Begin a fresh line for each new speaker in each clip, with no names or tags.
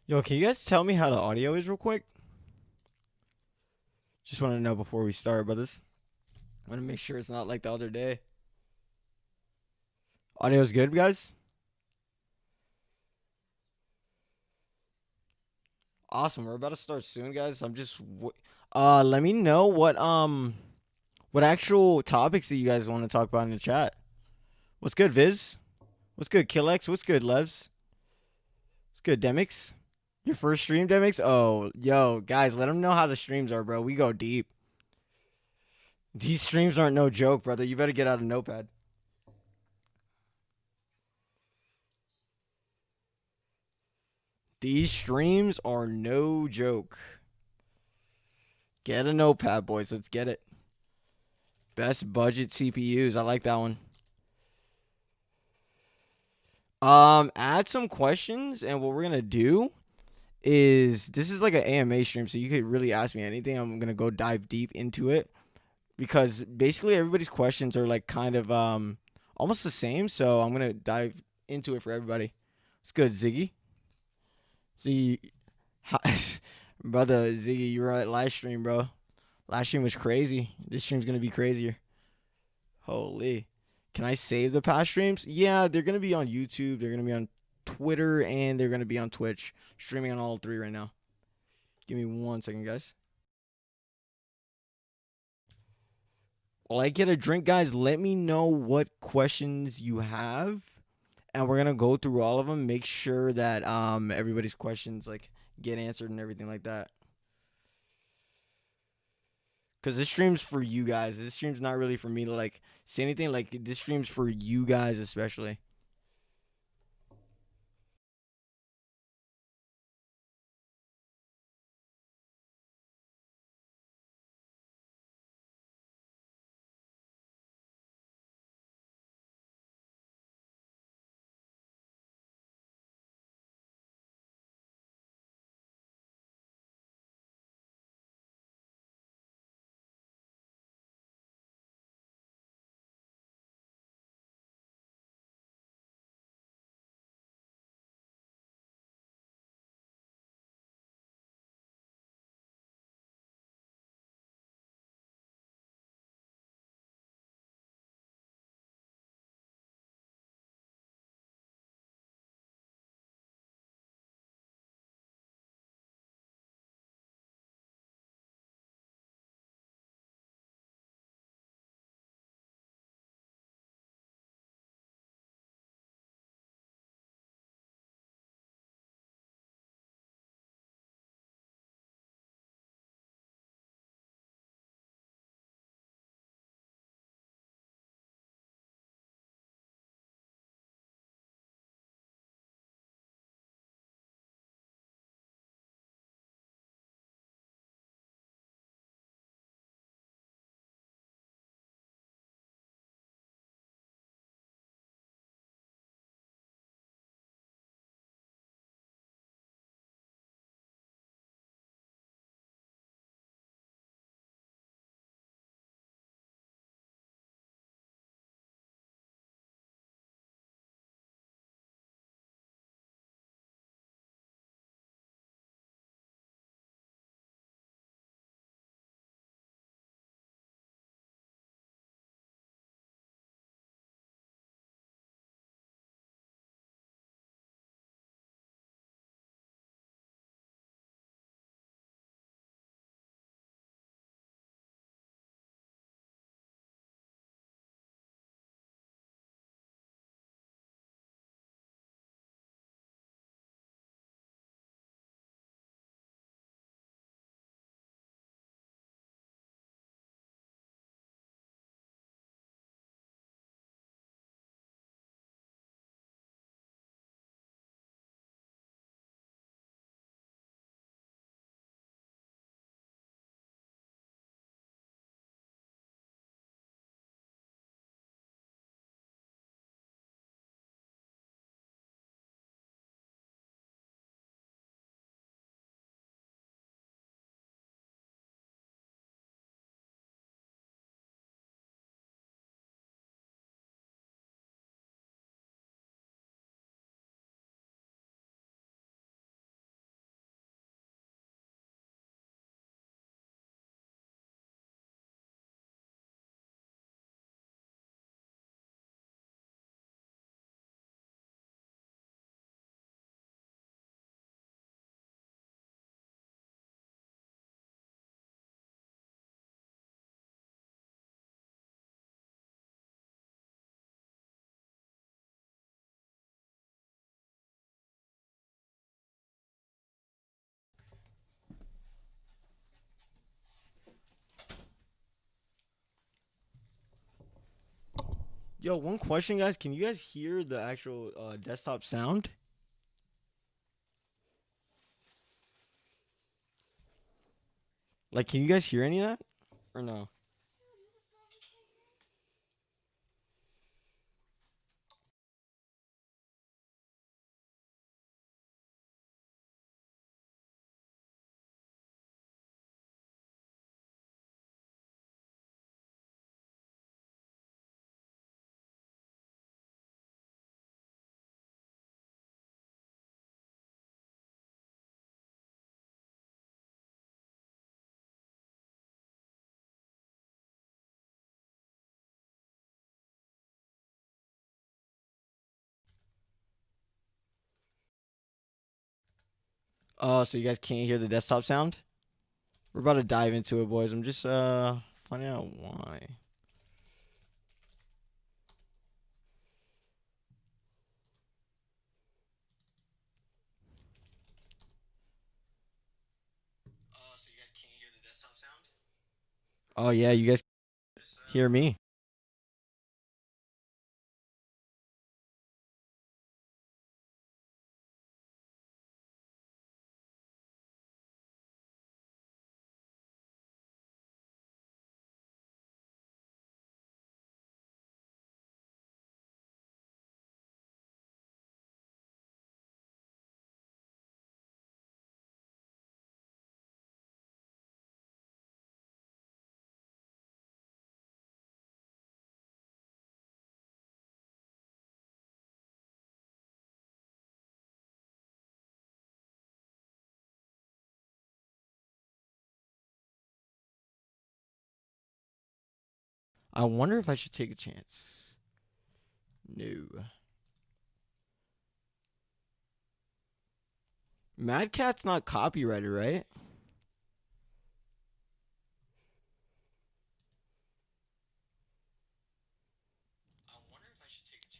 Yo, can you guys tell me how the audio is real quick? Just want to know before we start, brothers. I want to make sure it's not like the other day. Audio's good, guys? Awesome. We're about to start soon, guys. Let me know what actual topics that you guys want to talk about in the chat. What's good, Viz? What's good, Killex? What's good, Levs? What's good, Demix? Your first stream, Demix? Oh, yo, guys, let them know how the streams are, bro. We go deep. These streams aren't no joke, brother. You better get out a notepad. These streams are no joke. Get a notepad, boys. Let's get it. Best budget CPUs. I like that one. Add some questions, and what we're gonna do is this is like an AMA stream, so you could really ask me anything. I'm gonna go dive deep into it because basically everybody's questions are like kind of almost the same. So I'm gonna dive into it for everybody. It's good, Ziggy. See, brother Ziggy, you were at live stream, bro. Last stream was crazy. This stream's gonna be crazier. Holy. Can I save the past streams? Yeah, they're gonna be on YouTube, they're gonna be on Twitter, and they're gonna be on Twitch. Streaming on all three right now. Give me 1 second, guys. While I get a drink, guys, let me know what questions you have. And we're gonna go through all of them. Make sure that everybody's questions like get answered and everything like that. Cause this stream's for you guys. This stream's not really for me to like say anything. Like this stream's for you guys especially. Yo, one question, guys. Can you guys hear the actual desktop sound? Like, can you guys hear any of that? Or no? Oh, so you guys can't hear the desktop sound? We're about to dive into it, boys. I'm just finding out why. Oh, so you guys can't hear the desktop sound? Oh yeah, you guys hear me? I wonder if I should take a chance. No. Mad Cat's not copyrighted, right? I wonder if I should take a chance.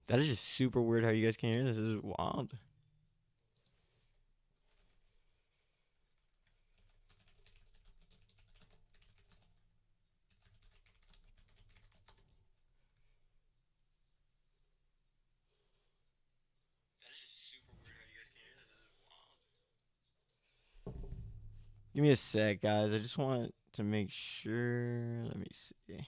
That is just super weird how you guys can hear this. This is wild. That is just super weird how you guys can hear this. This is wild. Give me a sec, guys. I just want to make sure. Let me see.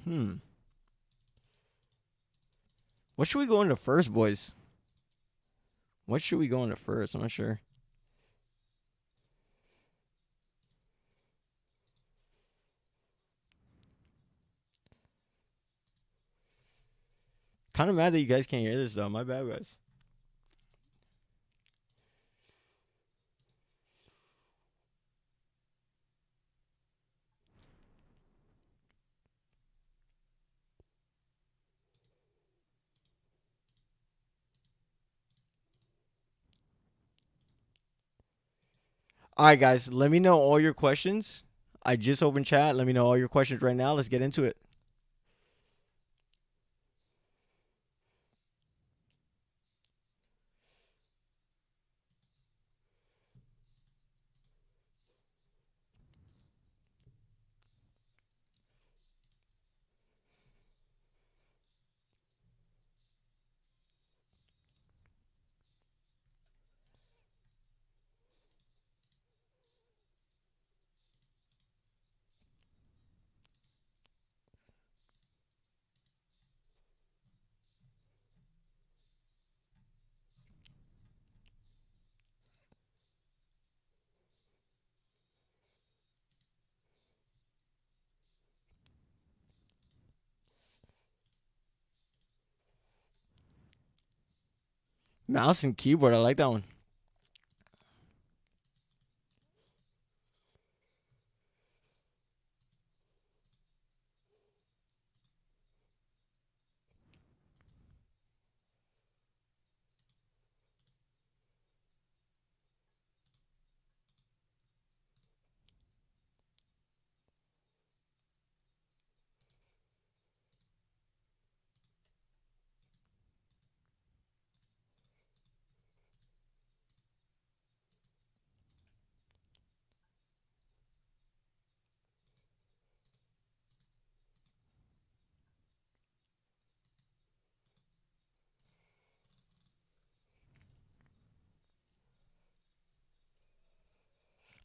Hmm. What should we go into first, boys? What should we go into first? I'm not sure. Kind of mad that you guys can't hear this though. My bad, guys. All right, guys. Let me know all your questions. I just opened chat. Let me know all your questions right now. Let's get into it. Mouse and keyboard. I like that one.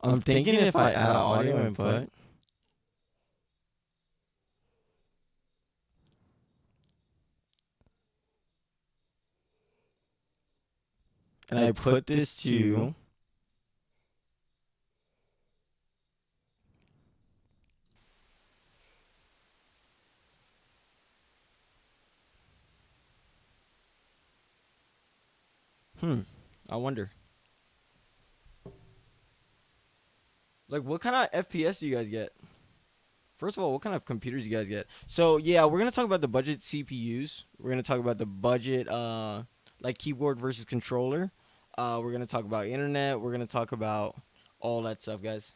I'm thinking if I add audio input and I put this to I wonder. Like, what kind of FPS do you guys get? First of all, what kind of computers you guys get? So yeah, we're gonna talk about the budget CPUs. We're gonna talk about the budget, like keyboard versus controller. We're gonna talk about internet. We're gonna talk about all that stuff, guys.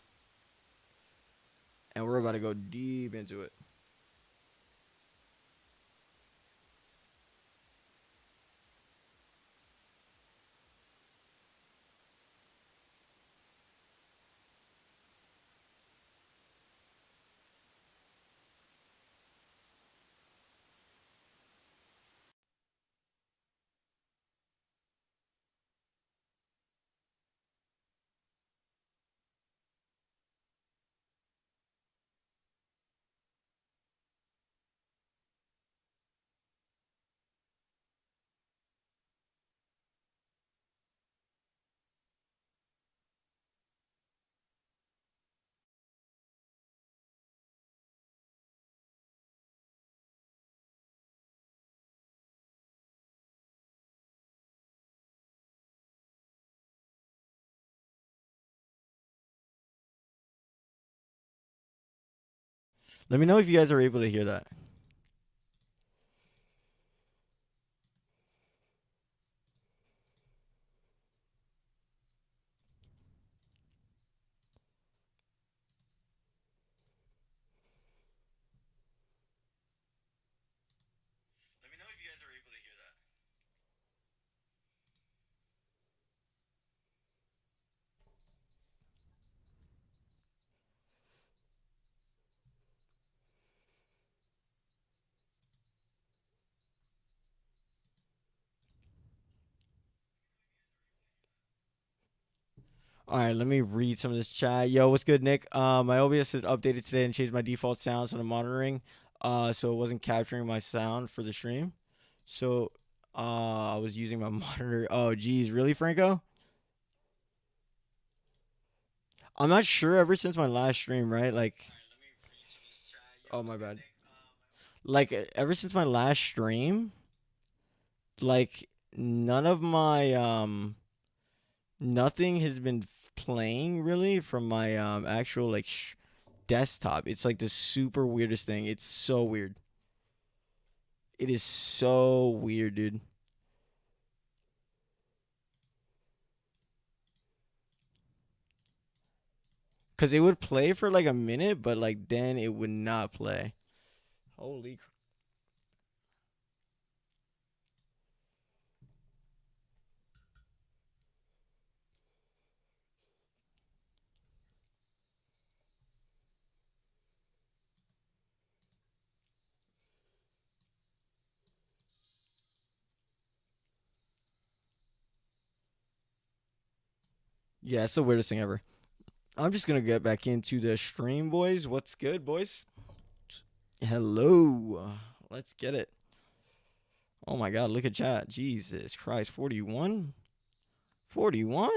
And we're about to go deep into it. Let me know if you guys are able to hear that. Let me know if you guys are able to hear that. All right, let me read some of this chat. Yo, what's good, Nick? My OBS is updated today and changed my default sounds on the monitoring, so it wasn't capturing my sound for the stream. So, I was using my monitor. Oh, geez, really, Franco? I'm not sure. Ever since my last stream, right? Like, oh my bad. Like, ever since my last stream, Like none of my nothing has been playing really from my actual like desktop. It's like the super weirdest thing. It's so weird. It is so weird, dude. Cause it would play for like a minute, but like then it would not play. Holy. Yeah, it's the weirdest thing ever. I'm just gonna get back into the stream, boys. What's good, boys? Hello. Let's get it. Oh my god, look at chat. Jesus Christ. 41? 41?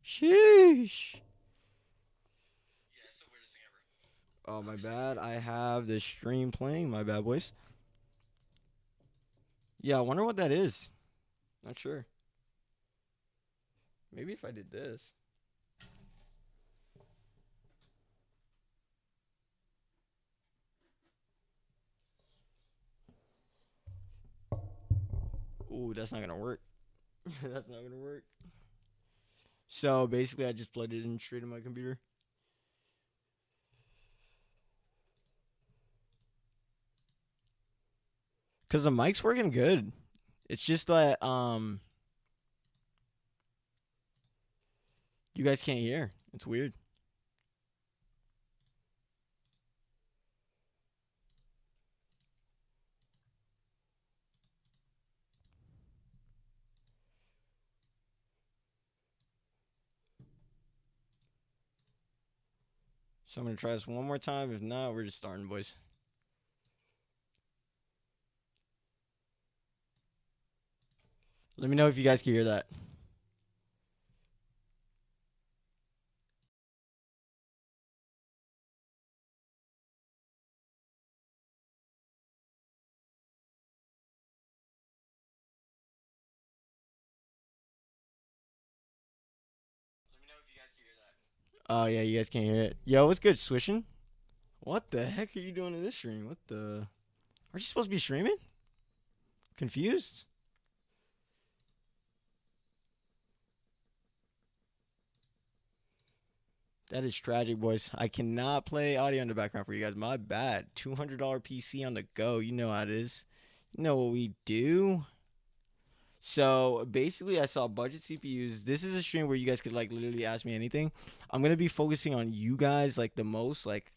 Sheesh. Oh, my bad. I have the stream playing. My bad, boys. Yeah, I wonder what that is. Not sure. Maybe if I did this. Ooh, that's not gonna work. That's not gonna work. So basically, I just plugged it in straight in my computer. Cause the mic's working good. It's just that you guys can't hear. It's weird. So I'm gonna try this one more time. If not, we're just starting, boys. Let me know if you guys can hear that. Oh yeah, you guys can't hear it. Yo, what's good, Swishing? What the heck are you doing in this stream? What the? Aren't you supposed to be streaming? Confused? That is tragic, boys. I cannot play audio in the background for you guys. My bad. $200 PC on the go. You know how it is. You know what we do. So basically, I saw budget CPUs. This is a stream where you guys could like literally ask me anything. I'm gonna be focusing on you guys like the most. Like,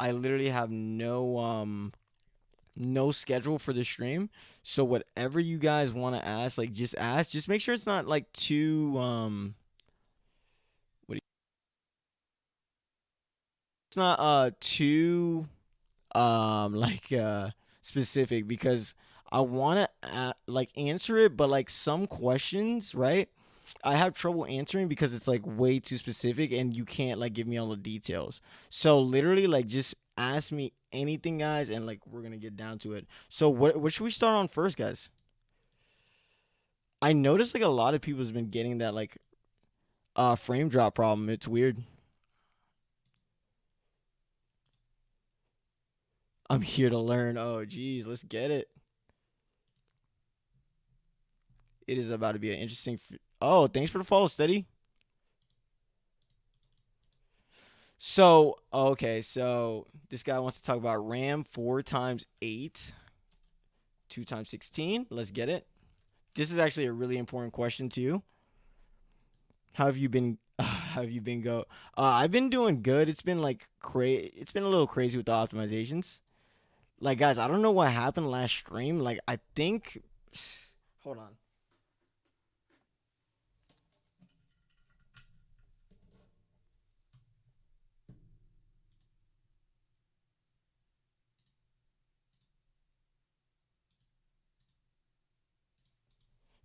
I literally have no schedule for the stream. So whatever you guys want to ask, like just ask. Just make sure it's not like too what do you, it's not too like specific because I want to like answer it, but like some questions, right? I have trouble answering because it's like way too specific and you can't like give me all the details. So literally like just ask me anything, guys, and like we're gonna get down to it. So what should we start on first, guys? I noticed like a lot of people's been getting that like frame drop problem. It's weird. I'm here to learn. Oh geez, let's get it. It is about to be an interesting. Oh, thanks for the follow, Steady. So okay, so this guy wants to talk about RAM 4x8, 2x16. Let's get it. This is actually a really important question to you. How have you been? Have you been go? I've been doing good. It's been like It's been a little crazy with the optimizations. Like guys, I don't know what happened last stream. Like I think. Hold on.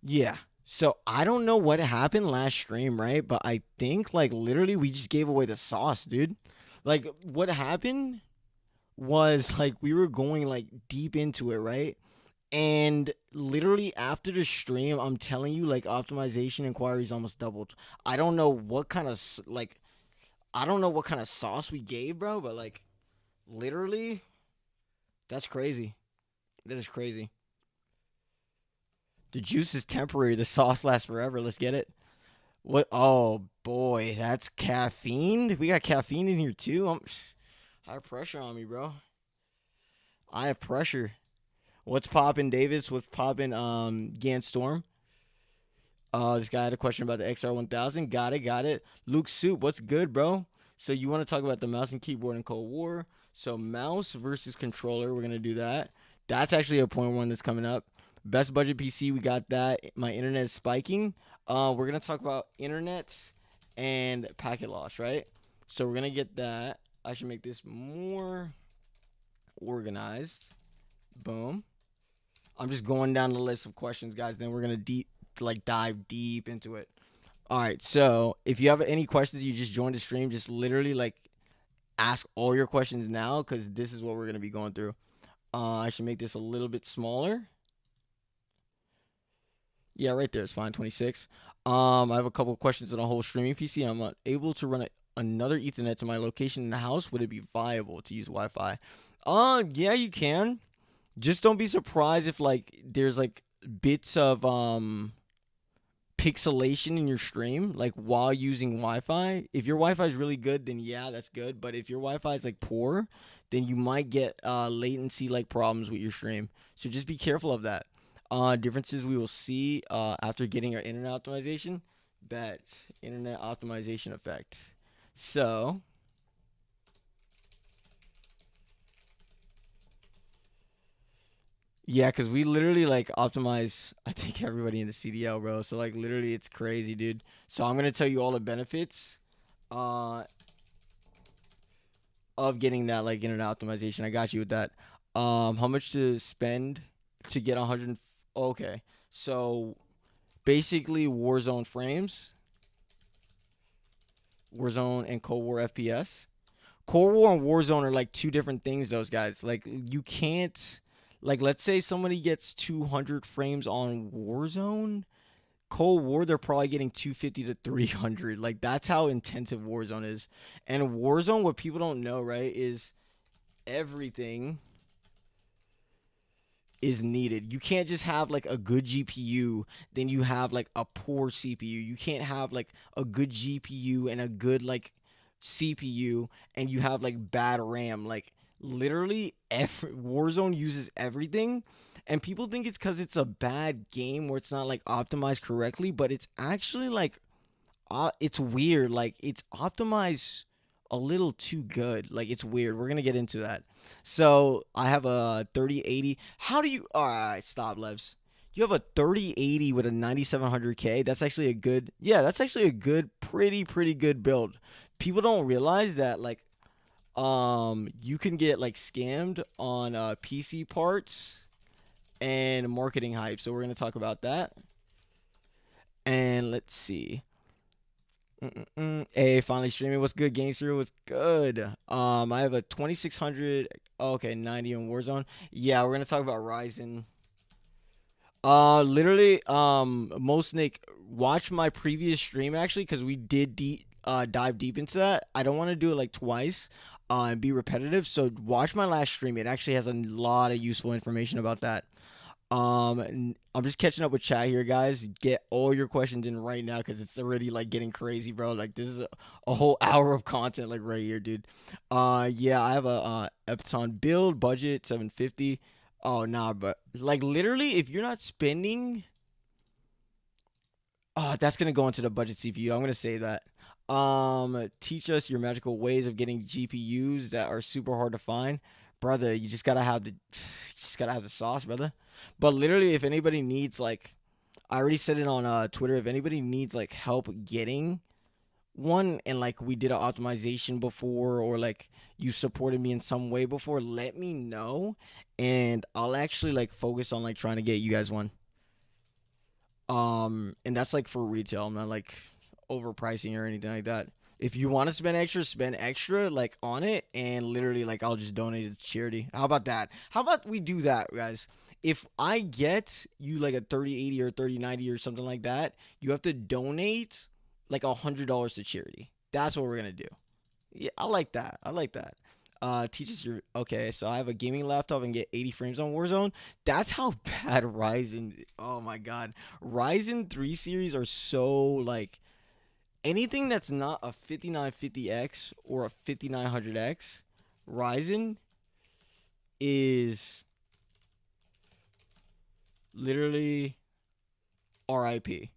Yeah. So I don't know what happened last stream, right? But I think like literally we just gave away the sauce, dude. Like what happened was like we were going like deep into it, right? And literally after the stream, I'm telling you, like optimization inquiries almost doubled. I don't know what kind of like I don't know what kind of sauce we gave, bro, but like literally, that's crazy. That is crazy. The juice is temporary. The sauce lasts forever. Let's get it. What? Oh boy, that's caffeine. We got caffeine in here too. High pressure on me, bro. I have pressure. What's poppin', Davis? What's poppin', Gan Storm? This guy had a question about the XR1000. Got it, got it. Luke Soup, what's good, bro? So you want to talk about the mouse and keyboard in Cold War? So mouse versus controller, we're gonna do that. That's actually a point one that's coming up. Best budget PC, we got that. My internet is spiking. We're gonna talk about internet and packet loss, right? So we're gonna get that. I should make this more organized. Boom. I'm just going down the list of questions, guys. Then we're gonna dive deep into it. All right. So if you have any questions, you just joined the stream. Just literally like ask all your questions now, because this is what we're gonna be going through. I should make this a little bit smaller. Yeah, right there. It's fine. 26. I have a couple questions on a whole streaming PC. I'm not able to run another Ethernet to my location in the house. Would it be viable to use Wi-Fi? Yeah, you can. Just don't be surprised if like there's like bits of pixelation in your stream like while using Wi-Fi. If your Wi-Fi is really good, then yeah, that's good. But if your Wi-Fi is like poor, then you might get latency like problems with your stream. So just be careful of that. Differences we will see after getting our internet optimization. Bet internet optimization effect. So yeah, because we literally like optimize, I think, everybody in the CDL, bro. So like literally it's crazy, dude. So I'm gonna tell you all the benefits uh of getting that like internet optimization. I got you with that. How much to spend to get 100? Okay. So basically Warzone frames, Warzone and Cold War FPS. Cold War and Warzone are like two different things, those guys. Like you can't, like let's say somebody gets 200 frames on Warzone, Cold War they're probably getting 250 to 300. Like that's how intensive Warzone is. And Warzone, what people don't know, right, is everything is needed. You can't just have like a good GPU, then you have like a poor CPU. You can't have like a good GPU and a good like CPU and you have like bad RAM. Like literally every Warzone uses everything. And people think it's because it's a bad game where it's not like optimized correctly, but it's actually like it's weird. Like it's optimized a little too good. Like it's weird. We're gonna get into that. So I have a 3080. How do you? All right, stop, Levs. You have a 3080 with a 9700K. That's actually a good. Yeah, that's actually a good, pretty good build. People don't realize that like you can get like scammed on PC parts and marketing hype. So we're gonna talk about that. And let's see. Hey, finally streaming. What's good, Gangster? What's good? I have a 2600. Okay, 90 in Warzone. Yeah, we're gonna talk about Ryzen. Literally, Snake, watch my previous stream actually, because we did dive deep into that. I don't want to do it like twice, and be repetitive. So watch my last stream. It actually has a lot of useful information about that. I'm just catching up with chat here, guys. Get all your questions in right now because it's already like getting crazy, bro. Like this is a whole hour of content, like right here, dude. Yeah, I have a Epton build budget 750. Oh nah, but like literally, if you're not spending, that's gonna go into the budget CPU. I'm gonna say that. Teach us your magical ways of getting GPUs that are super hard to find, brother. You just gotta have the, just gotta have the sauce, brother. But literally, if anybody needs like, I already said it on Twitter. If anybody needs like help getting one, and like we did an optimization before, or like you supported me in some way before, let me know, and I'll actually like focus on like trying to get you guys one. And that's like for retail. I'm not like overpricing or anything like that. If you want to spend extra like on it, and literally like I'll just donate it to charity. How about that? How about we do that, guys? if I get you like a 3080 or 3090 or something like that, you have to donate like $100 to charity. That's what we're gonna do. Yeah, I like that. I like that. Teaches your okay. So I have a gaming laptop and get 80 frames on Warzone. That's how bad Ryzen. Oh my god, Ryzen 3 series are so like anything that's not a 5950X or a 5900X. Ryzen is literally RIP.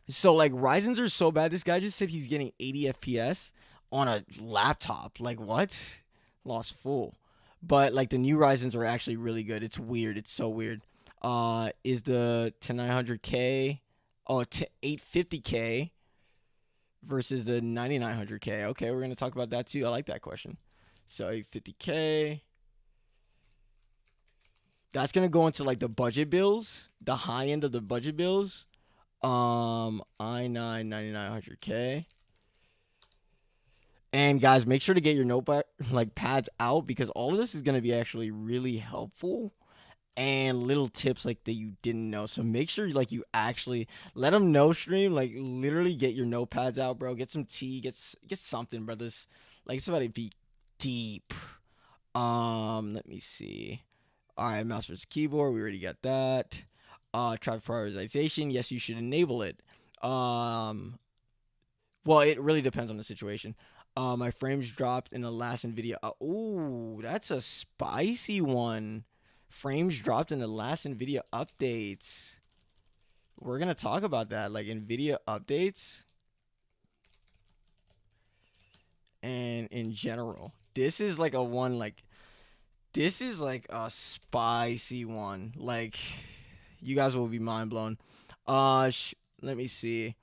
So like Ryzen's are so bad. This guy just said he's getting 80 FPS on a laptop. Like what? Lost full. But like the new Ryzen's are actually really good. It's weird. It's so weird. Is the 10900K 850K versus the 9900K? Okay, we're gonna talk about that too. I like that question. So 850K. That's gonna go into like the budget bills, the high end of the budget bills. i9 9900K. And guys, make sure to get your notepad like pads out because all of this is gonna be actually really helpful and little tips like that you didn't know. So make sure like you actually let them know stream like literally get your notepads out, bro. Get some tea, get something, brothers. Like it's about to be deep. Let me see. All right, mouse versus keyboard. We already got that. Traffic prioritization. Yes, you should enable it. Well, it really depends on the situation. My frames dropped in the last NVIDIA. Ooh, that's a spicy one. Frames dropped in the last NVIDIA updates. We're gonna talk about that, like NVIDIA updates, and in general. This is like a one like. This is like a spicy one. Like, you guys will be mind blown. Let me see.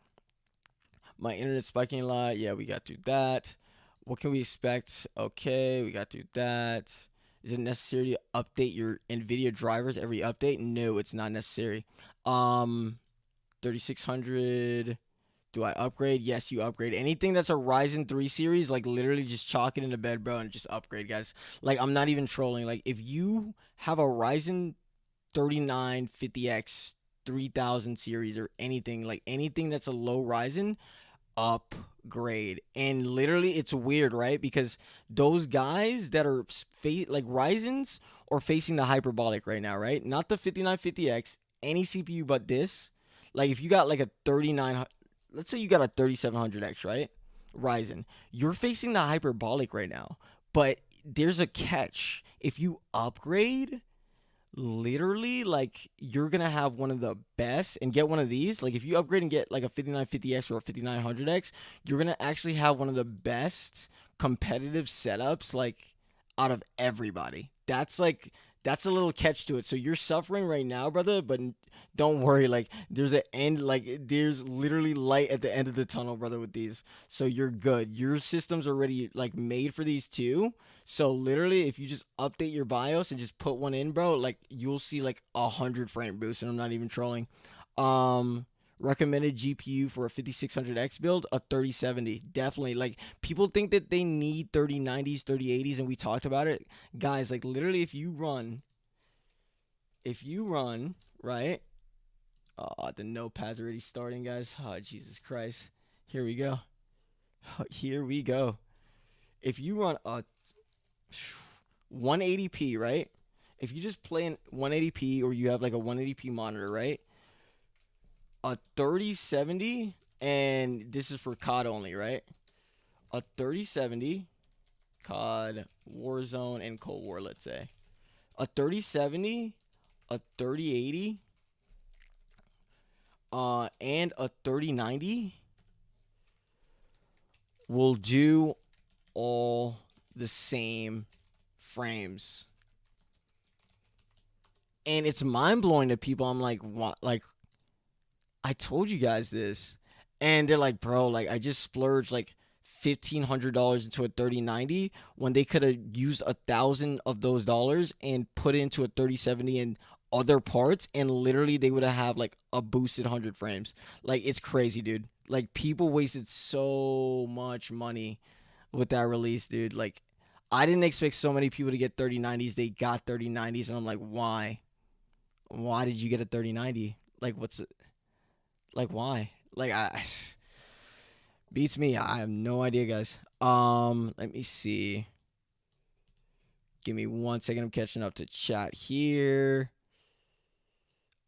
My internet spiking a lot. Yeah, we got through that. What can we expect? Okay, we got through that. Is it necessary to update your NVIDIA drivers every update? No, it's not necessary. 3600. Do I upgrade? Yes, you upgrade. Anything that's a Ryzen 3 series, like literally just chalk it into bed, bro, and just upgrade, guys. Like, I'm not even trolling. Like, if you have a Ryzen 3950X 3000 series or anything, like anything that's a low Ryzen, upgrade. And literally, it's weird, right? Because those guys that are like Ryzen's are facing the hyperbolic right now, right? Not the 5950X, any CPU but this. Like, if you got like a 39, let's say you got a 3700X, right? Ryzen. You're facing the hyperbolic right now. But there's a catch. If you upgrade, literally, like, you're going to have one of the best and get one of these. Like, if you upgrade and get like a 5950X or a 5900X, you're going to actually have one of the best competitive setups, like, out of everybody. That's a little catch to it. So you're suffering right now, brother, but don't worry. Like there's an end, like there's literally light at the end of the tunnel, brother, with these. So you're good. Your system's already like made for these too. So literally, if you just update your BIOS and just put one in, bro, like you'll see like 100 frame boost, and I'm not even trolling. Recommended GPU for a 5600X build, a 3070. Definitely. Like people think that they need 3090s, 3080s, and we talked about it. Guys, like literally if you run, right? Oh, the notepad's already starting, guys. Oh, Jesus Christ. Here we go. Here we go. If you run a 180p, right? If you just play in 180p or you have like a 180p monitor, right? A 3070, and this is for COD only, right? A 3070, COD, Warzone, and Cold War, let's say. A 3070, a 3080, and a 3090 will do all the same frames. And it's mind-blowing to people. I'm like, what? Like, I told you guys this. And they're like, bro, like I just splurged like $1,500 into a 3090 when they could have used 1,000 of those dollars and put it into a 3070 and other parts, and literally they would have like a boosted 100 frames. Like it's crazy, dude. Like people wasted so much money with that release, dude. Like I didn't expect so many people to get 3090s. They got 3090s, and I'm like, why? Why did you get a 3090? Like, what's it? Like, why? Like, I beats me. I have no idea, guys. Let me see. Give me 1 second. I'm catching up to chat here.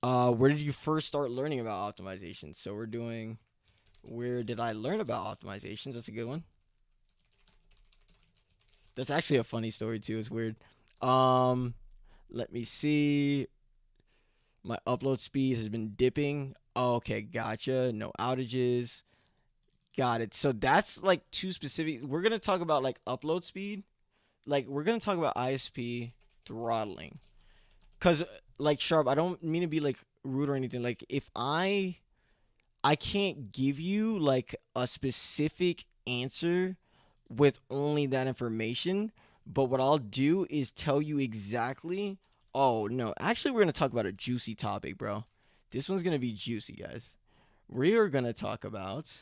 Where did you first start learning about optimization? So we're doing, where did I learn about optimizations? That's a good one. That's actually a funny story too. It's weird. Let me see. My upload speed has been dipping. Okay, gotcha. No outages. Got it. So that's like too specific. We're gonna talk about like upload speed. Like we're gonna talk about ISP throttling. Cause like Sharp, I don't mean to be like rude or anything. Like if I can't give you like a specific answer with only that information, but what I'll do is tell you exactly. Oh no, actually we're gonna talk about a juicy topic, bro. This one's gonna be juicy, guys. We are gonna talk about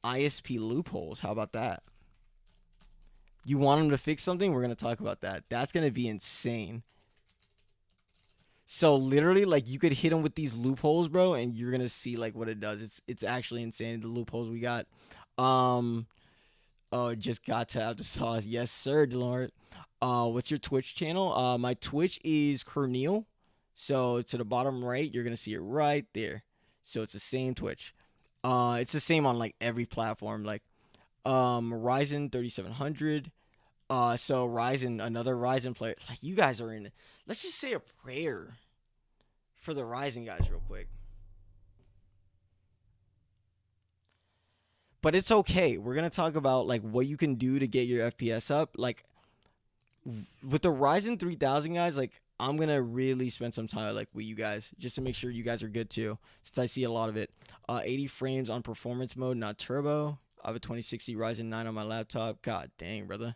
ISP loopholes. How about that? You want them to fix something? We're gonna talk about that. That's gonna be insane. So literally, like you could hit them with these loopholes, bro, and you're gonna see like what it does. It's actually insane. The loopholes we got. Um. Oh, just got to have the sauce. Yes, sir, Delort. What's your Twitch channel? My Twitch is KIRNEILL. So to the bottom right, you're gonna see it right there. So it's the same Twitch. It's the same on like every platform. Like Ryzen 3700. So Ryzen, another Ryzen player. Like you guys are in. Let's just say a prayer for the Ryzen guys real quick. But it's okay. We're gonna talk about like what you can do to get your FPS up. Like with the Ryzen 3000 guys, like I'm gonna really spend some time like with you guys just to make sure you guys are good too, since I see a lot of it. 80 frames on performance mode, not turbo. I have a 2060 Ryzen 9 on my laptop. God dang, brother.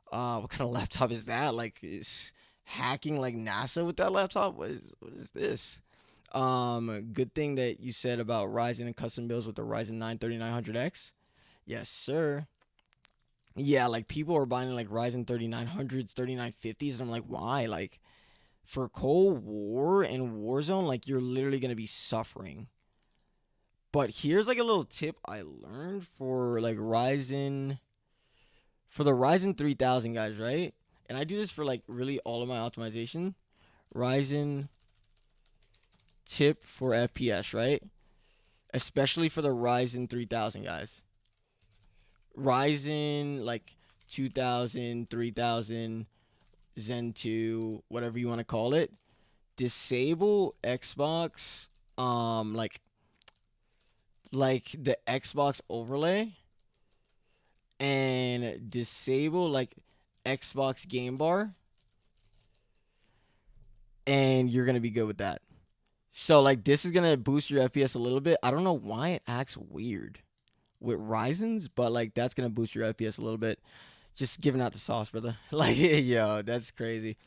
What kind of laptop is that? Like, is hacking like NASA with that laptop? What is this? Good thing that you said about Ryzen and custom builds with the Ryzen 9 3900X. Yes, sir. Yeah, like people are buying like Ryzen 3900s, 3950s, and I'm like, why? Like for Cold War and Warzone, like you're literally gonna be suffering. But here's like a little tip I learned for like Ryzen, for the Ryzen 3000 guys, right? And I do this for like really all of my optimization. Ryzen tip for FPS, right? Especially for the Ryzen 3000 guys. Ryzen like 2000, 3000, Zen 2, whatever you want to call it. Disable Xbox like the Xbox overlay and disable like Xbox game bar, and you're going to be good with that. So like this is going to boost your FPS a little bit. I don't know why it acts weird with Ryzen's, but like that's going to boost your FPS a little bit. Just giving out the sauce, brother. Like yo, that's crazy.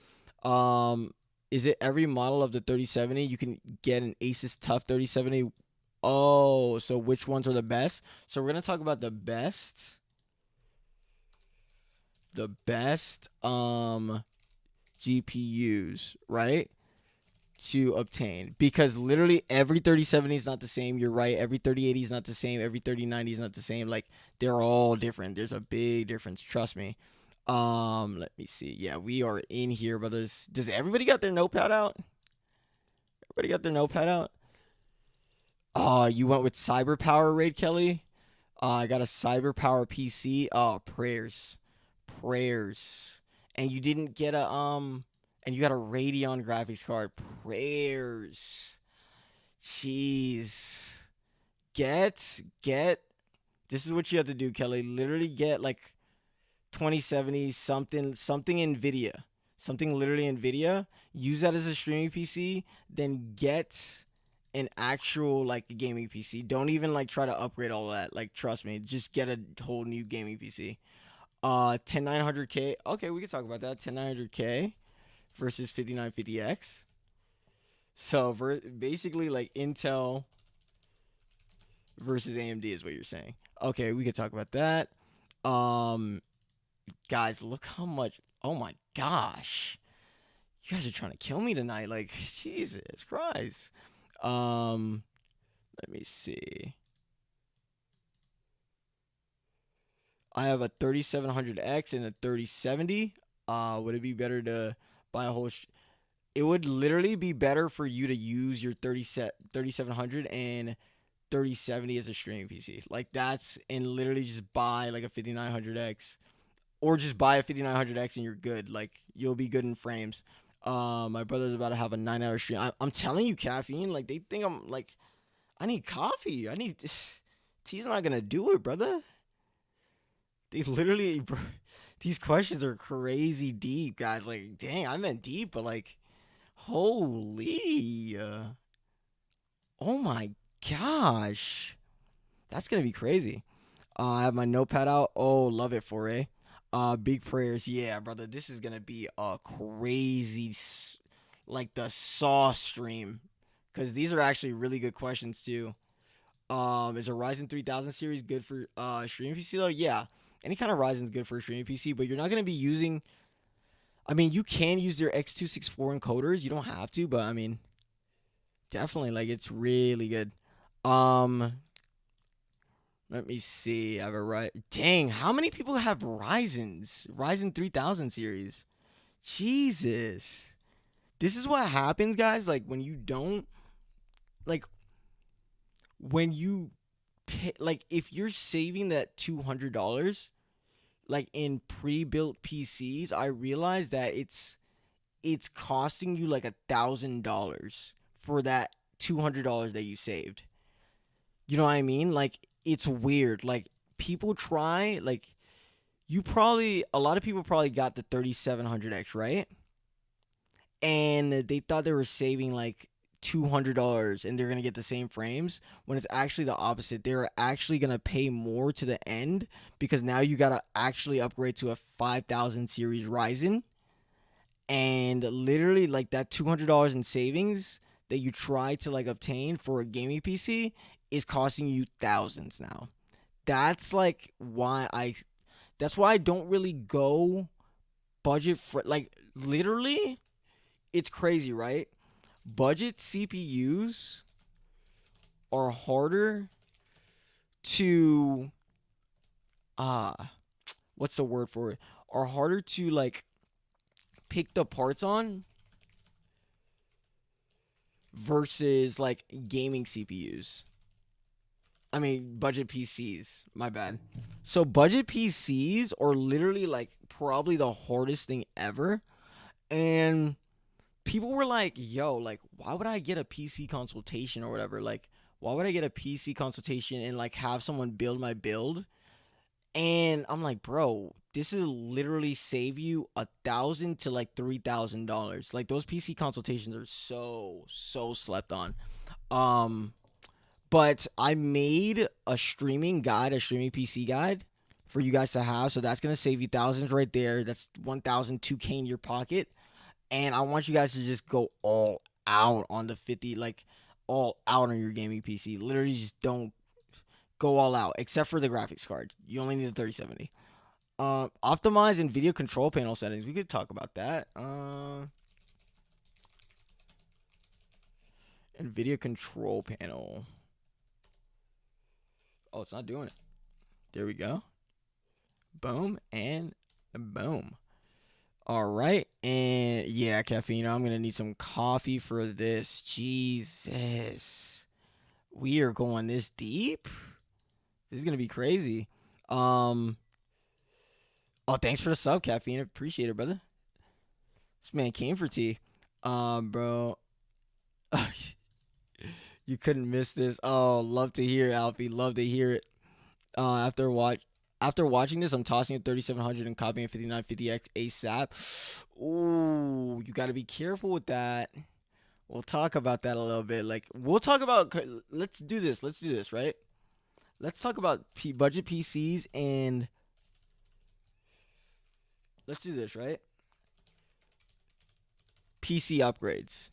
Um is it every model of the 3070 you can get an Asus Tough 3070? Oh, so which ones are the best? So we're going to talk about the best. The best GPUs, right? To obtain, because literally every 3070 is not the same. You're right. Every 3080 is not the same. Every 3090 is not the same. Like they're all different. There's a big difference. Trust me. Let me see. Yeah, we are in here, brothers. Does everybody got their notepad out? Everybody got their notepad out? Oh, you went with Cyber Power Raid, Kelly. I got a Cyber Power PC. Oh, prayers, prayers. And you didn't get a and you got a Radeon graphics card. Prayers. Jeez. Get. This is what you have to do, Kelly. Literally get like 2070 something Nvidia. Something literally Nvidia. Use that as a streaming PC. Then get an actual like gaming PC. Don't even like try to upgrade all that. Like trust me, just get a whole new gaming PC. 10900K. Okay, we can talk about that. 10900K versus 5950X. So basically like Intel versus AMD is what you're saying. Okay, we could talk about that. Guys, look how much. Oh my gosh. You guys are trying to kill me tonight. Like, Jesus Christ. Let me see. I have a 3700X and a 3070. Would it be better to buy a whole? It would literally be better for you to use your 3700 and 3070 as a streaming PC. Like that's and literally just buy like a 5900X or just buy a 5900X and you're good. Like you'll be good in frames. My brother's about to have a 9-hour stream. I'm telling you, caffeine. Like they think I'm like I need coffee. I need tea's not gonna do it, brother. They literally, bro, these questions are crazy deep, guys. Like, dang, I meant deep, but like, holy, oh my gosh, that's gonna be crazy. I have my notepad out. Oh, love it, Foray. Big prayers, yeah, brother. This is gonna be a crazy, like the sauce stream, because these are actually really good questions too. Is a Ryzen 3000 series good for streaming PC though? Yeah, any kind of Ryzen is good for a streaming PC, but you're not gonna be using. I mean, you can use their X264 encoders. You don't have to, but I mean, definitely like it's really good. Um, Let me see. I have a right. Dang, how many people have Ryzen 3000 series? Jesus, this is what happens, guys. Like when you don't like when you pay, like if you're saving that $200 like in pre-built PCs, I realize that it's costing you like $1,000 for that $200 that you saved. You know what I mean? Like it's weird. Like people try like you probably a lot of people probably got the 3700X, right? And they thought they were saving like $200 and they're going to get the same frames when it's actually the opposite. They're actually going to pay more to the end because now you got to actually upgrade to a 5000 series Ryzen, and literally like that $200 in savings that you try to like obtain for a gaming PC is costing you thousands now. That's like why I don't really go budget for like literally it's crazy, right? Budget CPUs are harder to uh what's the word for it? Are harder to like pick the parts on versus like gaming CPUs. I mean budget PCs, my bad. So budget PCs are literally like probably the hardest thing ever. And people were like, yo, like, why would I get a PC consultation or whatever? Like, why would I get a PC consultation and like have someone build my build? And I'm like, bro, this is literally save you $1,000 to like $3,000. Like those PC consultations are so slept on. Um, but I made a streaming guide, a streaming PC guide for you guys to have. So that's gonna save you thousands right there. That's 1,002K in your pocket. And I want you guys to just go all out on the 50, like all out on your gaming PC. Literally just don't go all out, except for the graphics card. You only need a 3070. Optimize NVIDIA control panel settings. We could talk about that. NVIDIA control panel. Oh, it's not doing it. There we go. Boom and boom. All right. And yeah, caffeine. I'm going to need some coffee for this. Jesus. We are going this deep. This is going to be crazy. Oh, thanks for the sub, caffeine. Appreciate it, brother. This man came for tea. Bro. You couldn't miss this. Oh, love to hear it, Alfie. Love to hear it. After watching this, I'm tossing a 3700 and copying a 5950X ASAP. Ooh, you got to be careful with that. We'll talk about that a little bit. Like, we'll talk about. Let's do this. Let's do this, right? Let's talk about budget PCs and. Let's do this, right? PC upgrades.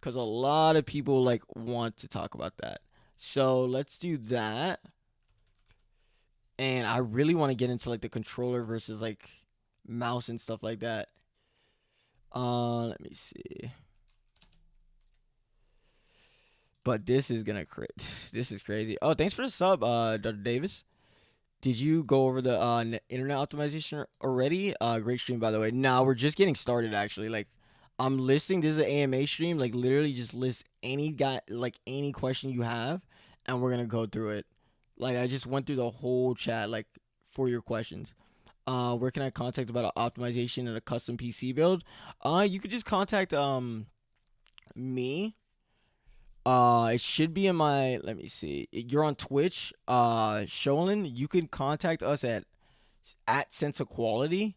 Because a lot of people, like, want to talk about that. So, let's do that. And I really want to get into, like, the controller versus, like, mouse and stuff like that. Let me see. But this is gonna this is crazy. Oh, thanks for the sub, Dr. Davis. Did you go over the internet optimization already? Great stream, by the way. Nah, we're just getting started actually. Like, I'm listing. This is an AMA stream. Like, literally, just list any guy, like any question you have, and we're gonna go through it. Like, I just went through the whole chat, like, for your questions. Where can I contact about optimization and a custom PC build? You could just contact me. It should be in my. Let me see. You're on Twitch, Sholin. You can contact us at Sense of Quality,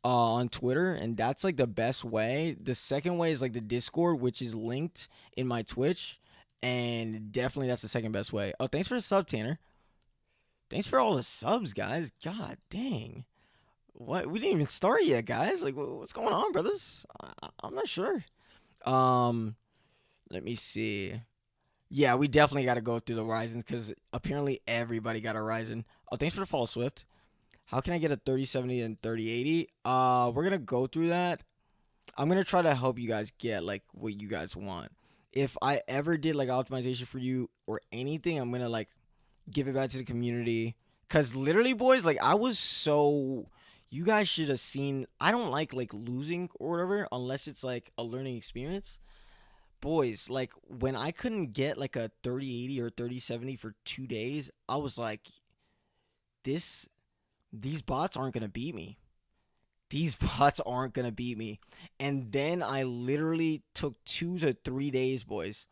on Twitter, and that's like the best way. The second way is like the Discord, which is linked in my Twitch, and definitely that's the second best way. Oh, thanks for the sub, Tanner. Thanks for all the subs, guys. God dang. What? We didn't even start yet, guys. Like, what's going on, brothers? I'm not sure. Um, Let me see. Yeah, we definitely got to go through the Ryzens because apparently everybody got a Ryzen. Oh, thanks for the follow, Swift. How can I get a 3070 and 3080? We're gonna go through that. I'm gonna try to help you guys get like what you guys want. If I ever did like optimization for you or anything, I'm gonna like give it back to the community. Cause literally, boys, like I was so. You guys should have seen. I don't like losing or whatever unless it's like a learning experience. Boys, like when I couldn't get like a 3080 or 3070 for 2 days, I was like, this these bots aren't gonna beat me. These bots aren't gonna beat me. And then I literally took 2 to 3 days, boys,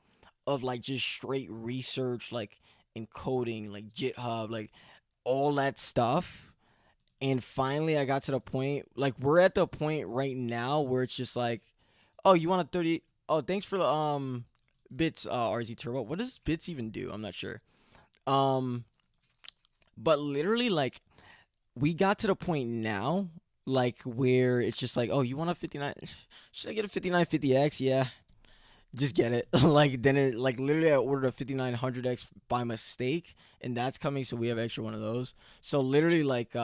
of like just straight research, like encoding, like GitHub, like all that stuff. And finally I got to the point, like we're at the point right now where it's just like, oh, you want a 30. Oh, thanks for the bits, RZ Turbo. What does bits even do? I'm not sure. Um, but literally, like, we got to the point now, like, where it's just like, oh, you want a 59? Should I get a 5950X? Yeah, just get it. Like, then it, like, literally, I ordered a 5900X by mistake, and that's coming, so we have extra one of those. So literally, like,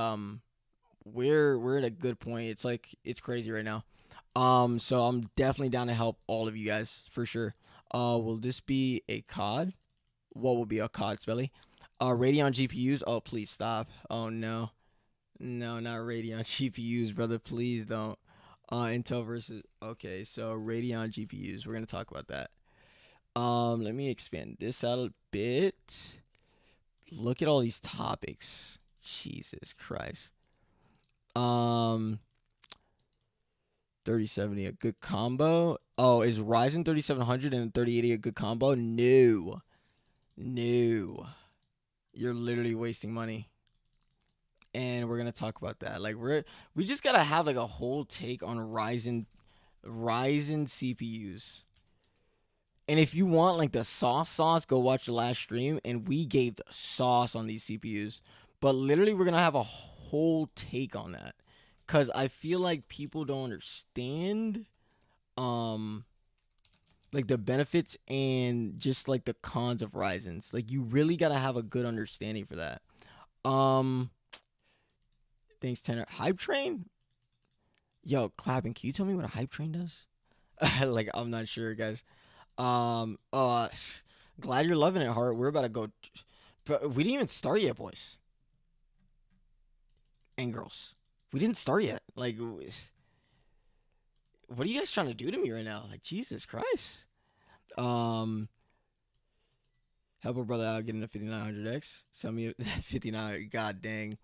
we're at a good point. It's like it's crazy right now. So I'm definitely down to help all of you guys for sure. Will this be a COD? What will be a COD, Spelly? Radeon GPUs. Oh, please stop. Oh no, no, not Radeon GPUs, brother. Please don't. Intel versus. Okay, so Radeon GPUs. We're gonna talk about that. Let me expand this out a bit. Look at all these topics. Jesus Christ. 3070 a good combo? Oh, is Ryzen 3700 and 3080 a good combo? No. No. You're literally wasting money. And we're going to talk about that. Like we just got to have like a whole take on Ryzen CPUs. And if you want like the sauce, go watch the last stream and we gave the sauce on these CPUs. But literally we're going to have a whole take on that. Cause I feel like people don't understand, like the benefits and just like the cons of Ryzen's. Like you really gotta have a good understanding for that. Um, Thanks, Tanner. Hype train, yo, clapping. Can you tell me what a hype train does? Like I'm not sure, guys. Um, uh, Glad you're loving it, Heart. We're about to go, but we didn't even start yet, boys and girls. We didn't start yet. Like, what are you guys trying to do to me right now? Like, Jesus Christ. Um, Help a brother out getting a 5900X. Sell me a 59. God dang.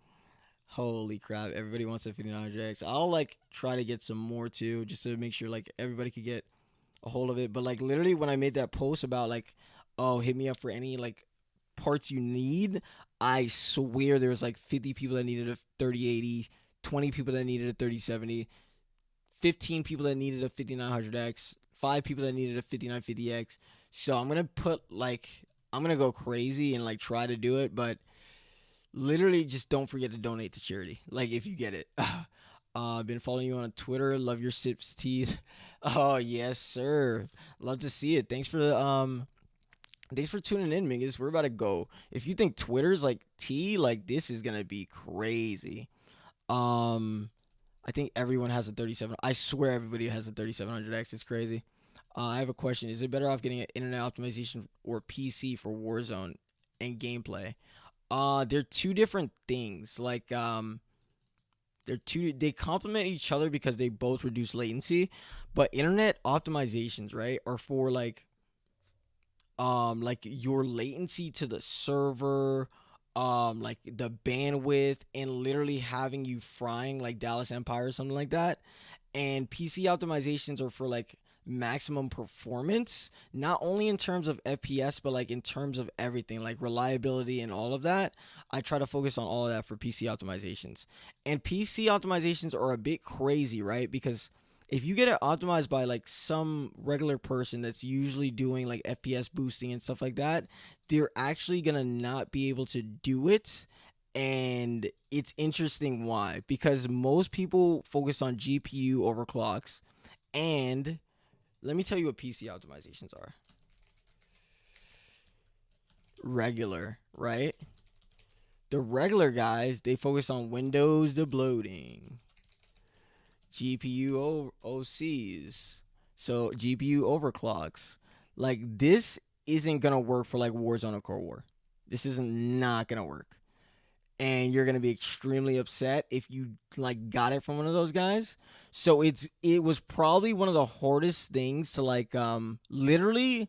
Holy crap. Everybody wants a 5900X. I'll, like, try to get some more, too, just to make sure, like, everybody could get a hold of it. But, like, literally, when I made that post about, like, oh, hit me up for any, like, parts you need, I swear there was, like, 50 people that needed a 3080, 20 people that needed a 3070, 15 people that needed a 5900X, 5 people that needed a 5950X. So I'm going to put like, I'm going to go crazy and like try to do it. But literally just don't forget to donate to charity. Like if you get it. Been following you on Twitter. Love your sips teas. Oh, yes, sir. Love to see it. Thanks for tuning in, Mingus. We're about to go. If you think Twitter's like tea, like this is going to be crazy. Um, I think everyone has a 37. I swear everybody has a 3700X. It's crazy. I have a question. Is it better off getting an internet optimization or PC for Warzone and gameplay? They're two different things. Like they complement each other because they both reduce latency, but internet optimizations, right, are for like your latency to the server, like the bandwidth, and literally having you frying like Dallas Empire or something like that. And PC optimizations are for like maximum performance, not only in terms of FPS, but like in terms of everything, like reliability and all of that. I try to focus on all of that for PC optimizations. And PC optimizations are a bit crazy, right? Because if you get it optimized by like some regular person that's usually doing like FPS boosting and stuff like that, they're actually gonna not be able to do it. And it's interesting why. Because most people focus on GPU overclocks. And let me tell you what PC optimizations are. Regular, right? The regular guys, they focus on Windows debloating, GPU OCs, so GPU overclocks. Like this isn't gonna work for like Warzone or Cold War. This isn't not gonna work, and you're gonna be extremely upset if you like got it from one of those guys. So it was probably one of the hardest things to like literally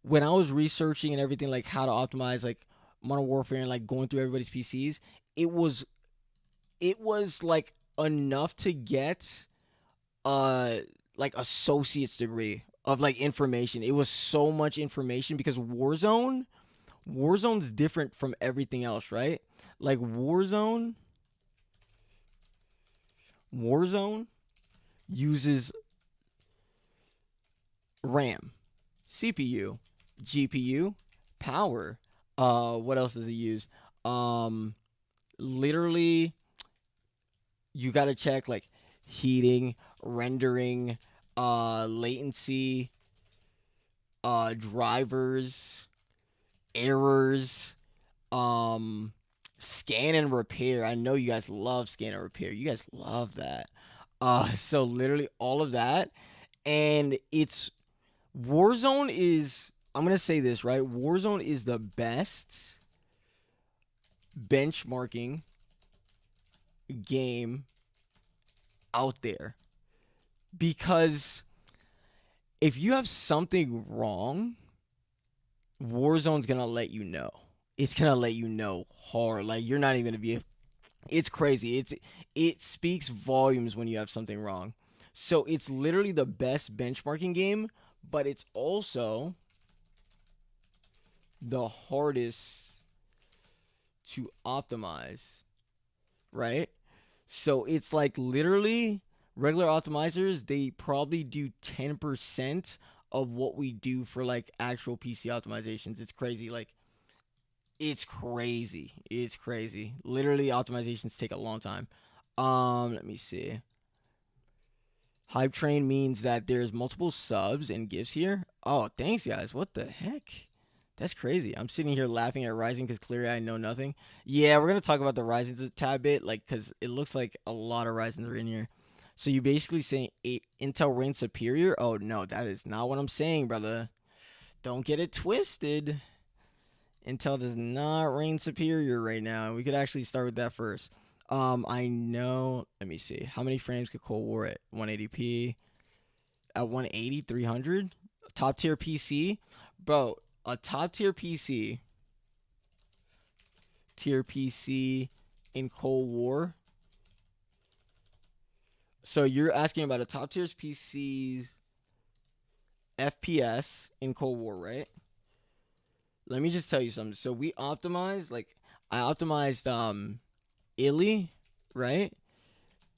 when I was researching and everything like how to optimize like Modern Warfare and like going through everybody's PCs. It was like enough to get uh like associate's degree of like information. It was so much information because Warzone's different from everything else, right? Like Warzone uses RAM, CPU, GPU, power. What else does it use? Um, Literally, you gotta check like heating, rendering, latency, drivers, errors, um, scan and repair. I know you guys love scan and repair. You guys love that. So literally all of that, and it's Warzone is. I'm gonna say this right. Warzone is the best benchmarking game out there because if you have something wrong, Warzone's gonna let you know. It's gonna let you know hard. Like you're not even gonna be. It's crazy. It speaks volumes when you have something wrong. So it's literally the best benchmarking game, but it's also the hardest to optimize, right? So it's like literally regular optimizers, they probably do 10% of what we do for like actual PC optimizations. It's crazy. Like it's crazy. It's crazy. Literally optimizations take a long time. Let me see. Hype train means that there's multiple subs and gifts here. Oh, thanks guys. What the heck? That's crazy. I'm sitting here laughing at Ryzen because clearly I know nothing. Yeah, we're gonna talk about the Ryzen's a tad bit, like because it looks like a lot of Ryzen's are in here. So you basically saying Intel reigns superior? Oh no, that is not what I'm saying, brother. Don't get it twisted. Intel does not reign superior right now. We could actually start with that first. I know. Let me see. How many frames could Cold War at 180p? At 180, 300? Top tier PC, bro. A top tier PC in Cold War. So you're asking about a top tier PC FPS in Cold War, right? Let me just tell you something. So we optimized, like I optimized Illy, right?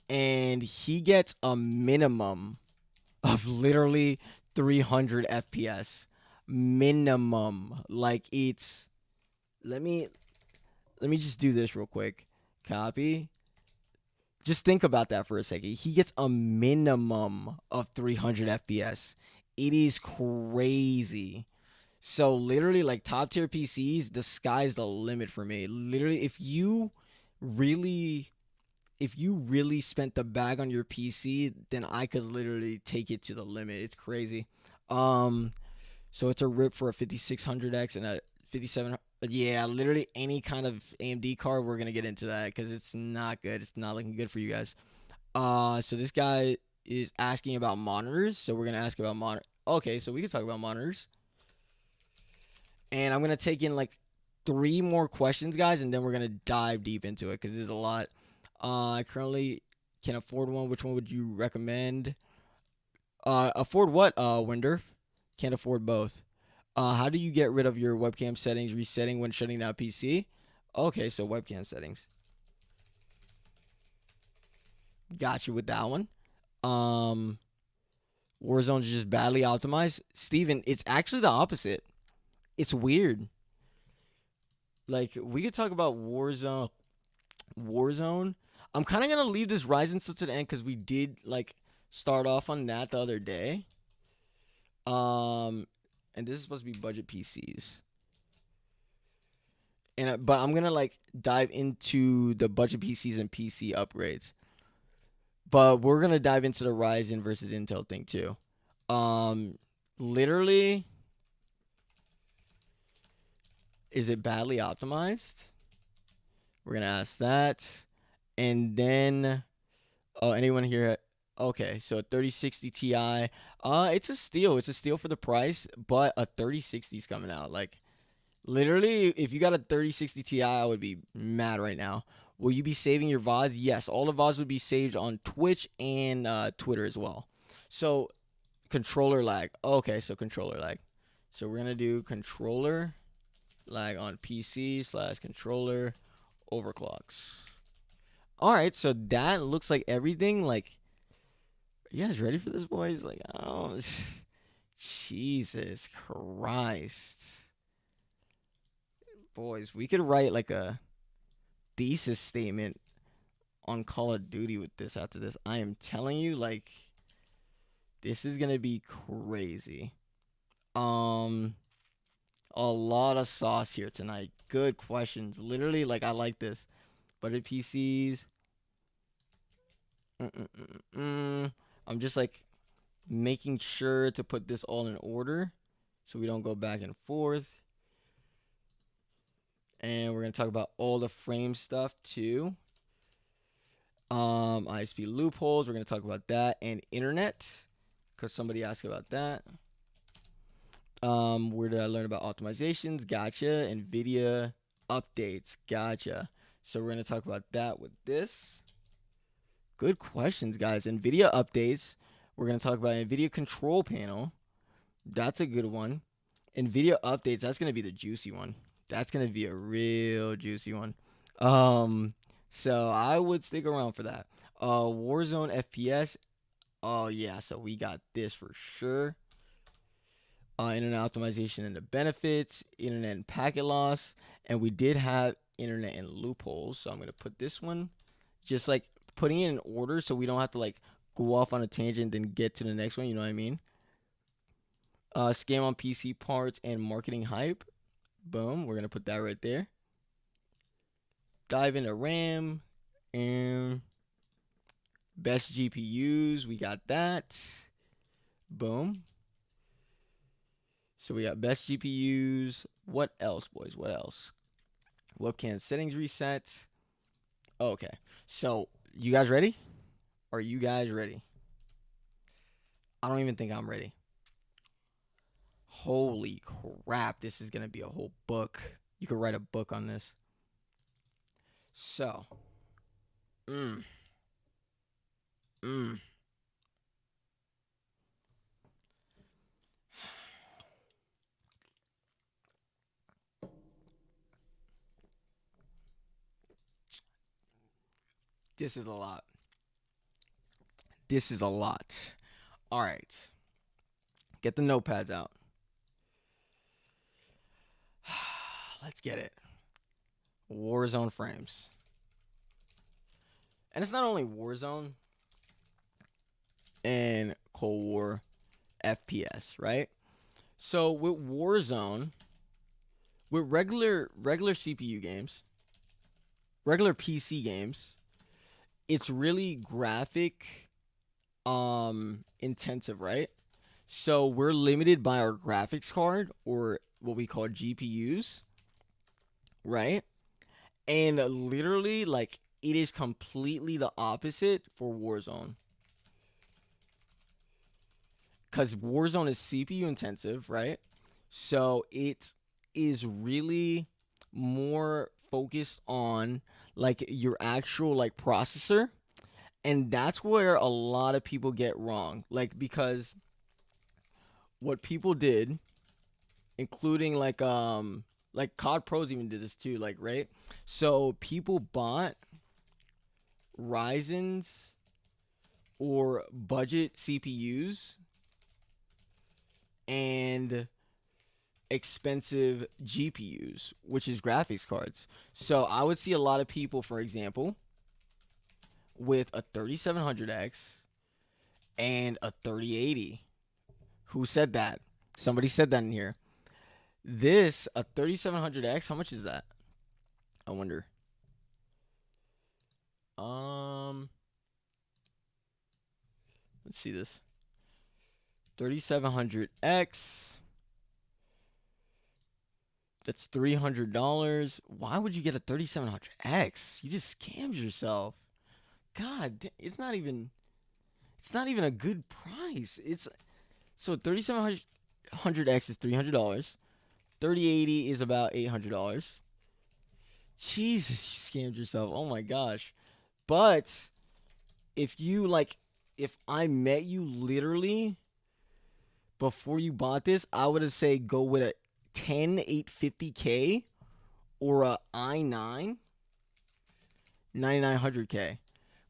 And he gets a minimum of literally 300 FPS. Minimum. Like it's let me just do this real quick. Copy. Just think about that for a second. He gets a minimum of 300 FPS. It is crazy. So literally like top tier PCs, the sky's the limit for me. Literally if you really if you really spent the bag on your PC, then I could literally take it to the limit. It's crazy. Um, so it's a rip for a 5600X and a 57. Yeah, literally any kind of AMD card. We're gonna get into that because it's not good. It's not looking good for you guys. So this guy is asking about monitors. So we're gonna ask about monitor. Okay, so we can talk about monitors. And I'm gonna take in like 3 more questions, guys, and then we're gonna dive deep into it because there's a lot. I currently can afford one. Which one would you recommend? Afford what? Winder. Can't afford both. How do you get rid of your webcam settings resetting when shutting down PC? Okay, so webcam settings. Got you with that one. Um, Warzone's just badly optimized. Steven, it's actually the opposite. It's weird. Like, we could talk about Warzone. Warzone. I'm kind of gonna leave this Ryzen stuff to the end because we did like start off on that the other day. And this is supposed to be budget PCs. And but I'm gonna like dive into the budget PCs and PC upgrades. But we're gonna dive into the Ryzen versus Intel thing too. Literally, is it badly optimized? We're gonna ask that. And then, oh, anyone here? Okay, so a 3060 Ti. It's a steal. It's a steal for the price, but a 3060 is coming out. Like, literally, if you got a 3060 Ti, I would be mad right now. Will you be saving your VODs? Yes, all the VODs would be saved on Twitch and Twitter as well. So, controller lag. Okay, so controller lag. So we're gonna do controller lag on PC / controller overclocks. All right, so that looks like everything. Like, you guys ready for this, boys? Like, oh, Jesus Christ, boys, we could write like a thesis statement on Call of Duty with this after this. I am telling you, like, this is gonna be crazy. A lot of sauce here tonight. Good questions. Literally, like, I like this. Budget PCs. I'm just like making sure to put this all in order so we don't go back and forth. And we're gonna talk about all the frame stuff too. ISP loopholes. We're gonna talk about that and internet because somebody asked about that. Where did I learn about optimizations? Gotcha. NVIDIA updates. Gotcha. So we're gonna talk about that with this. Good questions, guys. NVIDIA updates. We're gonna talk about NVIDIA control panel. That's a good one. NVIDIA updates. That's gonna be the juicy one. That's gonna be a real juicy one. So I would stick around for that. Warzone FPS. Oh yeah, so we got this for sure. Internet optimization and the benefits, internet and packet loss, and we did have internet and loopholes. So I'm gonna put this one, just like putting it in order, so we don't have to like go off on a tangent then get to the next one. You know what I mean? Scam on PC parts and marketing hype. Boom. We're gonna put that right there. Dive into RAM and best GPUs. We got that. Boom. So we got best GPUs. What else, boys? What else? Webcam settings reset. Okay. So, you guys ready? Are you guys ready? I don't even think I'm ready. Holy crap. This is going to be a whole book. You could write a book on this. So. This is a lot. This is a lot. All right. Get the notepads out. Let's get it. Warzone frames. And it's not only Warzone and Cold War FPS, right? So with Warzone, with regular CPU games, regular PC games, it's really graphic intensive, right? So we're limited by our graphics card, or what we call GPUs, right? And literally, like, it is completely the opposite for Warzone. Because Warzone is CPU intensive, right? So it is really more focused on like your actual like processor. And that's where a lot of people get wrong. Because what people did, including like COD Pros even did this too, like, right? So people bought Ryzen's or budget CPUs and expensive GPUs, which is graphics cards. So I would see a lot of people, for example, with a 3700X and a 3080. Who said that? Somebody said that in here. This, a 3700X, how much is that? I wonder. Um, let's see this. 3700X. That's $300. Why would you get a 3700X? You just scammed yourself. God, it's not even a good price. It's so 3700X is $300. 3080 is about $800. Jesus, you scammed yourself. Oh my gosh. But if you like, if I met you literally before you bought this, I would have say go with a 10850K or a i9 9900K.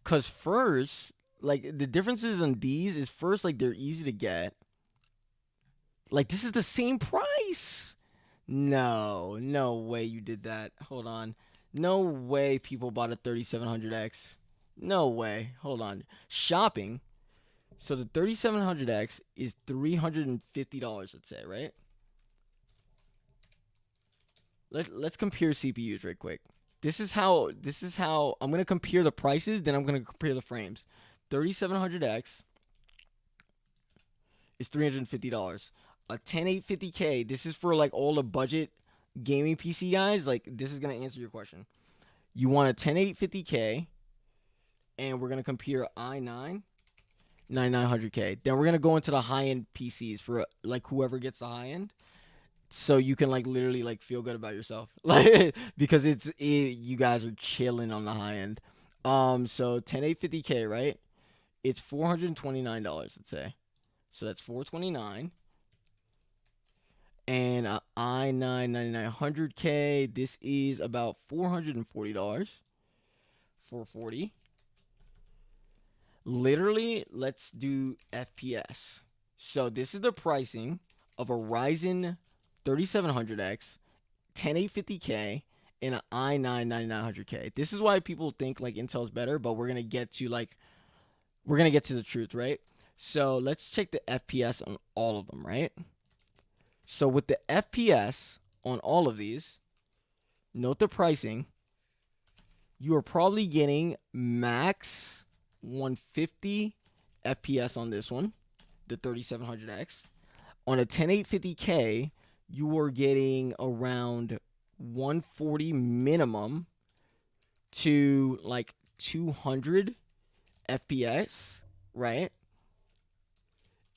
Cause first, like, the differences in these is first, like, they're easy to get. Like, this is the same price. No way you did that. Hold on. No way people bought a 3700X. No way. Hold on. Shopping. So the 3700X is $350, let's say, right? Let's compare CPUs right quick. This is how I'm going to compare the prices, then I'm going to compare the frames. 3700X is $350. A 10850K, this is for like all the budget gaming PC guys. Like, this is going to answer your question. You want a 10850K, and we're going to compare i9 9900K. Then we're going to go into the high-end PCs for like whoever gets the high-end. So you can like literally like feel good about yourself. Like, because you guys are chilling on the high end. So 10850K, right? It's $429, let's say. So that's $429. And i9 9900K, this is about $440. $440. Literally, let's do FPS. So this is the pricing of a Ryzen 3700X, 10850K, and an i9 9900K. This is why people think like Intel's better, but we're gonna get to the truth, right? So let's check the FPS on all of them, right? So with the FPS on all of these, note the pricing. You are probably getting max 150 FPS on this one, the 3700X. On a 10850K, you are getting around 140 minimum to like 200 FPS, right?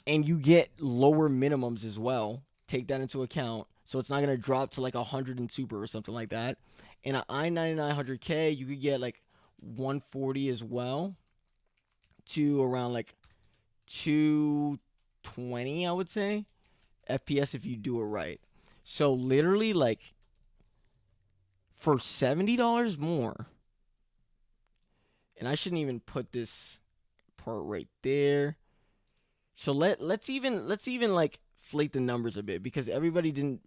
And you get lower minimums as well. Take that into account. So it's not going to drop to like 100 in super or something like that. And an i9-9900K, you could get like 140 as well to around like 220, I would say, FPS if you do it right. So literally, like, for $70 more, and I shouldn't even put this part right there. So let's even like inflate the numbers a bit, because everybody didn't.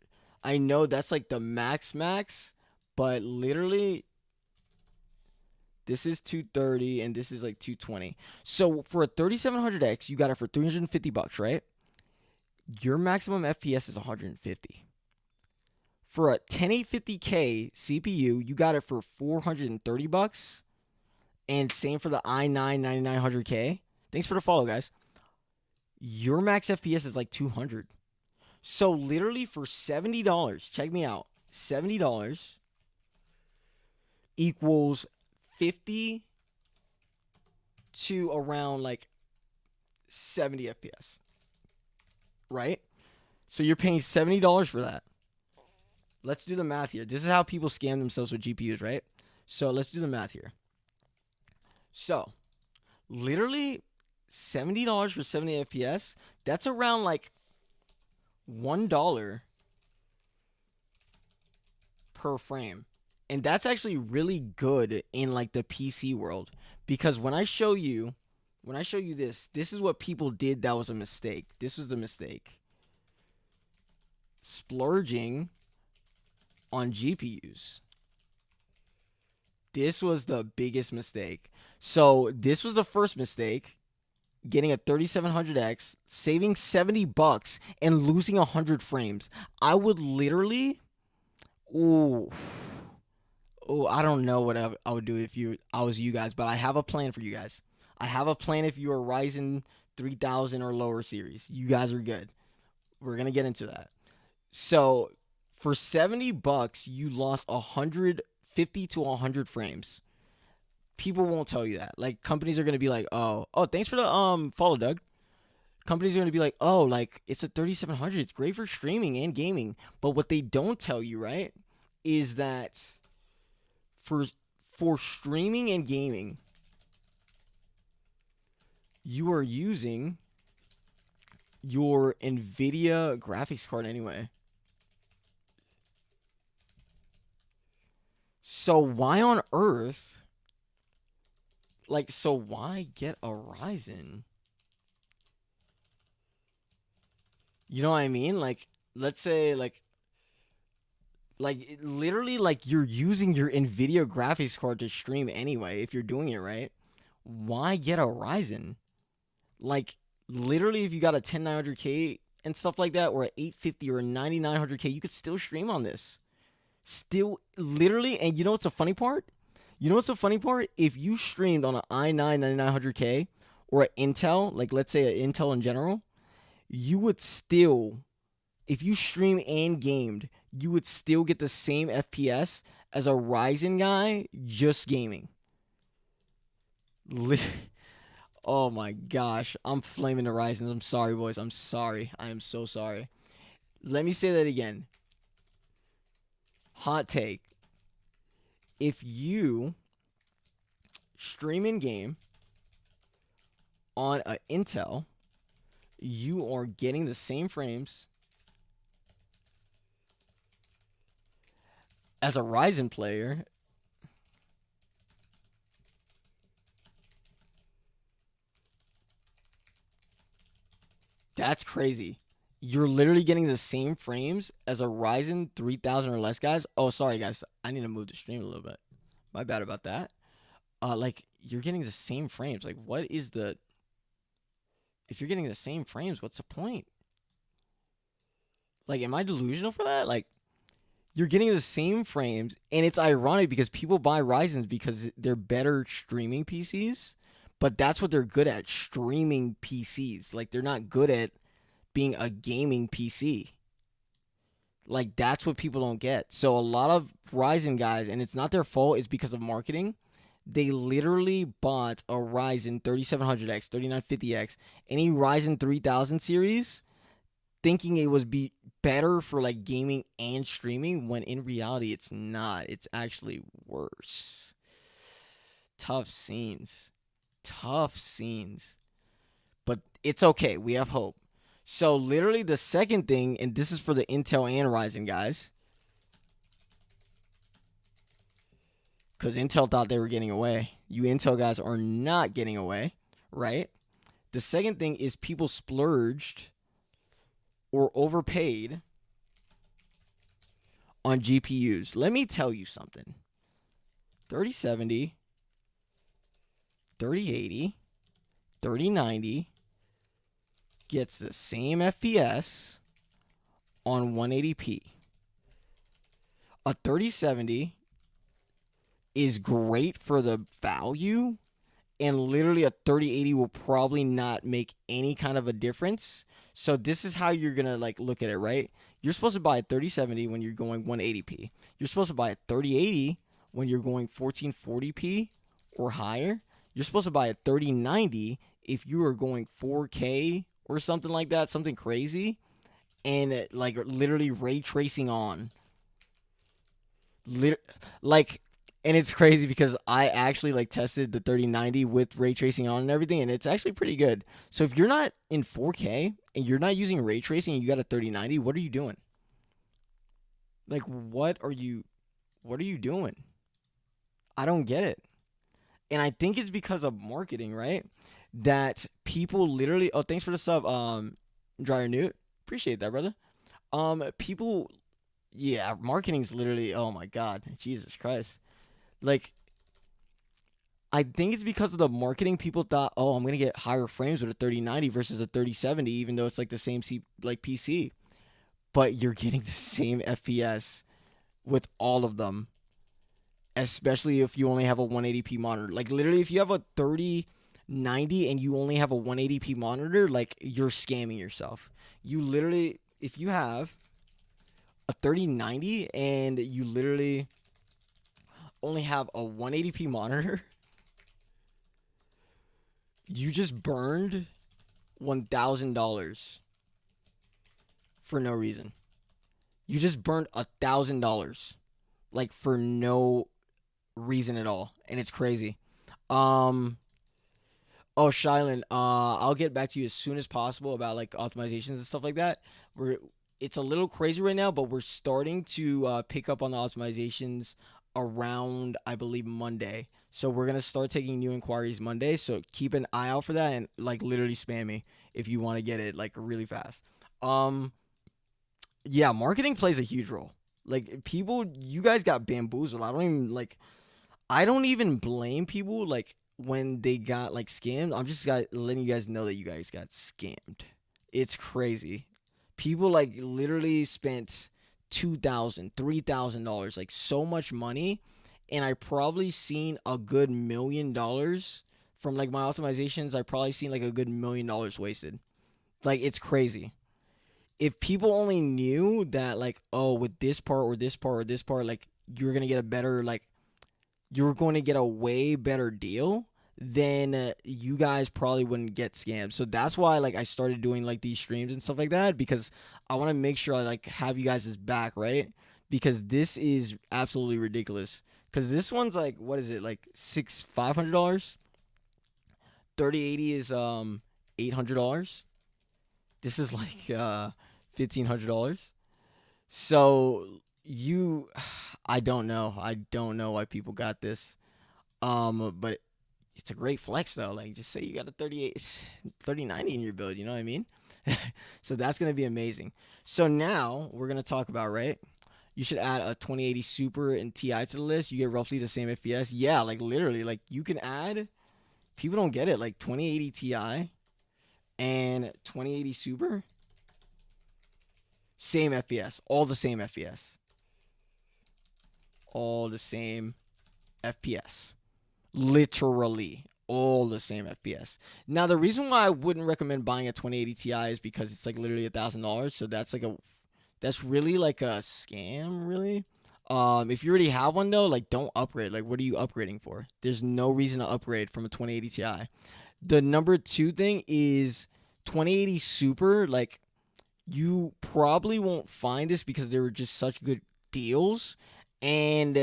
I know that's like the max, but literally this is 230 and this is like 220. So for a 3700X, you got it for $350, right? Your maximum FPS is 150. For a 10850K CPU, you got it for $430, and same for the i9 9900K. Thanks for the follow, guys. Your max FPS is like 200. So literally for $70, check me out. $70 equals 50 to around like 70 FPS. Right? So you're paying $70 for that. Let's do the math here. This is how people scam themselves with GPUs, right? So let's do the math here. So literally $70 for 70 FPS, that's around like $1 per frame. And that's actually really good in like the PC world, because when I show you this is what people did that was a mistake. This was the mistake. Splurging on GPUs. This was the biggest mistake. So this was the first mistake. Getting a 3700X, saving $70 and losing 100 frames. I would literally, I don't know what I would do if I was you guys, but I have a plan for you guys. I have a plan if you are Ryzen 3000 or lower series. You guys are good. We're gonna get into that. So for $70, you lost 150 to 100 frames. People won't tell you that. Like, companies are going to be like, oh, thanks for the follow, Doug. Companies are going to be like, oh, like, it's a 3700. It's great for streaming and gaming. But what they don't tell you, right, is that for streaming and gaming, you are using your NVIDIA graphics card anyway. So why on earth... Like, so why get a Ryzen? You know what I mean? Like, let's say, like literally, like, you're using your NVIDIA graphics card to stream anyway, if you're doing it right. Why get a Ryzen? Like, literally, if you got a 10900K and stuff like that, or an 850 or a 9900K, you could still stream on this. Still, literally, and you know what's the funny part? If you streamed on an i9 9900K or an Intel, like let's say an Intel in general, you would still, if you stream and gamed, you would still get the same FPS as a Ryzen guy just gaming. Oh my gosh, I'm flaming the Ryzens. I'm sorry, boys. I'm sorry. I am so sorry. Let me say that again. Hot take. If you stream in game on an Intel, you are getting the same frames as a Ryzen player. That's crazy. You're literally getting the same frames as a Ryzen 3000 or less, guys. Oh, sorry, guys. I need to move the stream a little bit. My bad about that. Like, you're getting the same frames. Like, what is the... If you're getting the same frames, what's the point? Like, am I delusional for that? Like, you're getting the same frames, and it's ironic because people buy Ryzens because they're better streaming PCs, but that's what they're good at, streaming PCs. Like, they're not good at being a gaming PC. Like, that's what people don't get. So a lot of Ryzen guys, and it's not their fault, it's because of marketing. They literally bought a Ryzen 3700X, 3950X, any Ryzen 3000 series, thinking it would be better for like gaming and streaming, when in reality it's not. It's actually worse. Tough scenes. But it's okay. We have hope. So literally the second thing, and this is for the Intel and Ryzen guys, because Intel thought they were getting away. You Intel guys are not getting away, right? The second thing is people splurged or overpaid on GPUs. Let me tell you something. 3070, 3080, 3090 gets the same FPS on 180p. A 3070 is great for the value, and literally a 3080 will probably not make any kind of a difference. So this is how you're gonna like look at it, right? You're supposed to buy a 3070 when you're going 180p. You're supposed to buy a 3080 when you're going 1440p or higher. You're supposed to buy a 3090 if you are going 4K or something like that, something crazy, and like literally ray tracing on. Like, and it's crazy because I actually like tested the 3090 with ray tracing on and everything, and it's actually pretty good. So if you're not in 4K and you're not using ray tracing and you got a 3090, what are you doing? Like, what are you doing? I don't get it. And I think it's because of marketing, right? That people literally, oh, thanks for the sub, Dryer Newt. Appreciate that, brother. People, yeah, marketing's literally, oh my god, Jesus Christ. Like, I think it's because of the marketing. People thought, oh, I'm gonna get higher frames with a 3090 versus a 3070, even though it's like the same like PC. But you're getting the same FPS with all of them, especially if you only have a 180p monitor. Like literally, if you have a 3090 and you only have a 180p monitor, like you're scamming yourself. You literally, if you have a 3090 and you literally only have a 180p monitor, you just burned $1,000 for no reason. You just burned $1,000 like for no reason at all, and it's crazy. Um. Oh, Shylin, I'll get back to you as soon as possible about like optimizations and stuff like that. It's a little crazy right now, but we're starting to pick up on the optimizations around, I believe, Monday. So we're gonna start taking new inquiries Monday. So keep an eye out for that and like literally spam me if you want to get it like really fast. Um, yeah, marketing plays a huge role. Like people, you guys got bamboozled. I don't even blame people like when they got like scammed. I'm just letting you guys know that you guys got scammed. It's crazy. People like literally spent $2,000, $3,000, like so much money, and I probably seen a good $1 million from like my optimizations. I probably seen like a good $1 million wasted. Like it's crazy. If people only knew that like, oh, with this part or this part or this part, like you're gonna get a better like you're going to get a way better deal, then you guys probably wouldn't get scammed. So that's why like I started doing like these streams and stuff like that, because I want to make sure I like have you guys' back, right? Because this is absolutely ridiculous. Because this one's like, what is it, like $500? 3080 is $800. This is like $1,500. So you, I don't know. I don't know why people got this. But it's a great flex though. Like just say you got a 3090 in your build, you know what I mean? So that's going to be amazing. So now we're going to talk about, right? You should add a 2080 Super and Ti to the list. You get roughly the same FPS. Yeah, like literally, like you can add, people don't get it, like 2080 Ti and 2080 Super, same FPS, all the same FPS. All the same FPS. Literally all the same FPS. Now the reason why I wouldn't recommend buying a 2080 Ti is because it's like literally $1,000. So that's really like a scam, really. If you already have one though, like don't upgrade. Like what are you upgrading for? There's no reason to upgrade from a 2080 Ti. The number two thing is 2080 Super. Like you probably won't find this because they were just such good deals, and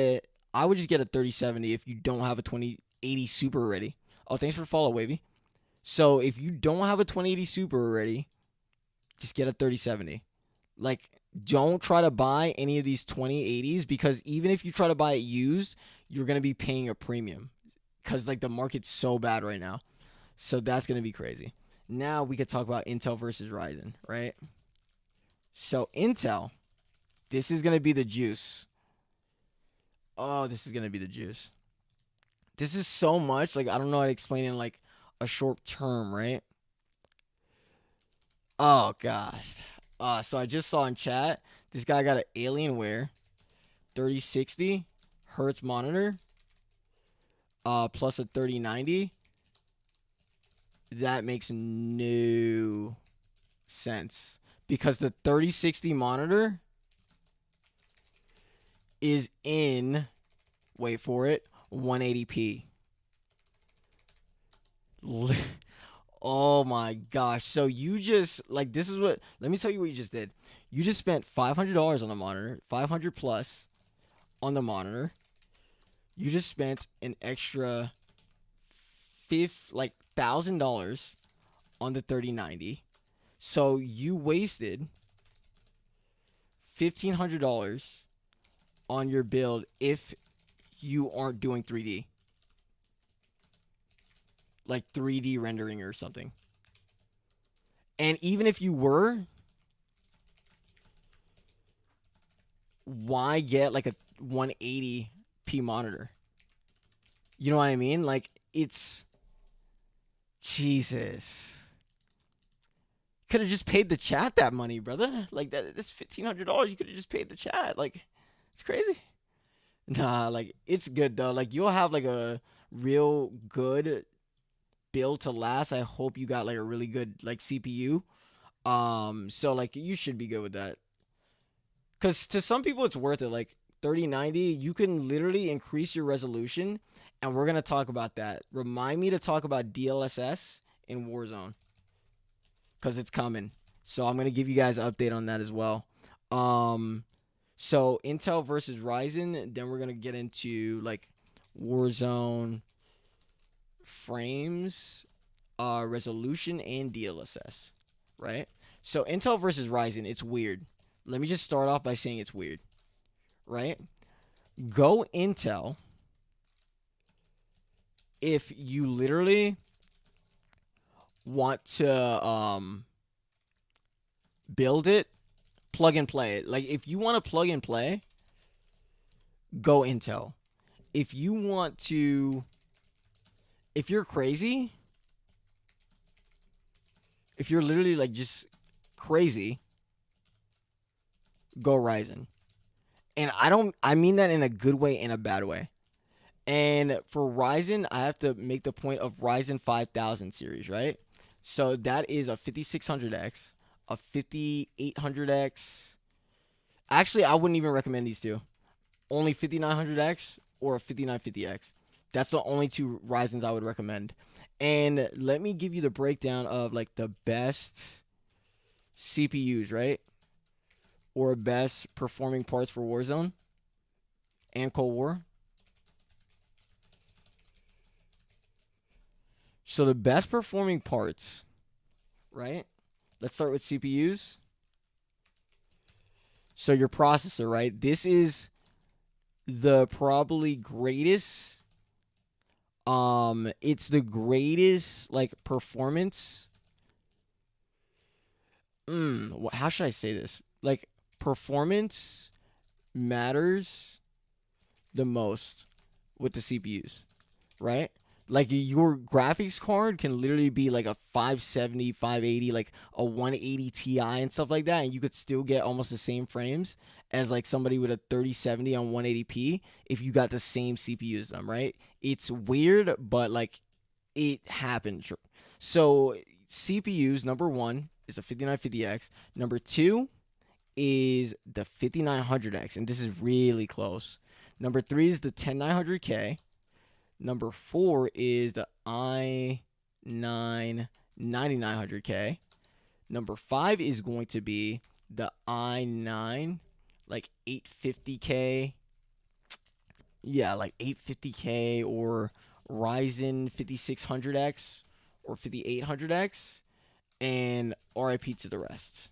I would just get a 3070 if you don't have a 2080 Super already. Oh, thanks for the follow, Wavy. So if you don't have a 2080 Super already, just get a 3070. Like, don't try to buy any of these 2080s, because even if you try to buy it used, you're going to be paying a premium because like the market's so bad right now. So that's going to be crazy. Now we could talk about Intel versus Ryzen, right? So Intel, this is going to be the juice. Oh, this is going to be the juice. This is so much. Like, I don't know how to explain it in like a short term, right? Oh, gosh. So I just saw in chat, this guy got an Alienware 3060 Hertz monitor. plus a 3090, that makes no sense because the 3060 monitor is in, wait for it, 180p. Oh my gosh. So you just, like, this is what, let me tell you what you just did. You just spent $500 on the monitor, 500 plus on the monitor. You just spent an extra $1,000 on the 3090. So you wasted $1,500 on your build if you aren't doing 3D. Like 3D rendering or something. And even if you were, why get like a 180p monitor? You know what I mean? Like, it's, Jesus. Could have just paid the chat that money, brother. Like, that's $1,500. You could have just paid the chat. Like, it's crazy. Nah, like, it's good though. Like, you'll have like a real good build to last. I hope you got like a really good like CPU. So like you should be good with that. Cause to some people it's worth it. Like 3090, you can literally increase your resolution, and we're gonna talk about that. Remind me to talk about DLSS in Warzone, cause it's coming. So I'm gonna give you guys an update on that as well. So Intel versus Ryzen. Then we're gonna get into like Warzone frames, resolution, and DLSS, right? So Intel versus Ryzen, it's weird. Let me just start off by saying it's weird, right? Go Intel if you literally want to build it, plug and play it. Like, if you want to plug and play, go Intel. If you want to, if you're crazy, if you're literally like just crazy, go Ryzen. And I mean that in a good way and a bad way. And for Ryzen, I have to make the point of Ryzen 5000 series, right? So that is a 5600X, a 5800X. Actually, I wouldn't even recommend these two. Only 5900X or a 5950X. That's the only two Ryzens I would recommend. And let me give you the breakdown of like the best CPUs, right? Or best performing parts for Warzone and Cold War. So the best performing parts, right? Let's start with CPUs. So your processor, right? This is the probably greatest. It's the greatest like performance. How should I say this? Like, performance matters the most with the CPUs, right? Like, your graphics card can literally be like a 570, 580, like a 180 Ti and stuff like that, and you could still get almost the same frames as like somebody with a 3070 on 180p if you got the same CPU as them, right? It's weird, but like it happens. So CPUs, number one is the 5950X. Number two is the 5900X, and this is really close. Number three is the 10900K. Number four is the i9 9900K. Number five is going to be the i9 like 850K. Yeah, like 850K or Ryzen 5600X or 5800X, and RIP to the rest.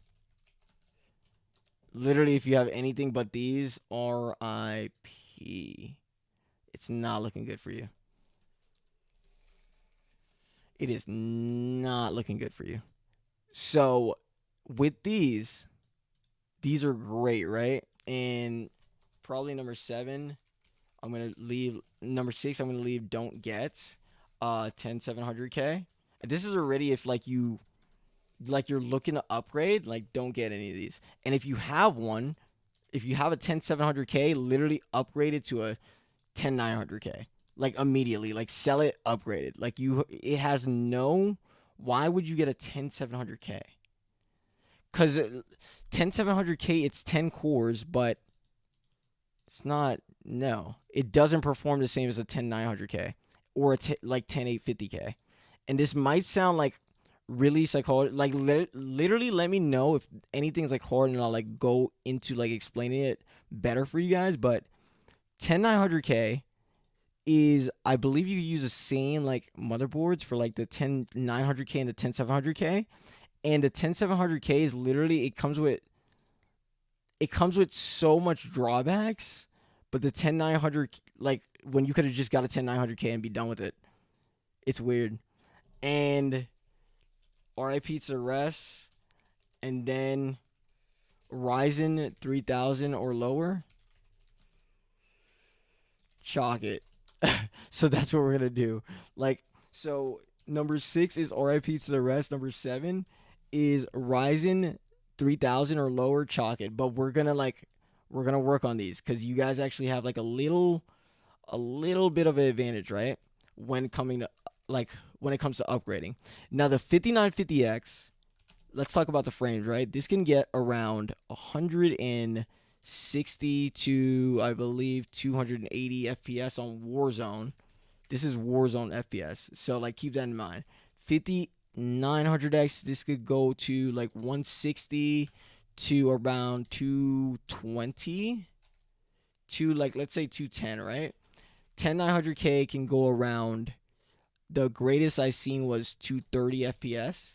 Literally, if you have anything but these, RIP. It's not looking good for you. It is not looking good for you. So, with these are great, right? And probably number 7, I'm going to leave. Number 6, I'm going to leave don't get 10700K. And this is already if like you're looking to upgrade, like don't get any of these. And if you have one, if you have a 10700K, literally upgrade it to a 10900K. like immediately, like sell it upgraded. Like it has no. Why would you get a 10700K? Because 10700K, it's 10 cores, but it's not. No, it doesn't perform the same as a 10900K or like 10850K. And this might sound like really psychological. Like literally, let me know if anything's like hard, and I'll like go into like explaining it better for you guys. But 10900K is, I believe you use the same like motherboards for like the 10900K and the 10700K. And the 10700K is literally, it comes with so much drawbacks, but the 10900, like when you could have just got a 10900K and be done with it. It's weird. And RIP to the rest. And then Ryzen 3000 or lower, chalk it. So that's what we're gonna do. Like, so number 6 is RIP to the rest. Number 7 is Ryzen 3000 or lower, chalk it. But we're gonna work on these because you guys actually have like a little bit of an advantage, right? When coming to when it comes to upgrading. Now the 5950X, let's talk about the frames, right? This can get around 160 to, I believe, 280 FPS on Warzone. This is Warzone FPS, so like keep that in mind. 5900X, this could go to like 160 to around 220 to like, let's say 210, right? 10900K can go around, the greatest I seen was 230 FPS.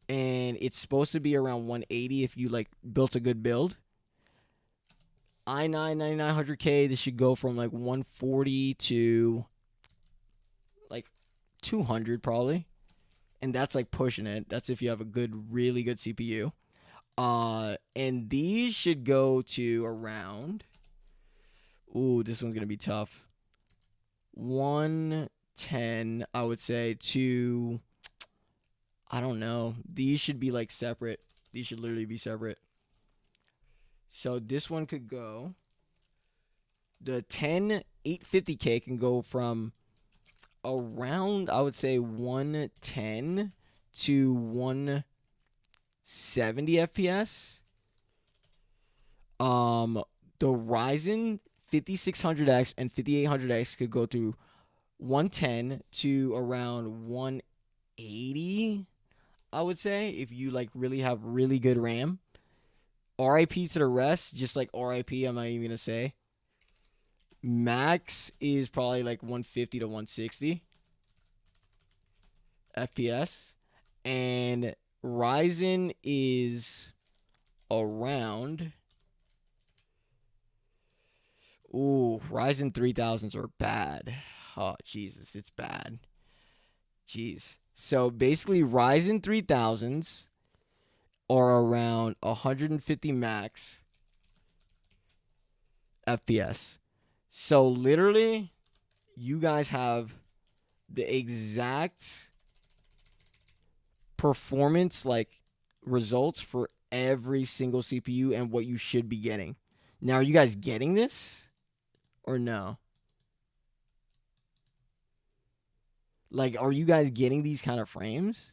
And it's supposed to be around 180 if you like built a good build. i9 9900K, this should go from like 140 to like 200 probably. And that's like pushing it. That's if you have a good, really good CPU. And these should go to around, ooh, this one's gonna be tough. 110, I would say, to, I don't know. These should be like separate. These should literally be separate. So this one could go, the 10850K can go from around, I would say, 110 to 170 FPS. The Ryzen 5600X and 5800X could go through 110 to around 180, I would say, if you like really have really good RAM. RIP to the rest, just like RIP, I'm not even gonna say. Max is probably like 150 to 160 FPS. And Ryzen is around, ooh, Ryzen 3000s are bad. Oh, Jesus, it's bad. Jeez. So basically, Ryzen 3000s are around 150 max FPS. So literally, you guys have the exact performance like results for every single CPU and what you should be getting. Now, are you guys getting this or no? Like, are you guys getting these kind of frames?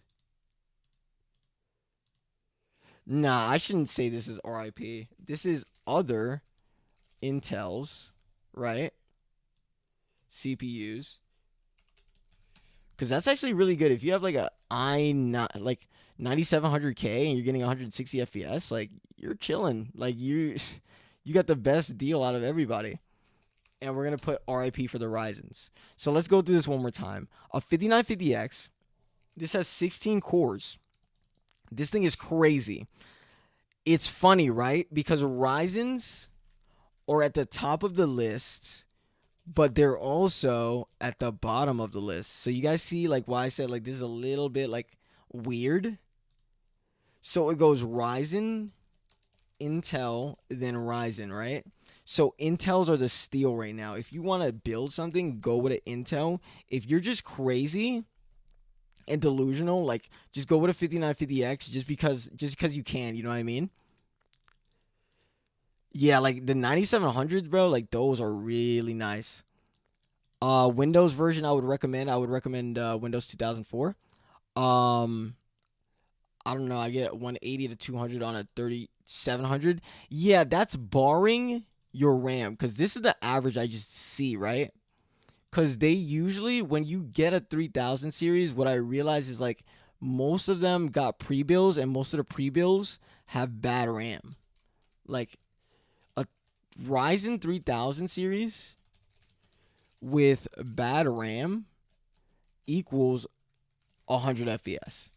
Nah, I shouldn't say this is RIP. This is other Intel's, right? CPUs. Because that's actually really good. If you have like a like 9700K and you're getting 160 FPS, like you're chilling. Like you got the best deal out of everybody. And we're gonna put RIP for the Ryzens. So let's go through this one more time. A 5950X. This has 16 cores. This thing is crazy. It's funny, right? Because Ryzens are at the top of the list, but they're also at the bottom of the list. So you guys see like why I said like this is a little bit like weird. So it goes Ryzen, Intel, then Ryzen, right? So Intels are the steal right now. If you want to build something, go with an Intel. If you're just crazy and delusional, like just go with a 5950X just because you can, you know what I mean? Yeah, like the 9700s, bro, like those are really nice. Windows version I would recommend. I would recommend Windows 2004. Um, I don't know. I get 180 to 200 on a 3700. Yeah, that's barring your RAM, because this is the average I just see, right? Because they usually, when you get a 3000 series, what I realize is like most of them got pre-builds, and most of the pre-builds have bad RAM. Like a Ryzen 3000 series with bad RAM equals 100 FPS.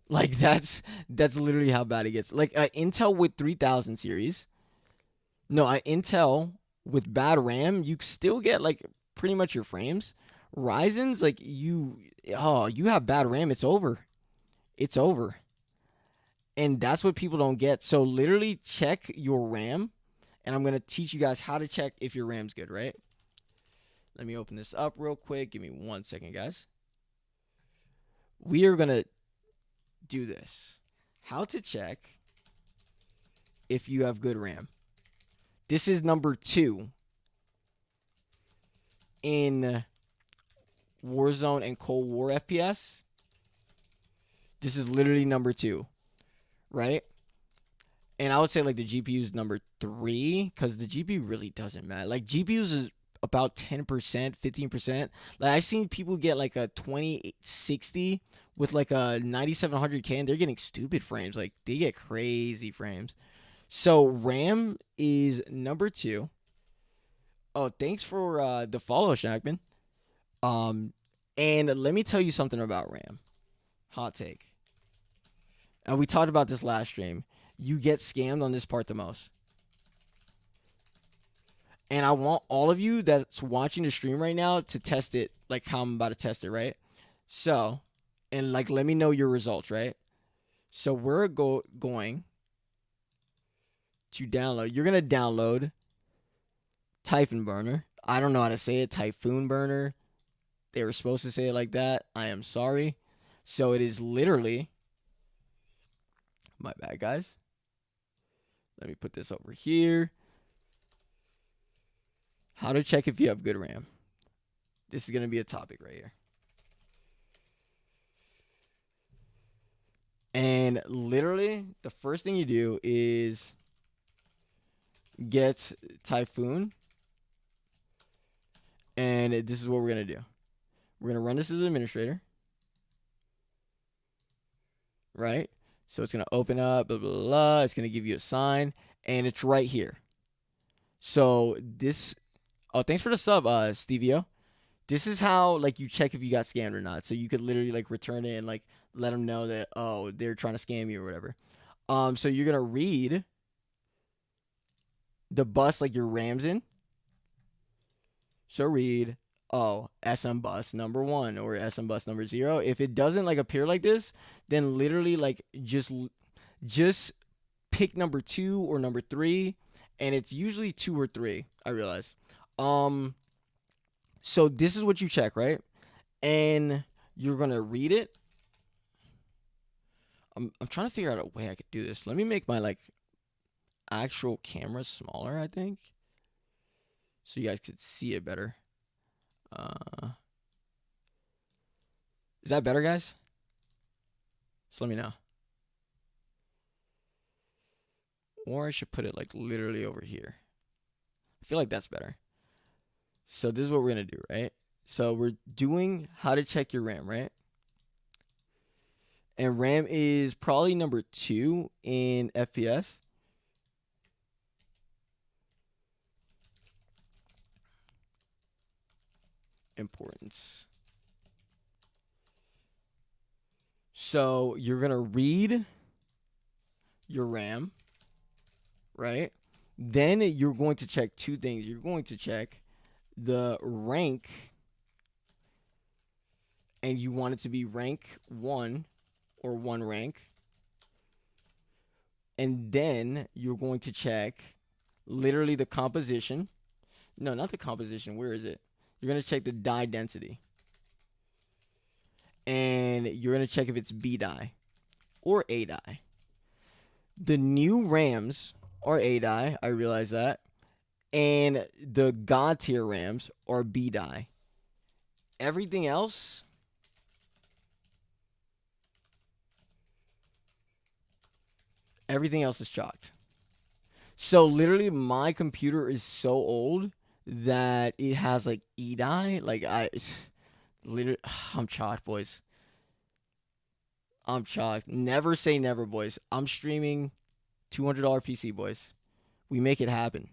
Like that's literally how bad it gets. Like Intel with 3000 series, no, Intel with bad RAM, you still get like pretty much your frames. Ryzen's like you have bad RAM, it's over. It's over. And that's what people don't get. So literally check your RAM, and I'm going to teach you guys how to check if your RAM's good, right? Let me open this up real quick. Give me 1 second, guys. We are going to do this. How to check if you have good RAM. This is number 2 in Warzone and Cold War FPS. This is literally number 2, right? And I would say like the GPU is number 3, because the GPU really doesn't matter. Like GPUs is about 10%, 15%. Like I seen people get like a 2060 with like a 9700K, and they're getting stupid frames. Like they get crazy frames. So RAM is number 2. Oh, thanks for the follow, Shackman. And let me tell you something about RAM. Hot take. And we talked about this last stream. You get scammed on this part the most. And I want all of you that's watching the stream right now to test it like how I'm about to test it, right? So, and like let me know your results, right? So we're going to download. You're going to download Typhoon Burner. I don't know how to say it. Typhoon Burner. They were supposed to say it like that. I am sorry. So it is literally, my bad, guys. Let me put this over here. How to check if you have good RAM. This is going to be a topic right here. And literally, the first thing you do is get Typhoon. And this is what we're going to do. We're going to run this as an administrator. Right? So it's going to open up, blah, blah, blah. It's going to give you a sign. And it's right here. So this... Oh, thanks for the sub, Stevio. This is how, like, you check if you got scammed or not. So you could literally, like, return it and, like, let them know that, oh, they're trying to scam you or whatever. So you're going to read the bus, like, your RAM's in. So read, oh, SM bus number 1 or SM bus number 0. If it doesn't, like, appear like this, then literally, like, just pick number 2 or number 3. And it's usually 2 or 3, I realize. So this is what you check, right? And you're gonna read it. I'm trying to figure out a way I could do this. Let me make my like actual camera smaller, I think, so you guys could see it better. Is that better, guys? Just let me know. Or I should put it like literally over here. I feel like that's better. So this is what we're going to do, right? So we're doing how to check your RAM, right? And RAM is probably number 2 in FPS. Importance. So you're going to read your RAM, right? Then you're going to check 2 things. You're going to check the rank, and you want it to be rank 1 or 1 rank. And then you're going to check literally the composition. No, not the composition. Where is it? You're going to check the die density. And you're going to check if it's B die or A die. The new RAMs are A die. I realize that. And the God tier RAMs are B die. Everything else, is chalked. So literally, my computer is so old that it has like E-die. Like literally, I'm chalked, boys. I'm chalked. Never say never, boys. I'm streaming $200 PC, boys. We make it happen.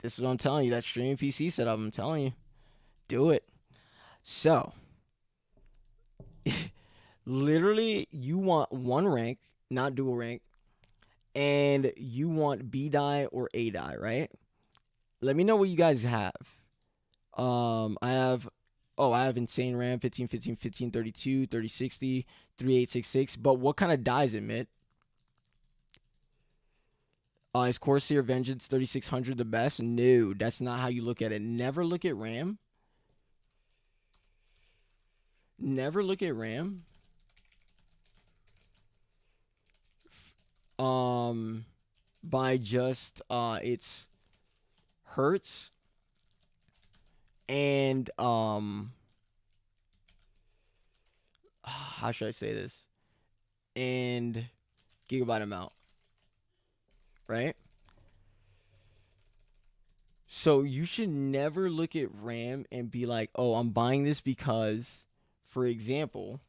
This is what I'm telling you. That streaming PC setup, I'm telling you. Do it. So, literally, you want one rank, not dual rank, and you want B die or A die, right? Let me know what you guys have. I have insane RAM 15, 15, 15, 32, 3060, 3866. But what kind of die is it, Mitt? Is Corsair Vengeance 3600 the best? No, that's not how you look at it. Never look at RAM. Never look at RAM. By just its hertz and how should I say this? And gigabyte amount, right? So you should never look at RAM and be like, oh, I'm buying this because, for example,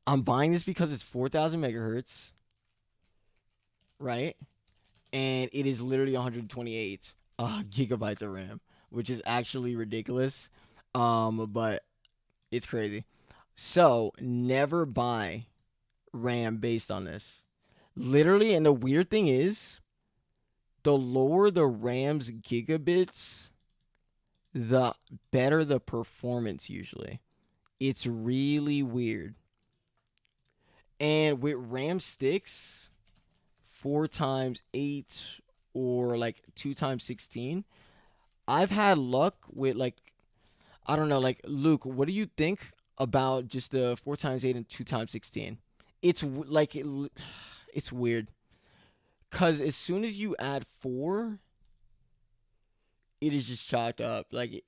I'm buying this because it's 4,000 megahertz, right? And it is literally 128 gigabytes of RAM, which is actually ridiculous. But it's crazy. So never buy RAM based on this. Literally, and the weird thing is, the lower the RAM's gigabits, the better the performance usually. It's really weird. And with RAM sticks, 4 times 8 or like 2 times 16, I've had luck with like, I don't know, like Luke, what do you think about just the 4 times 8 and 2 times 16? It's like it's weird. Cuz as soon as you add 4, it is just chalked up. Like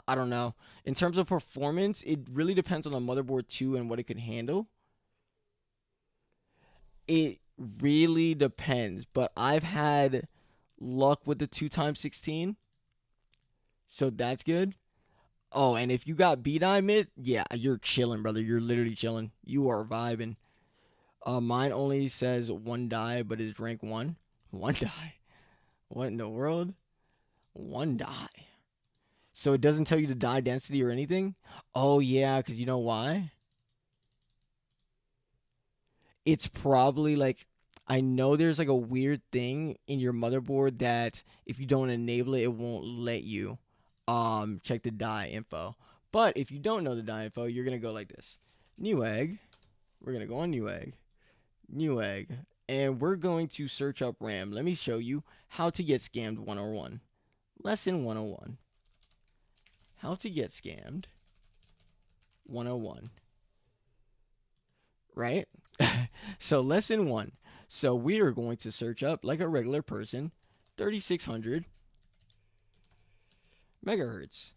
I don't know. In terms of performance, it really depends on the motherboard too and what it can handle. It really depends, but I've had luck with the 2 times 16, so that's good. Oh, and if you got B die, yeah, you're chilling, brother. You're literally chilling. You are vibing. Mine only says one die, but it's rank one. One die. What in the world? One die. So it doesn't tell you the die density or anything? Oh, yeah, because you know why? It's probably like, I know there's like a weird thing in your motherboard that if you don't enable it, it won't let you check the die info. But if you don't know the die info, you're gonna go like this. Newegg. We're gonna go on Newegg. Newegg. And we're going to search up RAM. Let me show you how to get scammed 101. Lesson 101. How to get scammed 101. Right? So lesson 1. So we are going to search up like a regular person 3600 megahertz.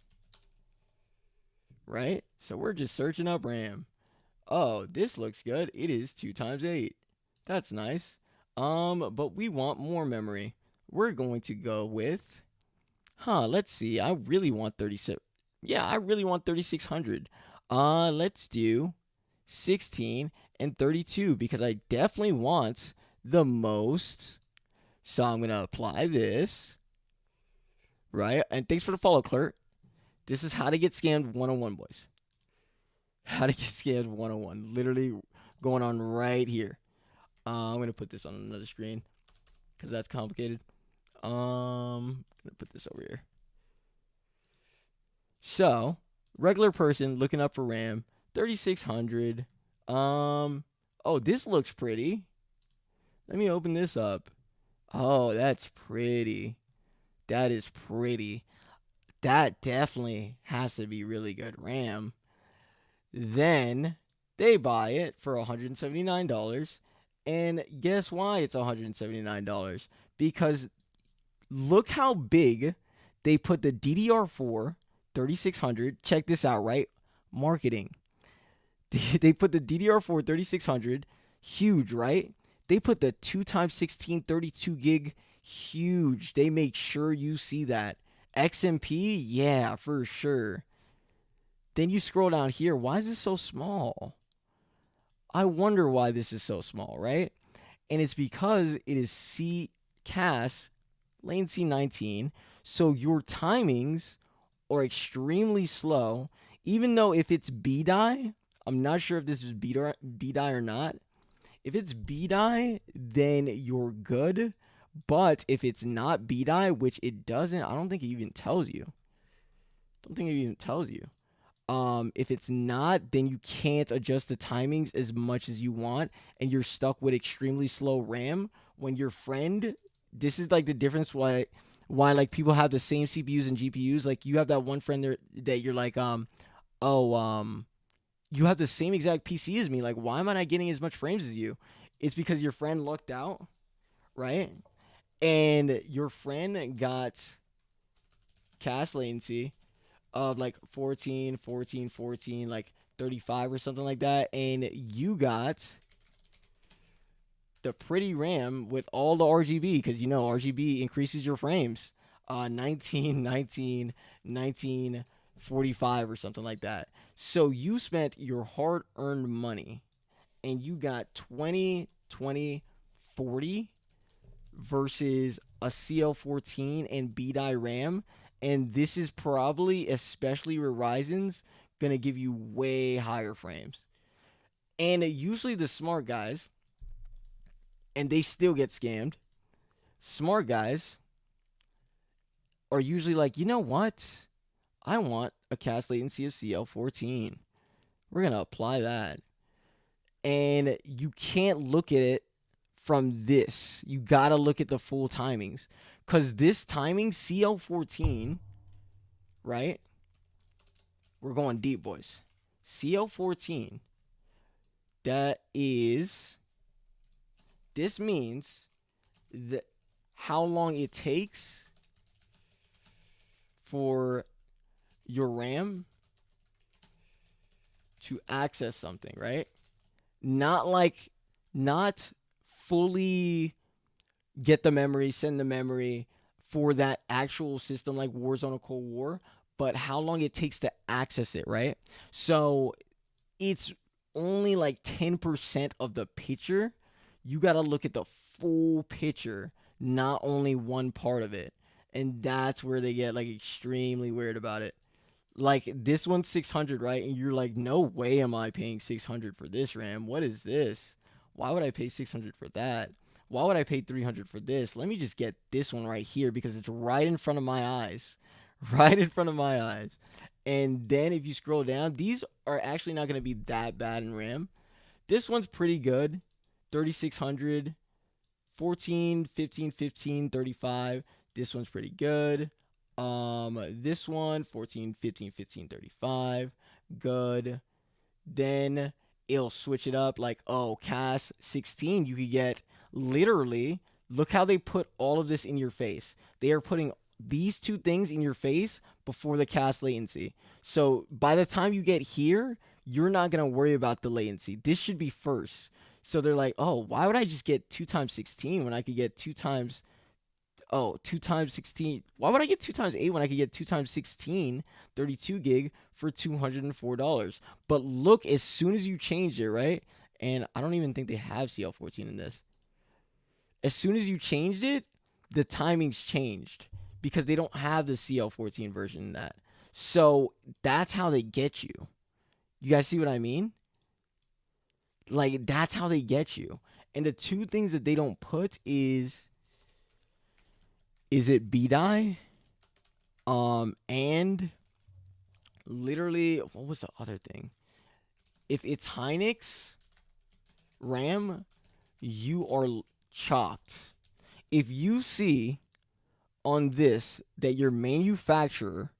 Right? So we're just searching up RAM. Oh, this looks good. It is 2 times 8. That's nice. But we want more memory. We're going to go with, let's see. I really want 36. Yeah, I really want 3600. Let's do 16 and 32 because I definitely want the most. So I'm going to apply this. Right? And thanks for the follow, Clerk. This is how to get scammed 101, boys. How to get scammed 101. Literally going on right here. I'm going to put this on another screen because that's complicated. I'm going to put this over here. So, regular person looking up for RAM, 3600. Oh, this looks pretty. Let me open this up. Oh, that's pretty. That is pretty. That definitely has to be really good RAM. Then they buy it for $179. And guess why it's $179? Because Look how big they put the DDR4 3600. Check this out, right? Marketing. They put the DDR4 3600, huge, right? They put the 2x16 32 gig, huge. They make sure you see that. XMP, yeah, for sure. Then you scroll down here. Why is this so small? I wonder why this is so small, right? And it's because it is CAS latency 19. So your timings are extremely slow. Even though if it's BDI, I'm not sure if this is BDI or not. If it's BDI, then you're good. But if it's not BDI, which it doesn't, I don't think it even tells you. If it's not, then you can't adjust the timings as much as you want, and you're stuck with extremely slow RAM. When your friend, this is like the difference why like people have the same CPUs and GPUs. Like you have that one friend there that you're like, you have the same exact PC as me. Like, why am I not getting as much frames as you? It's because your friend lucked out, right? And your friend got CAS latency of like 14, like 35 or something like that. And you got the pretty RAM with all the RGB, because you know RGB increases your frames. 19, 45 or something like that. So you spent your hard-earned money and you got 20, 40 versus a CL14 and BDI RAM. And this is probably, especially with Ryzen's, going to give you way higher frames. And usually the smart guys, and they still get scammed, smart guys are usually like, you know what? I want a CAS latency of CL14. We're going to apply that. And you can't look at it from this. You got to look at the full timings. Because this timing, CL14, right? We're going deep, boys. CL14, that is, this means that how long it takes for your RAM to access something, right? Not fully get the memory, send the memory for that actual system like Warzone or Cold War, but how long it takes to access it, right? So it's only like 10% of the picture. You got to look at the full picture, not only one part of it. And that's where they get like extremely weird about it. Like this one's 600, right? And you're like, no way am I paying 600 for this RAM. What is this? Why would I pay 600 for that? Why would I pay 300 for this? Let me just get this one right here because it's right in front of my eyes. Right in front of my eyes. And then if you scroll down, these are actually not going to be that bad in RAM. This one's pretty good. 3600, 14, 15, 15, 35. This one's pretty good. This one, 14, 15, 15, 35. Good. Then it'll switch it up like, oh, CAS 16, you could get literally, look how they put all of this in your face. They are putting these two things in your face before the CAS latency. So by the time you get here, you're not going to worry about the latency. This should be first. So they're like, oh, why would I just get 2x16 when I could get 2x 16? Why would I get 2x8 when I could get 2x16 32 gig for $204? But look, as soon as you change it, right? And I don't even think they have CL14 in this. As soon as you changed it, the timings changed because they don't have the CL14 version in that. So that's how they get you. You guys see what I mean? Like, that's how they get you. And the two things that they don't put is it BDI? And literally, what was the other thing? If it's Hynix RAM, you are chopped. If you see on this that your manufacturer,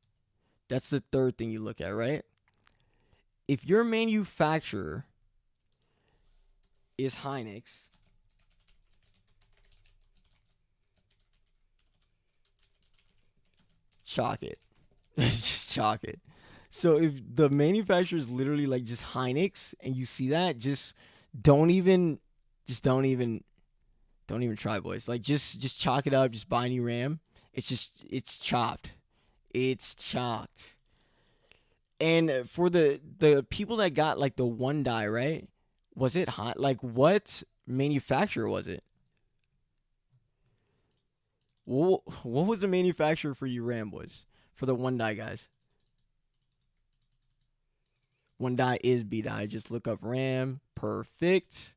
that's the third thing you look at, right? If your manufacturer is Hynix, chalk it. Just chalk it. So if the manufacturer is literally like just Hynix, and you see that, just don't even, don't even try, boys. Like just chalk it up. Just buy new RAM. It's chopped. It's chalked. And for the people that got like the one die, right? Was it hot? Like what manufacturer was it? What was the manufacturer for your RAM, boys? For the one die guys. One die is B die. Just look up RAM. Perfect.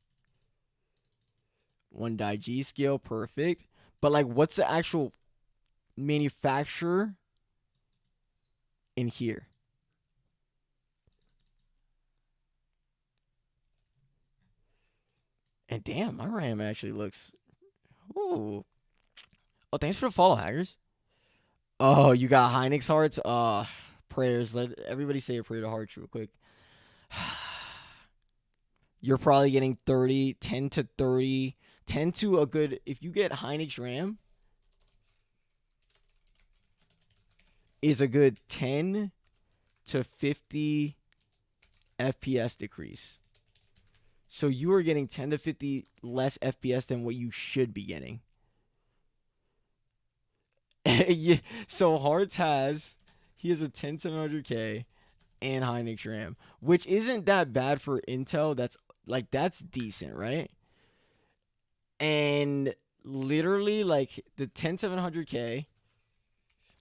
One die G scale. Perfect. But like, what's the actual manufacturer in here? And damn, my RAM actually looks. Ooh. Oh, thanks for the follow, hackers. Oh, you got Hynix hearts? Prayers. Let everybody say a prayer to hearts real quick. You're probably getting 30, 10 to 30, 10 to a good. If you get Hynix RAM, is a good 10 to 50 FPS decrease. So you are getting 10 to 50 less FPS than what you should be getting. Yeah, so Hearts he has a 10700K and Hynix RAM, which isn't that bad for Intel. That's decent, right? And literally like the 10700K.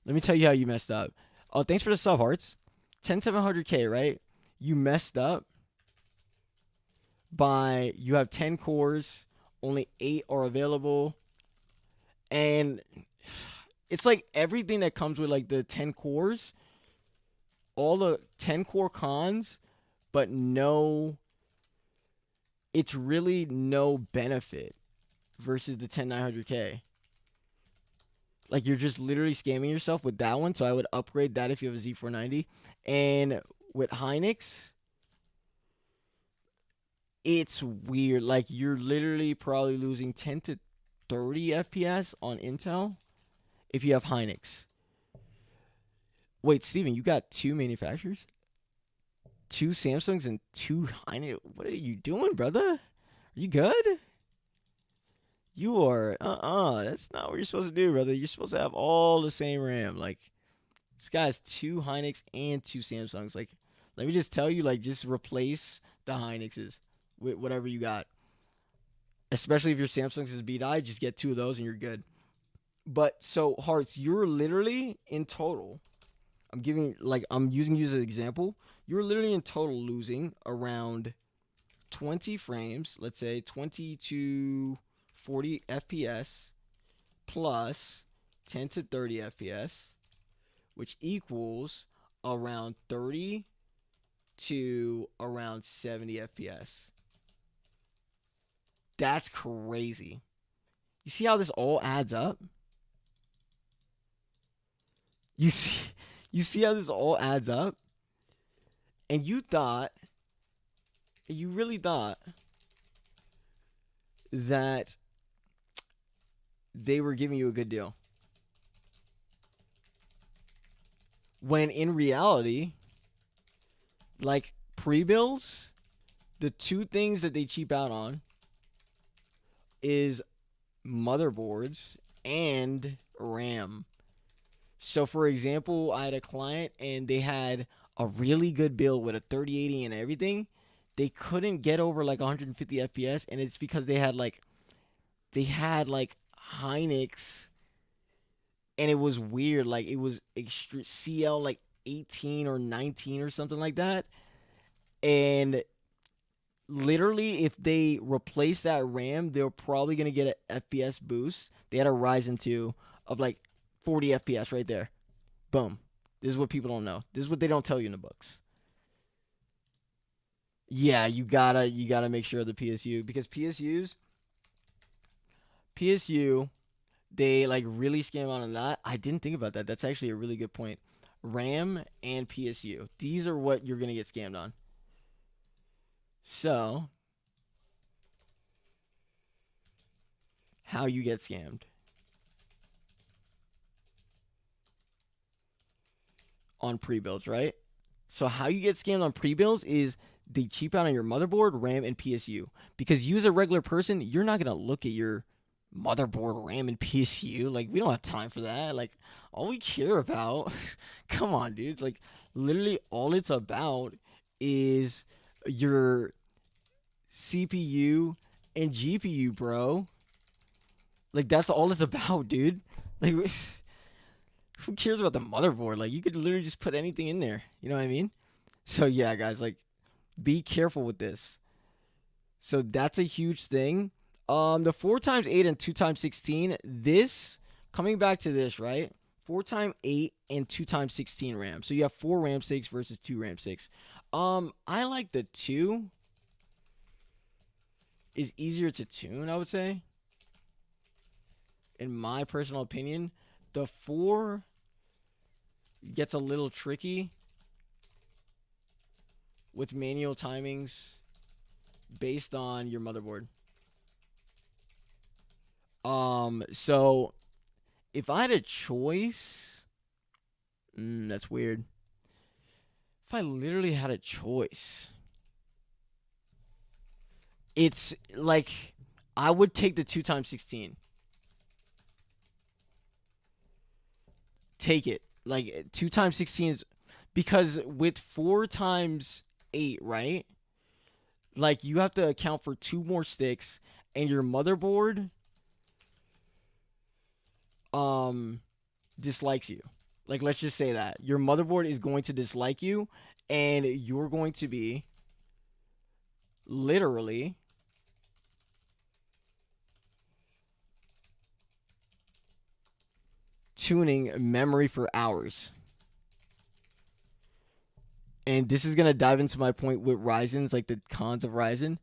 Let me tell you how you messed up. Oh, thanks for the sub, Hearts. 10700K, right? You messed up by you have 10 cores, only 8 are available, and it's like everything that comes with like the 10 cores, all the 10 core cons, but no, it's really no benefit versus the 10900K. Like you're just literally scamming yourself with that one. So I would upgrade that if you have a Z490. And with Hynix, it's weird. Like you're literally probably losing 10 to 30 FPS on Intel if you have Hynix. Wait, Steven, you got 2 manufacturers? 2 Samsungs and 2 Hynix? What are you doing, brother? Are you good? You are, that's not what you're supposed to do, brother. You're supposed to have all the same RAM. Like, this guy has 2 Hynix and 2 Samsungs. Like, let me just tell you, like, just replace the Hynixes with whatever you got. Especially if your Samsung's is B-Die, just get 2 of those and you're good. But, so, Hearts, you're literally in total, I'm using you as an example. You're literally in total losing around 20 frames, let's say 20 to 40 FPS plus 10 to 30 FPS, which equals around 30 to around 70 FPS. That's crazy. You see how this all adds up? You see how this all adds up? And you really thought that they were giving you a good deal. When in reality, like pre-builds, the 2 things that they cheap out on is motherboards and RAM. So for example, I had a client and they had a really good build with a 3080 and everything. They couldn't get over like 150 FPS, and it's because they had like Hynix, and it was weird. Like it was CL like 18 or 19 or something like that. And literally, if they replace that RAM, they're probably gonna get an FPS boost. They had a Ryzen 2 of like 40 FPS right there. Boom. This is what people don't know. This is what they don't tell you in the books. Yeah, you gotta make sure of the PSU, because PSU, they like really scam out on that. I didn't think about that. That's actually a really good point. RAM and PSU. These are what you're gonna get scammed on. So, how you get scammed. on pre-builds, right? So how you get scammed on pre-builds is they cheap out on your motherboard, RAM, and PSU. Because you as a regular person, you're not gonna look at your motherboard, RAM, and PSU. Like, we don't have time for that. Like, all we care about, come on, dude. It's like literally all it's about is your CPU and GPU, bro. Like, that's all it's about, dude. Like, who cares about the motherboard? Like, you could literally just put anything in there. You know what I mean? So yeah, guys, like, be careful with this. So that's a huge thing. The 4x8 and 2x16. This coming back to this, right? 4x8 and 2x16 RAM. So you have 4 RAM 6 versus 2 RAM 6. I like the 2 is easier to tune, I would say. In my personal opinion, the 4 gets a little tricky with manual timings based on your motherboard. So if I had a choice, that's weird. If I literally had a choice, it's like I would take the 2x16. Take it. Like 2x16 is because with 4x8, right? Like you have to account for 2 more sticks and your motherboard dislikes you. Like, let's just say that your motherboard is going to dislike you and you're going to be literally tuning memory for hours. And this is going to dive into my point with Ryzen's, like the cons of Ryzen.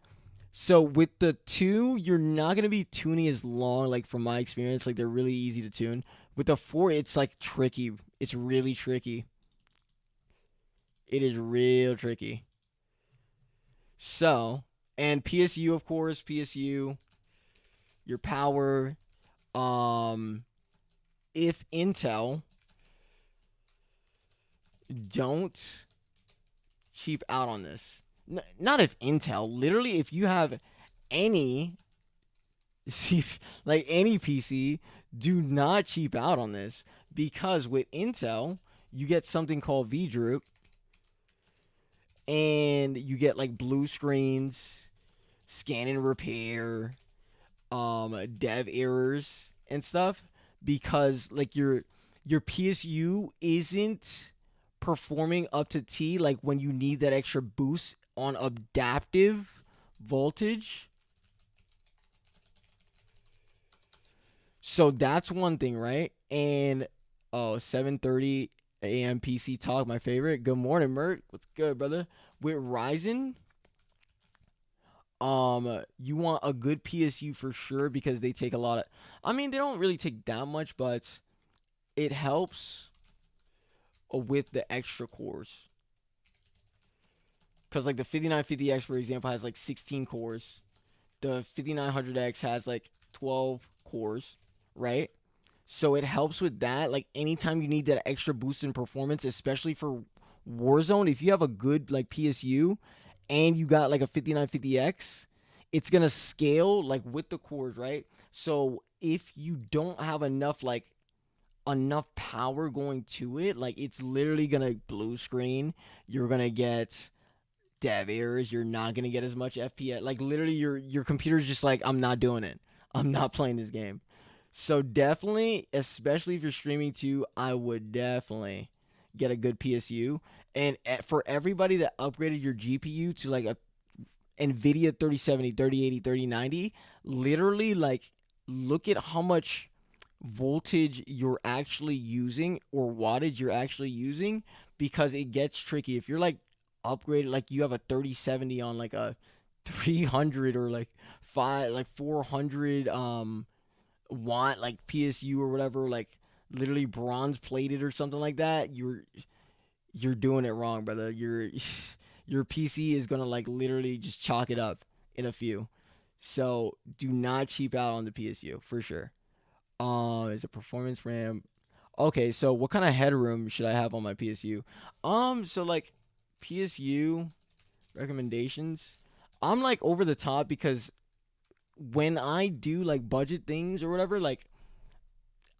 So with the 2, you're not going to be tuning as long, like from my experience. Like, they're really easy to tune. With the 4, it's like tricky. It's really tricky. It is real tricky. So, and PSU, of course, PSU, your power. If Intel don't cheap out on this. Not if Intel, literally if you have any like any PC, do not cheap out on this, because with Intel you get something called VDROOP and you get like blue screens, scan and repair, dev errors and stuff, because like your PSU isn't performing up to T, like when you need that extra boost on adaptive voltage. So that's one thing, right? And 7:30 a.m. PC talk, my favorite. Good morning, Mert. What's good, brother? With Ryzen, you want a good PSU for sure, because they take a lot of, I mean, they don't really take that much, but it helps with the extra cores. Because like the 5950X, for example, has like 16 cores. The 5900X has like 12 cores, right? So it helps with that. Like anytime you need that extra boost in performance, especially for Warzone, if you have a good like PSU and you got like a 5950X, it's gonna scale like with the cores, right? So if you don't have enough power going to it, like it's literally gonna blue screen. You're gonna get dev errors. You're not gonna get as much FPS. Like literally, your computer's just like, I'm not doing it. I'm not playing this game. So definitely, especially if you're streaming too, I would definitely get a good PSU. And for everybody that upgraded your GPU to like a NVIDIA 3070, 3080, 3090, literally like look at how much voltage you're actually using or wattage you're actually using, because it gets tricky. If you're like upgraded, like you have a 3070 on like a 300 or like 400 watt like PSU or whatever, like literally bronze plated or something like that, you're doing it wrong, brother. Your PC is gonna like literally just chalk it up in a few. So do not cheap out on the PSU for sure. Is a performance RAM. Okay, so what kind of headroom should I have on my PSU? So like PSU recommendations, I'm like over the top because when I do like budget things or whatever, like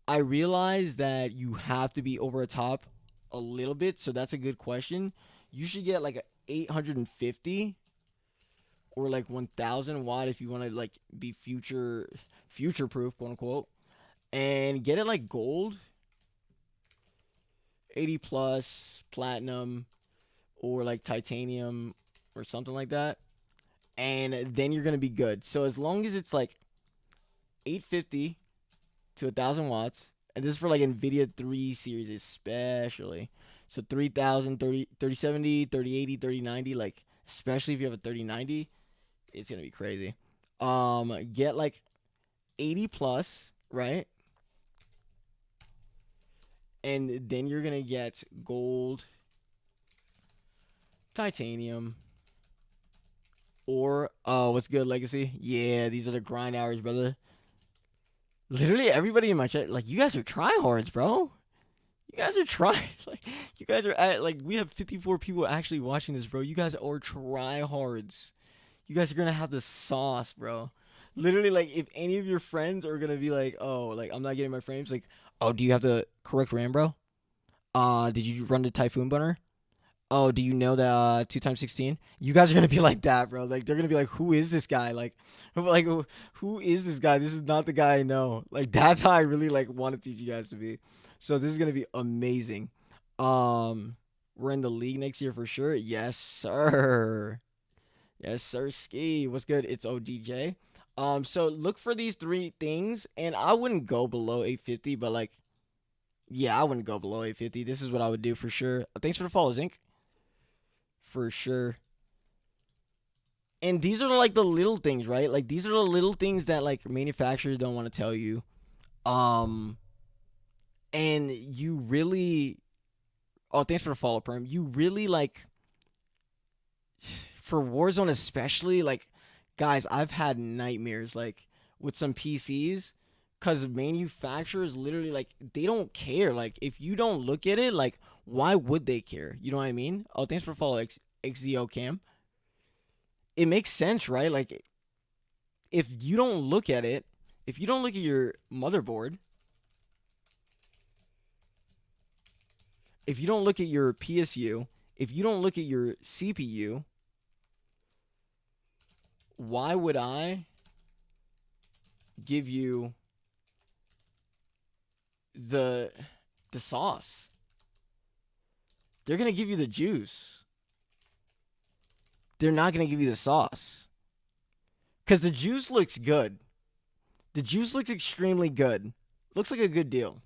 I realize that you have to be over the top a little bit. So that's a good question. You should get like a 850 or like 1000 watt if you want to like be future proof, quote unquote, and get it like gold, 80 plus, platinum, or like titanium or something like that. And then you're gonna be good. So as long as it's like 850 to 1000 watts, and this is for like NVIDIA 3 series especially. So 3000, 3070, 3080, 3090, like especially if you have a 3090, it's gonna be crazy. Get like 80 plus, right? And then you're gonna get gold, titanium, or what's good, legacy? Yeah, these are the grind hours, brother. Literally everybody in my chat, like, you guys are tryhards, bro. You guys are trying. Like, you guys are at, like, we have 54 people actually watching this, bro. You guys are tryhards. You guys are gonna have the sauce, bro. Literally, like, if any of your friends are gonna be like, oh, like, I'm not getting my frames, like, oh, do you have the correct RAM, bro? Did you run the Typhoon Bunner? Oh, do you know the 2x16? You guys are gonna be like that, bro. Like, they're gonna be like, who is this guy? Like who is this guy? This is not the guy I know. Like, that's how I really like want to teach you guys to be. So this is gonna be amazing. We're in the league next year for sure. Yes, sir. Yes, sir. Ski. What's good? It's OGJ. So look for these three things, and I wouldn't go below 850, but like, yeah, I wouldn't go below 850. This is what I would do for sure. Thanks for the follow, Zinc. For sure. And these are like the little things, right? Like these are the little things that like manufacturers don't want to tell you. Um and you really, oh, thanks for the follow, Perm. You really like, for Warzone especially, like, guys, I've had nightmares like with some PCs cuz manufacturers literally, like, they don't care. Like, if you don't look at it, like, why would they care? You know what I mean? Oh, thanks for follow, XZO Cam. It makes sense, right? Like, if you don't look at it, if you don't look at your motherboard, if you don't look at your PSU, if you don't look at your CPU, why would I give you the sauce? They're going to give you the juice. They're not going to give you the sauce. Cuz the juice looks good. The juice looks extremely good. Looks like a good deal.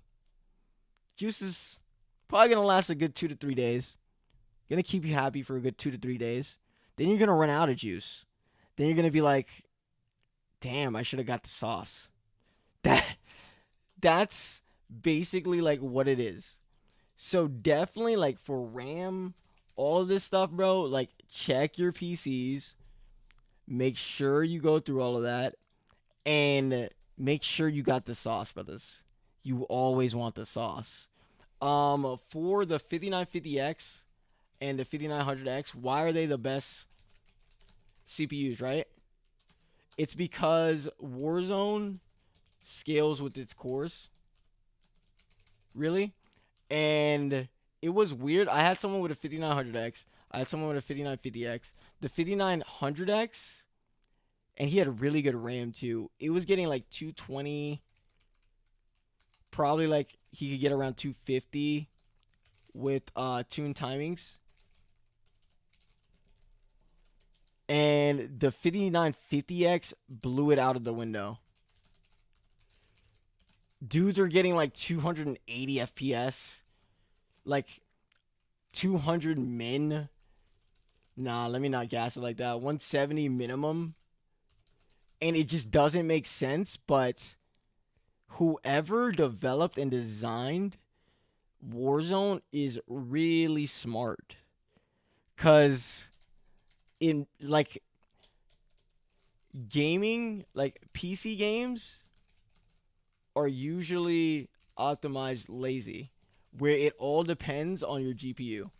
Juice is probably going to last a good 2 to 3 days. Going to keep you happy for a good 2 to 3 days. Then you're going to run out of juice. Then you're going to be like, damn, I should have got the sauce. That's basically like what it is. So definitely, like, for RAM, all of this stuff, bro, like, check your PCs. Make sure you go through all of that. And make sure you got the sauce, brothers. You always want the sauce. For the 5950X and the 5900X, why are they the best CPUs, right? It's because Warzone scales with its cores. Really? And it was weird. I had someone with a 5900X. I had someone with a 5950X. The 5900X, and he had really good RAM too. It was getting like 220. Probably like he could get around 250 with tuned timings. And the 5950X blew it out of the window. Dudes are getting like 280 FPS. Like 200 min. Nah, let me not gas it like that. 170 minimum. And it just doesn't make sense, but whoever developed and designed Warzone is really smart. Cause in like gaming, like PC games are usually optimized lazy, where it all depends on your GPU.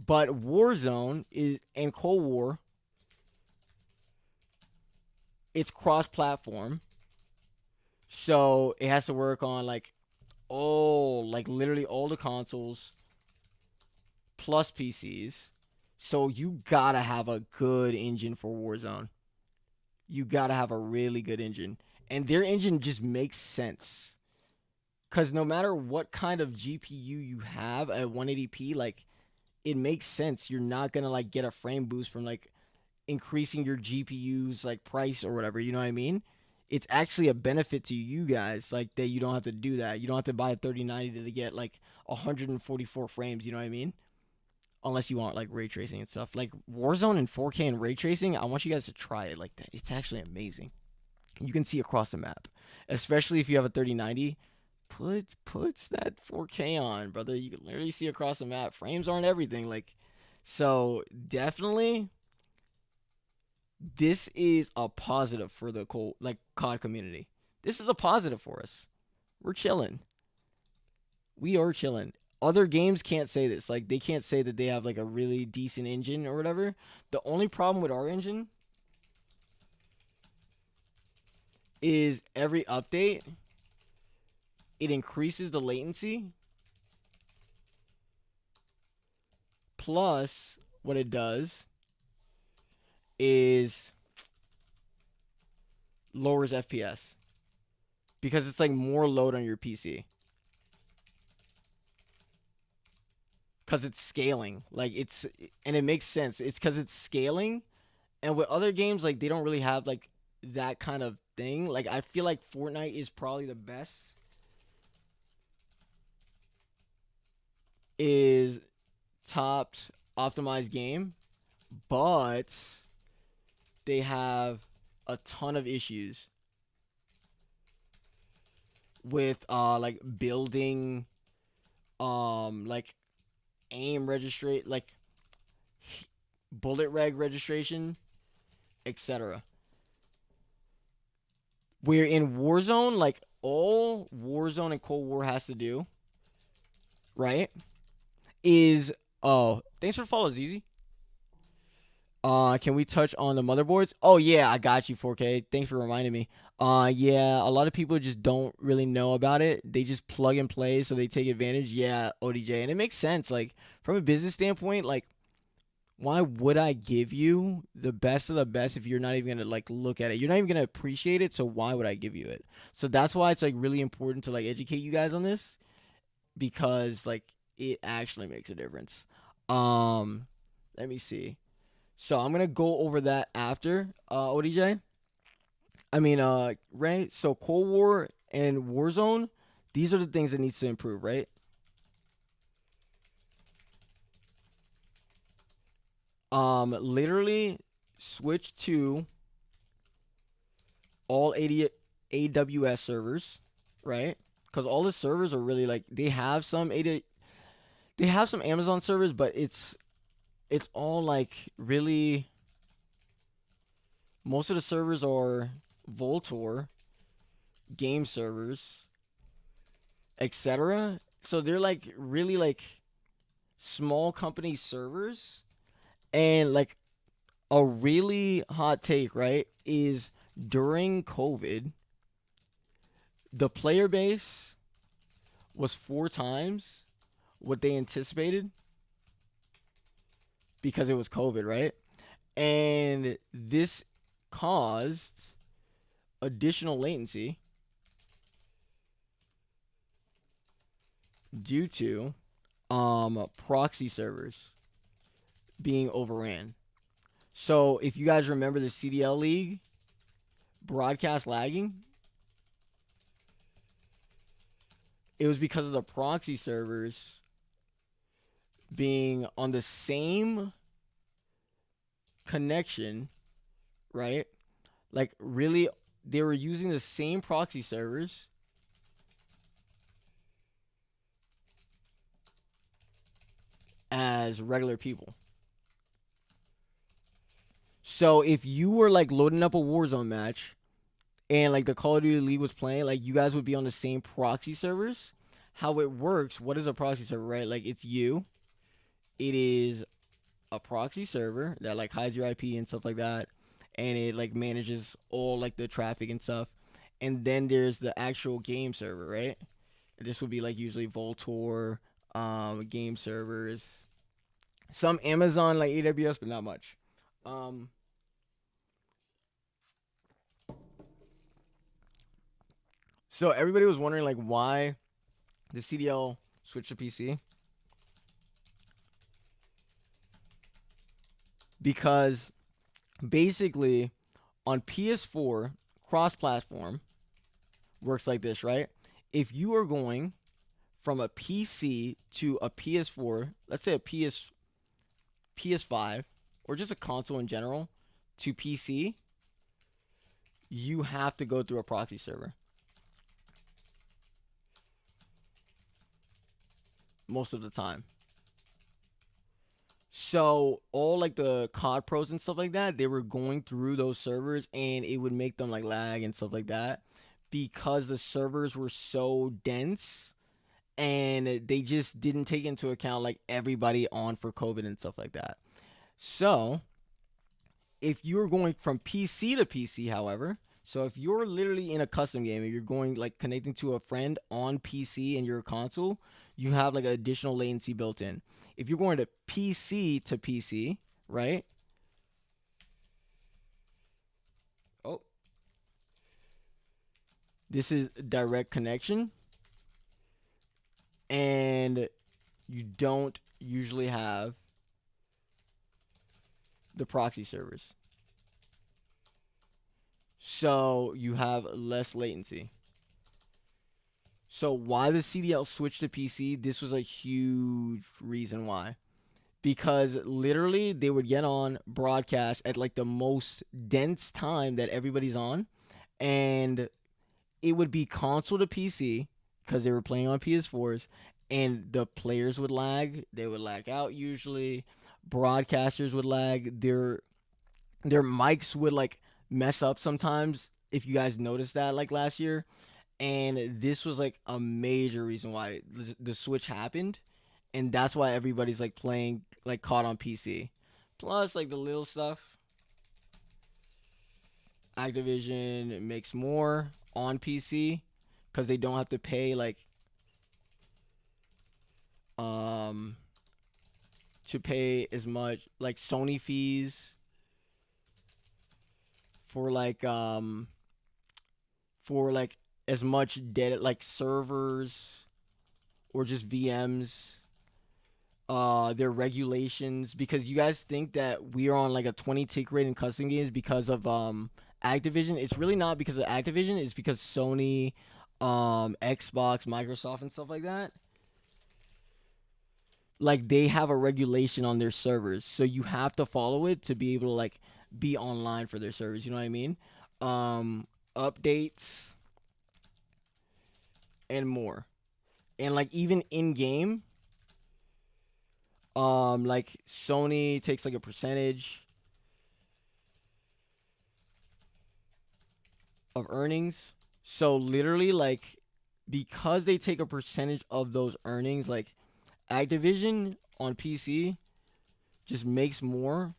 But Warzone is and Cold War, it's cross-platform, so it has to work on like literally all the consoles plus PCs. So you gotta have a good engine for Warzone. You gotta have a really good engine, and their engine just makes sense. Cause no matter what kind of GPU you have at 180p, like it makes sense. You're not gonna like get a frame boost from like increasing your GPU's like price or whatever. You know what I mean? It's actually a benefit to you guys, like that you don't have to do that. You don't have to buy a 3090 to get like 144 frames. You know what I mean? Unless you want like ray tracing and stuff. Like Warzone and 4K and ray tracing, I want you guys to try it like that. It's actually amazing. You can see across the map, especially if you have a 3090. Puts that 4K on, brother. You can literally see across the map. Frames aren't everything. Like, so definitely, this is a positive for the COD community. This is a positive for us. We're chilling. We are chilling. Other games can't say this. Like, they can't say that they have like a really decent engine or whatever. The only problem with our engine is every update, it increases the latency. Plus, what it does is lowers FPS. Because it's like more load on your PC. Because it's scaling. Like, and it makes sense. It's because it's scaling. And with other games, like, they don't really have like that kind of thing. Like, I feel like Fortnite is probably the best. Is topped optimized game, but they have a ton of issues with like building like aim registration, like bullet reg registration, etc. Where in Warzone, like all Warzone and Cold War has to do, right, is thanks for follow, ZZ. Can we touch on the motherboards? Oh yeah, I got you, 4K. Thanks for reminding me. Yeah, a lot of people just don't really know about it. They just plug and play, so they take advantage. Yeah, ODJ, and it makes sense. Like from a business standpoint, like why would I give you the best of the best if you're not even gonna like look at it? You're not even gonna appreciate it. So why would I give you it? So that's why it's like really important to like educate you guys on this, because like it actually makes a difference. Let me see. So I'm gonna go over that after ODJ. I mean Ray. So Cold War and Warzone, these are the things that needs to improve, right? Literally switch to all 80 AWS servers, right? Because all the servers are really like they have some Amazon servers, but it's all like really, most of the servers are Voltor game servers, etc. So they're like really like small company servers. And like a really hot take, right, is during COVID, the player base was 4 times what they anticipated because it was COVID, right? And this caused additional latency due to proxy servers being overran. So if you guys remember the CDL League broadcast lagging, it was because of the proxy servers being on the same connection, right? Like really, they were using the same proxy servers as regular people. So if you were like loading up a Warzone match and like the Call of Duty League was playing, like you guys would be on the same proxy servers. How it works, what is a proxy server, right? Like it's you. It is a proxy server that like hides your IP and stuff like that, and it like manages all like the traffic and stuff. And then there's the actual game server, right? This would be like usually Voltor, game servers, some Amazon like AWS, but not much. Um, so everybody was wondering like why the CDL switched to PC, because basically on PS4 cross-platform works like this, right? If you are going from a PC to a PS4, let's say a PS5 or just a console in general to PC, you have to go through a proxy server most of the time. So all like the COD pros and stuff like that, they were going through those servers and it would make them like lag and stuff like that because the servers were so dense and they just didn't take into account like everybody on for COVID and stuff like that. So if you're going from PC to PC, however, so if you're literally in a custom game and you're going like connecting to a friend on PC and your console, you have like additional latency built in. If you're going to PC, right? Oh, this is direct connection, and you don't usually have the proxy servers. So you have less latency. So why the CDL switched to PC? This was a huge reason why. Because literally they would get on broadcast at like the most dense time that everybody's on, and it would be console to PC because they were playing on PS4s, and the players would lag. They would lag out usually. Broadcasters would lag. Their mics would like mess up sometimes. If you guys noticed that like last year, and this was like a major reason why the switch happened, and that's why everybody's like playing like COD on PC. Plus like the little stuff, Activision makes more on PC because they don't have to pay like um to pay as much like Sony fees for like as much dead like servers or just VMs, their regulations, because you guys think that we are on like a 20 tick rate in custom games because of Activision. It's really not because of Activision, it's because Sony, Xbox, Microsoft and stuff like that, like they have a regulation on their servers, so you have to follow it to be able to like be online for their servers, you know what I mean? Updates and more. And like even in game, like Sony takes like a percentage of earnings. So literally like because they take a percentage of those earnings, like Activision on PC just makes more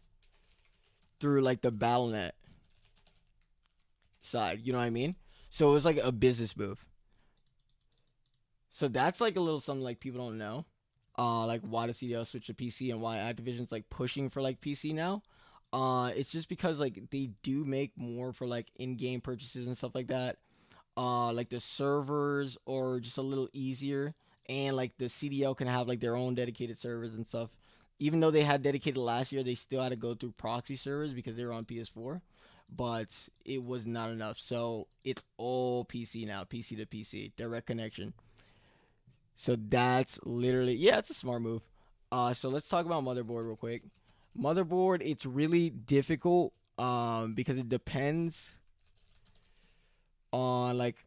through like the BattleNet side, you know what I mean? So it was like a business move. So that's like a little something like people don't know. Like why the CDL switch to PC and why Activision's like pushing for like PC now. It's just because like they do make more for like in-game purchases and stuff like that. Like the servers are just a little easier, and like the CDL can have like their own dedicated servers and stuff. Even though they had dedicated last year, they still had to go through proxy servers because they were on PS4, but it was not enough. So it's all PC now, PC to PC, direct connection. So that's literally, yeah, it's a smart move. So let's talk about motherboard real quick. Motherboard, it's really difficult because it depends on like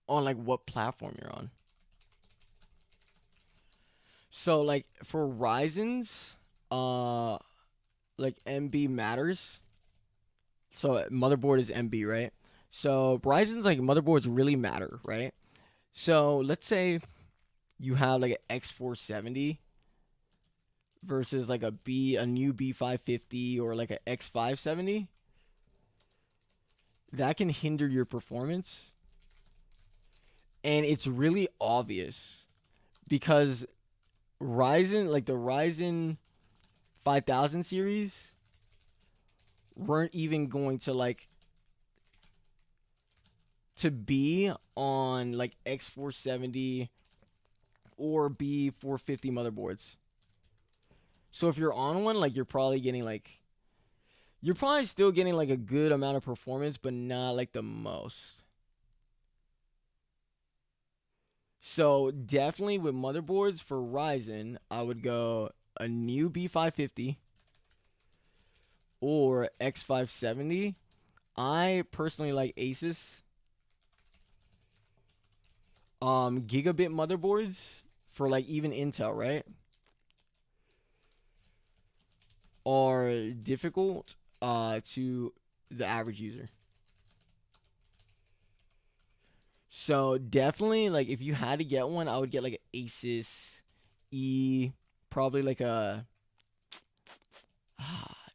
what platform you're on. So like for Ryzen's, like MB matters. So motherboard is MB, right? So Ryzen's like motherboards really matter, right? So let's say you have like an X470 versus like a new B550 or like an X570. That can hinder your performance. And it's really obvious because Ryzen, like the Ryzen 5000 series, weren't even going to like to be on like X470 or B450 motherboards. So if you're on one, like you're probably still getting like a good amount of performance, but not like the most. So definitely with motherboards for Ryzen, I would go a new B550 or X570. I personally like Asus gigabit motherboards for like even Intel, right? Are difficult to the average user. So definitely like if you had to get one, I would get like an Asus E, probably like a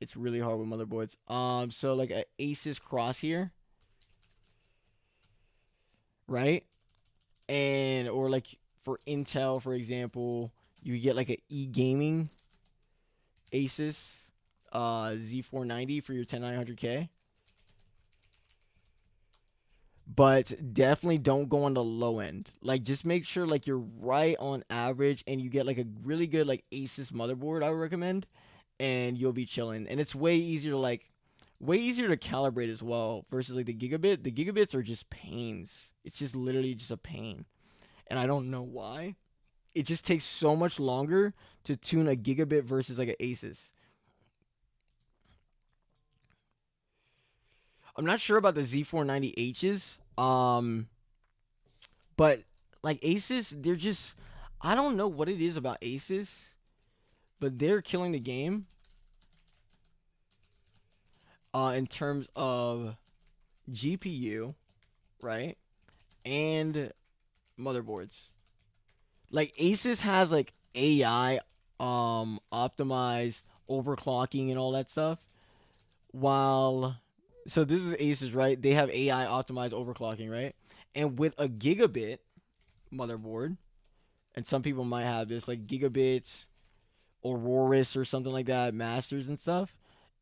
it's really hard with motherboards. So like an Asus Crosshair, right? And or like for Intel, for example, you get like an E gaming Asus Z490 for your 10900K. But definitely don't go on the low end. Like just make sure like you're right on average and you get like a really good like Asus motherboard, I would recommend, and you'll be chilling. And it's way easier to calibrate as well versus like the gigabit. The gigabits are just pains. It's just literally just a pain. And I don't know why. It just takes so much longer to tune a gigabit versus like an Asus. I'm not sure about the Z490Hs. But like Asus, they're just I don't know what it is about Asus, but they're killing the game in terms of GPU, right? And motherboards. Like Asus has like AI optimized overclocking and all that stuff. While so this is Asus, right? They have AI optimized overclocking, right? And with a gigabit motherboard, and some people might have this like gigabits Aurorus or something like that, masters and stuff.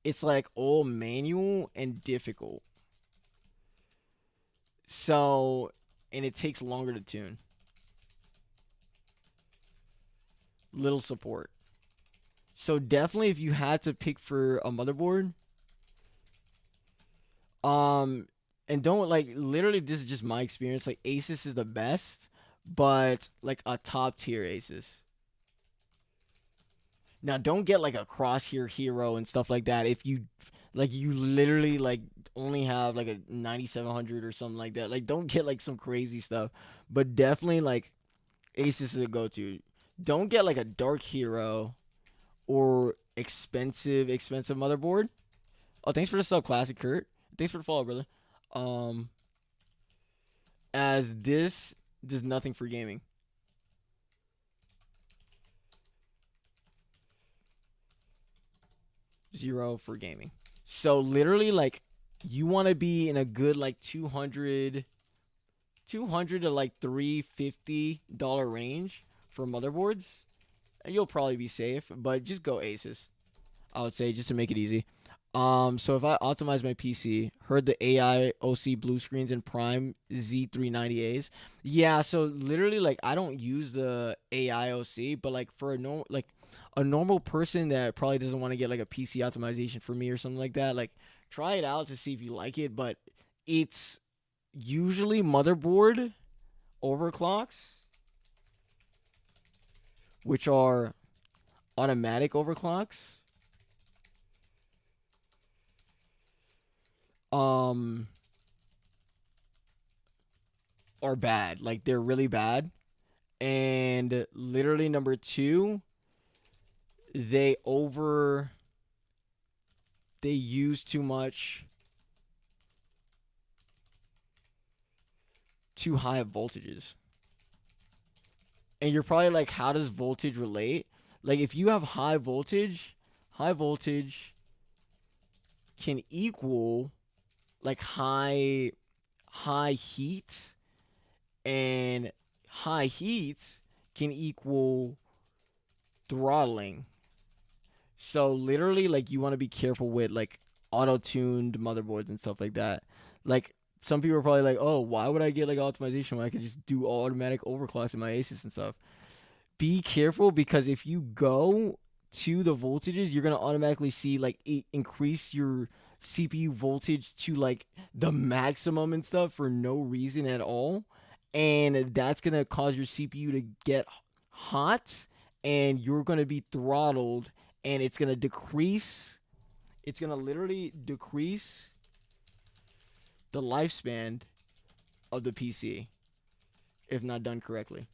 It's like all manual and difficult. So, and it takes longer to tune. Little support. So definitely if you had to pick for a motherboard, um and don't like literally this is just my experience, like Asus is the best, but like a top tier Asus. Now, don't get like a crosshair hero and stuff like that. If you like, you literally like only have like a 9700 or something like that. Like, don't get like some crazy stuff. But definitely like Asus is a go-to. Don't get like a dark hero or expensive motherboard. Oh, thanks for the sub, classic Kurt. Thanks for the follow, brother. Um, as this does nothing for gaming. Zero for gaming. So literally like you want to be in a good like 200 to like $350 range for motherboards. And you'll probably be safe, but just go Asus. I would say just to make it easy. So if I optimize my PC, heard the AI OC blue screens and Prime Z390As. Yeah, so literally like I don't use the AI OC, but like for a normal person that probably doesn't want to get like a PC optimization for me or something like that, like try it out to see if you like it, but it's usually motherboard overclocks, which are automatic overclocks. Um are bad. Like they're really bad. And literally number 2, they use too much too high of voltages. And you're probably like, how does voltage relate? Like if you have high voltage can equal like high heat, and high heat can equal throttling. So literally, like, you want to be careful with like auto-tuned motherboards and stuff like that. Like some people are probably like, oh, why would I get like optimization when I could just do automatic overclocks in my ASICs and stuff? Be careful, because if you go to the voltages, you're gonna automatically see like it increase your CPU voltage to like the maximum and stuff for no reason at all, and that's gonna cause your CPU to get hot, and you're gonna be throttled, and it's gonna decrease. It's gonna literally decrease the lifespan of the PC if not done correctly.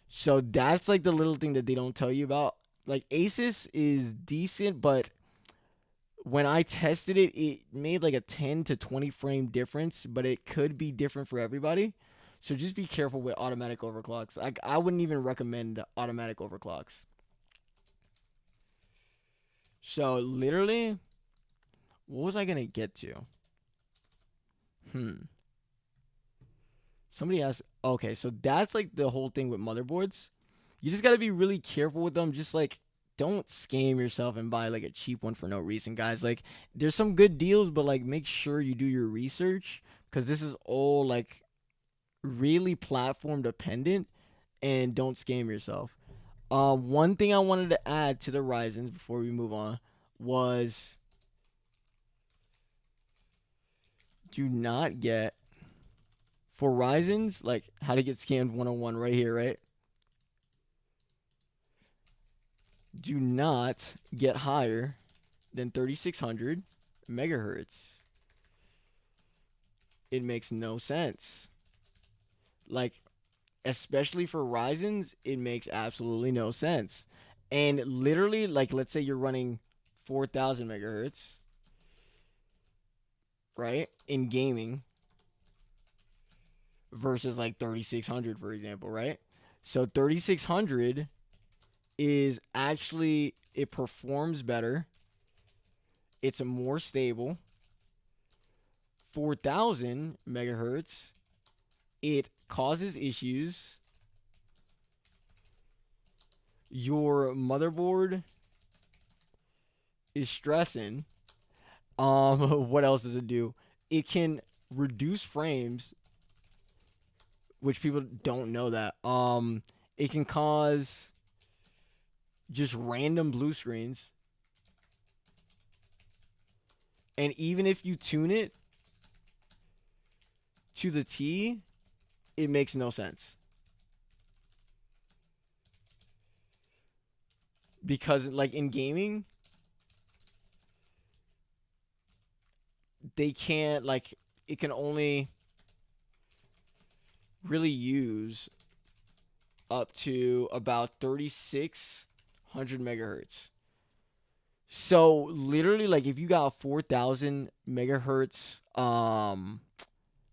So that's like the little thing that they don't tell you about. Like Asus is decent, but when I tested it, it made like a 10 to 20 frame difference, but it could be different for everybody. So just be careful with automatic overclocks. Like I wouldn't even recommend automatic overclocks. So literally, what was I gonna get to? Somebody asked. Okay, so that's like the whole thing with motherboards. You just gotta be really careful with them. Just like, don't scam yourself and buy like a cheap one for no reason, guys. Like there's some good deals, but like make sure you do your research, because this is all like really platform dependent, and don't scam yourself. One thing I wanted to add to the Ryzens before we move on was, do not get, for Ryzens, like how to get scammed 101 right here, right? Do not get higher than 3600 megahertz. It makes no sense. Like, especially for Ryzens, it makes absolutely no sense. And literally, like, let's say you're running 4000 megahertz, right? In gaming versus like 3600, for example, right? So 3600 is actually, it performs better. It's a more stable. 4000 megahertz, it causes issues. Your motherboard is stressing. What else does it do? It can reduce frames, which people don't know that. It can cause just random blue screens. And even if you tune it to the T, it makes no sense. Because like in gaming, they can't, like, it can only really use up to about 3600 megahertz. So literally, like if you got 4000 megahertz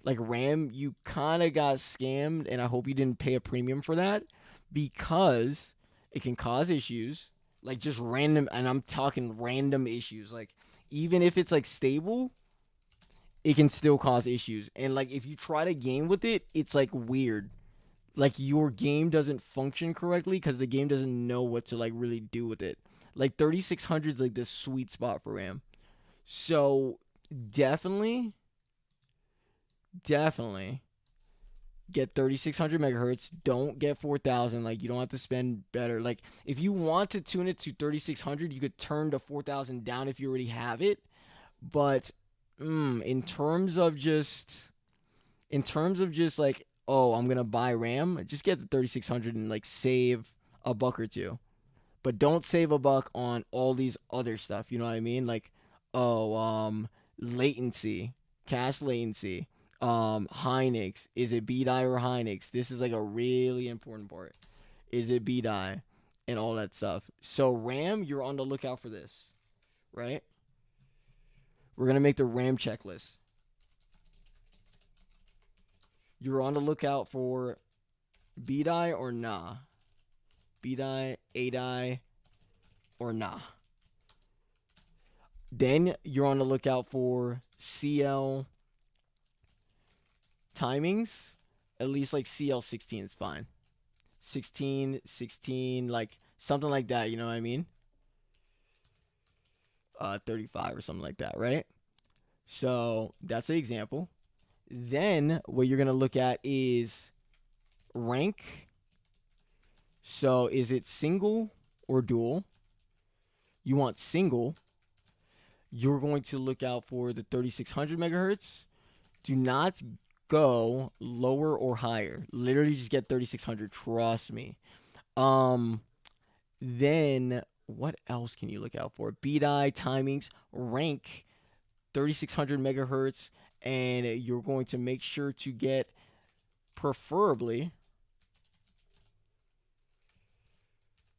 like RAM, you kind of got scammed, and I hope you didn't pay a premium for that, because it can cause issues, like just random, and I'm talking random issues. Like even if it's like stable, it can still cause issues. And like if you try to game with it, it's like weird. Like your game doesn't function correctly because the game doesn't know what to like really do with it. Like 3600 is like the sweet spot for RAM. So definitely get 3600 megahertz. Don't get 4000. Like you don't have to spend better. Like if you want to tune it to 3600, you could turn the 4000 down if you already have it. But in terms of just like, oh, I'm gonna buy RAM, just get the 3600 and like save a buck or two. But don't save a buck on all these other stuff. You know what I mean? Like, oh, latency, cache latency, Hynix. Is it BDI or Hynix? This is like a really important part. Is it BDI and all that stuff? So RAM, you're on the lookout for this, right? We're gonna make the RAM checklist. You're on the lookout for B die or nah. B die, A die, or nah. Then you're on the lookout for CL timings. At least like CL16 is fine. 16, 16, like something like that, you know what I mean? 35 or something like that, right? So that's the example. Then what you're going to look at is rank. So is it single or dual? You want single. You're going to look out for the 3600 megahertz. Do not go lower or higher. Literally just get 3600. Trust me. Then what else can you look out for? BDI timings, rank, 3600 megahertz, and you're going to make sure to get preferably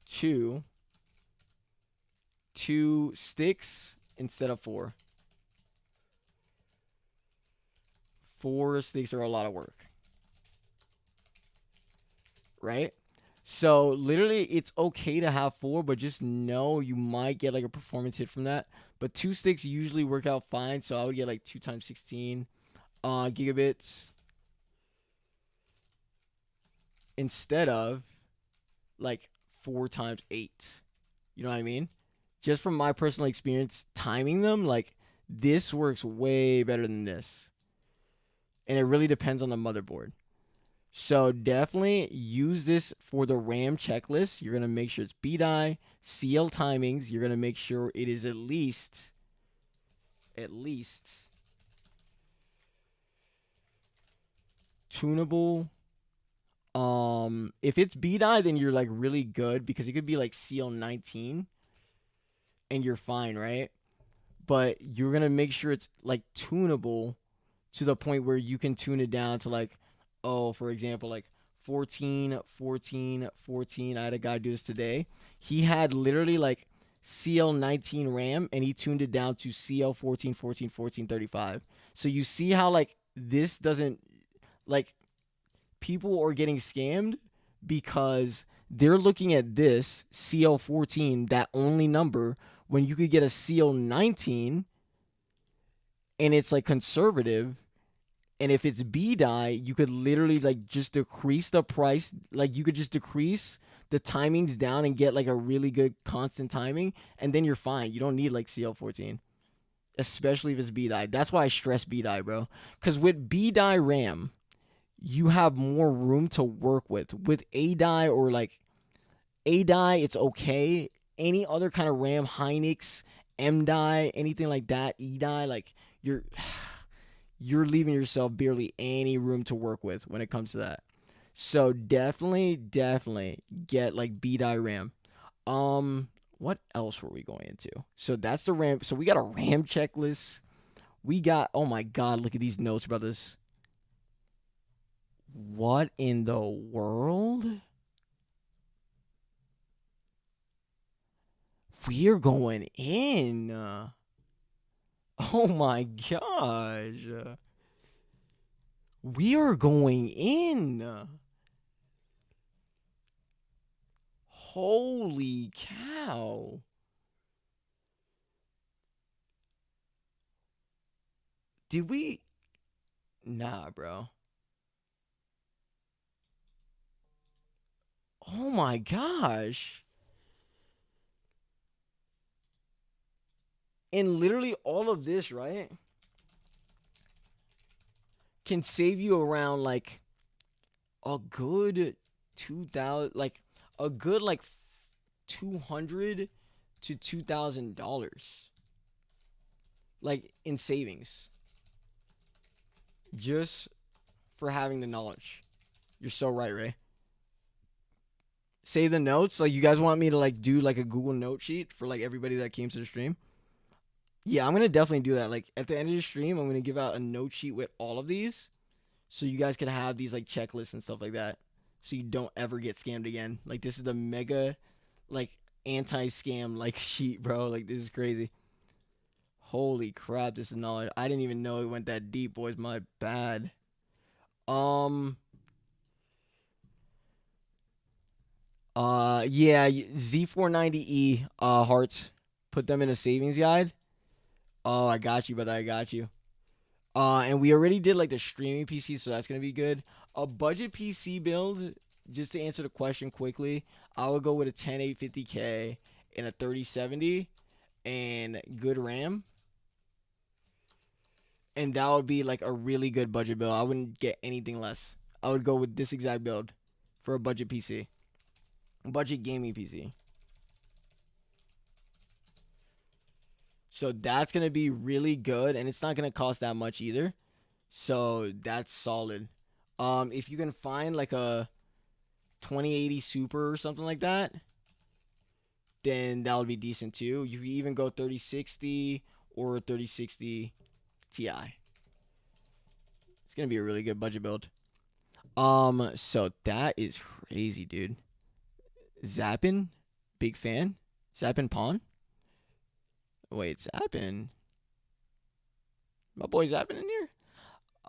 two sticks instead of four. 4 sticks are a lot of work, right? So literally it's okay to have 4, but just know you might get like a performance hit from that. But 2 sticks usually work out fine, so I would get like 2 times 16 gigabits instead of like 4 times 8. You know what I mean? Just from my personal experience timing them, like this works way better than this. And it really depends on the motherboard. So definitely use this for the RAM checklist. You're going to make sure it's BDI, CL timings. You're going to make sure it is at least tunable. If it's BDI, then you're like really good because it could be like CL19 and you're fine, right? But you're going to make sure it's like tunable to the point where you can tune it down to like, oh, for example, like 14, 14, 14. I had a guy do this today. He had literally like CL19 RAM and he tuned it down to CL14, 14, 14, 35. So you see how like this doesn't, like, people are getting scammed because they're looking at this CL14, that only number, when you could get a CL19 and it's like conservative. And if it's B die, you could literally like just decrease the price. Like you could just decrease the timings down and get like a really good constant timing, and then you're fine. You don't need like CL14, especially if it's B die. That's why I stress B die, bro. Because with B die RAM, you have more room to work with. With A die or like A die, it's okay. Any other kind of RAM, Hynix, M die, anything like that, E die, like you're leaving yourself barely any room to work with when it comes to that. So definitely get like B die RAM. What else were we going into? So that's the RAM. So we got a RAM checklist. We got, oh my god, look at these notes, brothers. What in the world? We're going in. Oh my gosh. We are going in. Holy cow. Did we? Nah, bro. Oh my gosh. And literally all of this, right, can save you around like a good 2,000, like a good like $200 to $2,000, like in savings, just for having the knowledge. You're so right, Ray. Save the notes. Like, you guys want me to like do like a Google note sheet for like everybody that came to the stream? Yeah, I'm gonna definitely do that. Like at the end of the stream, I'm gonna give out a note sheet with all of these, so you guys can have these like checklists and stuff like that, so you don't ever get scammed again. Like this is the mega, like anti-scam like sheet, bro. Like this is crazy. Holy crap, this is knowledge. I didn't even know it went that deep, boys. My bad. Um. Yeah. Z490E. Hearts. Put them in a savings guide. Oh, I got you, brother. I got you. And we already did like the streaming PC, so that's gonna be good. A budget PC build, just to answer the question quickly, I would go with a 10850K and a 3070 and good RAM, and that would be like a really good budget build. I wouldn't get anything less. I would go with this exact build for a budget PC, budget gaming PC. So that's gonna be really good, and it's not gonna cost that much either. So that's solid. If you can find like a 2080 Super or something like that, then that would be decent too. You can even go 3060 or 3060 Ti. It's gonna be a really good budget build. So that is crazy, dude. Zappin, big fan. Zappin Pawn. Wait, Zappin. My boy Zappin in here.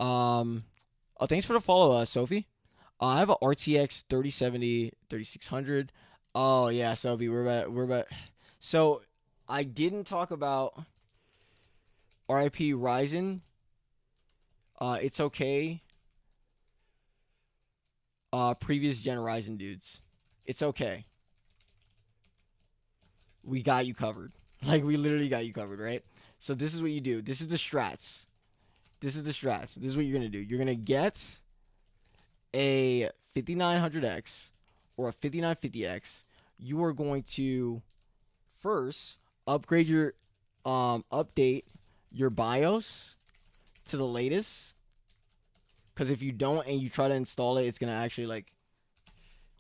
Oh, thanks for the follow, Sophie. I have a RTX 3070, 3600. Oh yeah, Sophie, we're about. So I didn't talk about RIP Ryzen. It's okay. Previous gen Ryzen dudes, it's okay. We got you covered. Like we literally got you covered, right? So this is what you do. This is the strats. This is the strats. This is what you're gonna do. You're gonna get a 5900X or a 5950X. You are going to first upgrade your update your BIOS to the latest, because if you don't and you try to install it, it's gonna actually like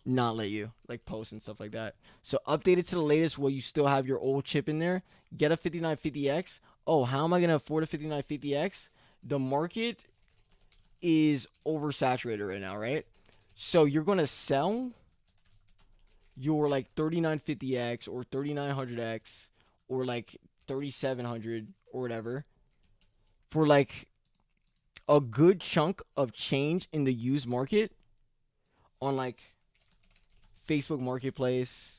not let you like post and stuff like that. So update it to the latest while you still have your old chip in there. Get a 5950X. Oh, how am I gonna afford a 5950X? The market is oversaturated right now, right? So you're gonna sell your like 3950X or 3900X or like 3700 or whatever for like a good chunk of change in the used market on like Facebook Marketplace,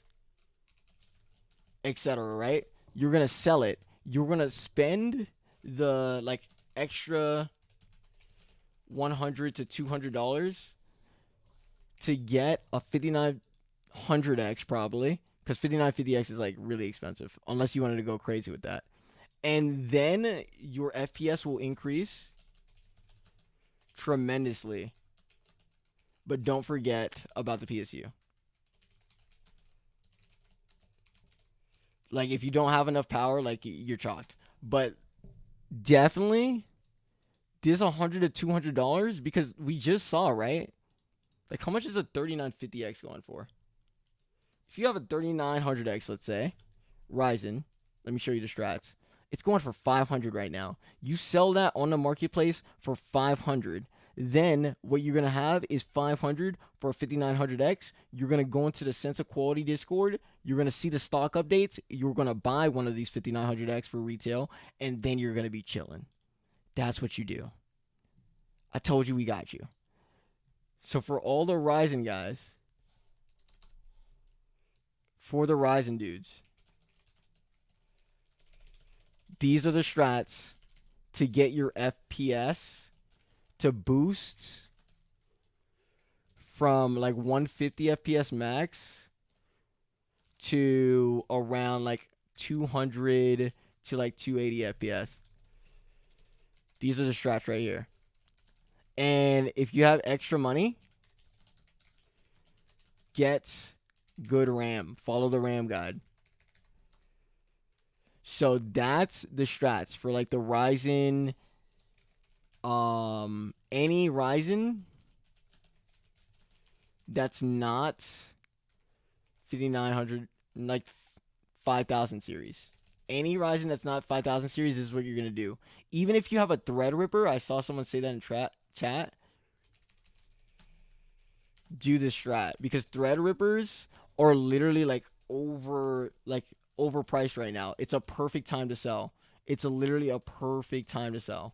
etc. Right? You're gonna sell it. You're gonna spend the like extra $100 to $200 to get a 5900X probably, because 5950X is like really expensive unless you wanted to go crazy with that. And then your FPS will increase tremendously. But don't forget about the PSU. Like if you don't have enough power, like you're chalked. But definitely this $100 to $200, because we just saw, right? Like how much is a 3950X going for? If you have a 3900X, let's say, Ryzen, let me show you the strats. It's going for 500 right now. You sell that on the marketplace for 500. Then what you're going to have is 500 for a 5900X. You're going to go into the Sense of Quality Discord. You're going to see the stock updates. You're going to buy one of these 5900X for retail, and then you're going to be chilling. That's what you do. I told you we got you. So for all the Ryzen guys, for the Ryzen dudes, these are the strats to get your FPS to boost from like 150 FPS max to around like 200 to like 280 FPS. These are the strats right here. And if you have extra money, get good RAM. Follow the RAM guide. So that's the strats for like the Ryzen. Any Ryzen that's not 5900, like 5000 series. Any Ryzen that's not 5000 series, this is what you're gonna do. Even if you have a Threadripper, I saw someone say that in chat. Do this strat, because Threadrippers are literally like overpriced right now. It's a perfect time to sell. It's literally a perfect time to sell.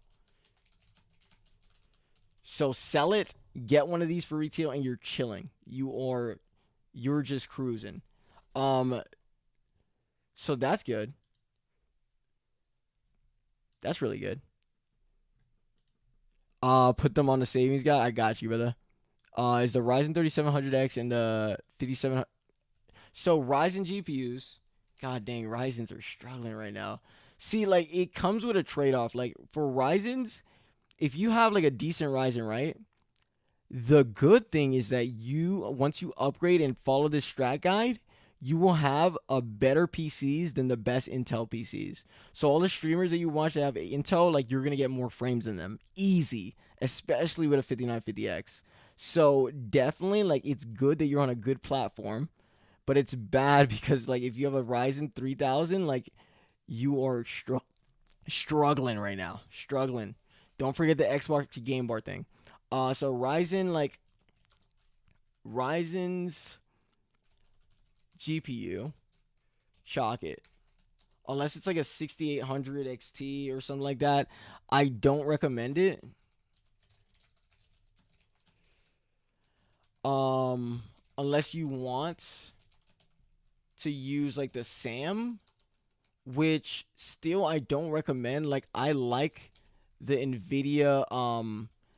So sell it, get one of these for retail, and you're chilling. You're just cruising. Um, so that's good. That's really good. Put them on the savings guy. I got you, brother. Is the Ryzen 3700X and the 5700. So Ryzen GPUs, god dang, Ryzens are struggling right now. See, like it comes with a trade-off. Like for Ryzens, if you have like a decent Ryzen, right? The good thing is that once you upgrade and follow this strat guide, you will have a better PCs than the best Intel PCs. So all the streamers that you watch that have Intel, like you're gonna get more frames in them, easy, especially with a 5950X. So definitely, like it's good that you're on a good platform, but it's bad because like if you have a Ryzen 3000, like you are struggling right now, struggling. Don't forget the Xbox to game bar thing. So Ryzen's GPU, chalk it. Unless it's like a 6800 XT or something like that, I don't recommend it. Unless you want to use like the SAM, which still I don't recommend. Like I like the Nvidia,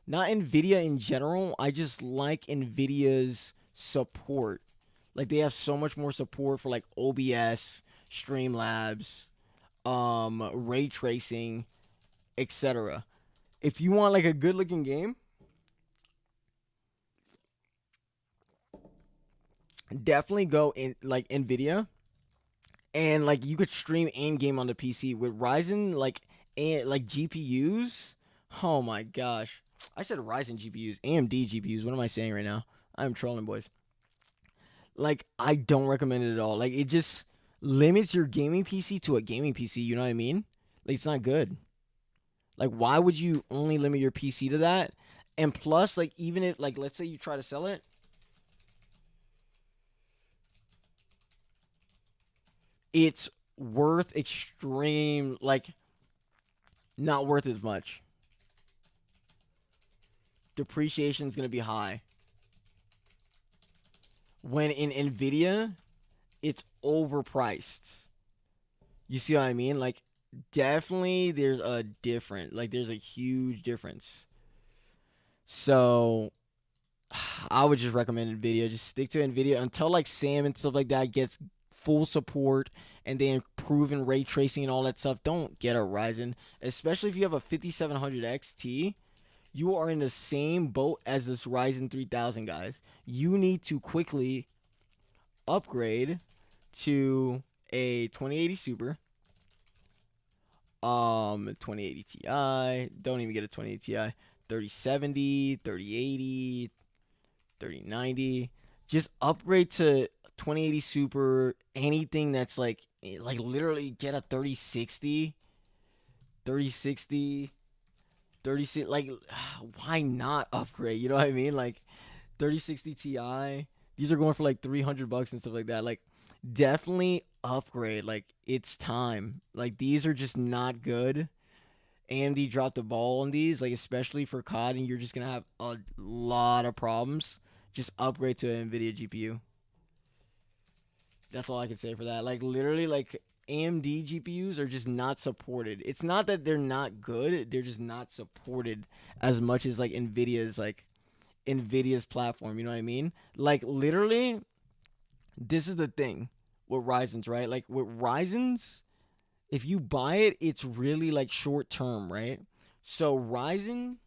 not Nvidia in general. I just like Nvidia's support. Like they have so much more support for like OBS, Streamlabs, ray tracing, etc. If you want like a good looking game, definitely go in like Nvidia, and like you could stream in game on the PC with Ryzen like GPUs. Oh my gosh. I said Ryzen GPUs, AMD GPUs. What am I saying right now? I'm trolling, boys. Like I don't recommend it at all. Like it just limits your gaming PC to a gaming PC, you know what I mean? Like it's not good. Like why would you only limit your PC to that? And plus like even if like let's say you try to sell it, it's worth extreme like not worth as much. Depreciation is going to be high. When in Nvidia, it's overpriced. You see what I mean? Like definitely there's a difference. Like there's a huge difference. So I would just recommend Nvidia. Just stick to Nvidia until like SAM and stuff like that gets full support and they improve in ray tracing and all that stuff. Don't get a Ryzen, especially if you have a 5700 XT. You are in the same boat as this Ryzen 3000, guys. You need to quickly upgrade to a 2080 Super, 2080 Ti. Don't even get a 2080 Ti. 3070, 3080, 3090. Just upgrade to 2080 Super. Anything that's like literally get a 3060, 3060. 36 like why not upgrade, you know what I mean? Like 3060 Ti, these are going for like $300 and stuff like that. Like definitely upgrade, like it's time. Like these are just not good. AMD dropped the ball on these, like especially for COD, and you're just gonna have a lot of problems. Just upgrade to an NVIDIA GPU. That's all I can say for that. Like literally, like AMD GPUs are just not supported. It's not that they're not good; they're just not supported as much as like Nvidia's platform. You know what I mean? Like literally, this is the thing with Ryzen's, right? Like with Ryzen's, if you buy it, it's really like short term, right? So Ryzen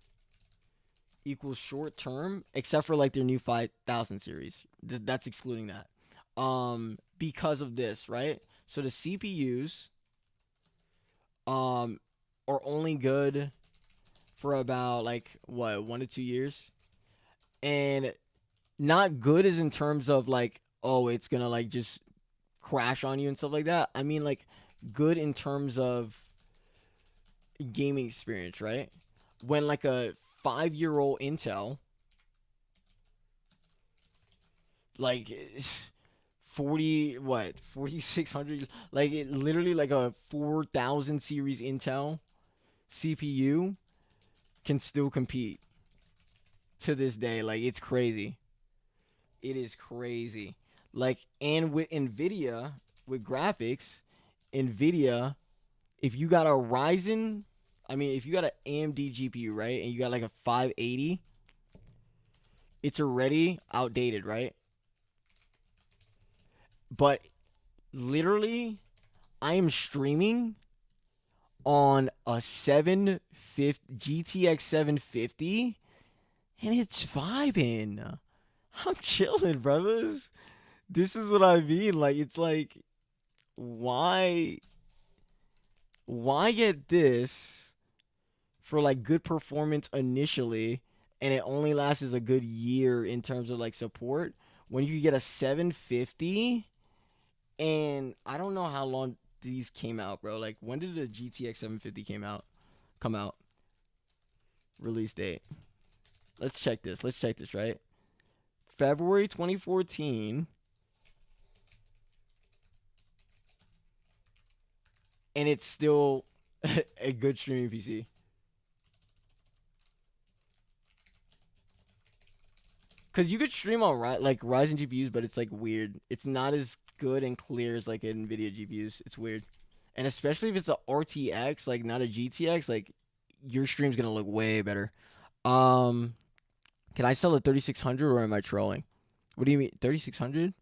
equals short term, except for like their new 5000 series. That's excluding that. Because of this, right? So the CPUs um are only good for about like what 1 to 2 years, and not good is in terms of like oh it's gonna like just crash on you and stuff like that. I mean like good in terms of gaming experience, right? When like a 5-year-old Intel like 4600 like it literally like a 4000 series Intel CPU can still compete. to this day. Like, it's crazy. It is crazy. Like, and with Nvidia, with graphics, Nvidia, if you got a Ryzen, I mean, if you got an AMD GPU, right, and you got like a 580, it's already outdated, right? But literally, I am streaming on a 750 GTX 750, and it's vibing. I'm chilling, brothers. This is what I mean. Like, it's like, why get this for like good performance initially, and it only lasts a good year in terms of like support, when you get a 750? And I don't know how long these came out, bro. Like, when did the GTX 750 come out? Release date. Let's check this. Right? February 2014. And it's still a good streaming PC. Because you could stream on like Ryzen GPUs, but it's like weird. It's not as good and clear as like NVIDIA GPUs. It's weird. And especially if it's a RTX, like not a GTX, like your stream's gonna look way better. Um, can I sell a 3600 or am I trolling? What do you mean 3600?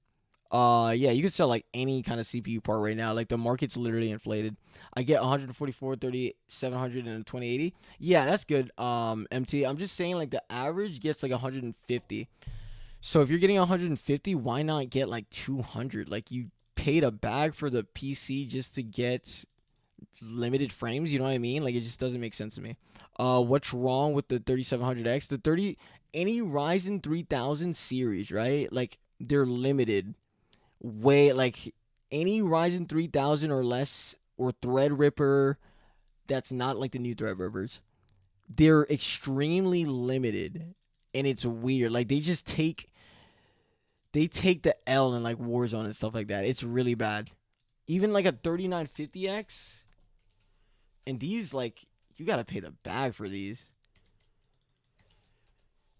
Yeah, you can sell like any kind of CPU part right now. Like the market's literally inflated. I get 144, 3700, and 2080. Yeah, that's good. MT. I'm just saying like the average gets like 150. So if you're getting 150, why not get like 200? Like you paid a bag for the PC just to get limited frames. You know what I mean? Like it just doesn't make sense to me. What's wrong with the 3700X? Any Ryzen 3000 series, right? Like they're limited. Way like any Ryzen 3000 or less or Threadripper that's not like the new Threadrippers, they're extremely limited, and it's weird. Like they take the L in like Warzone and stuff like that. It's really bad. Even like a 3950X, and these like you gotta pay the bag for these.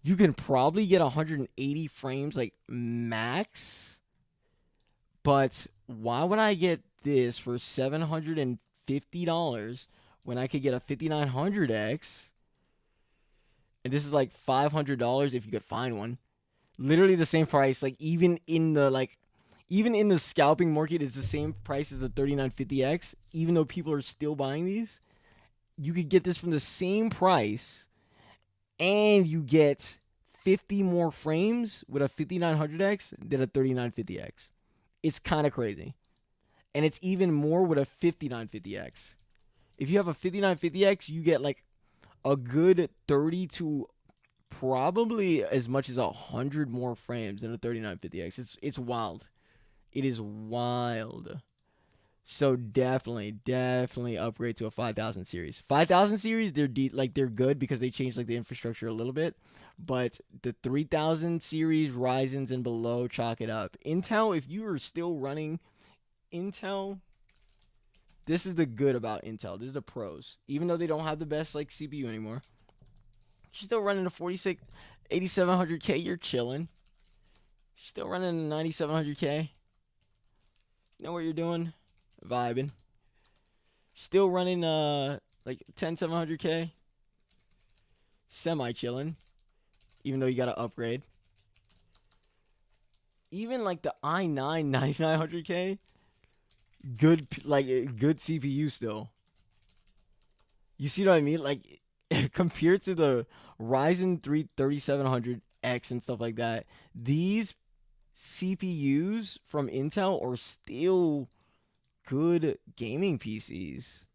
You can probably get 180 frames like max. But why would I get this for $750 when I could get a 5900X? And this is like $500 if you could find one. Literally the same price. Like even in the scalping market, it's the same price as the 3950X. Even though people are still buying these, you could get this from the same price, and you get 50 more frames with a 5900X than a 3950X. It's kind of crazy. And it's even more with a 5950X. If you have a 5950X, you get like a good 30 to probably as much as 100 more frames than a 3950X. It's wild. It is wild. So definitely upgrade to a 5000 series. 5000 series, they're they're good because they changed like the infrastructure a little bit. But the 3000 series Ryzen's and below, chalk it up. Intel, if you are still running Intel, this is the good about Intel. This is the pros. Even though they don't have the best like CPU anymore, you're still running a 8700K. You're chilling. You're still running a 9700K. You know what you're doing? Vibing. Still running like 10700K. Semi chilling. Even though you gotta upgrade. Even like the i9 9900K. Good CPU still. You see what I mean? Like compared to the Ryzen 3 3700X and stuff like that, these CPUs from Intel are still good gaming PCs.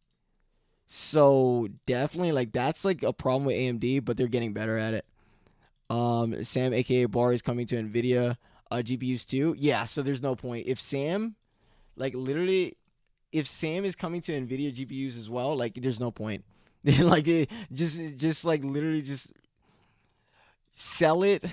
So definitely like that's like a problem with AMD, but they're getting better at it. Sam aka Bar is coming to Nvidia GPUs too. Yeah, so there's no point. If Sam if Sam is coming to Nvidia GPUs as well, like there's no point. Like just like literally just sell it,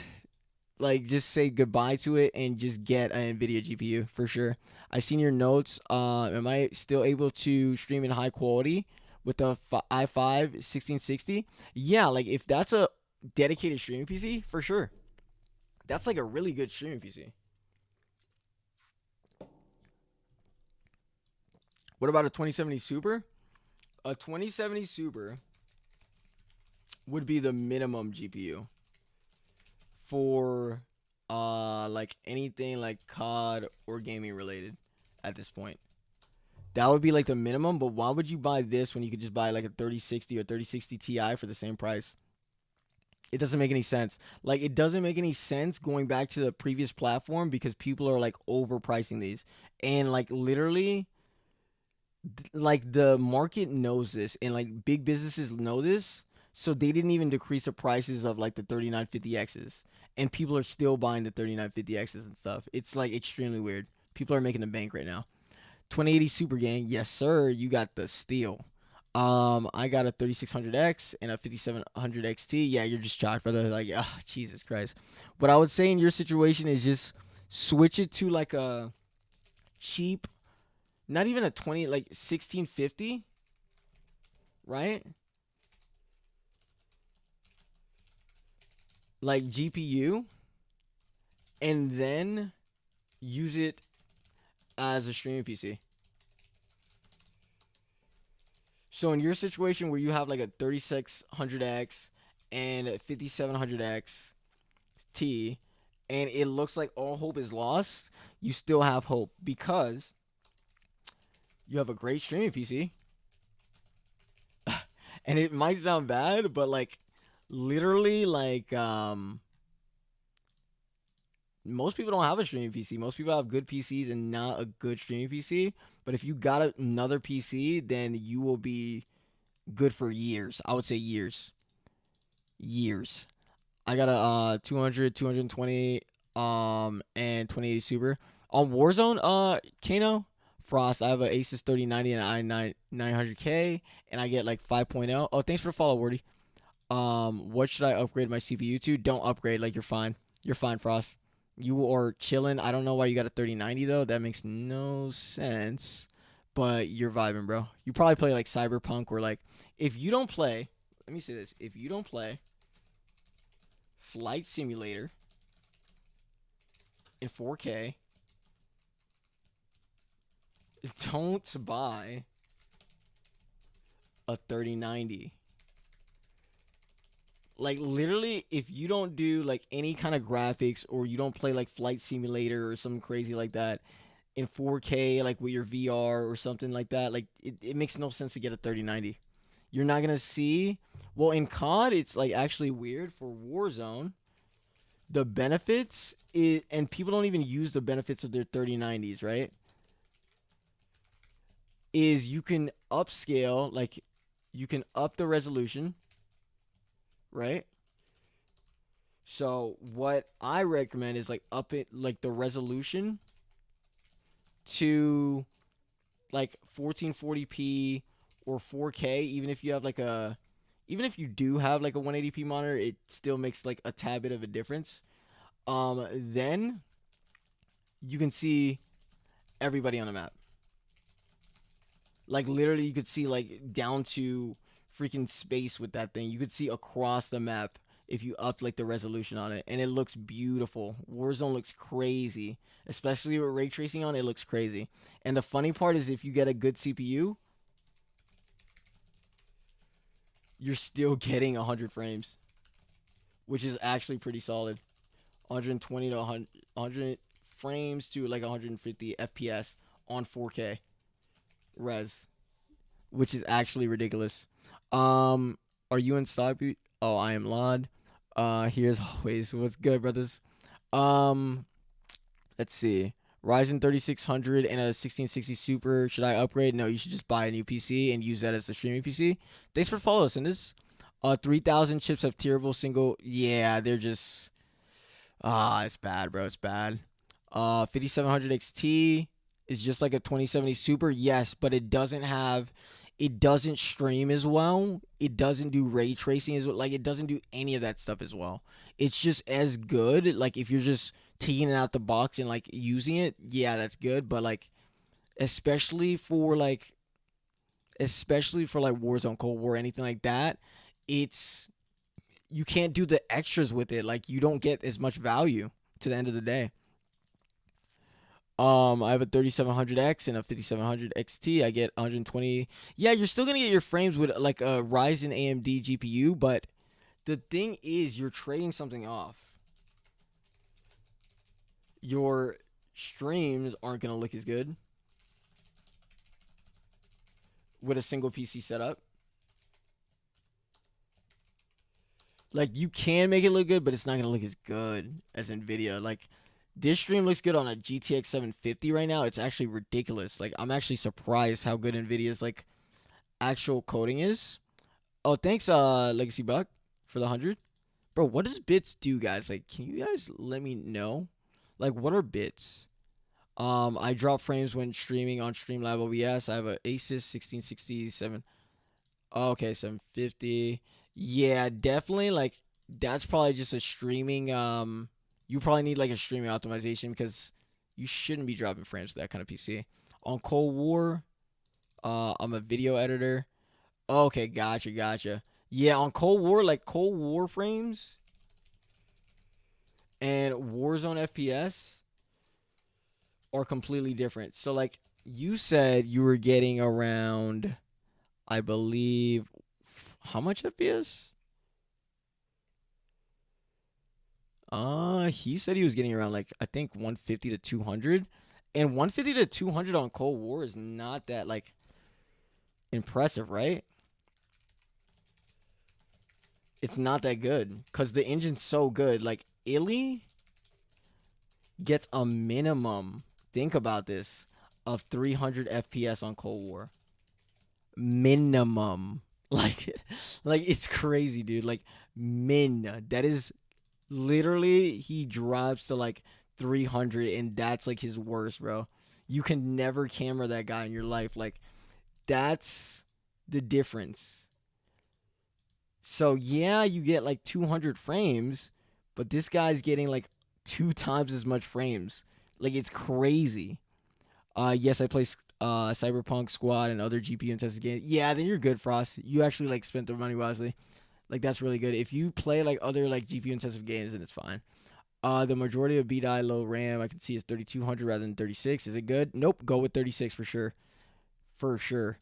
like just say goodbye to it and just get an Nvidia GPU for sure. I seen your notes. Am I still able to stream in high quality with the i5 1660? Yeah, like if that's a dedicated streaming PC for sure. That's like a really good streaming PC. What about a 2070 Super? A 2070 Super would be the minimum GPU for like anything like COD or gaming related at this point. That would be like the minimum, but why would you buy this when you could just buy like a 3060 or 3060 Ti for the same price? It doesn't make any sense. Like, it doesn't make any sense going back to the previous platform because people are like overpricing these. And like literally like the market knows this and like big businesses know this, so they didn't even decrease the prices of like the 3950Xs, and people are still buying the 3950Xs and stuff. It's like extremely weird. People are making a bank right now. 2080 Super Gang, yes sir, you got the steal. I got a 3600X and a 5700 XT. Yeah, you're just shocked, brother. Like, oh, Jesus Christ. What I would say in your situation is just switch it to like a cheap, not even a 20, like 1650, right? Like GPU, and then use it as a streaming PC. So in your situation where you have like a 3600X and a 5700X T, and it looks like all hope is lost, you still have hope because you have a great streaming PC. And it might sound bad, but like literally like most people don't have a streaming PC. Most people have good PCs and not a good streaming PC. But if you got another PC, then you will be good for years. I would say years. Years. I got a 200, 220, and 2080 Super. On Warzone, Kano, Frost, I have an Asus 3090 and an i9 900K, and I get like 5.0. Oh, thanks for the follow, Wordy. What should I upgrade my CPU to? Don't upgrade. Like, you're fine. You're fine, Frost. You are chilling. I don't know why you got a 3090 though. That makes no sense. But you're vibing, bro. You probably play like Cyberpunk, or like if you don't play. Let me say this: if you don't play Flight Simulator in 4K, don't buy a 3090. Like literally, if you don't do like any kind of graphics, or you don't play like Flight Simulator or something crazy like that in 4K, like with your VR or something like that, like it makes no sense to get a 3090. You're not gonna see. Well, in COD, it's like actually weird for Warzone. The benefits is, and people don't even use the benefits of their 3090s, right? Is you can upscale, like you can up the resolution, right? So what I recommend is like up it, like the resolution to like 1440p or 4K. Even if you have like a, even if you do have like a 180p monitor, it still makes like a tad bit of a difference. Then you can see everybody on the map. Like literally, you could see like down to freaking space with that thing. You could see across the map if you upped like the resolution on it, and it looks beautiful. Warzone looks crazy, especially with ray tracing on it. It looks crazy. And the funny part is, if you get a good CPU, you're still getting 100 frames, which is actually pretty solid. 120 to 100 frames to like 150 FPS on 4K res, which is actually ridiculous. Are you in stock? Oh, I am Lod. Here's always. What's good, brothers? Um, let's see. Ryzen 3600 and a 1660 Super. Should I upgrade? No, you should just buy a new PC and use that as a streaming PC. Thanks for following us in this. 3000 chips have terrible single. Yeah, they're just. It's bad, bro. It's bad. 5700 XT is just like a 2070 Super. Yes, but it doesn't have. It doesn't stream as well. It doesn't do ray tracing as well. Like, it doesn't do any of that stuff as well. It's just as good. Like, if you're just taking it out the box and like using it, yeah, that's good. But like, especially for like Warzone, Cold War, anything like that, it's you can't do the extras with it. Like you don't get as much value to the end of the day. I have a 3700X and a 5700 XT. I get 120. Yeah, you're still gonna get your frames with like a Ryzen AMD GPU, but the thing is, you're trading something off. Your streams aren't gonna look as good with a single PC setup. Like you can make it look good, but it's not gonna look as good as Nvidia. Like this stream looks good on a GTX 750 right now. It's actually ridiculous. Like I'm actually surprised how good Nvidia's like actual coding is. Oh, thanks, Legacy Buck, for the 100. Bro, what does bits do, guys? Like, can you guys let me know? Like, what are bits? I drop frames when streaming on Streamlab OBS. I have a Asus 1667. Oh, okay, 750. Yeah, definitely. Like, that's probably just a streaming. You probably need like a streaming optimization because you shouldn't be dropping frames with that kind of PC. On Cold War, I'm a video editor. Okay, gotcha. Yeah, on Cold War, like Cold War frames and Warzone FPS are completely different. So, like, you said you were getting around, I believe, how much FPS? He said he was getting around, like, I think 150 to 200. And 150 to 200 on Cold War is not that, like, impressive, right? It's not that good because the engine's so good. Like, Illy gets a minimum, think about this, of 300 FPS on Cold War. Minimum. Like, like it's crazy, dude. Like, that is literally, he drops to like 300, and that's like his worst, bro. You can never camera that guy in your life. Like, that's the difference. So, yeah, you get like 200 frames, but this guy's getting like 2 times as much frames. Like, it's crazy. Yes, I play Cyberpunk Squad and other GPU intensive games. Yeah, then you're good, Frost. You actually like spent the money wisely. Like that's really good. If you play like other like GPU intensive games, then it's fine. The majority of BDI low RAM I can see is 3200 rather than 36. Is it good? Nope. Go with 36 for sure. For sure.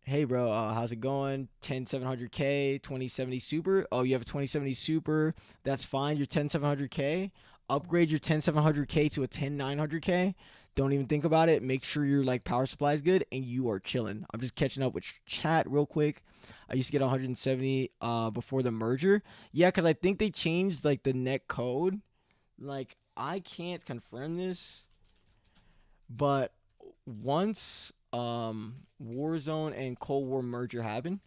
Hey bro, how's it going? 10700K, 2070 Super. Oh, you have a 2070 Super. That's fine. Your 10700K. Upgrade your 10700K to a 10900K. Don't even think about it. Make sure your like power supply is good and you are chilling. I'm just catching up with chat real quick. I used to get 170 before the merger. Yeah, because I think they changed like the net code. Like I can't confirm this, but once Warzone and Cold War merger happened,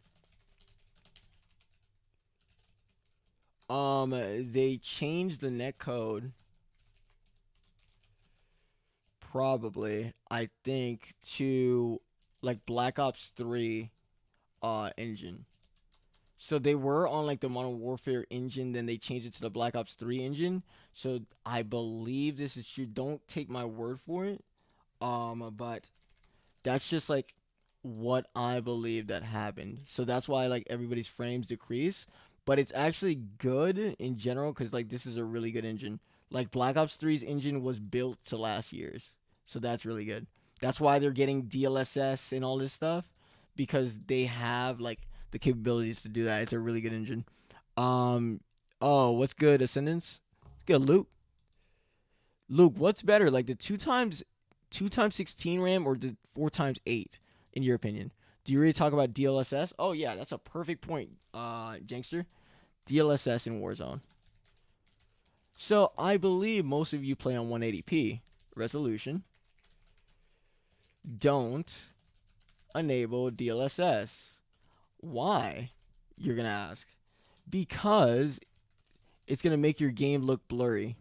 they changed the net code probably, I think, to like Black Ops 3 engine. So they were on like the Modern Warfare engine, then they changed it to the Black Ops 3 engine. So I believe this is true. Don't take my word for it. But that's just like what I believe that happened. So that's why like everybody's frames decrease. But it's actually good in general because like this is a really good engine. Like Black Ops 3's engine was built to last year's. So that's really good. That's why they're getting DLSS and all this stuff because they have like the capabilities to do that. It's a really good engine. Um oh, what's good, Ascendance? It's good, Luke. Luke, what's better? Like the two times 16 RAM or the 4x8 in your opinion? Do you really talk about DLSS? Oh yeah, that's a perfect point, Jankster. DLSS in Warzone. So I believe most of you play on 180p resolution. Don't enable DLSS. Why? You're gonna ask. Because it's gonna make your game look blurry.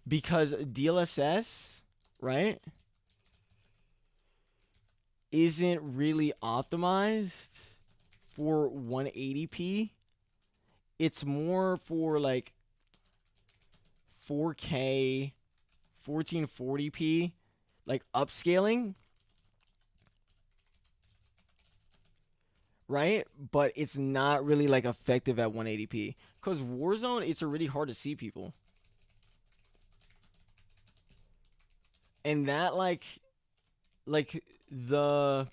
Because DLSS, right, isn't really optimized for 180p. It's more for like 4K, 1440p, like upscaling. right? But it's not really like effective at 180p. Cause Warzone, it's already hard to see people, and that like the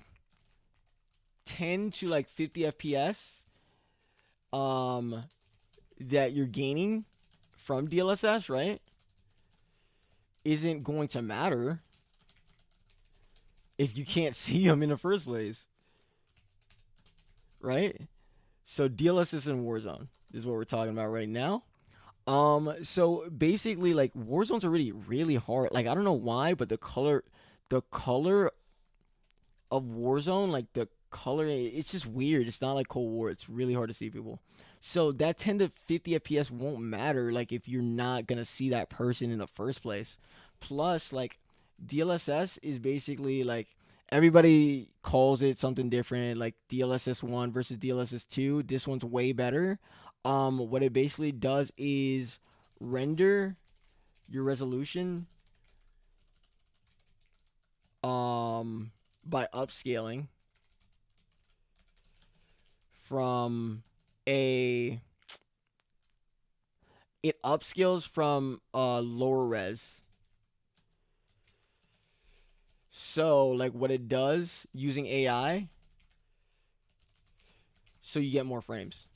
10 to like 50 FPS um that you're gaining from DLSS, right, isn't going to matter if you can't see them in the first place, right? So DLSS in Warzone is what we're talking about right now. So basically, like Warzone's already really hard. Like I don't know why, but the color of Warzone, like the color, it's just weird. It's not like Cold War. It's really hard to see people. So that 10 to 50 FPS won't matter, like if you're not gonna see that person in the first place. Plus, like DLSS is basically like everybody calls it something different, like DLSS one versus DLSS two. This one's way better. What it basically does is render your resolution by upscaling from a it upscales from lower res. So like what it does using AI, so you get more frames.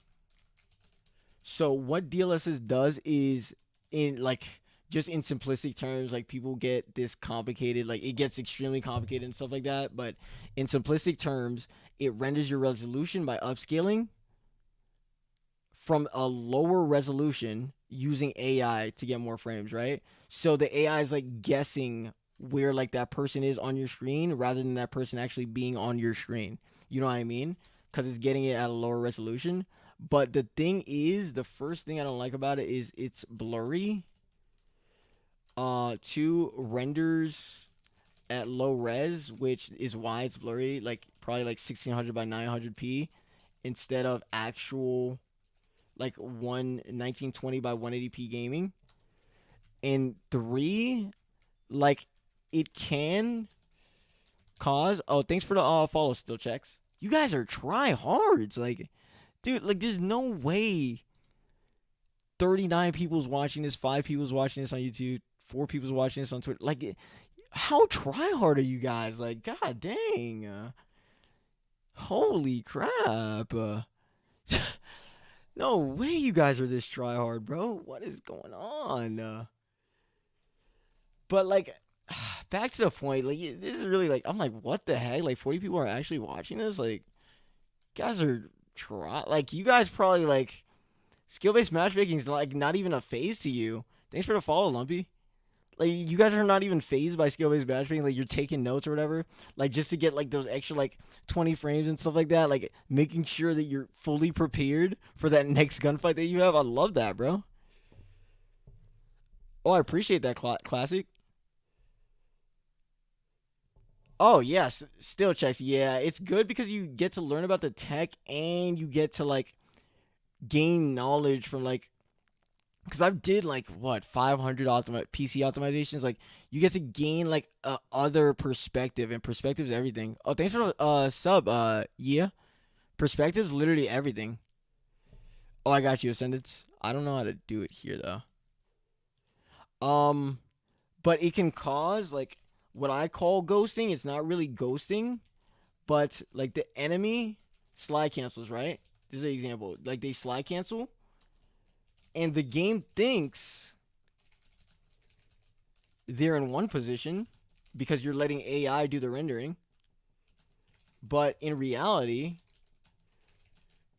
So what DLSS does is, in like just in simplistic terms, like people get this complicated, like it gets extremely complicated and stuff like that, but in simplistic terms, it renders your resolution by upscaling from a lower resolution using AI to get more frames, right? So the AI is like guessing where like that person is on your screen rather than that person actually being on your screen. You know what I mean? Because it's getting it at a lower resolution. But the thing is, the first thing I don't like about it is it's blurry. Two, renders at low res, which is why it's blurry, like probably like 1600 by 900p instead of actual like 1920 by 180p gaming. And three, like it can cause. Oh, thanks for the follow. Still checks. You guys are try hards, like, dude. Like, there's no way 39 people's watching this, 5 people's watching this on YouTube, 4 people's watching this on Twitter. Like, how try hard are you guys? Like, god dang, holy crap. No way you guys are this try hard, bro. What is going on? But like, back to the point. Like, this is really like, I'm like, what the heck? Like, 40 people are actually watching this. Like, you guys are try. Like, you guys probably like skill based matchmaking is like not even a phase to you. Thanks for the follow, Lumpy. Like, you guys are not even phased by skill based matchmaking. Like, you're taking notes or whatever. Like, just to get like those extra like 20 frames and stuff like that. Like, making sure that you're fully prepared for that next gunfight that you have. I love that, bro. Oh, I appreciate that, classic. Oh yes, still checks. Yeah, it's good because you get to learn about the tech and you get to like gain knowledge from like, because I did like what 500 PC optimizations. Like you get to gain like a other perspective, and perspective is everything. Oh, thanks for the sub. Yeah, perspective's literally everything. Oh, I got you, Ascendants. I don't know how to do it here though. Um, but it can cause like what I call ghosting. It's not really ghosting, but like the enemy slide cancels, right? This is an example. Like they slide cancel, and the game thinks they're in one position because you're letting AI do the rendering, but in reality,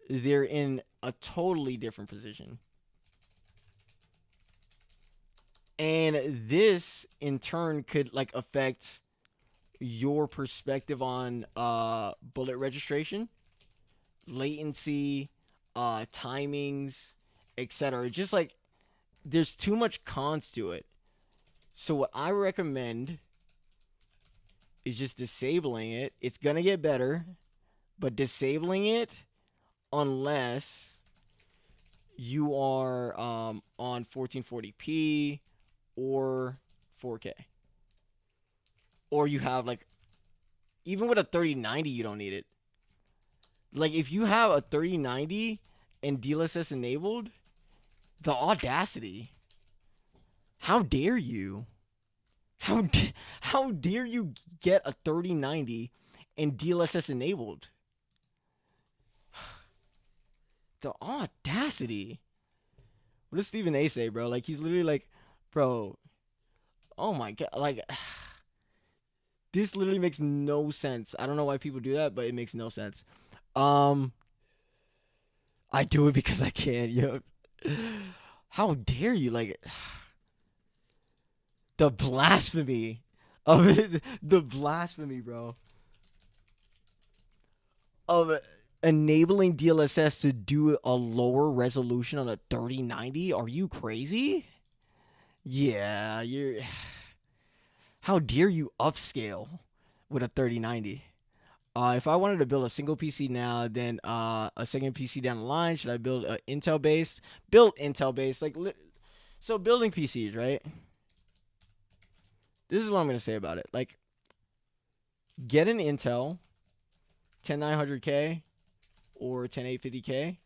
they're in a totally different position. And this in turn could like affect your perspective on bullet registration, latency, timings, etc. Just like there's too much cons to it. So what I recommend is just disabling it. It's gonna get better, but disabling it unless you are on 1440p or 4K, or you have like, even with a 3090 you don't need it. Like if you have a 3090 and DLSS enabled, the audacity. How dare you? How how dare you get a 3090 and DLSS enabled? The audacity. What does Stephen A say, bro? Like he's literally like, bro, oh my god, like this literally makes no sense. I don't know why people do that, but it makes no sense. Um, I do it because I can, yo. How dare you? Like the blasphemy of it, the blasphemy, bro, of enabling DLSS to do a lower resolution on a 3090. Are you crazy? Yeah, you're. How dare you upscale with a 3090? If I wanted to build a single PC now, then a second PC down the line, should I build a Intel based? Build Intel based, like so building PCs, right? This is what I'm gonna say about it. Like, get an Intel 10900K or 10850K,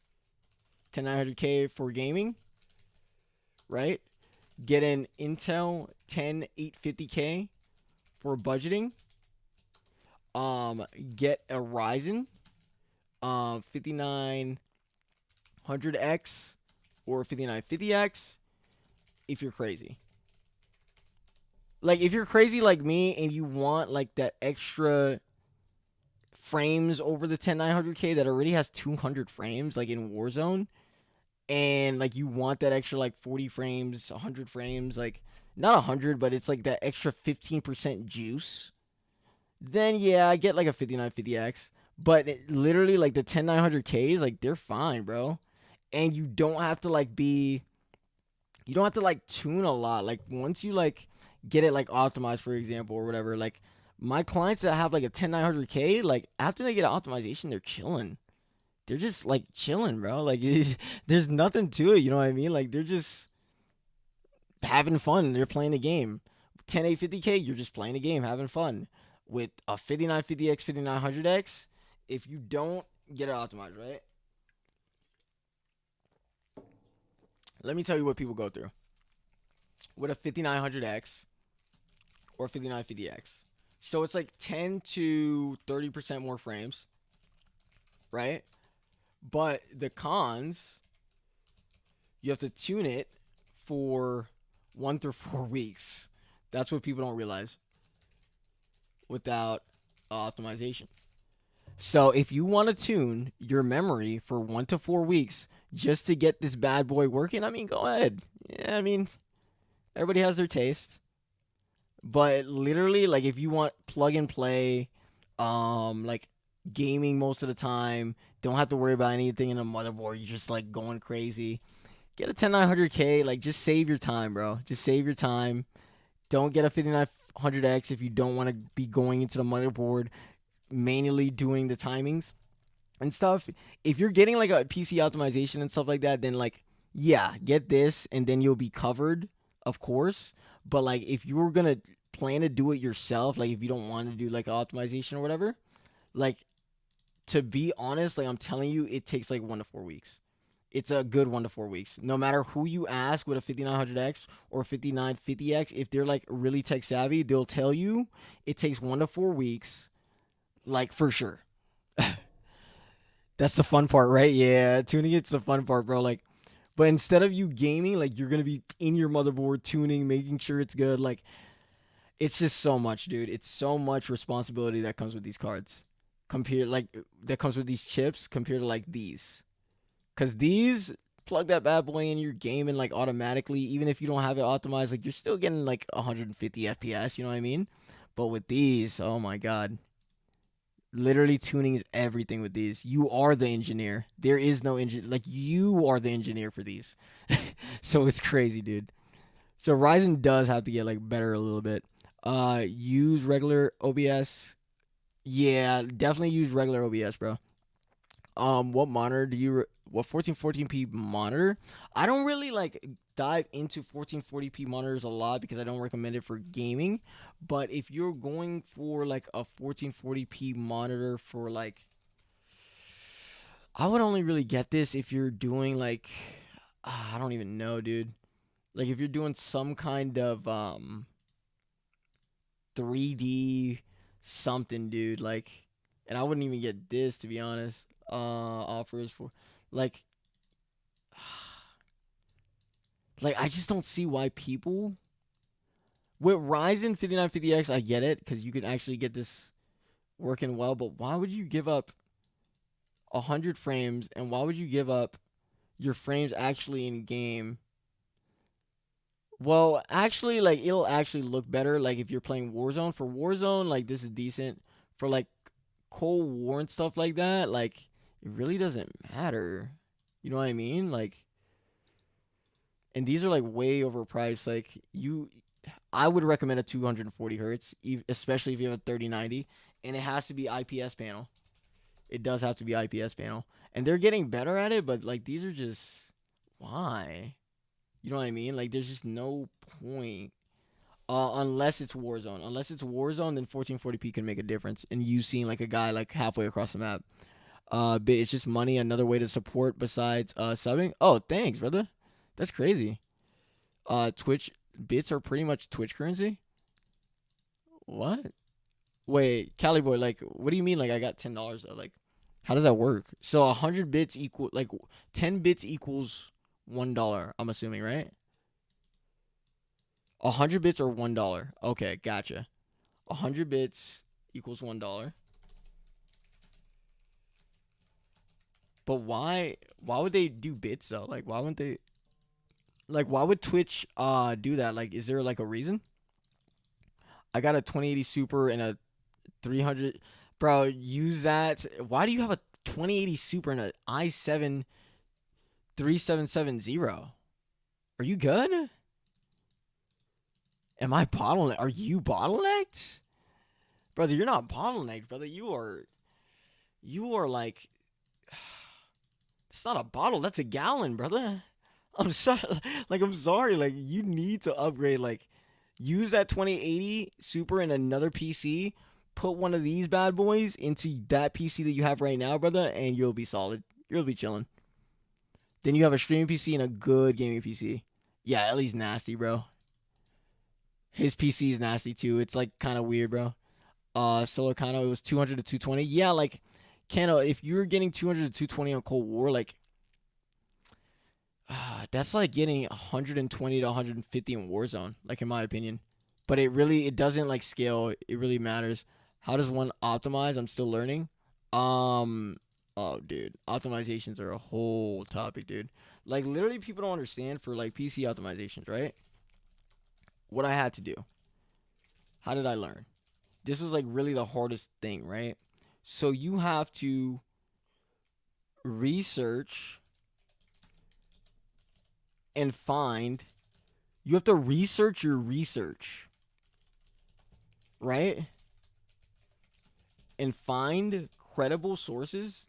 10900K for gaming, right? Get an Intel 10850K for budgeting. Get a Ryzen 5900X or 5950X if you're crazy. Like if you're crazy like me and you want like that extra frames over the 10900K that already has 200 frames like in Warzone, and like you want that extra like 40 frames, 100 frames, like not 100, but it's like that extra 15% juice, then yeah, I get like a 5950X. But literally like the 10900Ks, like they're fine, bro. And you don't have to like you don't have to like tune a lot. Like once you like get it like optimized, for example, or whatever, like my clients that have like a 10900K, like after they get an optimization, they're chilling. They're just like chilling, bro. Like there's nothing to it, you know what I mean? Like they're just having fun. They're playing the game. 10850K, you're just playing a game, having fun. With a 5950X, 5900X, if you don't get it optimized, right? Let me tell you what people go through with a 5900X or 5950X. So it's like 10 to 30% more frames, right? But the cons, you have to tune it for 1 to 4 weeks. That's what people don't realize without optimization. So if you want to tune your memory for 1 to 4 weeks just to get this bad boy working, I mean, go ahead. Yeah, I mean, everybody has their taste. But literally, like if you want plug and play, like gaming most of the time, don't have to worry about anything in a motherboard. You're just like going crazy. Get a 10900K. Like just save your time, bro. Just save your time. Don't get a 5900X if you don't want to be going into the motherboard manually doing the timings and stuff. If you're getting like a PC optimization and stuff like that, then like yeah, get this and then you'll be covered, of course. But like if you're gonna plan to do it yourself, like if you don't want to do like optimization or whatever, like to be honest, like I'm telling you, it takes like 1 to 4 weeks. It's a good 1 to 4 weeks. No matter who you ask with a 5900X or 5950X, if they're like really tech savvy, they'll tell you it takes 1 to 4 weeks, like for sure. That's the fun part, right? Yeah, tuning it's the fun part, bro. Like, but instead of you gaming, like you're gonna be in your motherboard tuning, making sure it's good. Like, it's just so much, dude. It's so much responsibility that comes with these cards, compared like that comes with these chips compared to like these. Cause these plug that bad boy in your gaming like automatically, even if you don't have it optimized, like you're still getting like 150 FPS. You know what I mean? But with these, oh my god. Literally tuning is everything with these. You are the engineer. There is no engine. Like you are the engineer for these. So it's crazy, dude. So Ryzen does have to get like better a little bit. Use regular OBS. Yeah, definitely use regular OBS, bro. What monitor do you? What 1440p monitor? I don't really like dive into 1440p monitors a lot because I don't recommend it for gaming. But if you're going for like a 1440p monitor for like I would only really get this if you're doing like I don't even know, dude. Like if you're doing some kind of 3D something, dude. Like, and I wouldn't even get this to be honest. Offers for like, like I just don't see why people with Ryzen 5950X. I get it because you can actually get this working well, but why would you give up 100 frames, and why would you give up your frames actually in game? Well, actually, like it'll actually look better. Like if you're playing Warzone, for Warzone, like this is decent. For like Cold War and stuff like that, like it really doesn't matter. You know what I mean? Like, and these are like way overpriced. Like I would recommend a 240 hertz, especially if you have a 3090, and it has to be IPS panel. It does have to be IPS panel, and they're getting better at it. But like these are just why. You know what I mean? Like, there's just no point. Unless it's Warzone. Unless it's Warzone, then 1440p can make a difference. And you seeing like a guy like halfway across the map. But it's just money. Another way to support besides subbing. Oh, thanks, brother. That's crazy. Twitch bits are pretty much Twitch currency. What? Wait, Cali boy. Like, what do you mean? Like, I got $10 though. Like, how does that work? So 100 bits equal like 10 bits equals $1. I'm assuming, right? 100 bits or $1. Okay, gotcha. 100 bits equals $1. But why? Why would they do bits though? Like, why wouldn't they? Like, why would Twitch do that? Like, is there like a reason? I got a 2080 Super and a 300. Bro, use that. Why do you have a 2080 Super and an i7 3770? Are you good? Am I bottlenecked? Are you bottlenecked? Brother, you're not bottlenecked, brother. You are like, it's not a bottle, that's a gallon, brother. I'm sorry. Like, I'm sorry. Like, you need to upgrade. Like, use that 2080 Super in another PC. Put one of these bad boys into that PC that you have right now, brother, and you'll be solid. You'll be chilling. Then you have a streaming PC and a good gaming PC. Yeah, Ellie's nasty, bro. His PC is nasty too. It's like kind of weird, bro. Solo Kano, it was 200 to 220. Yeah, like Kano, if you're getting 200 to 220 on Cold War, like that's like getting 120 to 150 in Warzone, like in my opinion. But it doesn't like scale. It really matters. How does one optimize? I'm still learning. Um oh dude, optimizations are a whole topic, dude. Like literally people don't understand for like PC optimizations, right? What I had to do. How did I learn? This was like really the hardest thing, right? So you have to research and find. You have to research your research, right? And find credible sources.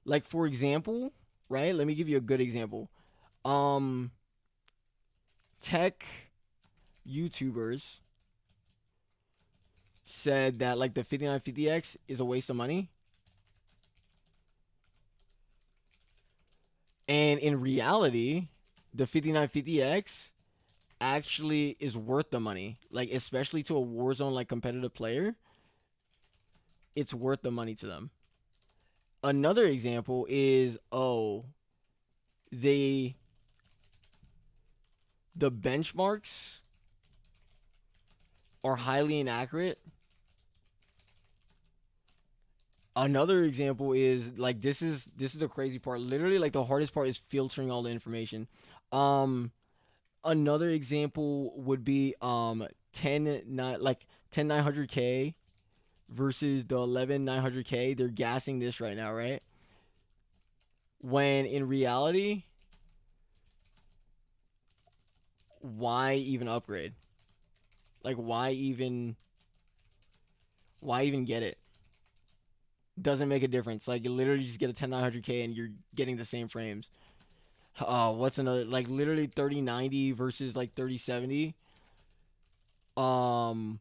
Like for example, right? Let me give you a good example. Um Tech YouTubers said that like the 5950X is a waste of money. And in reality, the 5950X actually is worth the money. Like especially to a Warzone like competitive player, it's worth the money to them. Another example is they the benchmarks are highly inaccurate. Another example is like this is the crazy part. Literally, like the hardest part is filtering all the information. Um, Another example would be 10 900K versus the 11 900K. They're gassing this right now, right? When in reality, why even upgrade? Like why even get it? Doesn't make a difference. Like you literally just get a 10 900K and you're getting the same frames. Oh, what's another like literally 3090 versus like 3070? Um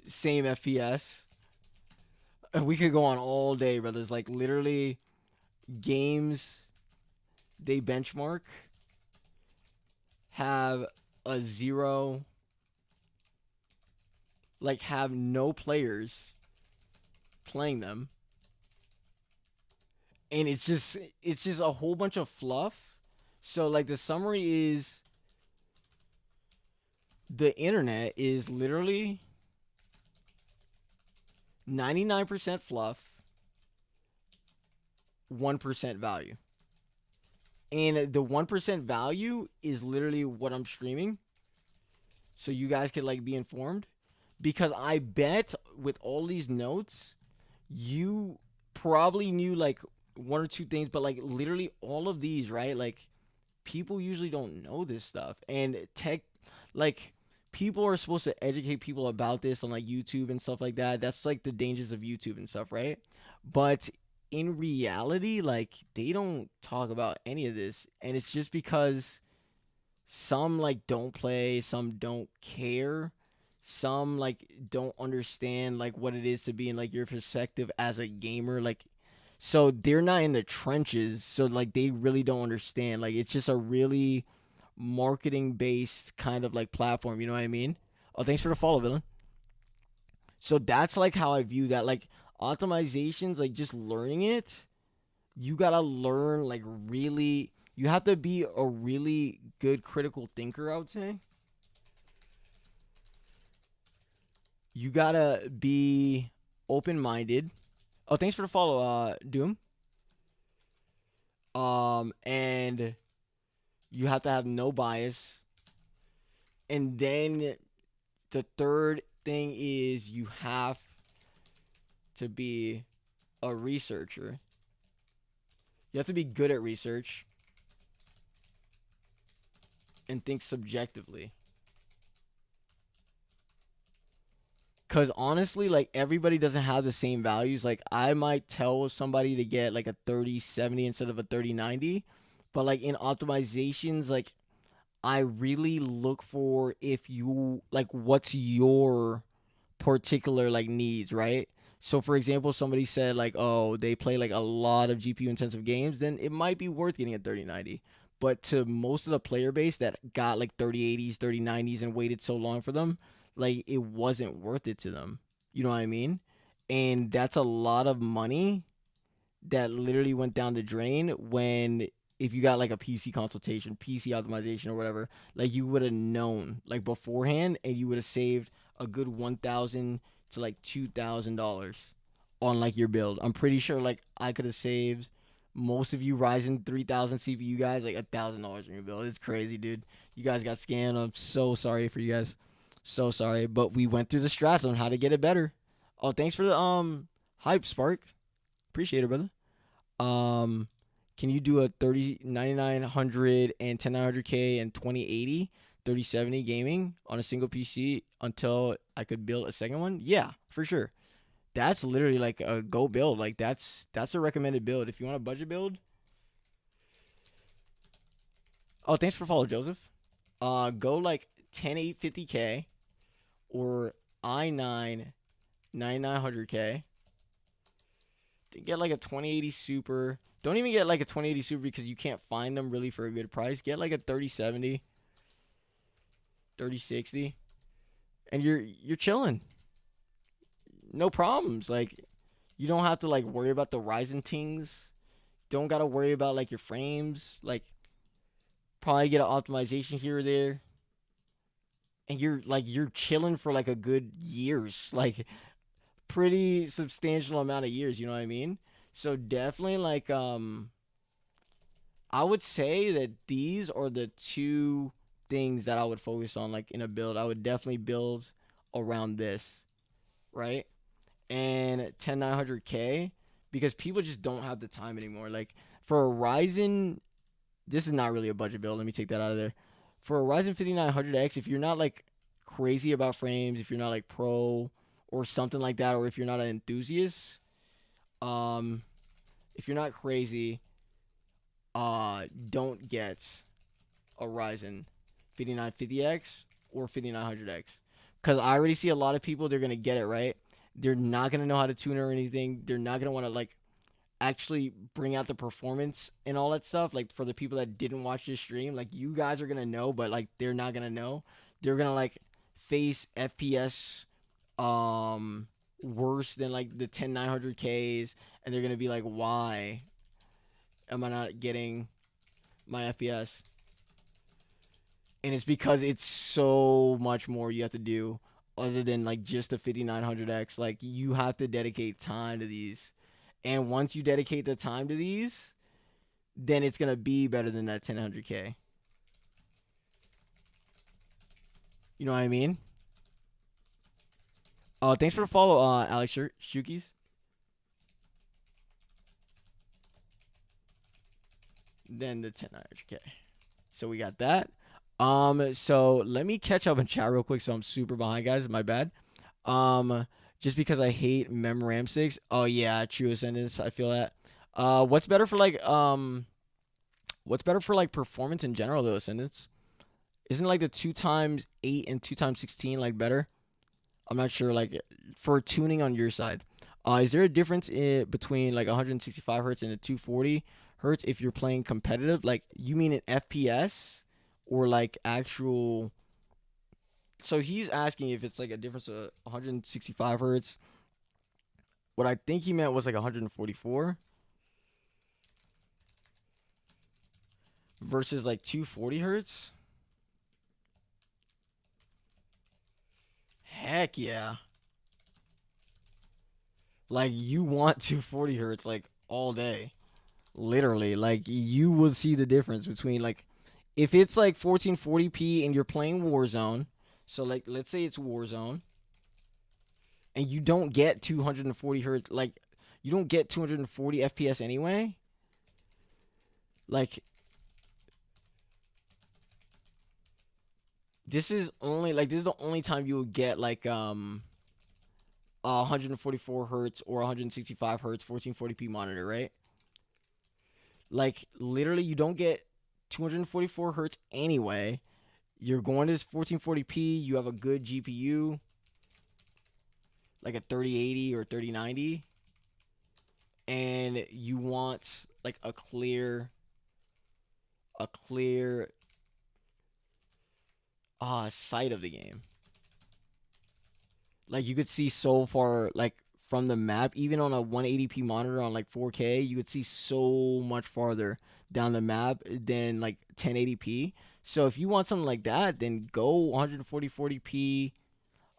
Same FPS. we could go on all day, brothers. Like literally, games they benchmark have a zero, like have no players playing them, and it's just a whole bunch of fluff. So like the summary is the internet is literally 99% fluff, 1% value. And the 1% value is literally what I'm streaming. So you guys could like be informed. Because I bet with all these notes, you probably knew like one or two things, but like literally all of these, right? Like people usually don't know this stuff. And tech, like people are supposed to educate people about this on like YouTube and stuff like that. That's like the dangers of YouTube and stuff, right? But in reality, like they don't talk about any of this. And it's just because some like don't play, some don't care, some like don't understand like what it is to be in like your perspective as a gamer, like so they're not in the trenches, so like they really don't understand. Like it's just a really marketing based kind of like platform, you know what I mean? Oh, thanks for the follow, villain. So that's like how I view that. Like optimizations, like just learning it, you gotta learn like really, you have to be a really good critical thinker, I would say. You gotta be open minded. Oh, thanks for the follow, Doom. And you have to have no bias. And then the third thing is you have to be a researcher. You have to be good at research and think subjectively. Cause honestly, like everybody doesn't have the same values. Like I might tell somebody to get like a 3070 instead of a 3090, but like in optimizations, like I really look for if you like what's your particular like needs, right? So for example, somebody said like, oh, they play like a lot of GPU intensive games, then it might be worth getting a 3090. But to most of the player base that got like 3080s, 3090s and waited so long for them, like it wasn't worth it to them. You know what I mean? And that's a lot of money that literally went down the drain when if you got like a PC consultation, PC optimization or whatever, like you would have known like beforehand and you would have saved a good 1,000 to like $2,000 on like your build. I'm pretty sure like I could have saved most of you Ryzen 3000 CPU guys like $1,000 on your build. It's crazy, dude. You guys got scammed. I'm so sorry for you guys. So sorry, but we went through the strats on how to get it better. Oh, thanks for the hype, Spark. Appreciate it, brother. Um, can you do a 9900 and 10900K and 2080 3070 gaming on a single PC until I could build a second one? Yeah, for sure. That's literally like a go build. Like that's a recommended build. If you want a budget build. Oh, thanks for follow, Joseph. Go like 10850K or i9 9900K to get like a 2080 Super. Don't even get like a 2080 Super because you can't find them really for a good price. Get like a 3070, 3060, and you're chilling. No problems. Like you don't have to like worry about the Ryzen tings. Don't gotta worry about like your frames. Like probably get an optimization here or there. And you're chilling for like a good years. Like pretty substantial amount of years, you know what I mean? So definitely like I would say that these are the two things that I would focus on like in a build. I would definitely build around this, right? And 10900K because people just don't have the time anymore. Like for a Ryzen, this is not really a budget build. Let me take that out of there. For a Ryzen 5900X, if you're not like crazy about frames, if you're not like pro or something like that, or if you're not an enthusiast, um, if you're not crazy, don't get a Ryzen 5950X or 5900X. Because I already see a lot of people, they're going to get it, right? They're not gonna know how to tune or anything. They're not gonna want to like actually bring out the performance and all that stuff. Like for the people that didn't watch this stream, like you guys are gonna know, but like they're not gonna know. They're gonna like face FPS worse than like the 10900Ks, and they're gonna be like, why am I not getting my FPS? And it's because it's so much more you have to do other than like just the 5900X. Like you have to dedicate time to these, and once you dedicate the time to these, then it's gonna be better than that 1000K. You know what I mean? Oh, thanks for the follow, Alex Shukis. Then the 10900K. So we got that. So let me catch up and chat real quick. So I'm super behind, guys. My bad. Um, just because I hate RAM sticks. Oh yeah, true ascendance. I feel that. What's better for what's better for like performance in general though, ascendance? Isn't like the 2x8 and 2x16 like better? I'm not sure. Like for tuning on your side, is there a difference between like 165 hertz and a 240 hertz if you're playing competitive? Like you mean in FPS or like actual? So he's asking if it's like a difference of 165 hertz. What I think he meant was like 144 versus like 240 hertz. Heck yeah. Like you want 240 hertz like all day. Literally. Like you will see the difference between like if it's like 1440p and you're playing Warzone. So like let's say it's Warzone and you don't get 240 hertz, like you don't get 240 FPS anyway. Like this is the only time you will get like 144 hertz or 165 hertz 1440p monitor, right? Like literally you don't get 244 hertz anyway. You're going to 1440p, you have a good GPU like a 3080 or 3090, and you want like a clear sight of the game. Like you could see so far like from the map, even on a 180p monitor on like 4K, you could see so much farther down the map than like 1080p. So if you want something like that, then go 140p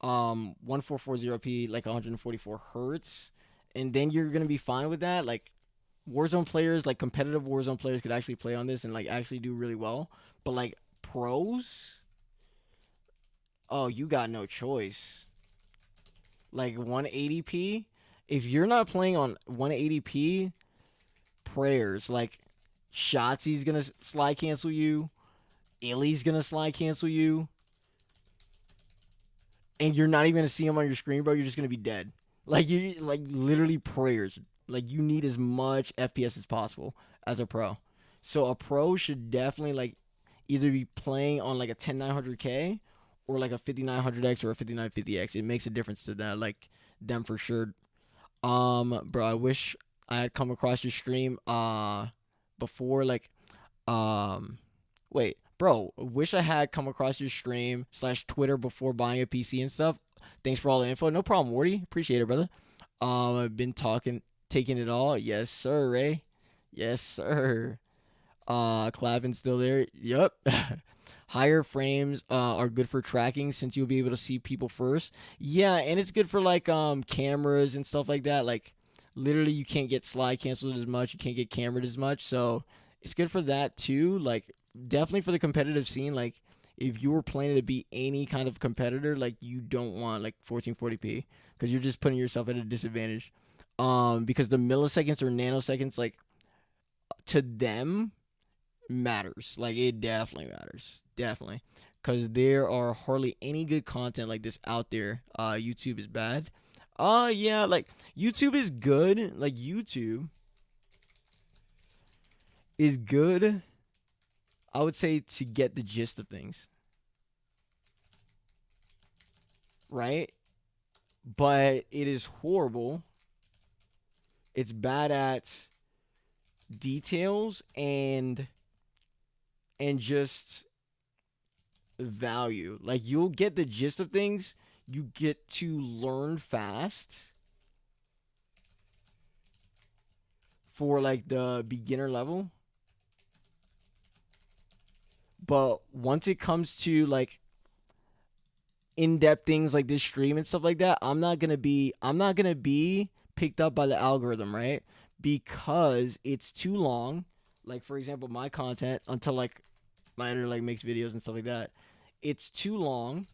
1440p, like 144 hertz, and then you're gonna be fine with that. Like Warzone players, like competitive Warzone players, could actually play on this and like actually do really well. But like pros, oh, you got no choice. Like 180p, if you're not playing on 180p, prayers. Like Shotzi's gonna slide cancel you, Illy's gonna slide cancel you, and you're not even gonna see him on your screen, bro. You're just gonna be dead. Like you, like literally prayers. Like you need as much FPS as possible as a pro. So a pro should definitely like either be playing on like a 10900K or like a 5900X or a 5950X. It makes a difference to that, like them for sure. Bro, I wish I had come across your stream before like um wait, bro, wish I had come across your stream slash Twitter before buying a PC and stuff. Thanks for all the info. No problem, Wardy. Appreciate it, brother. I've been taking it all. Yes, sir, Ray. Yes, sir. Clavin's still there. Yep. Higher frames are good for tracking since you'll be able to see people first. Yeah, and it's good for like cameras and stuff like that. Like literally you can't get slide canceled as much, you can't get cameraed as much. So it's good for that too. Like definitely for the competitive scene, like if you were planning to be any kind of competitor, like you don't want like 1440p because you're just putting yourself at a disadvantage. Because the milliseconds or nanoseconds, like to them matters. Like it definitely matters. Definitely. Because there are hardly any good content like this out there. YouTube is bad. Yeah, like YouTube is good. Like YouTube is good, I would say, to get the gist of things. Right? but it is horrible. It's bad at details and just value. Like, you'll get the gist of things. You get to learn fast for like the beginner level. But once it comes to like in-depth things like this stream and stuff like that, I'm not gonna be picked up by the algorithm, right? Because it's too long. Like, for example, my content, until like my editor like makes videos and stuff like that, it's too long.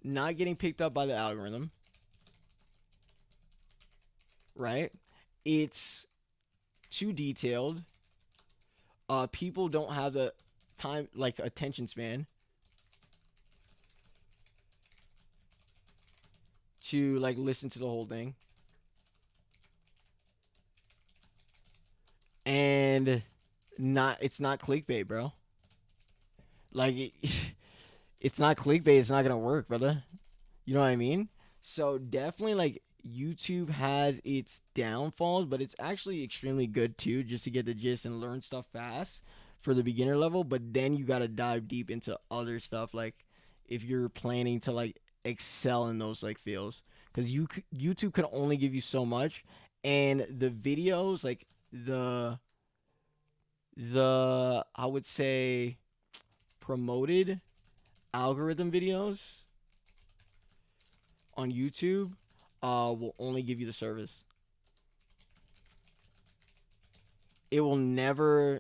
Not getting picked up by the algorithm, right? It's too detailed. People don't have the time, like attention span, to like listen to the whole thing. And it's not clickbait, bro. Like, it's not clickbait. It's not gonna work, brother. You know what I mean? So definitely, like, YouTube has its downfalls, but it's actually extremely good too, just to get the gist and learn stuff fast for the beginner level. But then you gotta dive deep into other stuff, like if you're planning to like excel in those like fields, because YouTube can only give you so much, and the videos, like the I would say promoted algorithm videos on YouTube will only give you the service. It will never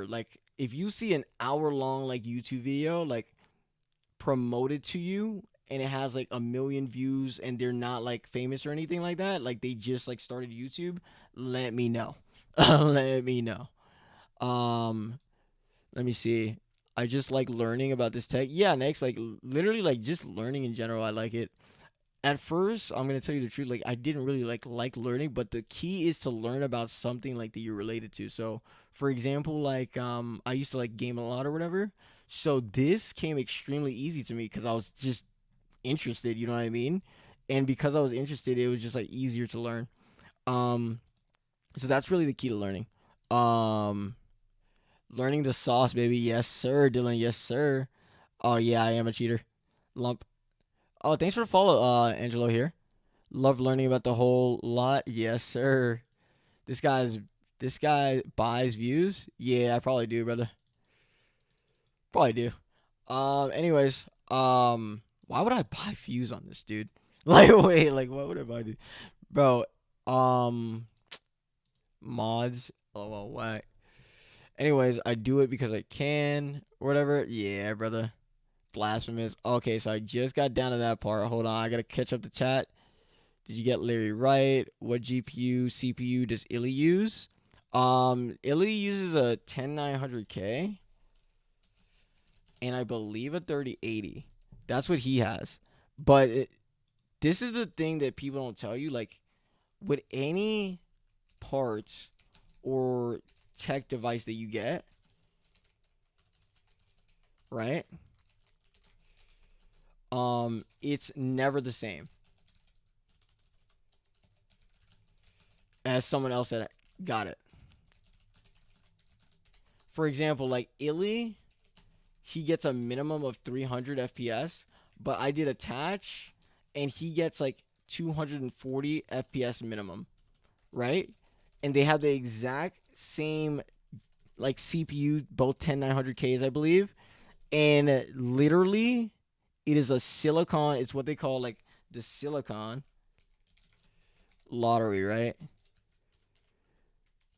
like, if you see an hour long like YouTube video like promoted to you, and it has like 1 million views, and they're not like famous or anything like that, like they just like started YouTube, let me know. Let me know. Um Let me see. I just like learning about this tech. Yeah, next, like literally, like just learning in general. I like it. At first, I'm gonna tell you the truth. Like, I didn't really like learning, but the key is to learn about something like that you're related to. So, for example, like I used to like game a lot or whatever. So this came extremely easy to me because I was just interested. You know what I mean? And because I was interested, it was just like easier to learn. Um, so that's really the key to learning. Um, Learning the sauce, baby. Yes, sir, Dylan. Yes, sir. Oh yeah, I am a cheater. Lump. Oh, thanks for the follow, Angelo here. Love learning about the whole lot. Yes, sir. This guy's this guy buys views. Yeah, I probably do, brother. Probably do. Anyways, why would I buy views on this, dude? Like, wait, like, what would I buy, dude? Bro, um, mods. Oh, well, what? Anyways, I do it because I can, or whatever. Yeah, brother. Blasphemous. Okay, so I just got down to that part. Hold on, I gotta catch up the chat. Did you get Larry right? What GPU, CPU does Illy use? Illy uses a 10900K, and I believe a 3080. That's what he has. But this is the thing that people don't tell you. Like, with any part or tech device that you get, right? It's never the same as someone else that got it. For example, like Illy, he gets a minimum of 300 FPS, but I did attach, and he gets like 240 FPS minimum, right? And they have the exact same like CPU, both 10900Ks, I believe, and literally, it is a silicon. It's what they call like the silicon lottery, right?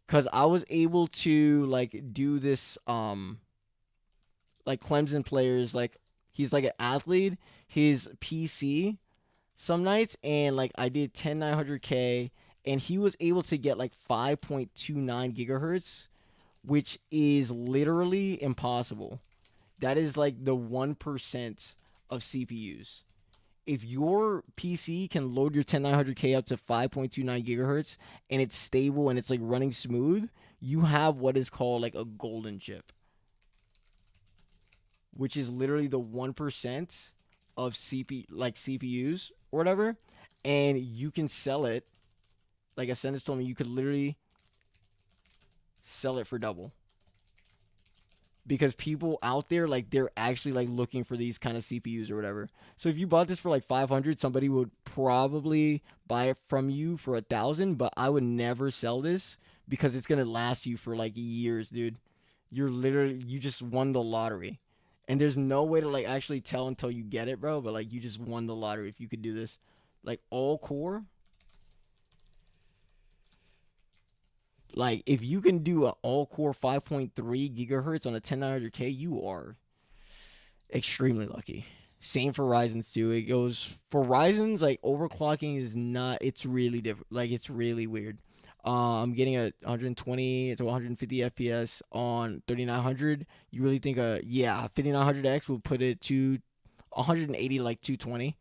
Because I was able to like do this like Clemson players, like he's like an athlete, his PC some nights, and like I did 10900K, and he was able to get like 5.29 gigahertz, which is literally impossible. That is like the 1% of CPUs. If your PC can load your 10900K up to 5.29 gigahertz, and it's stable and it's like running smooth, you have what is called like a golden chip, which is literally the 1% of CPUs or whatever, and you can sell it. Like Ascendus told me, you could literally sell it for double because people out there like they're actually like looking for these kind of CPUs or whatever. So if you bought this for like 500, somebody would probably buy it from you for 1,000. But I would never sell this because it's gonna last you for like years, dude. You just won the lottery, and there's no way to like actually tell until you get it, bro. But like you just won the lottery if you could do this, like all core. Like if you can do an all core 5.3 gigahertz on a 10900K, you are extremely lucky. Same for Ryzen's too. It goes for Ryzen's like overclocking is not. It's really different. Like it's really weird. I'm getting a 120 to 150 FPS on 3900. You really think 5900X will put it to 180 like 220?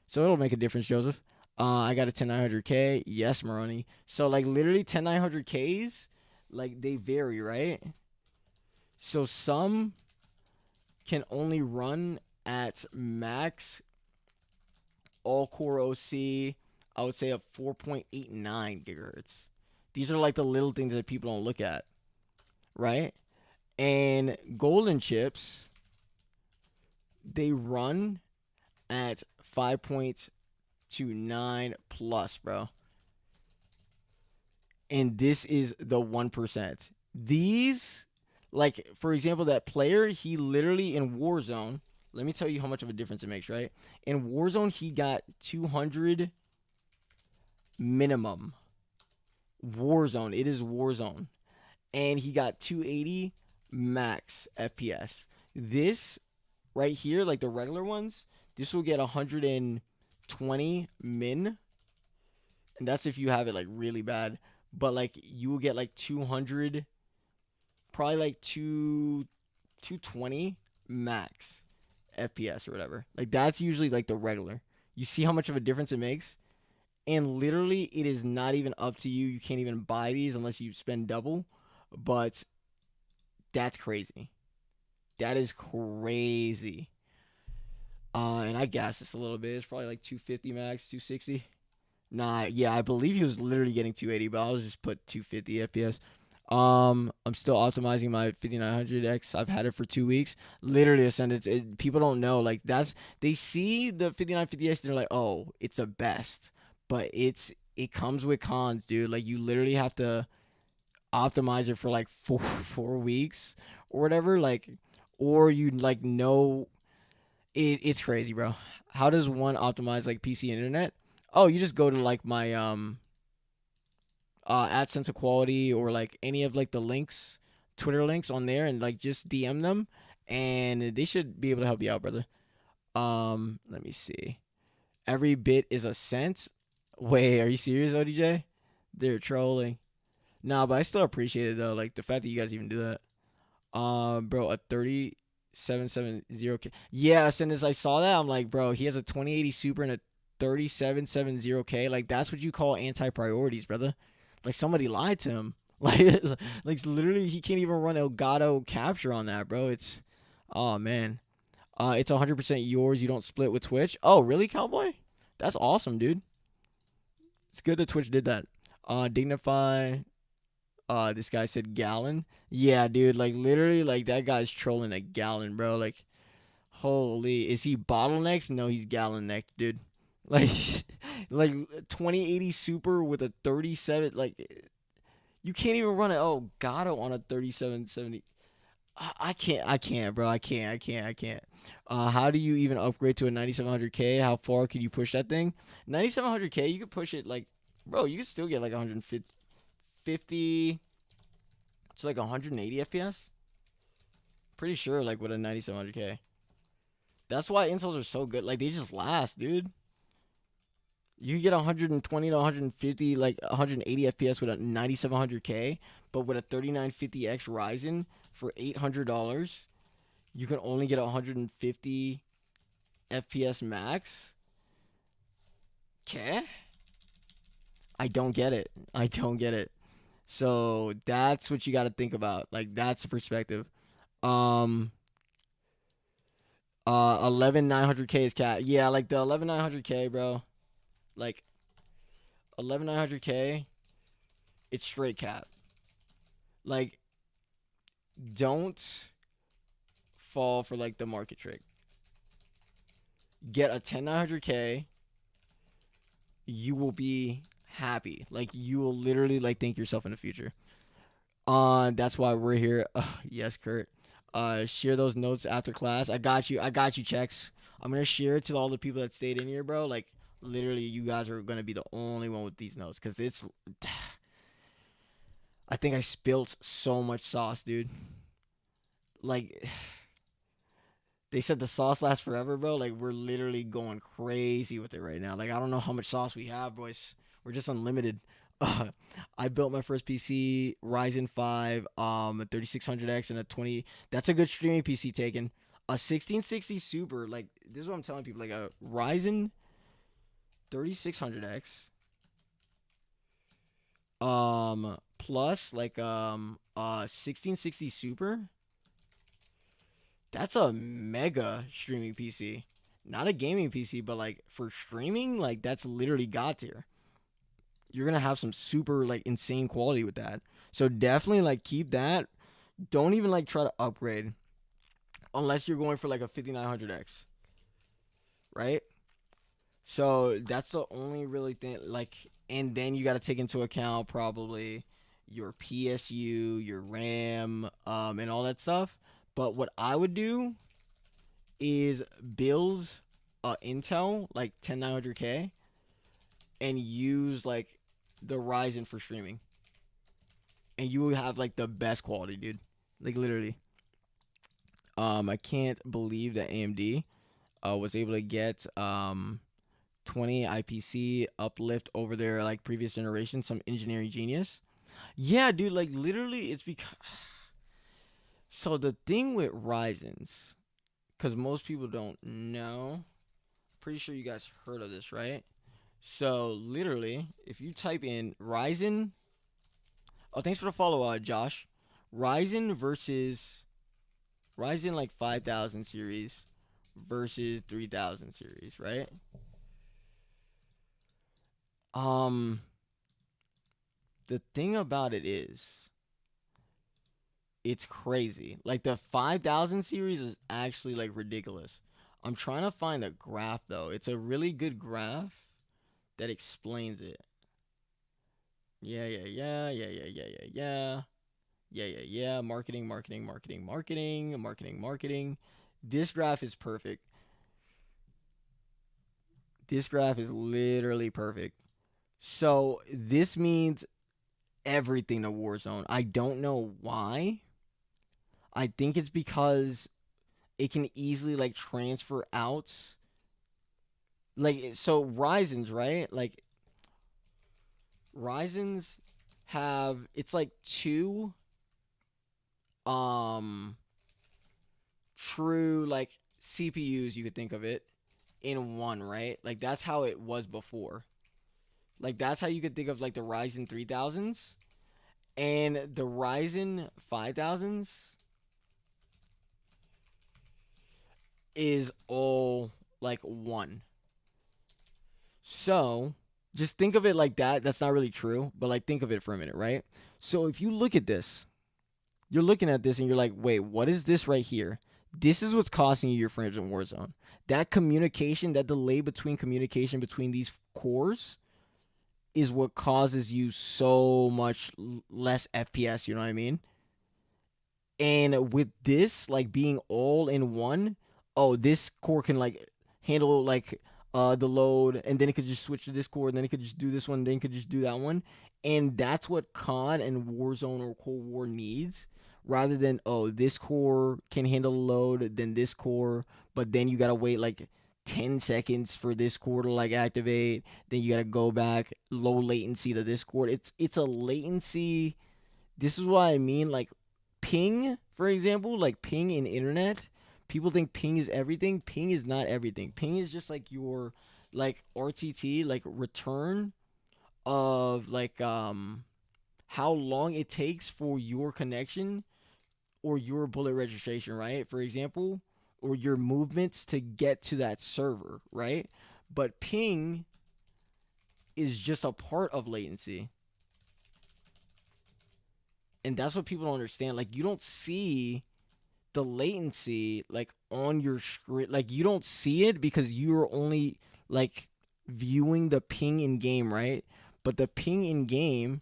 So it'll make a difference, Joseph. I got a 10900K. Yes, Maroni. So like literally 10900Ks, like they vary, right? So some can only run at max all core OC. I would say a 4.89 gigahertz. These are like the little things that people don't look at, right? And golden chips, they run at 5.29 plus, bro. And this is the 1%. These, like, for example, that player, he literally in Warzone, let me tell you how much of a difference it makes, right? In Warzone, he got 200 minimum. Warzone, it is Warzone. And he got 280 max FPS. This right here, like the regular ones, this will get 120 min. And that's if you have it like really bad. But like you will get like 200, probably like 220 max FPS or whatever. Like that's usually like the regular. You see how much of a difference it makes? And literally it is not even up to you. You can't even buy these unless you spend double. But that's crazy. That is crazy. And I guess it's a little bit. It's probably like 250 max, 260. Nah, yeah, I believe he was literally getting 280, but I'll just put 250 FPS. I'm still optimizing my 5900X. I've had it for 2 weeks. Literally, people don't know. Like they see the 5950X, they're like, oh, it's a best, but it comes with cons, dude. Like you literally have to optimize it for like four weeks or whatever. Like, or you like know it's crazy, bro. How does one optimize like PC internet? Oh, you just go to like my AdSense Equality or like any of like the links, Twitter links on there, and like just DM them, and they should be able to help you out, brother. Let me see. Every bit is a cent. Wait, are you serious, ODJ? They're trolling. Nah, but I still appreciate it though. Like the fact that you guys even do that. Bro, a 3770K. Yeah, as soon as I saw that, I'm like, bro, he has a 2080 Super and a 3770K. Like that's what you call anti-priorities, brother. Like somebody lied to him. Like literally, he can't even run Elgato Capture on that, bro. Oh man. It's 100% yours. You don't split with Twitch. Oh, really, Cowboy? That's awesome, dude. It's good that Twitch did that. Dignify. This guy said gallon. Yeah, dude. Like literally, like that guy's trolling a gallon, bro. Like, holy, is he bottlenecks? No, he's gallon necked, dude. Like, like 2080 Super with a 37. Like, you can't even run it. Oh, Gato on a 3770. I can't, bro. I can't. How do you even upgrade to a 9700K? How far can you push that thing? 9700K, you could push it like, bro. You could still get like 150 to like 180 FPS. Pretty sure, like with a 9700K. That's why Intels are so good. Like they just last, dude. You get 120 to 150, like 180 FPS with a 9700K, but with a 3950X Ryzen for $800, you can only get 150 FPS max. Okay? I don't get it. So that's what you got to think about. Like that's the perspective. Um, 11900K is cat. Yeah, like the 11900K, bro. Like 11900K, it's straight cap. Like, don't fall for like the market trick. Get a 10900K, you will be happy. Like, you will literally like thank yourself in the future. That's why we're here. Yes, Kurt. Share those notes after class. I got you. I got you, checks. I'm gonna share it to all the people that stayed in here, bro. Like, literally, you guys are gonna be the only one with these notes, cause it's. I think I spilt so much sauce, dude. Like, they said the sauce lasts forever, bro. Like, we're literally going crazy with it right now. Like, I don't know how much sauce we have, boys. We're just unlimited. I built my first PC, Ryzen 5, a 3600X and a 20. That's a good streaming PC taken. A 1660 Super, like, this is what I'm telling people, like a Ryzen 3600X, plus like a 1660 Super. That's a mega streaming PC. Not a gaming PC, but like for streaming, like that's literally god tier. You're gonna have some super like insane quality with that. So definitely like keep that. Don't even like try to upgrade unless you're going for like a 5900X, right? So that's the only really thing. Like, and then you got to take into account probably your PSU, your RAM, and all that stuff. But what I would do is build Intel like 10900K and use like the Ryzen for streaming, and you will have like the best quality, dude. Like literally. I can't believe that AMD was able to get 20 IPC uplift over their like previous generation. Some engineering genius. Yeah, dude. Like literally, it's because. So the thing with Ryzen's, because most people don't know. Pretty sure you guys heard of this, right? So literally, if you type in Ryzen, oh, thanks for the follow, Josh. Ryzen versus Ryzen like 5000 series versus 3000 series, right? Um, the thing about it is, it's crazy. Like the 5000 series is actually like ridiculous. I'm trying to find a graph though. It's a really good graph that explains it. Yeah, yeah, yeah, yeah, yeah, yeah, yeah, yeah. Yeah, yeah, yeah. Marketing, marketing, marketing, marketing, marketing, marketing. This graph is perfect. This graph is literally perfect. So this means everything to Warzone. I don't know why. I think it's because it can easily like transfer out. Like so Ryzen's, right? Like Ryzen's have it's like two um true like CPUs, you could think of it, in one, right? Like that's how it was before. Like that's how you could think of like the Ryzen 3000s and the Ryzen 5000s is all like one. So, just think of it like that. That's not really true, but like think of it for a minute, right? So, if you look at this, you're looking at this and you're like, wait, what is this right here? This is what's costing you your frames in Warzone. That communication, that delay between communication between these cores is what causes you so much less FPS, you know what I mean? And with this like being all in one, oh, this core can like handle like the load, and then it could just switch to this core, and then it could just do this one, then it could just do that one. And that's what COD and Warzone or Cold War needs, rather than oh, this core can handle the load than this core, but then you gotta wait like 10 seconds for this core to like activate, then you gotta go back low latency to this core. It's a latency. This is what I mean, like ping, for example, like ping in internet. People think ping is everything. Ping is not everything. Ping is just like your like RTT, like return of like how long it takes for your connection or your bullet registration, right? For example, or your movements to get to that server, right? But ping is just a part of latency. And that's what people don't understand. Like, you don't see the latency like on your screen. Like, you don't see it because you're only like viewing the ping in game, right? But the ping in game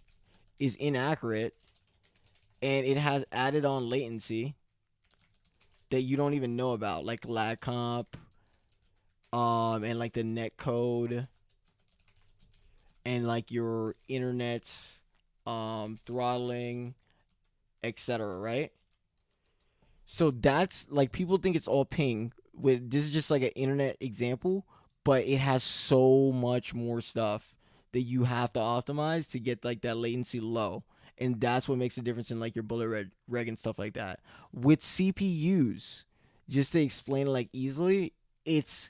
is inaccurate, and it has added on latency that you don't even know about, like lag comp, and like the net code, and like your internet, throttling, etc. Right? So that's like, people think it's all ping. With this is just like an internet example, but it has so much more stuff that you have to optimize to get like that latency low. And that's what makes a difference in like your bullet reg and stuff like that. With CPUs, just to explain it like easily, it's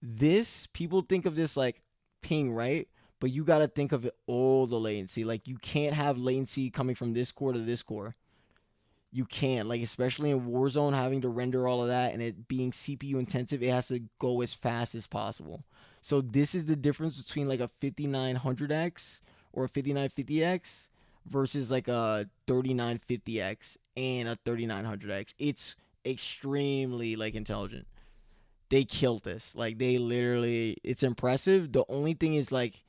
this, people think of this like ping, right? But you got to think of it all the latency. Like, you can't have latency coming from this core to this core. You can't, like, especially in Warzone, having to render all of that and it being CPU intensive, it has to go as fast as possible. So this is the difference between like a 5900X or a 5950X versus like a 3950X and a 3900X. It's extremely like intelligent. They killed this. Like, they literally, it's impressive. The only thing is like,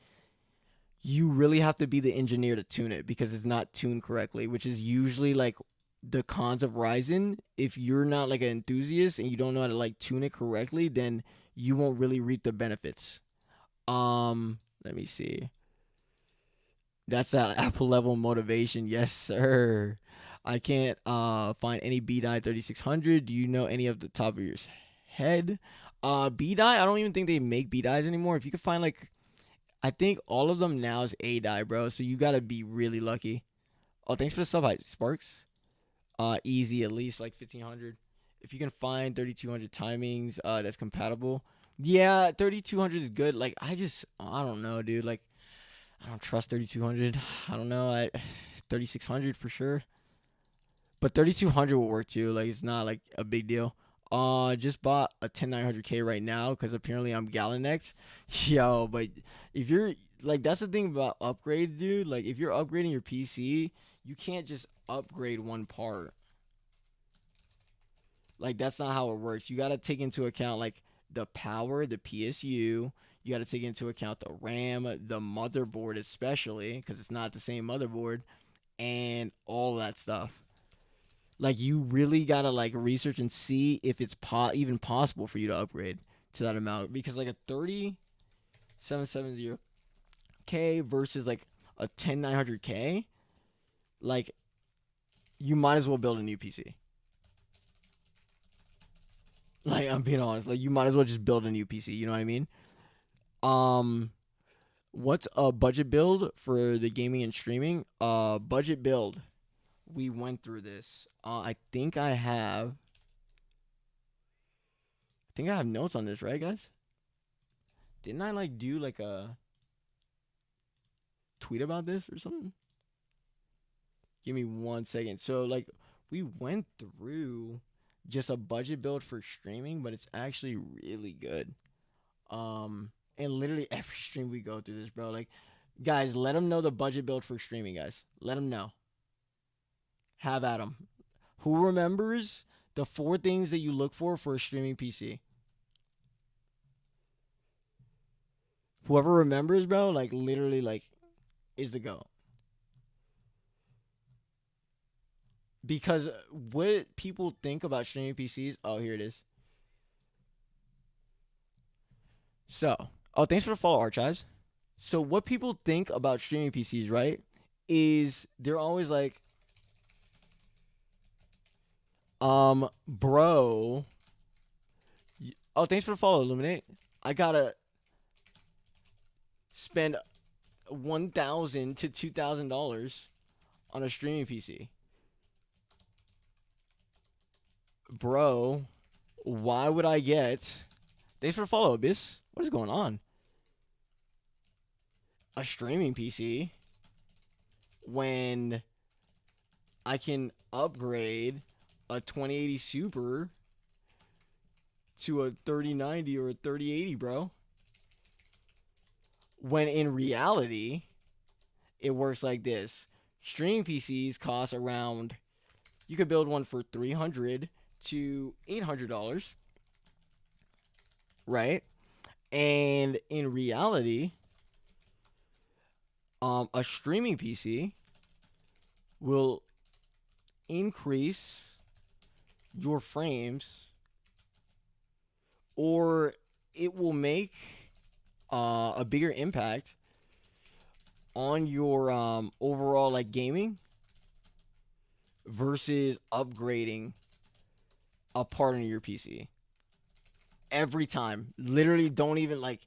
you really have to be the engineer to tune it because it's not tuned correctly, which is usually like the cons of Ryzen. If you're not like an enthusiast and you don't know how to like tune it correctly, then you won't really reap the benefits. Let me see. That's that Apple level motivation. Yes, sir. I can't find any BDI 3600. Do you know any of the top of your head? BDI, I don't even think they make BDIs anymore. If you could find like, I think all of them now is ADI, bro. So you gotta be really lucky. Oh, thanks for the sub, Sparks. Easy, at least like 1500. If you can find 3200 timings, that's compatible. Yeah, 3200 is good. Like, I don't know, dude. Like, I don't trust 3200. I don't know. 3600 for sure. But 3200 will work too. Like, it's not like a big deal. Just bought a 10900K right now because apparently I'm Galanex. Yo, but if you're like, that's the thing about upgrades, dude. Like, if you're upgrading your PC, you can't just upgrade one part. Like, that's not how it works. You got to take into account like the power, the PSU. You got to take into account the RAM, the motherboard, especially because it's not the same motherboard, and all that stuff. Like, you really gotta like research and see if it's even possible for you to upgrade to that amount, because like a 3770K versus like a 10900K, like, you might as well build a new PC. Like, I'm being honest, like, you might as well just build a new PC. You know what I mean? What's a budget build for the gaming and streaming? Budget build. We went through this. I think I have notes on this, right, guys? Didn't I like do like a tweet about this or something? Give me 1 second. So like, we went through just a budget build for streaming, but it's actually really good. And literally every stream we go through this, bro. Like, guys, let them know the budget build for streaming, guys. Let them know. Have at them. Who remembers the 4 things that you look for a streaming PC? Whoever remembers, bro, like, literally, like, is the GOAT. Because what people think about streaming PCs, oh, here it is. So, oh, thanks for the follow, Archives. So, what people think about streaming PCs, right, is they're always like, bro. Oh, thanks for the follow, Illuminate. I gotta spend $1,000 to $2,000 on a streaming PC. Bro, why would I get... Thanks for the follow, Abyss. What is going on? A streaming PC when I can upgrade a 2080 Super to a 3090 or a 3080, bro. When in reality, it works like this. Streaming PCs cost around, you could build one for $300 to $800, right? And in reality, a streaming PC will increase your frames, or it will make a bigger impact on your overall like gaming versus upgrading a part of your PC. Every time, literally, don't even like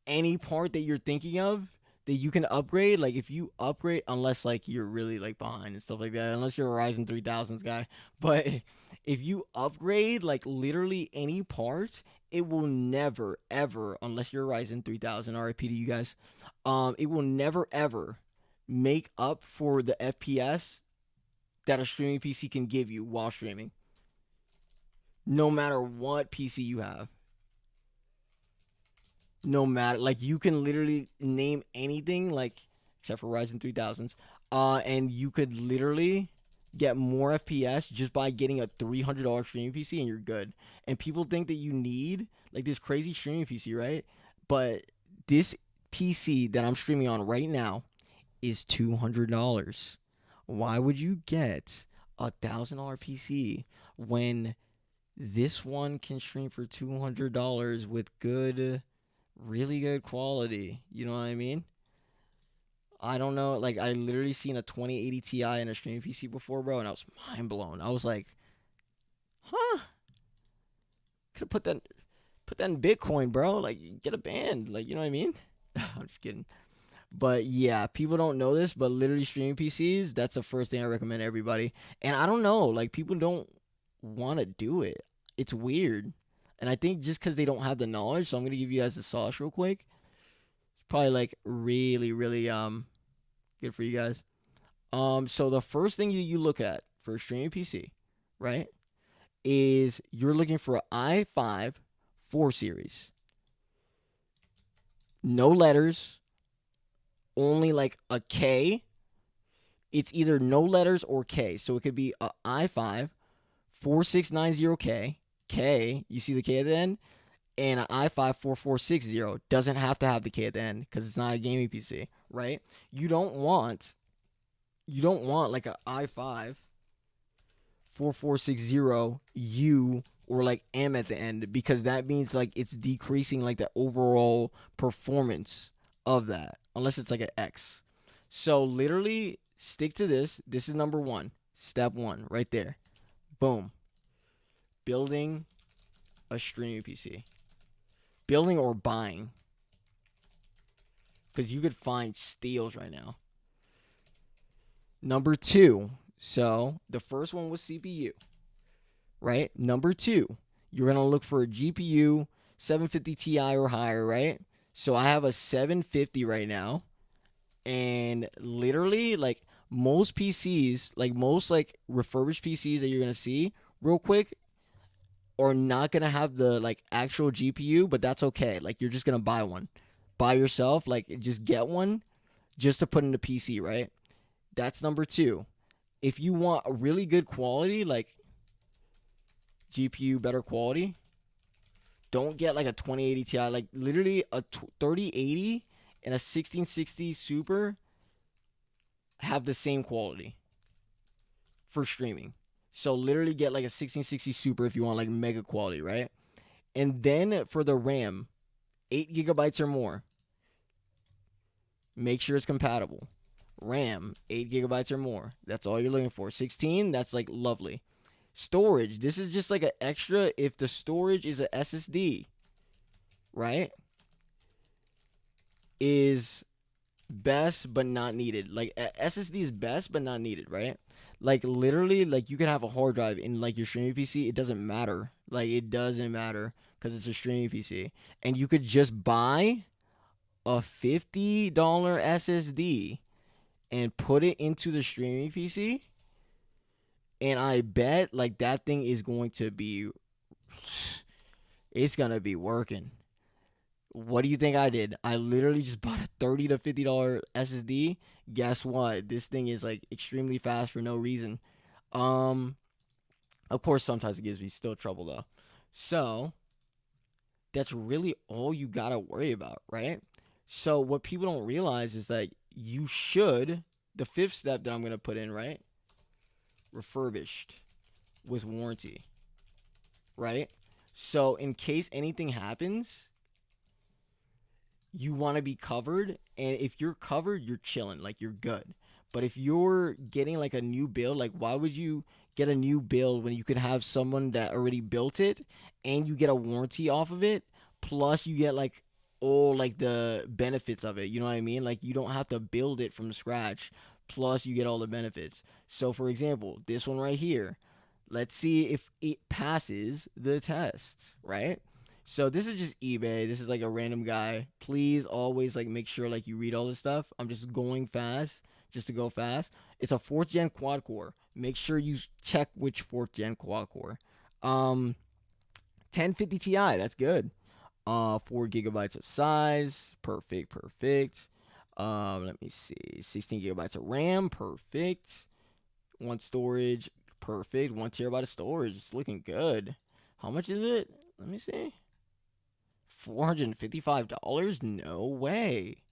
any part that you're thinking of that you can upgrade. Like if you upgrade, unless like you're really like behind and stuff like that, unless you're a Ryzen 3000s guy, but if you upgrade like literally any part, it will never ever, unless you're a Ryzen 3000, RIP to you guys, it will never ever make up for the FPS that a streaming PC can give you while streaming, no matter what PC you have. No matter, like, you can literally name anything, like, except for Ryzen 3000s, and you could literally get more FPS just by getting a $300 streaming PC, and you're good. And people think that you need like this crazy streaming PC, right? But this PC that I'm streaming on right now is $200. Why would you get a $1,000 PC when this one can stream for $200 with good, really good quality? You know what I mean? I don't know. Like, I literally seen a 2080 Ti in a streaming PC before, bro, and I was mind blown. I was like, huh? Could have put that in Bitcoin, bro. Like, get a band. Like, you know what I mean? I'm just kidding. But yeah, people don't know this, but literally streaming PCs, that's the first thing I recommend to everybody. And I don't know, like, people don't want to do it. It's weird. And I think just because they don't have the knowledge, so I'm gonna give you guys the sauce real quick. It's probably like really, really good for you guys. So the first thing you look at for a streaming PC, right, is you're looking for an i5 4 series. No letters, only like a K. It's either no letters or K. So it could be a i5 4690K. K, you see the K at the end? And an i5 4460 doesn't have to have the K at the end because it's not a gaming PC, right? You don't want like an i5 4460U or like M at the end, because that means like it's decreasing like the overall performance of that, unless it's like an X. So literally stick to this. This is number one. Step one right there. Boom. Building a streaming PC. Building or buying. Because you could find steals right now. Number two. So the first one was CPU. Right? Number two. You're going to look for a GPU 750 Ti or higher, right? So I have a 750 right now. And literally, like, most PCs, like most like refurbished PCs that you're going to see real quick, are not going to have the like actual GPU, but that's okay. Like, you're just going to buy one by yourself. Like, just get one just to put in the PC, right? That's number two. If you want a really good quality, like GPU better quality, don't get like a 2080 Ti. Like, literally a 3080 and a 1660 Super have the same quality for streaming. So literally get like a 1660 Super if you want like mega quality, right? And then for the RAM, 8 gigabytes or more. Make sure it's compatible. RAM, 8 gigabytes or more. That's all you're looking for. 16, that's like lovely. Storage, this is just like an extra if the storage is a SSD, right? Is best but not needed. Like, SSD is best but not needed, right? Like, literally, like, you can have a hard drive in like your streaming PC. It doesn't matter. Like, it doesn't matter because it's a streaming PC, and you could just buy a $50 SSD and put it into the streaming PC, and I bet like that thing is going to be It's gonna be working. What do you think I did? I literally just bought a $30 to $50 SSD. Guess what? This thing is like extremely fast for no reason. Um, of course, sometimes it gives me still trouble though. So that's really all you gotta worry about, right? So what people don't realize is that you should, the fifth step that I'm gonna put in, right? Refurbished with warranty, right? So in case anything happens, you want to be covered, and if you're covered, you're chilling, like you're good. But if you're getting like a new build, like why would you get a new build when you could have someone that already built it and you get a warranty off of it, plus you get like all like the benefits of it, you know what I mean? Like you don't have to build it from scratch, plus you get all the benefits. So for example, this one right here, let's see if it passes the tests, right? So this is just eBay. This is like a random guy. Please always like make sure like you read all this stuff. I'm just going fast just to go fast. It's a 4th gen quad core. Make sure you check which 4th gen quad core. 1050 Ti, that's good. 4 gigabytes of size, perfect. Let me see, 16 gigabytes of RAM, perfect. 1 storage, perfect. 1 terabyte of storage, it's looking good. How much is it? Let me see. $455? No way.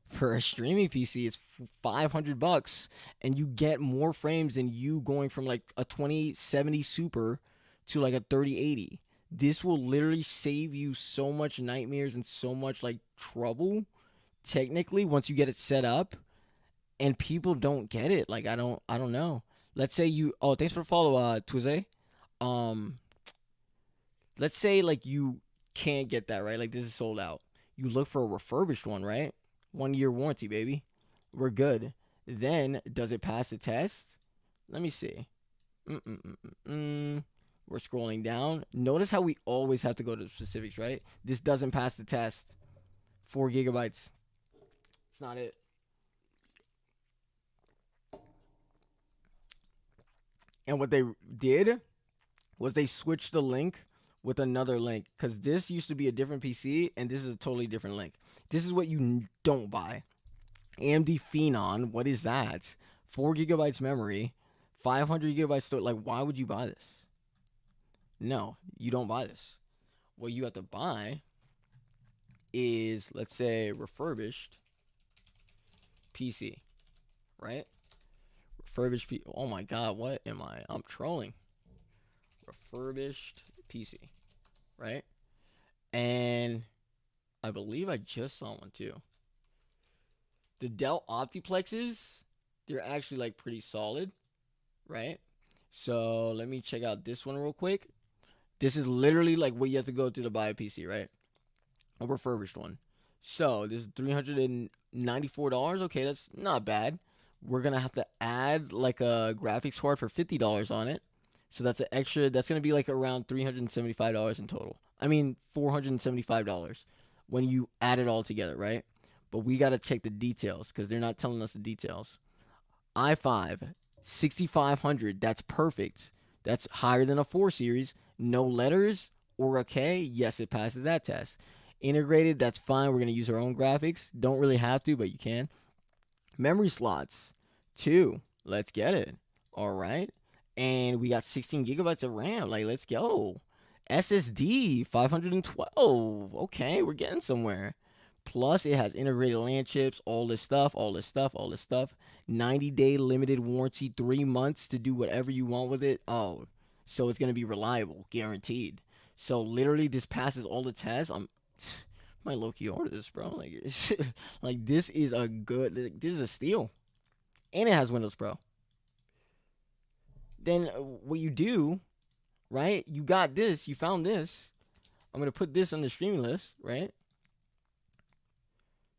For a streaming PC, it's $500, and you get more frames than you going from like a 2070 Super to like a 3080. This will literally save you so much nightmares and so much like trouble. Technically, once you get it set up, and people don't get it. Like I don't know. Let's say you. Oh, thanks for the follow, Twize. Um, let's say like you can't get that, right? Like this is sold out. You look for a refurbished one, right? 1 year warranty, baby. We're good. Then does it pass the test? Let me see. We're scrolling down. Notice how we always have to go to the specifics, right? This doesn't pass the test. 4 gigabytes. It's not it. And what they did was they switched the link with another link, because this used to be a different PC and this is a totally different link. This is what you don't buy. AMD Phenon, what is that? 4 gigabytes memory, 500 gigabytes storage. Like, why would you buy this? No, you don't buy this. What you have to buy is, let's say, refurbished PC, right? Refurbished PC. Oh my god, what am I? I'm trolling. Refurbished PC, right? And I believe I just saw one too. The Dell Optiplexes, they're actually like pretty solid, right? So let me check out this one real quick. This is literally like what you have to go through to buy a PC, right? A refurbished one. So this is $394. Okay, that's not bad. We're gonna have to add like a graphics card for $50 on it. So that's an extra. That's gonna be like around $375 in total. I mean $475 when you add it all together, right? But we gotta check the details because they're not telling us the details. i5 6500. That's perfect. That's higher than a 4 series. No letters or a K. Yes, it passes that test. Integrated. That's fine. We're gonna use our own graphics. Don't really have to, but you can. Memory slots 2. Let's get it. All right. And we got 16 gigabytes of RAM. Like, let's go. SSD 512. Okay, we're getting somewhere. Plus, it has integrated LAN chips, all this stuff. 90-day limited warranty, 3 months to do whatever you want with it. Oh, so it's gonna be reliable, guaranteed. So literally, this passes all the tests. My low-key order this, bro. Like, like this is a good. This is a steal, and it has Windows Pro. Then what you do, right? You got this. You found this. I'm gonna put this on the streaming list, right?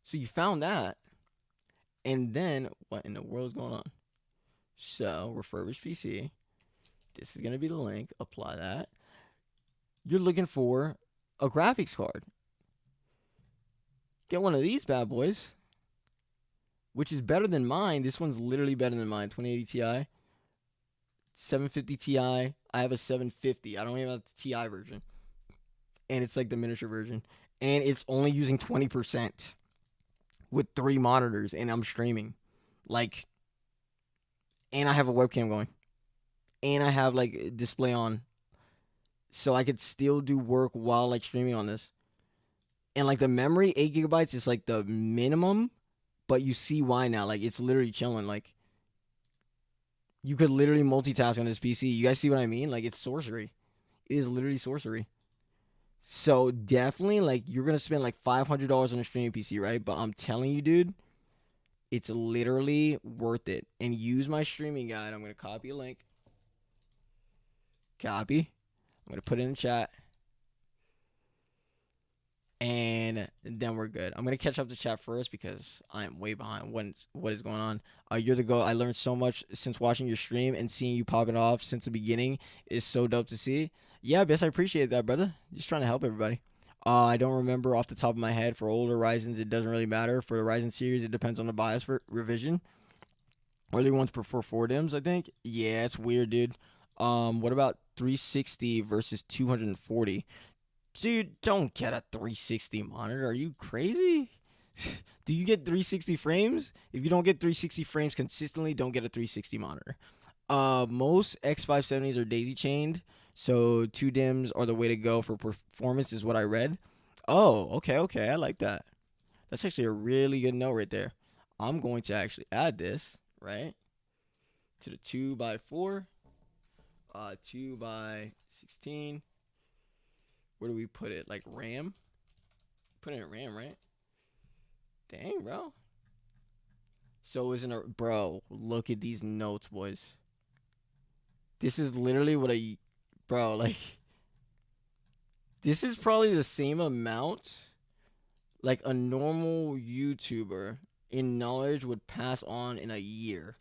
So you found that, and then what in the world's going on? So refurbished PC. This is gonna be the link. Apply that. You're looking for a graphics card. Get one of these bad boys, which is better than mine. This one's literally better than mine. 2080 Ti, 750 Ti. I have a 750. I don't even have the Ti version. and it's like the miniature version, and it's only using 20% with 3 monitors, and I'm streaming, like, and I have a webcam going, and I have like display on, so I could still do work while like streaming on this. And like the memory, 8 GB is like the minimum, but you see why now. Like it's literally chilling. Like you could literally multitask on this PC. You guys see what I mean? Like it's sorcery. It is literally sorcery. So definitely, like you're gonna spend like $500 on a streaming PC, right? But I'm telling you, dude, it's literally worth it. And use my streaming guide. I'm gonna copy a link. Copy. I'm gonna put it in the chat. And then we're good. I'm gonna catch up the chat first because I'm way behind. What is going on? A year ago, I learned so much since watching your stream and seeing you pop it off since the beginning is so dope to see. Yeah, Bess, I appreciate that, brother. Just trying to help everybody. I don't remember off the top of my head. For older Ryzens, it doesn't really matter. For the Ryzen series, it depends on the BIOS for revision. Early ones prefer 4 DIMMs, I think. Yeah, it's weird, dude. What about 360 versus 240? Dude, don't get a 360 monitor. Are you crazy? Do you get 360 frames? If you don't get 360 frames consistently, don't get a 360 monitor. Most X570s are daisy chained, so 2 DIMMs are the way to go for performance, is what I read. Oh, okay. I like that. That's actually a really good note right there. I'm going to actually add this, right, to the 2x4, 2x16. Where do we put it? Like RAM? Put it in RAM, right? Dang, bro. So isn't it, bro? Look at these notes, boys. This is literally what bro, like, this is probably the same amount like a normal YouTuber in knowledge would pass on in a year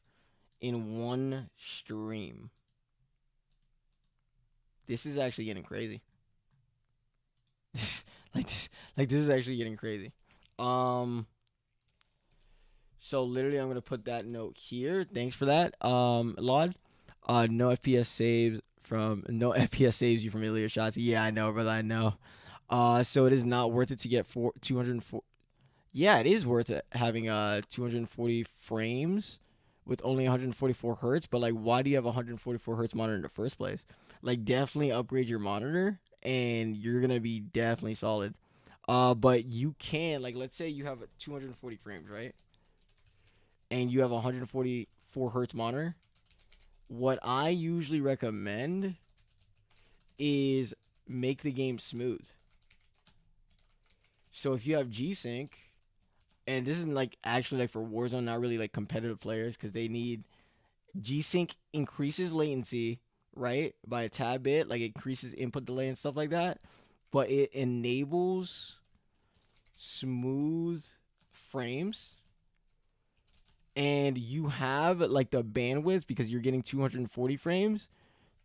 in one stream. This is actually getting crazy. like this is actually getting crazy. So literally I'm gonna put that note here. Thanks for that. Laud. No FPS saves you from earlier shots. Yeah, I know, brother, I know. So it is not worth it to get 204. Yeah, it is worth it having 240 frames with only 144 hertz, but like why do you have a 144 hertz monitor in the first place? Like definitely upgrade your monitor and you're gonna be definitely solid. But you can, like, let's say you have a 240 frames, right? And you have a 144 hertz monitor. What I usually recommend is make the game smooth. So if you have G-Sync, and this isn't like actually like for Warzone, not really like competitive players, because they need G-Sync increases latency, right, by a tad bit, like it increases input delay and stuff like that, but it enables smooth frames, and you have like the bandwidth because you're getting 240 frames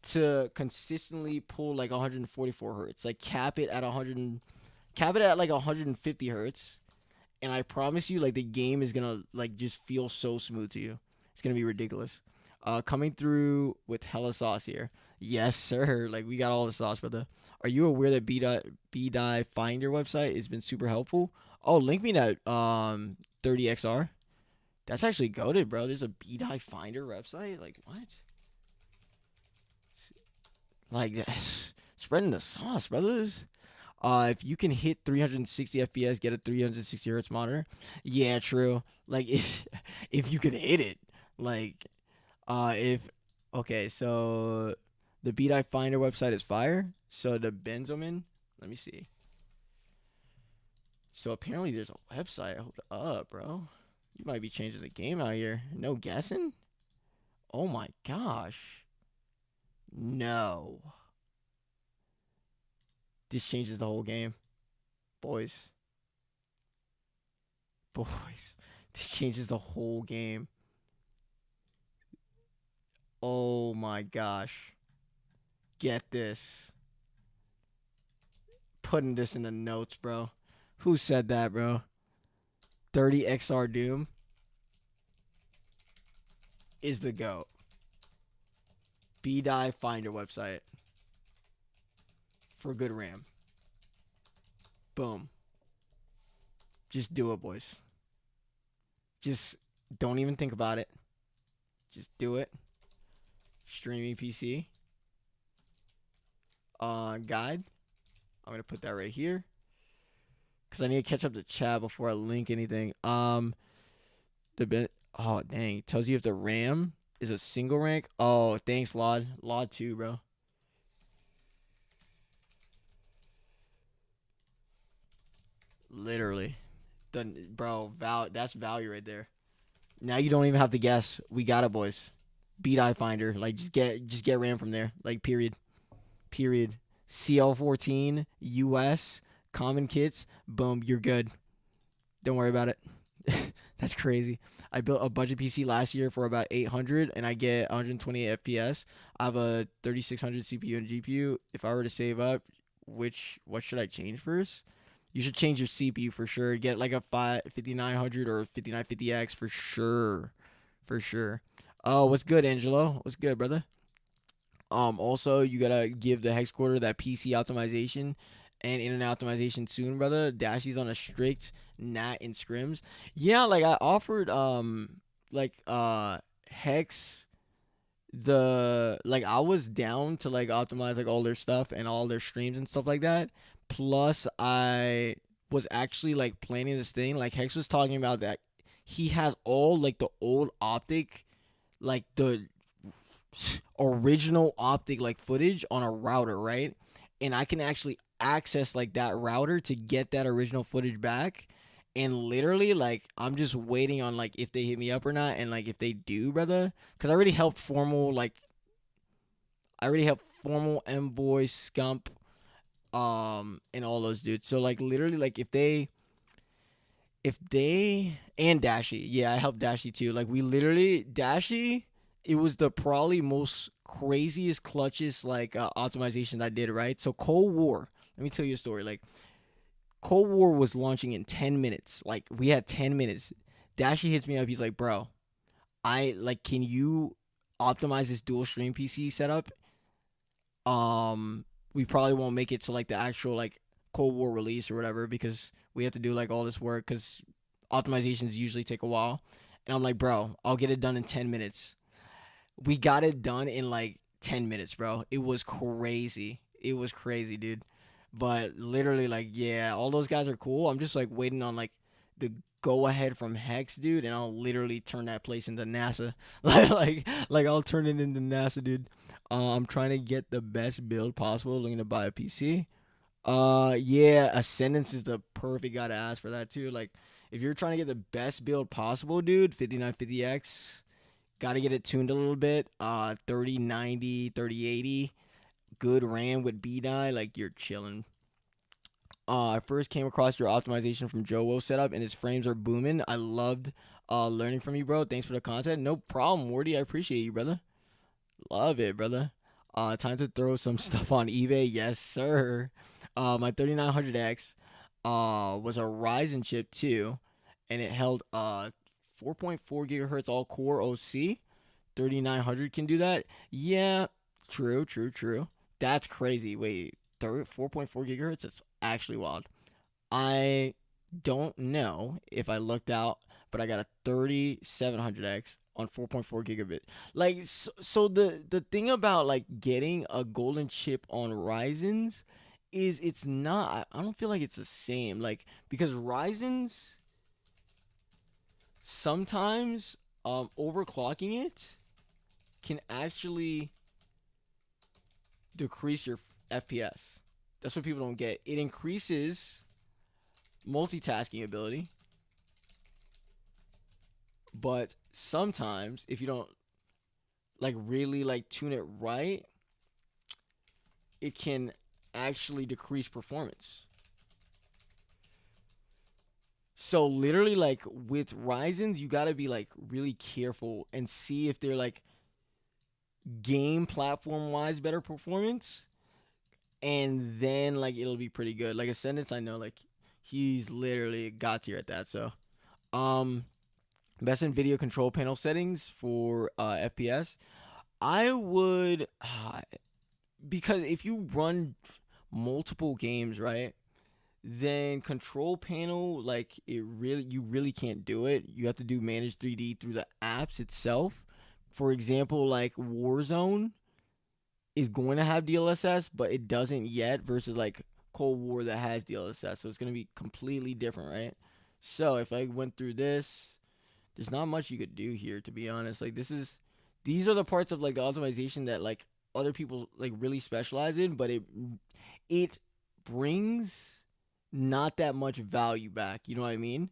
to consistently pull like 144 hertz, like cap it at like 150 hertz, and I promise you, like, the game is gonna like just feel so smooth to you. It's gonna be ridiculous. Coming through with hella sauce here. Yes, sir. Like, we got all the sauce, brother. Are you aware that BDI Finder website has been super helpful? Oh, link me that 30XR. That's actually goated, bro. There's a BDI Finder website. Like, what? Like, spreading the sauce, brothers. If you can hit 360 FPS, get a 360 hertz monitor. Yeah, true. Like, if you could hit it, like, if okay, so the BDI Finder website is fire. So the Benzomin, let me see. So apparently there's a website. Hold up, bro. You might be changing the game out here. No guessing? Oh my gosh. No. This changes the whole game. Boys. This changes the whole game. Oh my gosh. Get this. Putting this in the notes, bro. Who said that, bro? 30XR Doom is the GOAT. BDI Finder website for good RAM. Boom. Just do it, boys. Just don't even think about it. Just do it. Streaming PC. Guide. I'm gonna put that right here because I need to catch up the chat before I link anything. Oh dang, it tells you if the RAM is a single rank. Oh, thanks, Lod. Lod 2, bro. Literally. Bro, that's value right there. Now you don't even have to guess. We got it, boys. Beat Eye Finder. Like just get RAM from there. Like period. CL14 US common kits. Boom, you're good. Don't worry about it. That's crazy. I built a budget PC last year for about 800 and I get 128 FPS. I have a 3600 CPU and GPU. If I were to save up, what should I change first? You should change your CPU for sure. Get like a 5900 or 5950X for sure. For sure. Oh, what's good, Angelo? What's good, brother? Also, you gotta give the hex quarter that PC optimization and internet optimization soon, brother. Dashy's on a strict NAT and scrims. Yeah, like I offered like hex I was down to like optimize like all their stuff and all their streams and stuff like that. Plus, I was actually like planning this thing. Like Hex was talking about that he has all like the old optic, like the original optic like footage on a router, right? And I can actually access like that router to get that original footage back. And literally, like, I'm just waiting on like if they hit me up or not, and like if they do, brother, because I already helped formal Envoy, Scump, and all those dudes. So like literally, like if they and Dashy, yeah, I helped Dashy too. Like we literally Dashy, it was the probably most craziest, clutchest like optimization I did, right? So Cold War. Let me tell you a story. Like Cold War was launching in 10 minutes. Like we had 10 minutes. Dashy hits me up. He's like, bro, can you optimize this dual stream PC setup? We probably won't make it to like the actual like Cold War release or whatever because we have to do like all this work because optimizations usually take a while. And I'm like, bro, I'll get it done in 10 minutes. We got it done in like 10 minutes, bro. It was crazy. It was crazy, dude. But literally, like, yeah, all those guys are cool. I'm just like waiting on like the go ahead from Hex, dude, and I'll literally turn that place into NASA. like I'll turn it into NASA, dude. I'm trying to get the best build possible. Looking to buy a PC. Yeah, Ascendance is the perfect guy to ask for that too. Like, if you're trying to get the best build possible, dude, 5950X. Got to get it tuned a little bit. 3090, 3080. Good RAM with B-Die. Like, you're chilling. I first came across your optimization from Joe Wo setup, and his frames are booming. I loved learning from you, bro. Thanks for the content. No problem, Wardy. I appreciate you, brother. Love it, brother. Time to throw some stuff on eBay. Yes, sir. My 3900X was a Ryzen chip, too, and it held 4.4 gigahertz all core OC. 3900 can do that. Yeah, true. That's crazy. Wait, 4.4 gigahertz? That's actually wild. I don't know if I looked out, but I got a 3700X on 4.4 gigabit. Like, so the thing about like getting a golden chip on Ryzen's is it's not. I don't feel like it's the same. Like because Ryzen's sometimes overclocking it can actually decrease your FPS. That's what people don't get. It increases multitasking ability, but sometimes if you don't like really like tune it right, it can actually decrease performance. So literally like with Ryzen's, you gotta be like really careful and see if they're like game platform wise better performance, and then like it'll be pretty good. Like Ascendance, I know like he's literally god tier at that. So best in video control panel settings for FPS. I would because if you run multiple games, right? then control panel, like you really can't do it. You have to do manage 3D through the apps itself. For example, like Warzone is going to have DLSS, but it doesn't yet, versus like Cold War that has DLSS. So it's going to be completely different, right? So if I went through this, there's not much you could do here, to be honest. Like these are the parts of like the optimization that like other people like really specialize in, but it brings not that much value back. You know what I mean?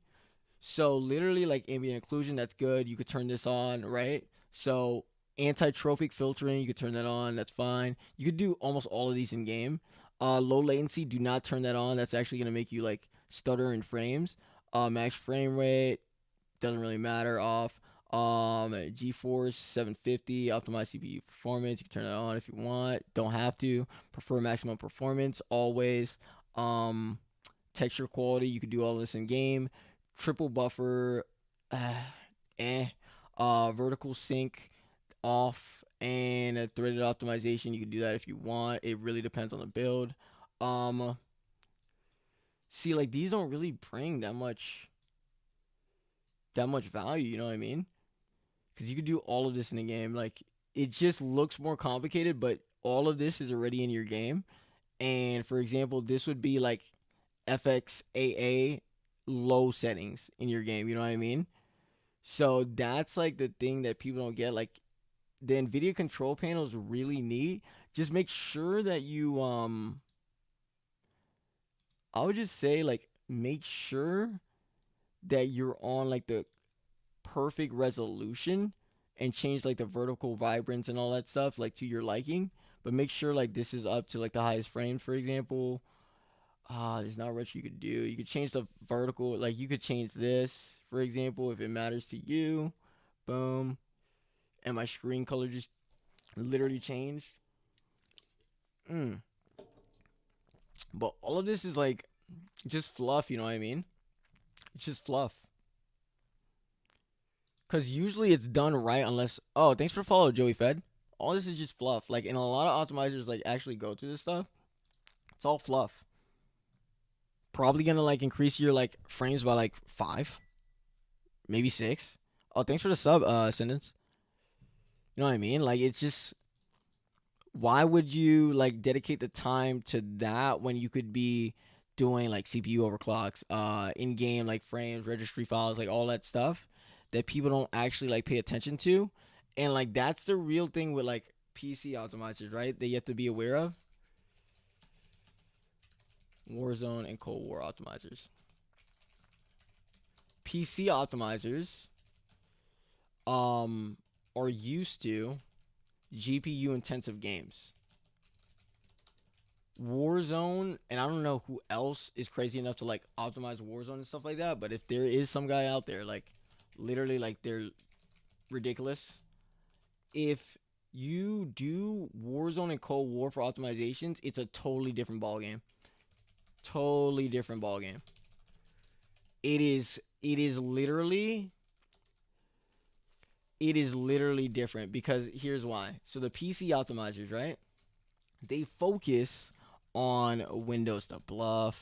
So literally like ambient occlusion, that's good. You could turn this on, right? So anti-tropic filtering, you could turn that on. That's fine. You could do almost all of these in game. Low latency, do not turn that on. That's actually gonna make you like stutter in frames. Max frame rate, doesn't really matter, off. GeForce 750, optimize CPU performance. You can turn that on if you want. Don't have to. Prefer maximum performance always. Texture quality, you can do all this in game. Triple buffer, vertical sync off, and a threaded optimization. You can do that if you want. It really depends on the build. See, like these don't really bring that much value. You know what I mean? Because you could do all of this in the game. Like it just looks more complicated, but all of this is already in your game. And for example, this would be like FXAA low settings in your game. You know what I mean? So that's like the thing that people don't get. Like the NVIDIA control panel is really neat. Just make sure that you I would just say like make sure that you're on like the perfect resolution and change like the vertical vibrance and all that stuff like to your liking. But make sure like this is up to like the highest frames, for example. There's not much you could do. You could change the vertical, like you could change this, for example, if it matters to you. Boom. And my screen color just literally changed. But all of this is like just fluff, you know what I mean? It's just fluff. Cause usually it's done right unless thanks for follow, Joey Fed. All this is just fluff. Like, and a lot of optimizers like actually go through this stuff. It's all fluff. Probably gonna like increase your like frames by like 5, maybe 6. Oh, thanks for the sub, sentence. You know what I mean? Like, it's just, why would you like dedicate the time to that when you could be doing like CPU overclocks, in game like frames, registry files, like all that stuff that people don't actually like pay attention to. And like that's the real thing with like PC optimizers, right? That you have to be aware of. Warzone and Cold War optimizers. PC optimizers are used to GPU intensive games. Warzone, and I don't know who else is crazy enough to like optimize Warzone and stuff like that, but if there is some guy out there like literally like they're ridiculous, if you do Warzone and Cold War for optimizations, it's a totally different ball game. Totally different ball game. It is literally different, because here's why. So the PC optimizers, right? They focus on Windows to blow,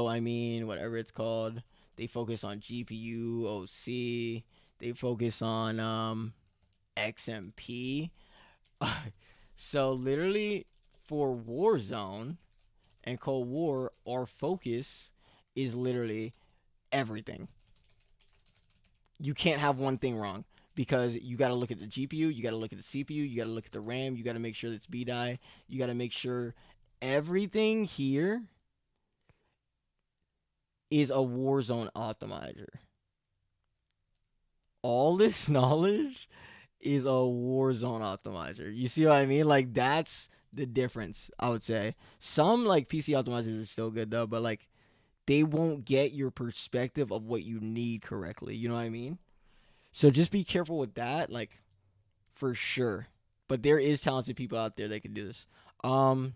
I mean, whatever it's called. They focus on GPU, OC. They focus on XMP. So literally for Warzone and Cold War, our focus is literally everything. You can't have one thing wrong, because you got to look at the GPU, you got to look at the CPU, you got to look at the RAM, you got to make sure it's BDI, you got to make sure everything here is a Warzone optimizer. All this knowledge is a Warzone optimizer. You see what I mean? Like, that's the difference, I would say. Some like PC optimizers are still good though, but like they won't get your perspective of what you need correctly. You know what I mean? So just be careful with that, like, for sure. But there is talented people out there that can do this. I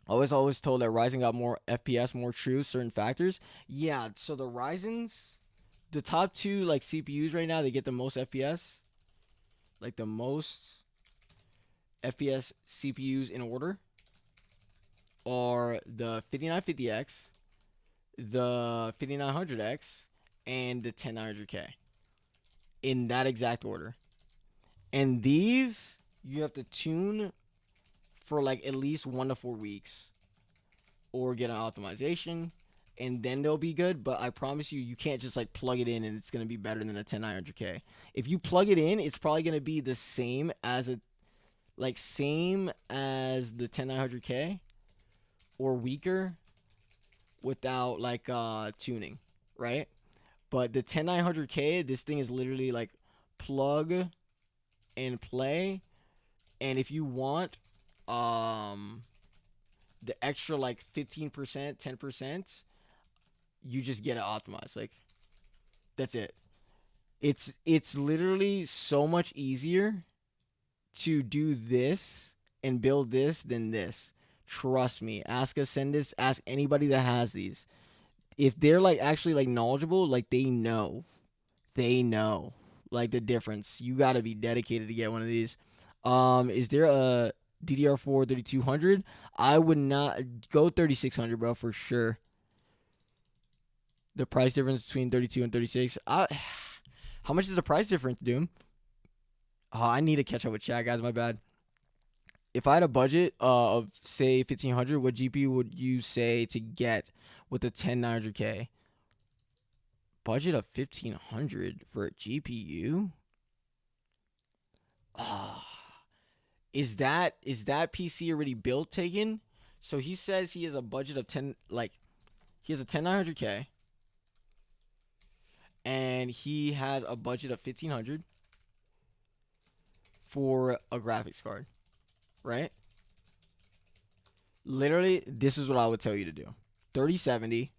was always told that Ryzen got more FPS, more true certain factors. Yeah, so the Ryzen's, the top two like CPUs right now, they get the most FPS, like the most FPS CPUs in order are the 5950X, the 5900X, and the 10900K in that exact order. And these you have to tune for like at least 1 to 4 weeks or get an optimization, and then they'll be good. But I promise you, you can't just like plug it in and it's going to be better than a 10900K. If you plug it in, it's probably going to be the same as the 10900K or weaker without like tuning, right? But the 10900K, this thing is literally like plug and play. And if you want the extra like 15%, 10%, you just get it optimized. Like, that's it. It's literally so much easier to do this and build this than this. Trust me. Ask Ascendus, ask anybody that has these. If they're like actually like knowledgeable, like they know like the difference. You got to be dedicated to get one of these. Is there a DDR4 3200? I would not go 3600, bro, for sure. The price difference between 32 and 36. How much is the price difference, Doom? Oh, I need to catch up with chat, guys. My bad. If I had a budget of say 1500, what GPU would you say to get with the 10900K? Budget of 1500 for a GPU? Is that PC already built taken? So he says he has a budget of 10, like he has a 10900K and he has a budget of 1500 for a graphics card, right? Literally, this is what I would tell you to do. 3070,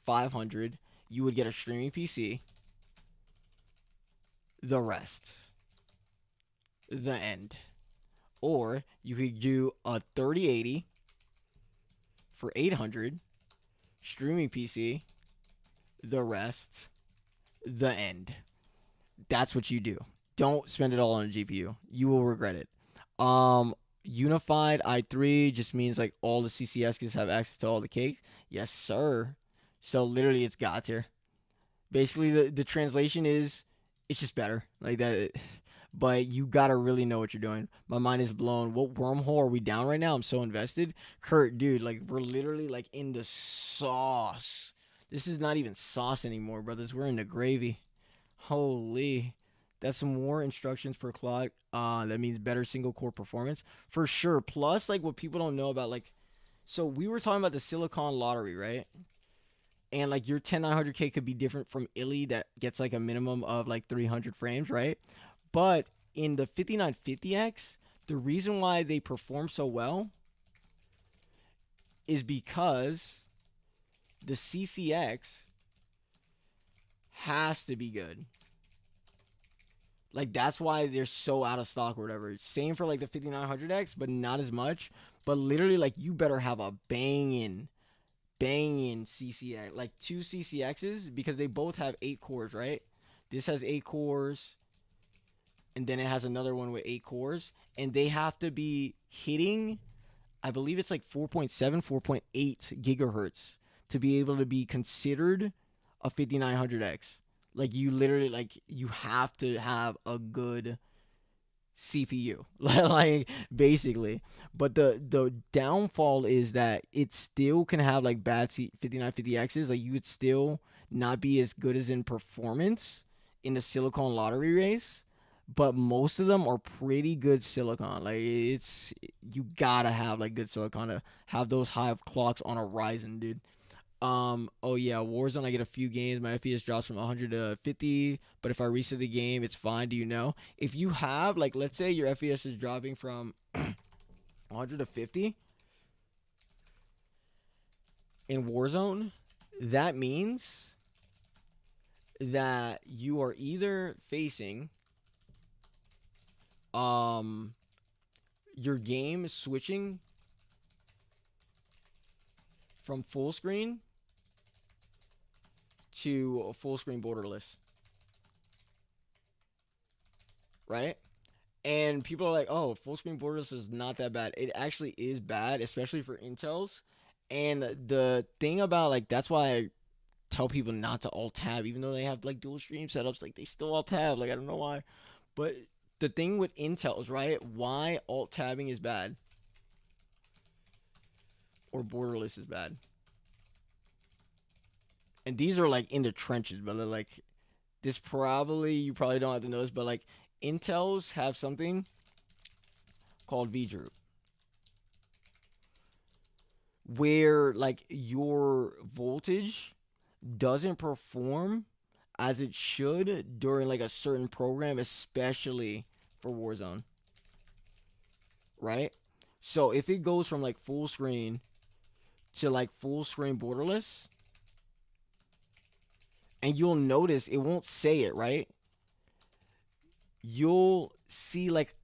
500, you would get a streaming PC. The rest. The end. Or you could do a 3080 for 800, streaming PC. The rest. The end. That's what you do. Don't spend it all on a GPU. You will regret it. Unified i3 just means like all the CCSs have access to all the cake. Yes, sir. So literally it's God tier. Basically the translation is it's just better. Like that. But you gotta really know what you're doing. My mind is blown. What wormhole are we down right now? I'm so invested. Kurt, dude, like we're literally like in the sauce. This is not even sauce anymore, brothers. We're in the gravy. Holy. That's some more instructions per clock. That means better single core performance. For sure. Plus, like what people don't know about, like, so we were talking about the silicon lottery, right? And like your 10900K could be different from Illy that gets like a minimum of like 300 frames, right? But in the 5950X, the reason why they perform so well is because the CCX has to be good. Like, that's why they're so out of stock or whatever. Same for like the 5900X, but not as much. But literally, like, you better have a banging CCX. Like, 2 CCXs, because they both have 8 cores, right? This has 8 cores. And then it has another one with 8 cores. And they have to be hitting, I believe it's like 4.7, 4.8 gigahertz to be able to be considered a 5900X. Like, you literally, like, you have to have a good CPU. Like, basically. But the downfall is that it still can have, like, bad 5950Xs. Like, you would still not be as good as in performance in the silicon lottery race. But most of them are pretty good silicon. Like, it's, you gotta have like good silicon to have those high clocks on a Ryzen, dude. Oh yeah, Warzone, I get a few games, my FPS drops from 100 to 50, but if I reset the game, it's fine. Do you know? If you have, like, let's say your FPS is dropping from 100 to 50 in Warzone, that means that you are either facing your game is switching from full screen to full screen borderless, right? And people are like, "Oh, full screen borderless is not that bad." It actually is bad, especially for Intels. And the thing about like that's why I tell people not to alt tab, even though they have like dual stream setups. Like they still alt tab. Like I don't know why, but the thing with Intels, right? Why alt tabbing is bad or borderless is bad. And these are like in the trenches, but they're like this probably you probably don't have to know this, but like Intels have something called VDROOP, where like your voltage doesn't perform as it should during like a certain program, especially for Warzone, right? So if it goes from like full screen to like full screen borderless, and you'll notice it won't say it, right? You'll see like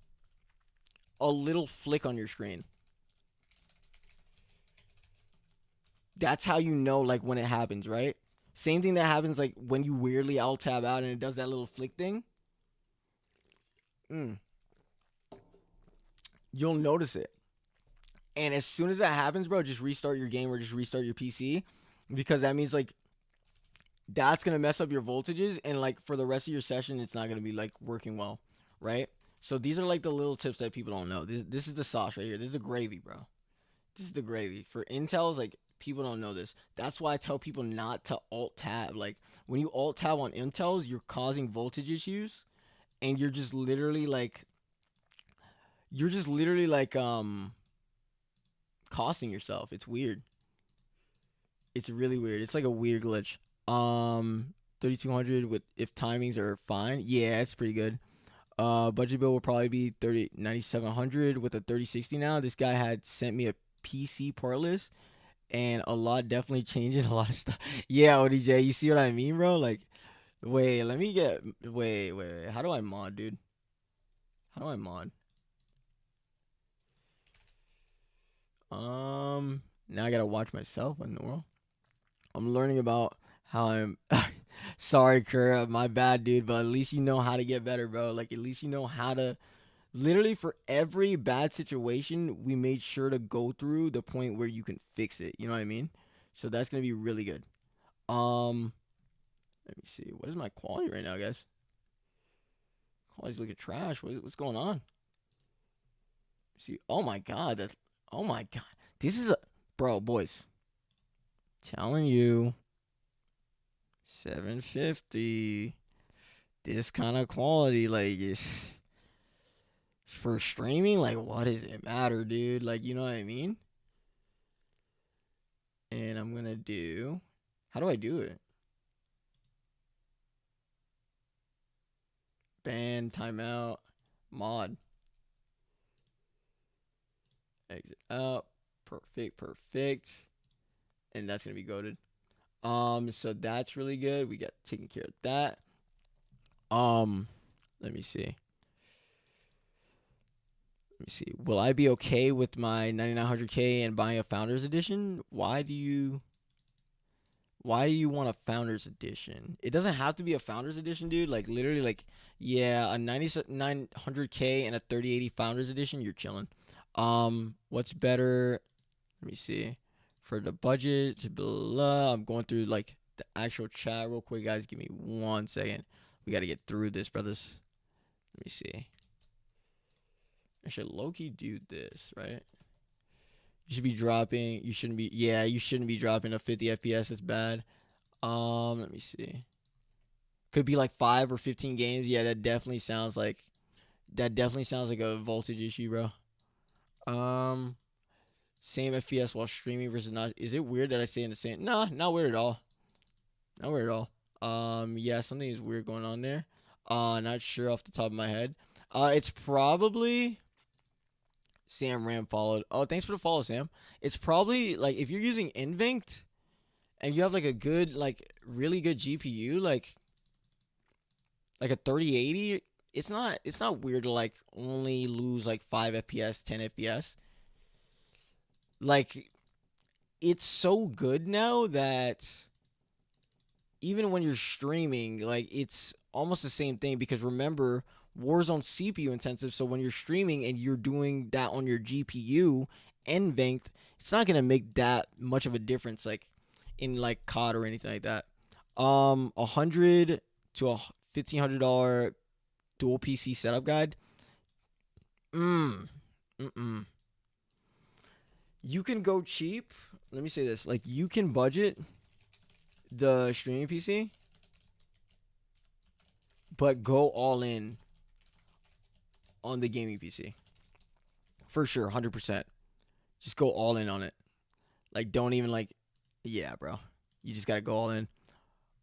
a little flick on your screen. That's how you know like when it happens, right? Same thing that happens like when you weirdly alt tab out and it does that little flick thing. Mm, you'll notice it. And as soon as that happens, bro, just restart your game or just restart your PC because that means like that's gonna mess up your voltages and like for the rest of your session, it's not gonna be like working well, right? So these are like the little tips that people don't know. This is the sauce right here. This is the gravy, bro. This is the gravy for Intel's. Like people don't know this. That's why I tell people not to alt tab. Like when you alt tab on Intel's, you're causing voltage issues, and you're just literally like costing yourself. It's weird. It's really weird. It's like a weird glitch. 3200 with if timings are fine. Yeah, it's pretty good. Budget bill will probably be 9700 with a 3060 now. This guy had sent me a PC part list and a lot definitely changing a lot of stuff. Yeah, ODJ, you see what I mean, bro? Like, wait, let me get wait. How do I mod, dude? How do I mod? Now I gotta watch myself. What in the world? I'm learning about how I'm. Sorry, Kerr, my bad, dude. But at least you know how to get better, bro. Like at least you know how to. Literally for every bad situation, we made sure to go through the point where you can fix it. You know what I mean? So that's gonna be really good. Um, let me see. What is my quality right now, guys? Quality's looking trash. What's going on? See, oh my god, that. Oh my god, this is a bro, boys. Telling you, 750. This kind of quality, like, is for streaming. Like, what does it matter, dude? Like, you know what I mean? And I'm gonna do. How do I do it? Ban, timeout, mod, exit out. Perfect. And that's gonna be goaded. So that's really good. We got taken care of that. Let me see. Will I be okay with my 9900K and buying a Founders Edition? Why do you want a Founders Edition? It doesn't have to be a Founders Edition, dude. Like literally, like yeah, a 9900K and a 3080 Founders Edition, you're chilling. What's better? Let me see. For the budget, blah. I'm going through like the actual chat real quick, guys. Give me 1 second. We got to get through this, brothers. Let me see. I should low-key do this, right? You should be dropping. You shouldn't be. Yeah, you shouldn't be dropping a 50 FPS. It's bad. Let me see. Could be like 5 or 15 games. Yeah, that definitely sounds like a voltage issue, bro. Same FPS while streaming versus not. Is it weird that I say in the same? Nah, not weird at all. Not weird at all. Yeah, something is weird going on there. Not sure off the top of my head. It's probably Sam Ram followed. Oh, thanks for the follow, Sam. It's probably like if you're using Invinct and you have like a good, like really good GPU, like a 3080, it's not weird to like only lose like 5 FPS, 10 FPS. Like it's so good now that even when you're streaming, like it's almost the same thing because remember Warzone CPU intensive. So when you're streaming and you're doing that on your GPU NVENC, it's not gonna make that much of a difference, like in like COD or anything like that. $100 to a $1,500 dual PC setup guide. Mm-mm. You can go cheap. Let me say this: like you can budget the streaming PC, but go all in on the gaming PC for sure, 100%. Just go all in on it. Like, don't even like, yeah, bro. You just gotta go all in.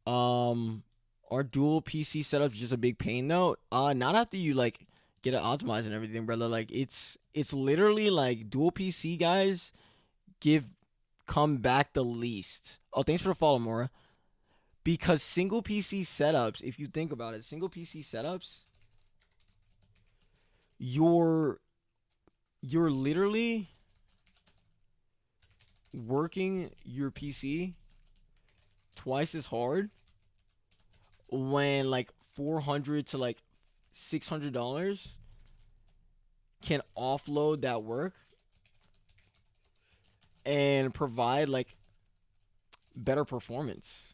Our dual PC setup's just a big pain though. Not after you like get it optimized and everything, brother. Like, it's literally like dual PC guys come back the least. Oh, thanks for the follow, Mora. Because single PC setups, if you think about it, single PC setups, you're literally working your PC twice as hard when like $400 to like $600 can offload that work and provide like better performance.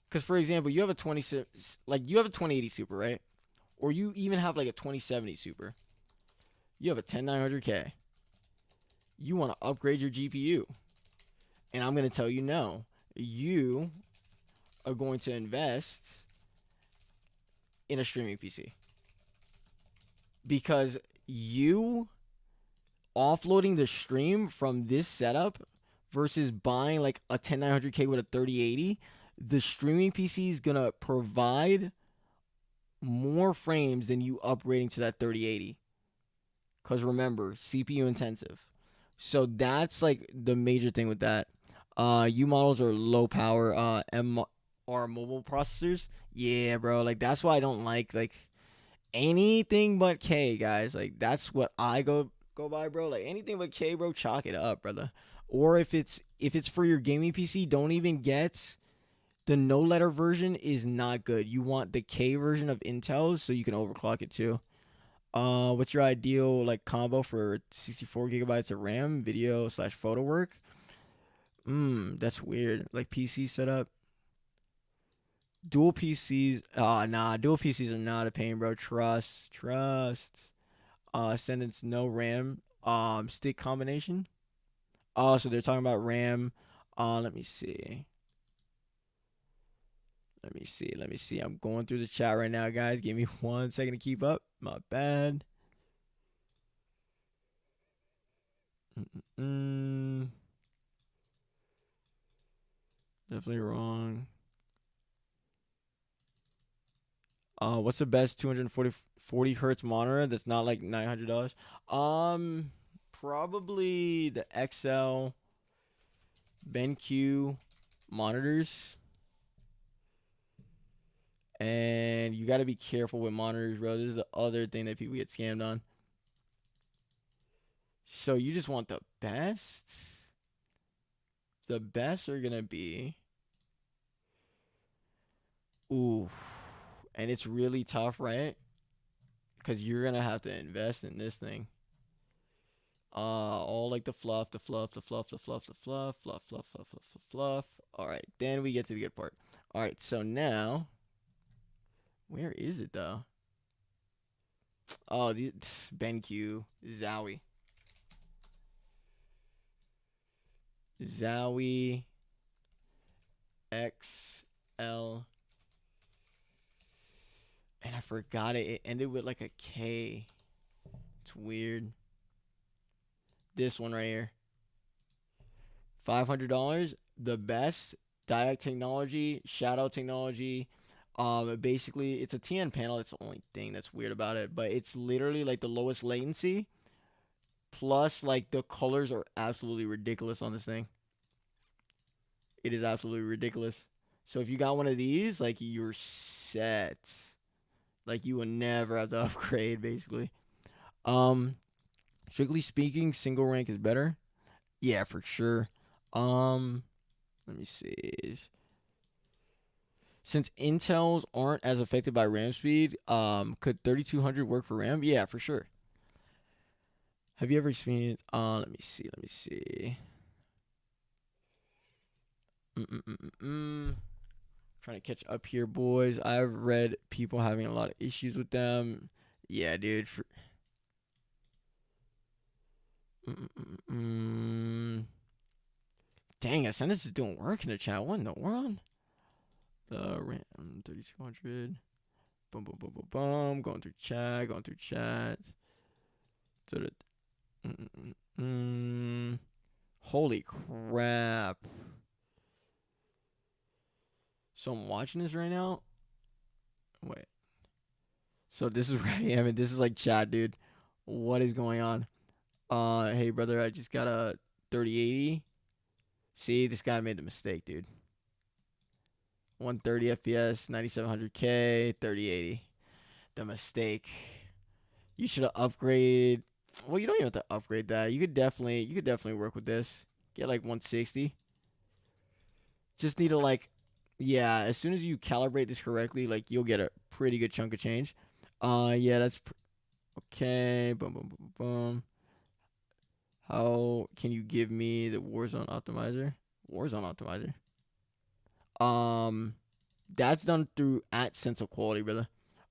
Because for example, you have a 2080 Super, right? Or you even have like a 2070 Super. You have a 10900K. You want to upgrade your GPU. And I'm going to tell you no. You are going to invest in a streaming PC. Because you offloading the stream from this setup versus buying like a 10900K with a 3080, the streaming PC is going to provide more frames than you upgrading to that 3080. Because remember, CPU intensive. So that's like the major thing with that. U models are low power MR mobile processors. Yeah, bro. Like that's why I don't like anything but K, guys. Like that's what I go by, bro. Like anything but K, bro, chalk it up, brother. Or if it's for your gaming PC, don't even get the no letter version is not good. You want the K version of Intel's so you can overclock it too. What's your ideal like combo for 64 gigabytes of RAM, video / photo work? That's weird. Like PC setup. Dual PCs. Nah. Dual PCs are not a pain, bro. Trust. Sentence no RAM. Stick combination. Oh, so they're talking about RAM. Let me see. Let me see. I'm going through the chat right now, guys. Give me 1 second to keep up. My bad. Definitely wrong. What's the best 240 hertz monitor that's not like $900? Probably the XL BenQ monitors. And you got to be careful with monitors, bro. This is the other thing that people get scammed on. So you just want the best? The best are going to be... Ooh. And it's really tough, right? Because you're going to have to invest in this thing. All like the fluff. All right, then we get to the good part. All right, so now... Where is it, though? Oh, the BenQ. Zowie. XL. And I forgot it. It ended with like a K. It's weird. This one right here. $500. The best. Diac technology. Shadow technology. Basically, it's a TN panel. That's the only thing that's weird about it. But it's literally like the lowest latency. Plus, like, the colors are absolutely ridiculous on this thing. It is absolutely ridiculous. So if you got one of these, like, you're set. Like, you will never have to upgrade, basically. Strictly speaking, single rank is better. Yeah, for sure. Let me see. Since Intels aren't as affected by RAM speed, could 3200 work for RAM? Yeah, for sure. Have you ever experienced? Let me see. Let me see. Trying to catch up here, boys. I've read people having a lot of issues with them. Yeah, dude. Dang, I sent this is doing work in the chat. What in the world? The RAM 3200. Boom, boom, boom, boom, boom. Going through chat. Going through chat. Holy crap. So I'm watching this right now. Wait. So this is where I am, and this is like chat, dude. What is going on? Hey brother, I just got a 3080. See, this guy made a mistake, dude. 130 FPS, 9700K, 3080. The mistake. You should have upgraded. Well, you don't even have to upgrade that. You could definitely work with this. Get like 160. Just need to like, yeah. As soon as you calibrate this correctly, like you'll get a pretty good chunk of change. Yeah, that's okay. Boom, boom, boom, boom. How can you give me the Warzone optimizer? Warzone optimizer. That's done through @Sense of Quality, brother.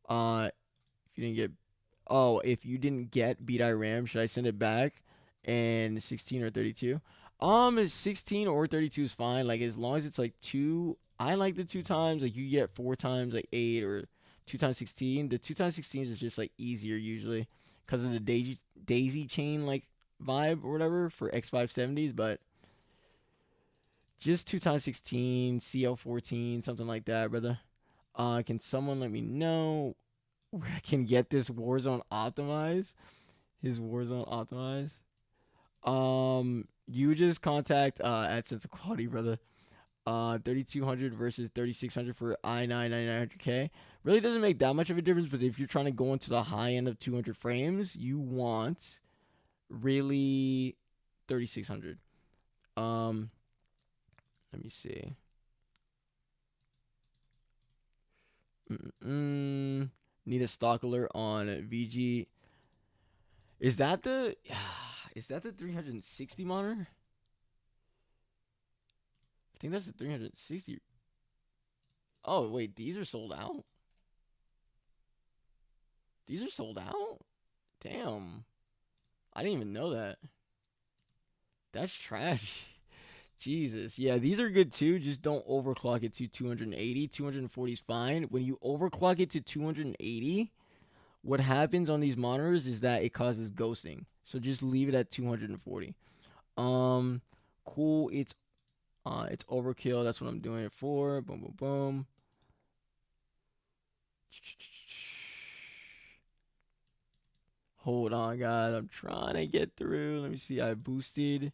If you didn't get, oh, if you didn't get BDI RAM, should I send it back? And 16 or 32? 16 or 32 is fine. Like as long as it's like two. I like the 2 times. Like you get 4 times like 8 or 2 times 16. The 2 times 16s is just like easier usually because of the daisy chain like vibe or whatever for X570s, but just 2 times 16, CL14, something like that, brother. Can someone let me know where I can get this Warzone optimized? His Warzone optimized. You just contact @Sense of Quality, brother. 3200 versus 3600 for i9 9900K really doesn't make that much of a difference. But if you're trying to go into the high end of 200 frames, you want really 3600. Let me see. Need a stock alert on VG. Is that the 360 monitor? I think that's the 360. Oh wait, these are sold out. These are sold out. Damn, I didn't even know that. That's trash. Jesus. Yeah, these are good too. Just don't overclock it to 280. 240 is fine. When you overclock it to 280, what happens on these monitors is that it causes ghosting. So just leave it at 240. Cool. It's overkill. That's what I'm doing it for. Boom, boom, boom. Hold on, guys. I'm trying to get through. Let me see. I boosted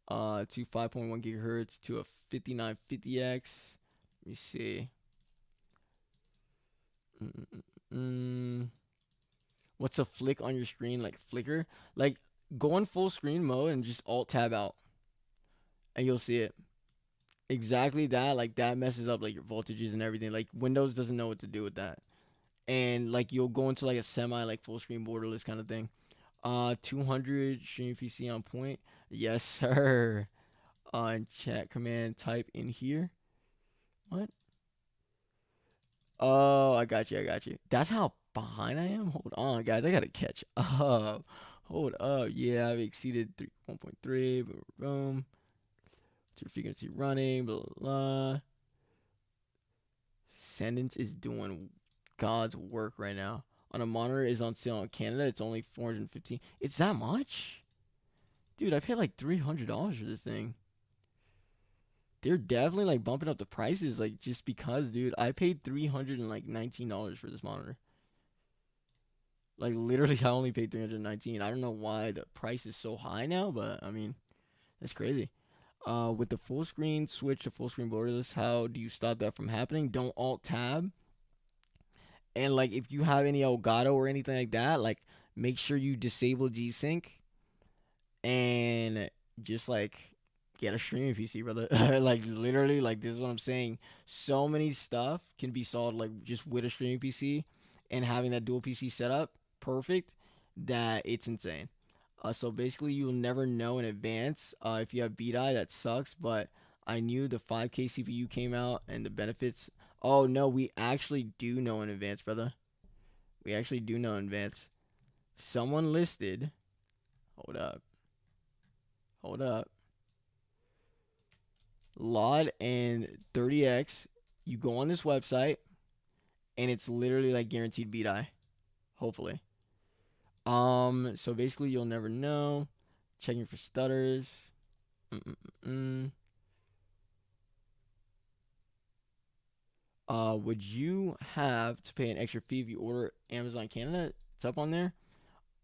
to 5.1 gigahertz to a 5950X. Let me see. What's a flick on your screen? Like flicker? Like go on full screen mode and just alt tab out, and you'll see it. Exactly that. Like that messes up like your voltages and everything. Like Windows doesn't know what to do with that. And like you'll go into like a semi like full screen borderless kind of thing. 200 stream PC on point. Yes, sir. And chat command type in here. What? Oh, I got you. I got you. That's how behind I am. Hold on, guys. I gotta catch up. Hold up. Yeah, I've exceeded 1.3. Boom. What's your frequency running? Blah, blah, blah. Sentence is doing God's work right now. On a monitor is on sale in Canada. It's only 415. It's that much? Dude, I paid like $300 for this thing. They're definitely like bumping up the prices, like just because, dude. I paid $319 for this monitor. Like literally, I only paid 319. I don't know why the price is so high now, but I mean, that's crazy. With the full screen switch to full screen borderless, how do you stop that from happening? Don't alt tab. And like, if you have any Elgato or anything like that, like, make sure you disable G Sync and just like Get a streaming PC, brother. Like literally, like this is what I'm saying. So many stuff can be solved like just with a streaming PC and having that dual PC setup perfect that it's insane. So basically, you'll never know in advance if you have beat eye. That sucks, but I knew the 5K CPU came out and the benefits. Oh no, we actually do know in advance, brother. We actually do know in advance. Someone listed. Hold up. Hold up. LOD and 30X. You go on this website, and it's literally like guaranteed beat eye. Hopefully. So basically, you'll never know. Checking for stutters. Mm-mm-mm. Would you have to pay an extra fee if you order Amazon Canada? It's up on there.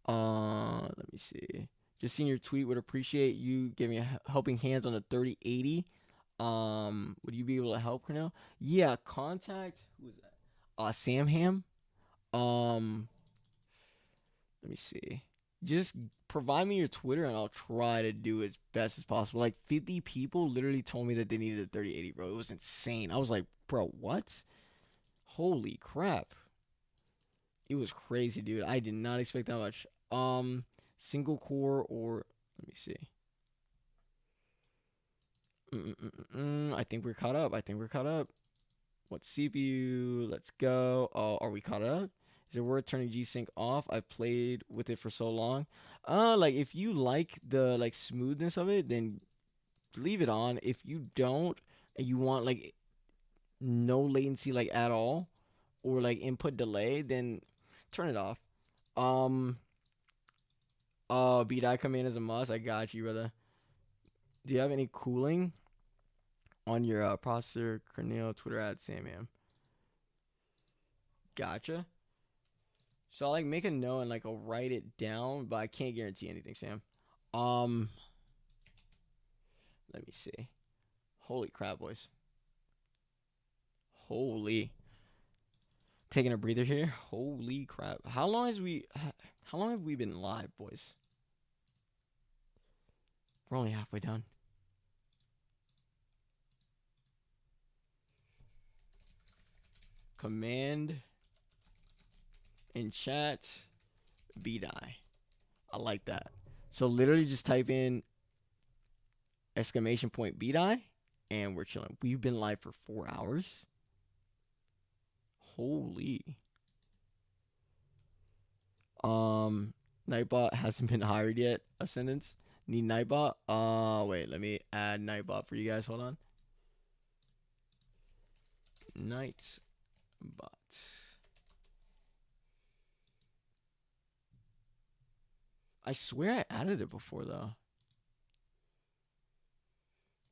Let me see. Just seeing your tweet. Would appreciate you giving a helping hands on the 3080. Would you be able to help, KIRNEILL? Yeah, contact who is that? Sam Ham. Um, let me see. Just provide me your Twitter and I'll try to do as best as possible. Like 50 people literally told me that they needed a 3080, bro. It was insane. I was like, bro, what? Holy crap. It was crazy, dude. I did not expect that much. Single core or let me see. I think we're caught up. I think we're caught up. What CPU? Let's go. Oh, are we caught up? Is it worth turning G-Sync off? I've played with it for so long. Like if you like the like smoothness of it, then leave it on. If you don't and you want like no latency like at all or like input delay, then turn it off. Um BDI command is a must. I got you, brother. Do you have any cooling on your processor? KIRNEILL, Twitter at Samam. Gotcha. So I'll like make a note and like I'll write it down, but I can't guarantee anything, Sam. Um, let me see. Holy crap, boys. Holy. Taking a breather here. Holy crap. How long have we been live, boys? We're only halfway done. Command in chat BDI. I like that. So literally just type in exclamation point BDI and we're chilling. We've been live for 4 hours. Holy. Nightbot hasn't been hired yet. Ascendance. Need Nightbot. Wait, let me add Nightbot for you guys. Hold on. Nightbot. I swear I added it before though.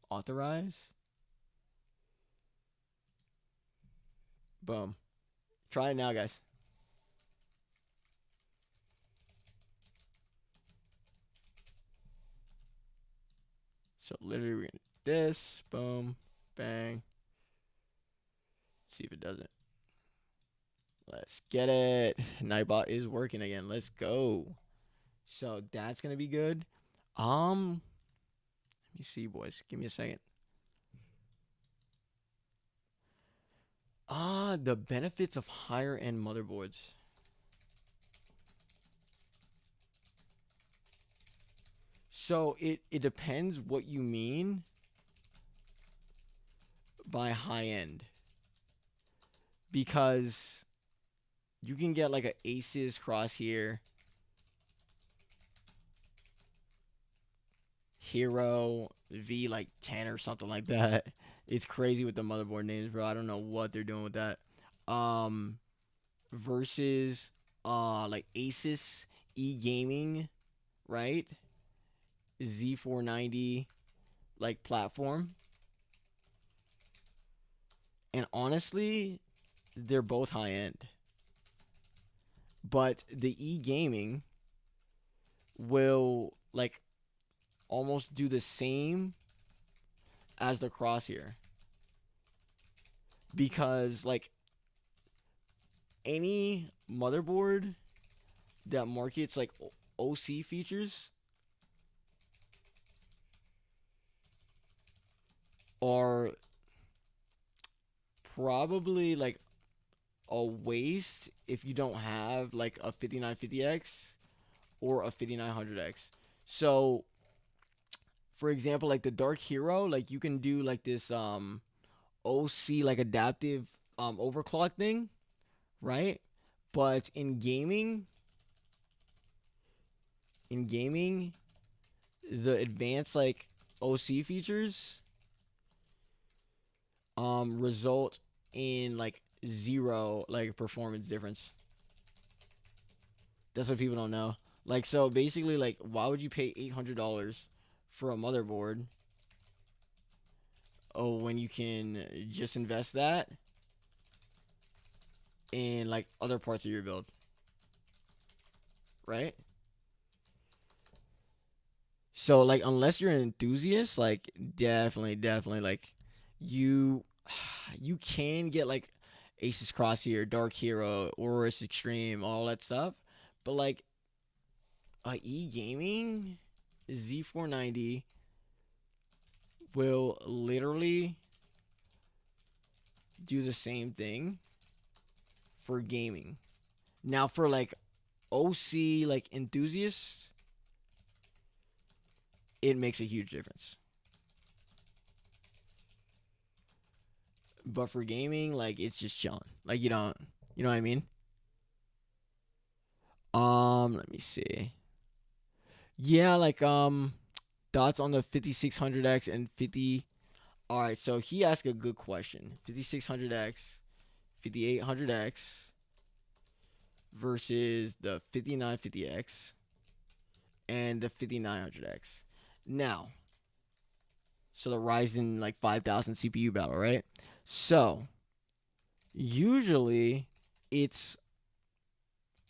Authorize. Boom. Try it now, guys. So literally we're gonna do this. Boom. Bang. See if it does it. Let's get it. Nightbot is working again. Let's go. So that's gonna be good. Let me see, boys. Give me a second. The benefits of higher end motherboards. So it depends what you mean by high end. Because you can get like an Asus Crosshair Hero V like 10 or something like that. It's crazy with the motherboard names, bro. I don't know what they're doing with that. Versus like Asus e-gaming, right? Z490 like platform. And honestly, they're both high end. But the e-gaming will like almost do the same as the Crosshair. Because like any motherboard that markets like OC features are probably like a waste if you don't have like a 5950X or a 5900X. So, for example, like the Dark Hero, like you can do like this OC like adaptive overclock thing, right? But in gaming, the advanced like OC features result in like zero like performance difference. That's what people don't know. Like, so basically, like, why would you pay $800 for a motherboard? Oh, when you can just invest that in like other parts of your build, right? So like, unless you're an enthusiast, like, definitely, like, you you can get like Aces Crosshair, Dark Hero, Aurorus Extreme, all that stuff, but like e-gaming Z490 will literally do the same thing for gaming. Now for like OC like enthusiasts, it makes a huge difference. But for gaming, like it's just chilling. Like you know what I mean? Let me see. Yeah, like thoughts on the 5600X and 50. All right, so he asked a good question. 5600X, 5800X versus the 5950X and the 5900X. Now, so the Ryzen like 5000 CPU battle, right? So, usually it's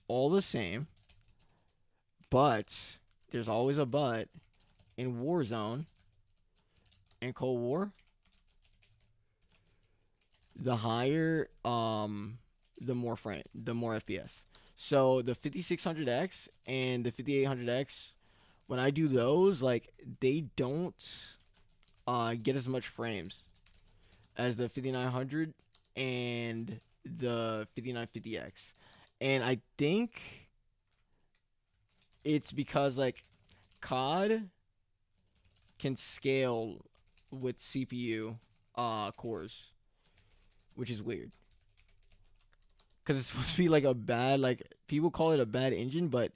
all the same, but there's always a but in Warzone and Cold War. The higher the more FPS. So the 5600X and the 5800X, when I do those, like they don't get as much frames as the 5900 and the 5950X. And I think it's because like COD can scale with CPU cores, which is weird. Because it's supposed to be like a bad, like people call it a bad engine, but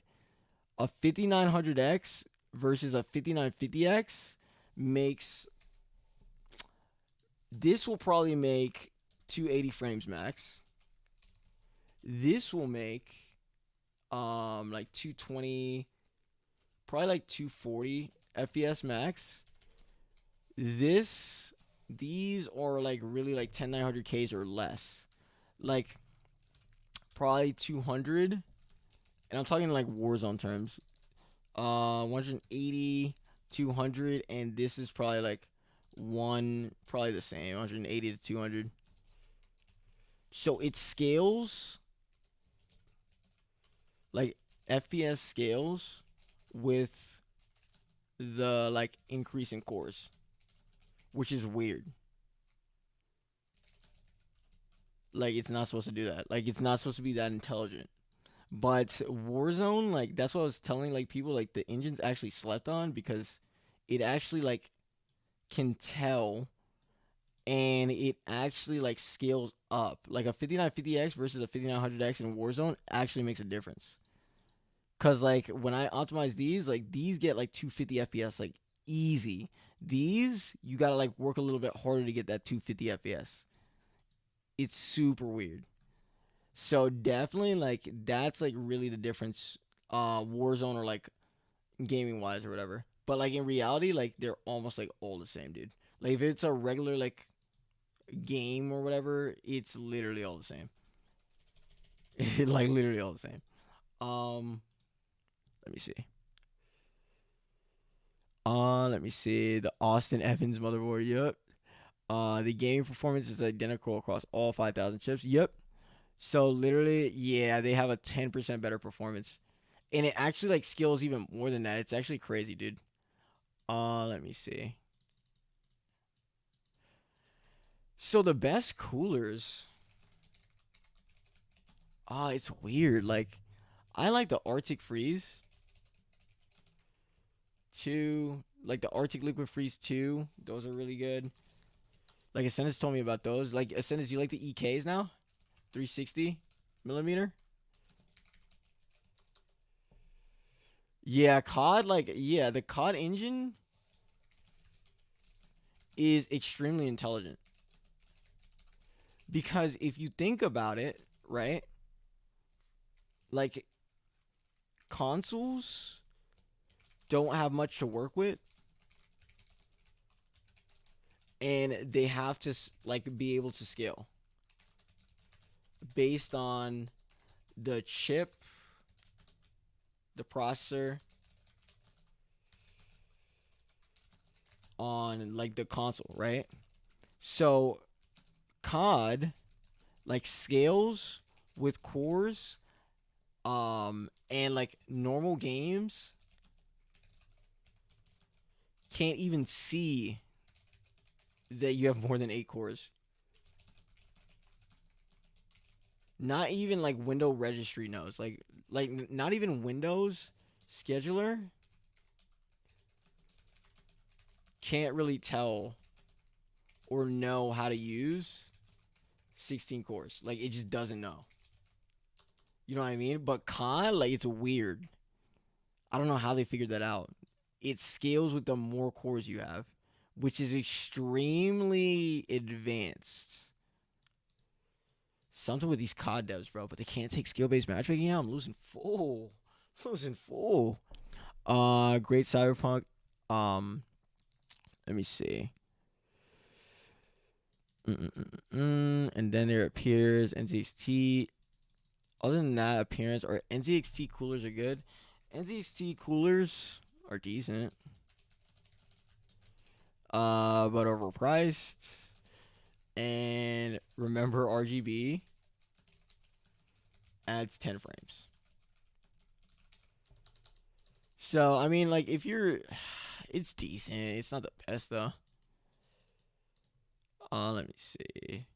a 5900X versus a 5950X makes, this will probably make 280 frames max. This will make like 220, probably like 240 FPS max. These are like really like 10900Ks or less. Like probably 200, and I'm talking like Warzone terms. 180, 200, and this is probably like probably the same, 180 to 200. So it scales, like FPS scales with the like increase in cores, which is weird. Like it's not supposed to do that. Like it's not supposed to be that intelligent. But Warzone, like that's what I was telling like people, like the engine's actually slept on because it actually like can tell, and it actually like scales up. Like a 5950X versus a 5900X in Warzone actually makes a difference. Cause like when I optimize these, like these get like 250 FPS like easy. These you gotta like work a little bit harder to get that 250 FPS. It's super weird. So definitely like that's like really the difference, Warzone or like gaming wise or whatever. But like in reality, like they're almost like all the same, dude. Like if it's a regular like game or whatever, it's literally all the same. Like literally all the same. Um, let me see. Let me see the Austin Evans motherboard. Yep. The gaming performance is identical across all 5000 chips. Yep. So literally, yeah, they have a 10% better performance, and it actually like scales even more than that. It's actually crazy, dude. Let me see. So the best coolers, it's weird. Like, I like the Arctic Freeze 2, like the Arctic Liquid Freeze 2. Those are really good. Like, Ascendus told me about those. Like, Ascendus, you like the EKs now? 360 millimeter? Yeah, COD, like, yeah, the COD engine is extremely intelligent. Because if you think about it, right? Like, consoles don't have much to work with, and they have to like be able to scale based on the chip, the processor, on like the console, right? So COD like scales with cores, and like normal games can't even see that you have more than 8 cores. Not even like window registry knows. Like not even Windows scheduler can't really tell or know how to use 16 cores. Like, it just doesn't know. You know what I mean? But COD, like, it's weird. I don't know how they figured that out. It scales with the more cores you have, which is extremely advanced. Something with these COD devs, bro, but they can't take skill-based matchmaking out. I'm losing full. Losing full. Great Cyberpunk. Um, Let me see. And then there appears NZXT. Other than that appearance, or NZXT coolers are good. NZXT coolers are decent. But overpriced. And remember, RGB adds 10 frames. So, I mean, like, if you're... It's decent. It's not the best, though. Let me see.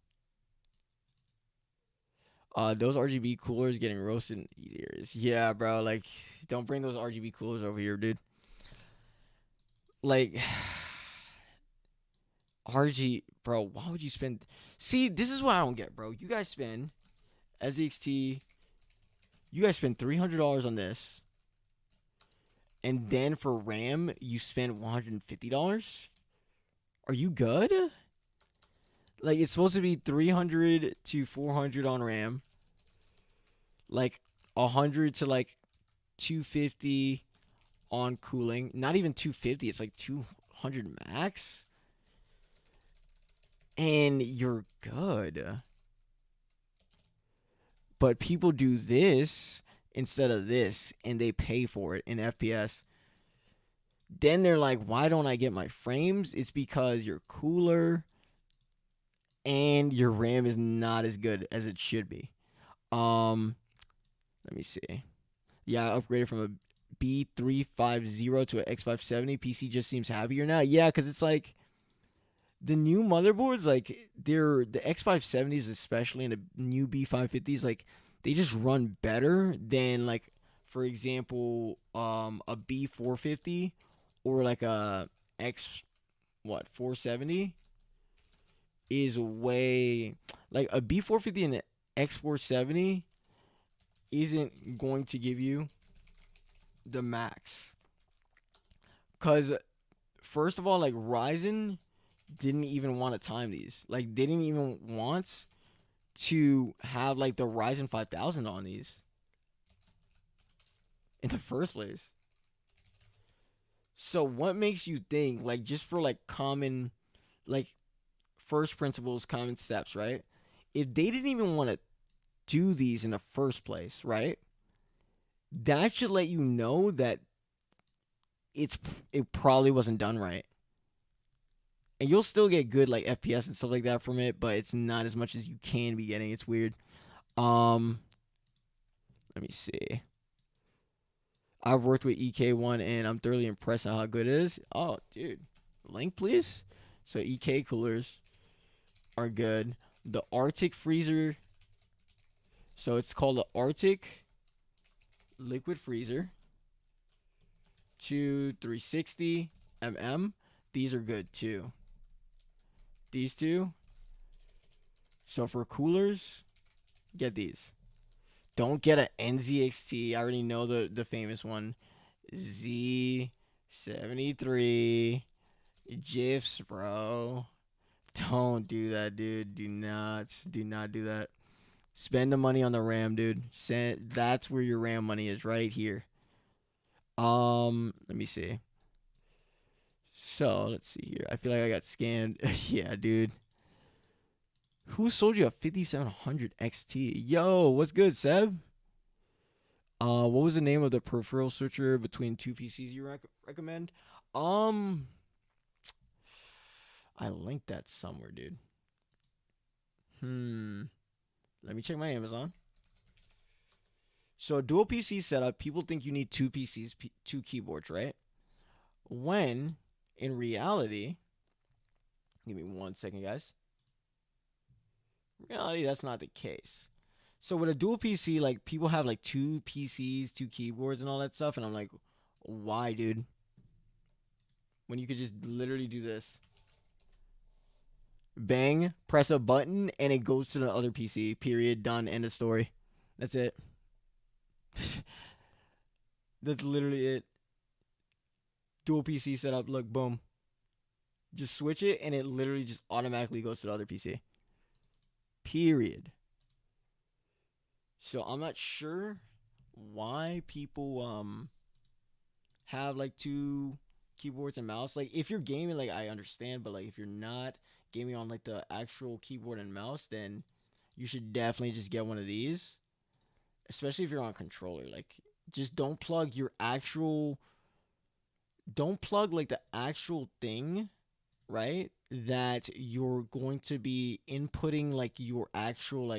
Those RGB coolers getting roasted in these ears. Yeah, bro. Like, don't bring those RGB coolers over here, dude. Like, bro, why would you spend... See, this is what I don't get, bro. You guys spend, SXT, you guys spend $300 on this, and then for RAM, you spend $150? Are you good? Like, it's supposed to be 300 to 400 on RAM, like 100 to like 250 on cooling. Not even 250, it's like 200 max. And you're good. But people do this instead of this, and they pay for it in FPS. Then they're like, why don't I get my frames? It's because you're cooler and your RAM is not as good as it should be. Let me see. Yeah, I upgraded from a B350 to an X570. PC just seems happier now. Yeah, because it's like the new motherboards, like the X570s, especially, and the new B550s, like they just run better than, like, for example, a B450 or like a X 470 is way, like, a B450 and an X470 isn't going to give you the max. Cause first of all, like, Ryzen didn't even want to time these. Like, they didn't even want to have like the Ryzen 5000 on these in the first place. So what makes you think, like, just for like common, like, first principles, common steps, right? If they didn't even want to do these in the first place, right? That should let you know that it probably wasn't done right. And you'll still get good, like, FPS and stuff like that from it, but it's not as much as you can be getting. It's weird. Let me see. I've worked with EK1 and I'm thoroughly impressed on how good it is. Oh, dude. Link, please. So EK coolers. are good. The Arctic freezer. So it's called the Arctic liquid freezer. 360 mm. These are good too. These two. So for coolers, get these. Don't get an NZXT. I already know the famous one. Z73 GIFs, bro. Don't do that, dude. Do not do that. Spend the money on the RAM, dude. That's where your RAM money is, right here. Let me see. So let's see here. I feel like I got scammed. Yeah, dude. Who sold you a 5700 XT? Yo, what's good, Seb? What was the name of the peripheral switcher between two PCs you recommend? Um, I linked that somewhere, dude. Let me check my Amazon. So dual PC setup, people think you need two PCs, two keyboards, right? When in reality, give me 1 second, guys. In reality, that's not the case. So with a dual PC, like people have like two PCs, two keyboards, and all that stuff, and I'm like, why, dude? When you could just literally do this. Bang, press a button, and it goes to the other PC. Period. Done. End of story. That's it. That's literally it. Dual PC setup. Look, boom. Just switch it, and it literally just automatically goes to the other PC. Period. So I'm not sure why people have like two keyboards and mouse. Like if you're gaming, like I understand, but like if you're not gaming on like the actual keyboard and mouse, then you should definitely just get one of these. Especially if you're on controller. Like just don't plug like the actual thing, right? That you're going to be inputting like your actual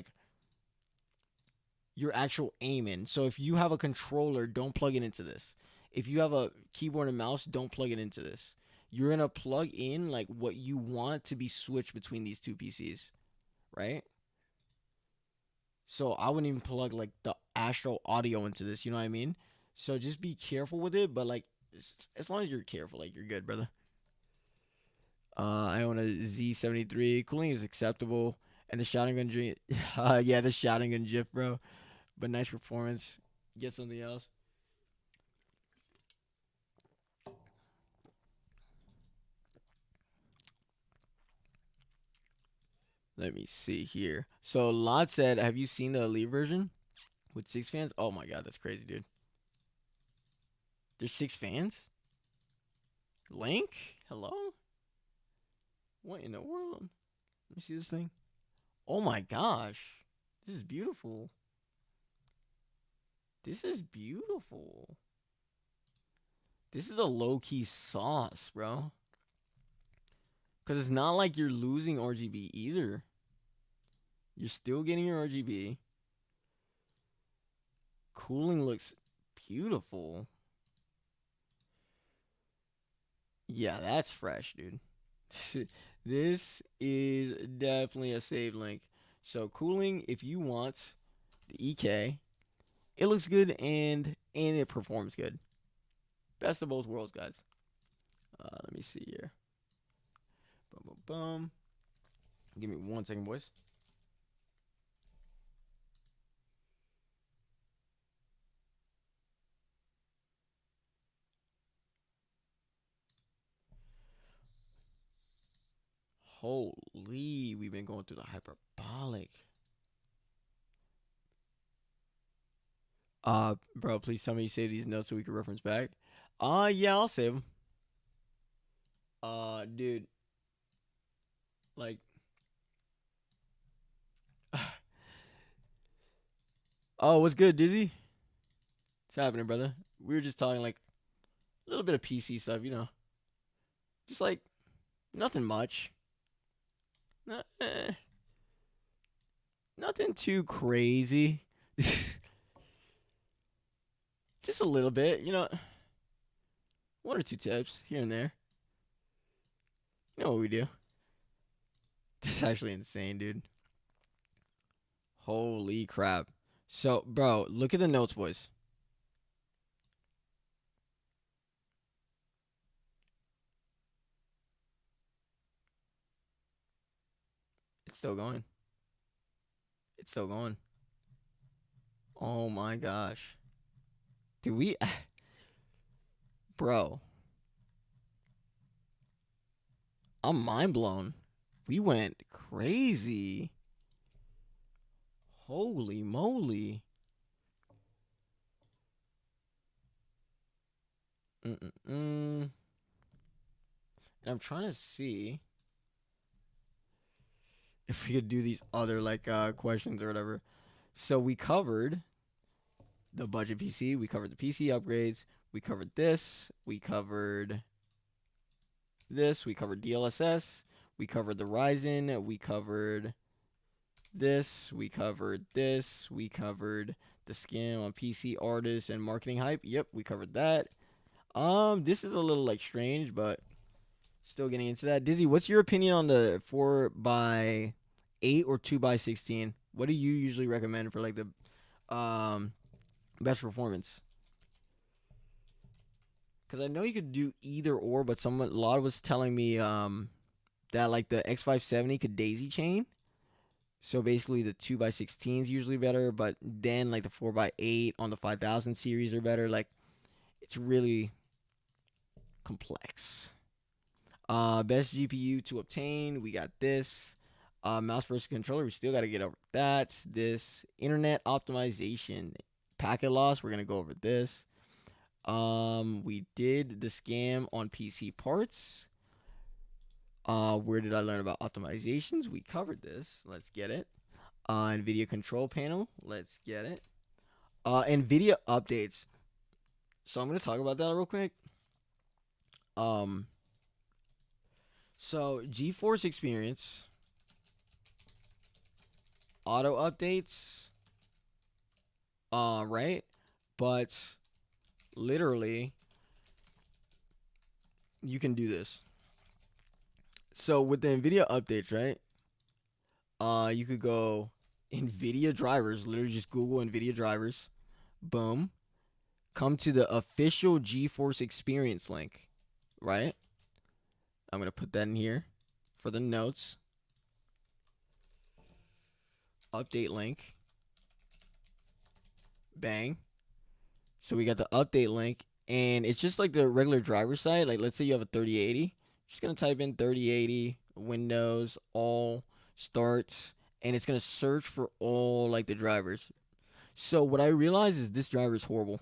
aim in. So if you have a controller, don't plug it into this. If you have a keyboard and mouse, don't plug it into this. You're gonna plug in like what you want to be switched between these two PCs, right? So I wouldn't even plug like the actual audio into this. You know what I mean? So just be careful with it. But like, as long as you're careful, like you're good, brother. I own a Z73. Cooling is acceptable, and the shouting gun, yeah, the shouting gun GIF, bro. But nice performance. Get something else. Let me see here. So Lot said, "Have you seen the Elite version with 6 fans?" Oh my god, that's crazy, dude. There's 6 fans. Link? Hello? What in the world? Let me see this thing. Oh my gosh, this is beautiful. This is beautiful. This is the low-key sauce, bro. Because it's not like you're losing RGB either. You're still getting your RGB. Cooling looks beautiful. Yeah, that's fresh, dude. This is definitely a save link. So cooling, if you want the EK, it looks good and it performs good. Best of both worlds, guys. Let me see here. Boom, boom, boom. Give me 1 second, boys. Holy, we've been going through the hyperbolic. Bro, please tell me you save these notes so we can reference back. Yeah, I'll save them. Dude, like, oh, what's good, Dizzy? What's happening, brother? We were just talking like a little bit of PC stuff, you know, just like nothing much. Nothing too crazy. Just a little bit, you know, 1 or 2 tips here and there. You know what we do. That's actually insane, dude. Holy crap. So, bro, look at the notes, boys. It's still going. It's still going. Oh my gosh. Did we bro, I'm mind blown. We went crazy. Holy moly. And I'm trying to see if we could do these other like questions or whatever. So we covered the budget PC, we covered the PC upgrades, we covered this, we covered this, we covered DLSS, we covered the Ryzen, we covered this, we covered this, we covered the scam on PC artists and marketing hype. Yep, we covered that. This is a little like strange, but still getting into that. Dizzy, what's your opinion on the 4x8 or 2x16? What do you usually recommend for like the best performance? Because I know you could do either or, but a lot was telling me that like the X570 could daisy chain. So basically the 2x16 is usually better, but then like the 4x8 on the 5000 series are better. Like it's really complex. Best GPU to obtain, we got this. Mouse versus controller, we still got to get over that. This internet optimization, packet loss, we're gonna go over this. We did the scam on PC parts. Where did I learn about optimizations? We covered this. Let's get it. NVIDIA control panel. Let's get it. NVIDIA updates. So I'm gonna talk about that real quick. Um, so GeForce Experience auto updates. Right, but literally you can do this. So with the NVIDIA updates, right? You could go NVIDIA drivers. Literally, just Google NVIDIA drivers. Boom. Come to the official GeForce Experience link, right? I'm gonna put that in here for the notes. Update link. Bang. So we got the update link, and it's just like the regular driver site. Like, let's say you have a 3080. Just gonna type in 3080 Windows all starts, and it's gonna search for all like the drivers. So what I realized is this driver is horrible.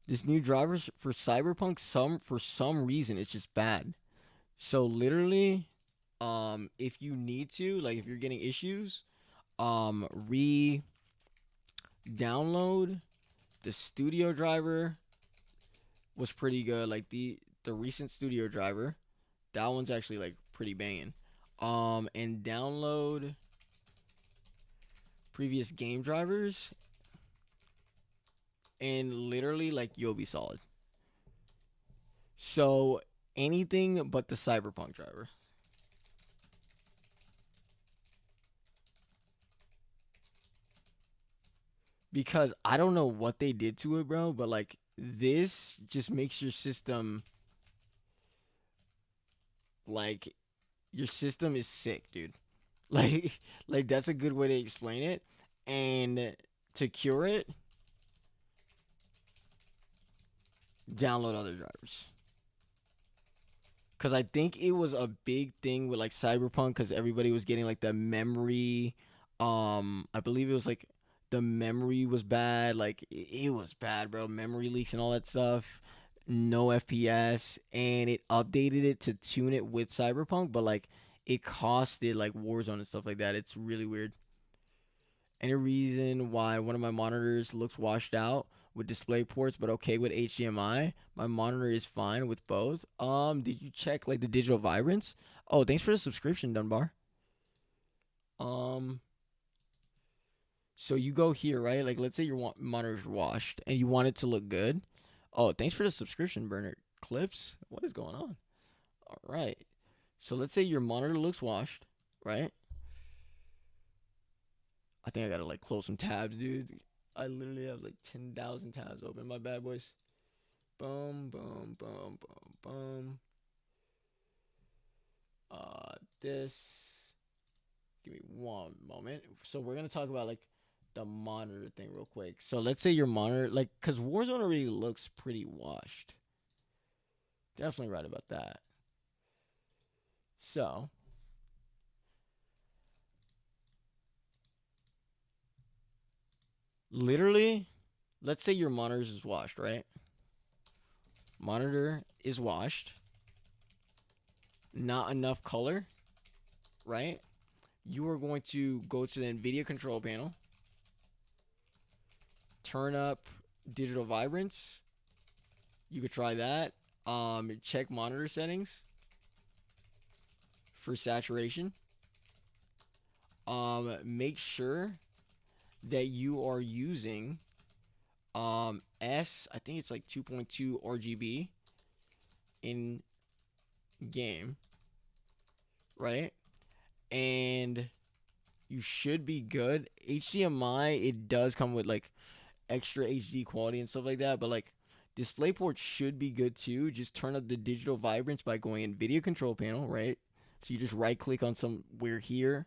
This new driver for Cyberpunk, for some reason, it's just bad. So literally, if you need to, like, if you're getting issues, re-download the studio driver was pretty good. Like the recent studio driver, that one's actually like pretty banging. And download previous game drivers, and literally like you'll be solid. So anything but the Cyberpunk driver. Because I don't know what they did to it, bro, but like this just makes your system like your system is sick, dude. Like that's a good way to explain it. And to cure it, download other drivers. Cause I think it was a big thing with like Cyberpunk, cause everybody was getting like the memory. I believe it was like the memory was bad. Like it was bad, bro. Memory leaks and all that stuff. No FPS, and it updated it to tune it with Cyberpunk, but like it costed like Warzone and stuff like that. It's really weird. Any reason why one of my monitors looks washed out with display ports but okay with HDMI? My monitor is fine with both. Did you check like the digital vibrance? Oh, thanks for the subscription, Dunbar. Um, so you go here, right? Like let's say your monitor's washed and you want it to look good. Oh, thanks for the subscription, Bernard. Clips? What is going on? All right. So let's say your monitor looks washed. right? I think I gotta like close some tabs, dude. I literally have like 10,000 tabs open. My bad, boys. Boom, boom, boom, boom, boom. This. Give me one moment. So we're gonna talk about like the monitor thing real quick. So let's say your monitor, like, cause Warzone already looks pretty washed. Definitely right about that. So literally, let's say your monitor is washed, right? Monitor is washed. Not enough color, right? You are going to go to the NVIDIA control panel, turn up digital vibrance. You could try that. Check monitor settings for saturation. Make sure that you are using I think it's like 2.2 RGB in game, right? And you should be good. HDMI, it does come with like extra HD quality and stuff like that, but like DisplayPort should be good too. Just turn up the digital vibrance by going NVIDIA control panel, right? So you just right click on somewhere here,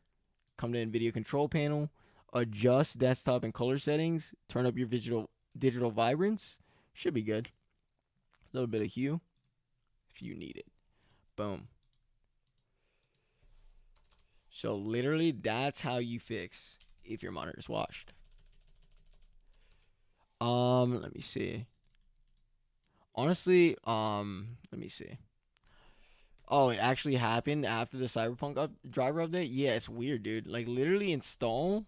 come to NVIDIA control panel, adjust desktop and color settings, turn up your digital vibrance. Should be good. A little bit of hue if you need it. Boom. So literally that's how you fix if your monitor is washed. Let me see. Honestly, let me see. Oh, it actually happened after the Cyberpunk driver update? Yeah, it's weird, dude. Like literally install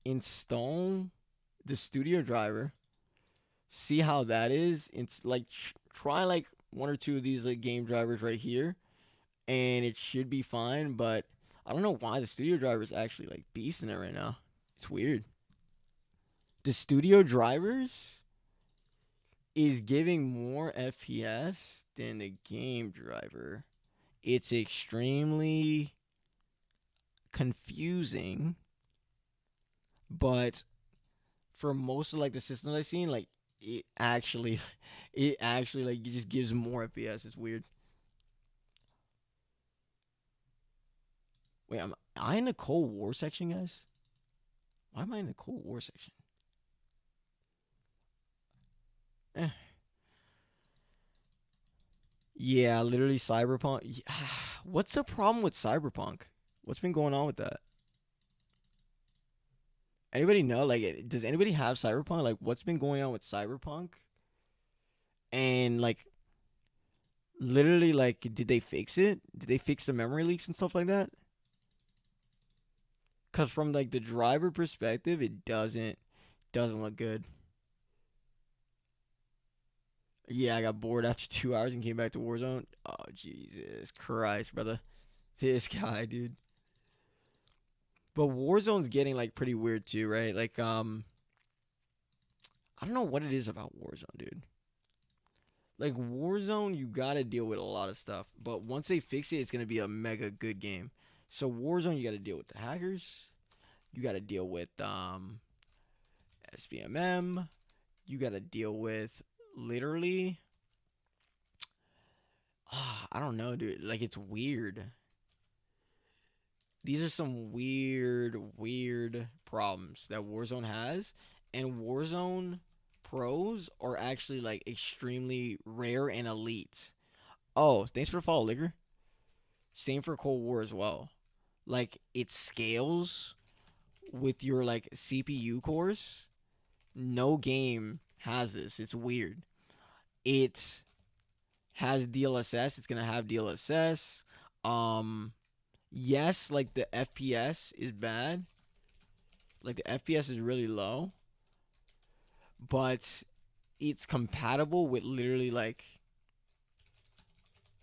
the studio driver. See how that is. It's like try like one or two of these like game drivers right here and it should be fine, but I don't know why the studio driver is actually like beasting it right now. It's weird. The studio drivers is giving more FPS than the game driver. It's extremely confusing, but for most of like the systems I've seen, like it actually, it actually like it just gives more FPS. It's weird. Wait, am I in the Cold War section, guys? Why am I in the Cold War section? Eh. Yeah, literally Cyberpunk. What's the problem with Cyberpunk? What's been going on with that? Anybody know? Like, does anybody have Cyberpunk? Like, what's been going on with Cyberpunk? And like, literally, like, did they fix it? Did they fix the memory leaks and stuff like that? Cause from like the driver perspective, it doesn't look good. Yeah, I got bored after 2 hours and came back to Warzone. Oh Jesus Christ, brother, this guy, dude. But Warzone's getting like pretty weird too, right? Like, I don't know what it is about Warzone, dude. Like Warzone, you gotta deal with a lot of stuff, but once they fix it, it's gonna be a mega good game. So Warzone, you gotta deal with the hackers. You gotta deal with SBMM. You gotta deal with literally. I don't know, dude. Like it's weird. These are some weird problems that Warzone has, and Warzone pros are actually like extremely rare and elite. Oh, thanks for the follow, Liquor. Same for Cold War as well. Like it scales with your like CPU cores. No game has this. It's weird. It has DLSS. It's gonna have DLSS. Um, yes, like the FPS is bad. Like the FPS is really low, but it's compatible with literally like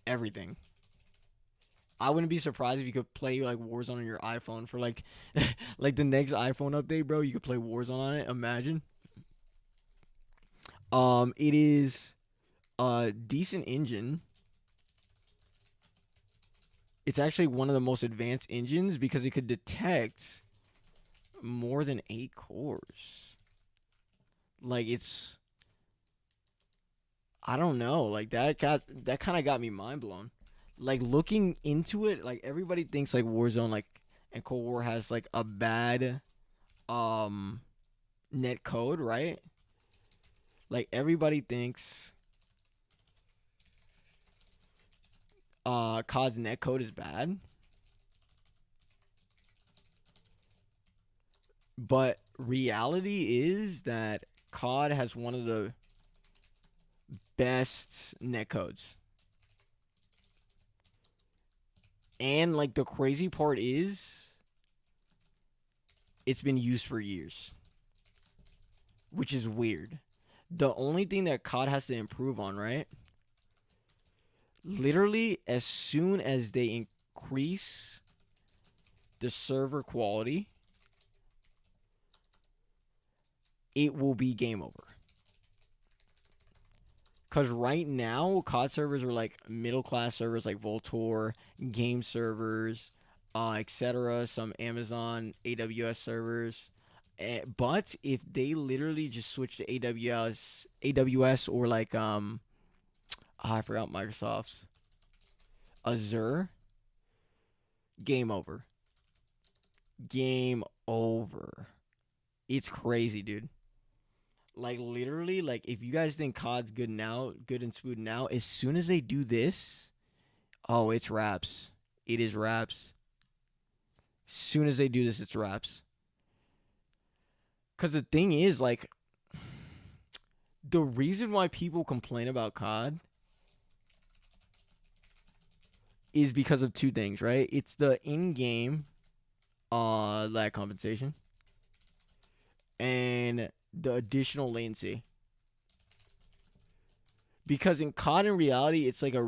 everything. I wouldn't be surprised if you could play like Warzone on your iPhone for like like the next iPhone update, bro. You could play Warzone on it. Imagine. It is a decent engine. It's actually one of the most advanced engines because it could detect more than 8 cores. Like it's, I don't know. Like that kind of got me mind blown. Like looking into it, like everybody thinks like Warzone like and Cold War has like a bad um net code, right? Like everybody thinks COD's net code is bad, but reality is that COD has one of the best net codes. And like the crazy part is it's been used for years, which is weird. The only thing that COD has to improve on, right? Literally as soon as they increase the server quality, it will be game over. Because right now, COD servers are like middle class servers like Voltor, game servers, etc. Some Amazon AWS servers. But if they literally just switch to AWS or like I forgot Microsoft's Azure, game over. Game over. It's crazy, dude. Like literally, like if you guys think COD's good now, good and smooth now, as soon as they do this, oh, it's wraps. It is wraps. As soon as they do this, it's wraps. Cause the thing is, like, the reason why people complain about COD is because of two things, right? It's the in-game lag compensation and the additional latency. Because in COD in reality, it's a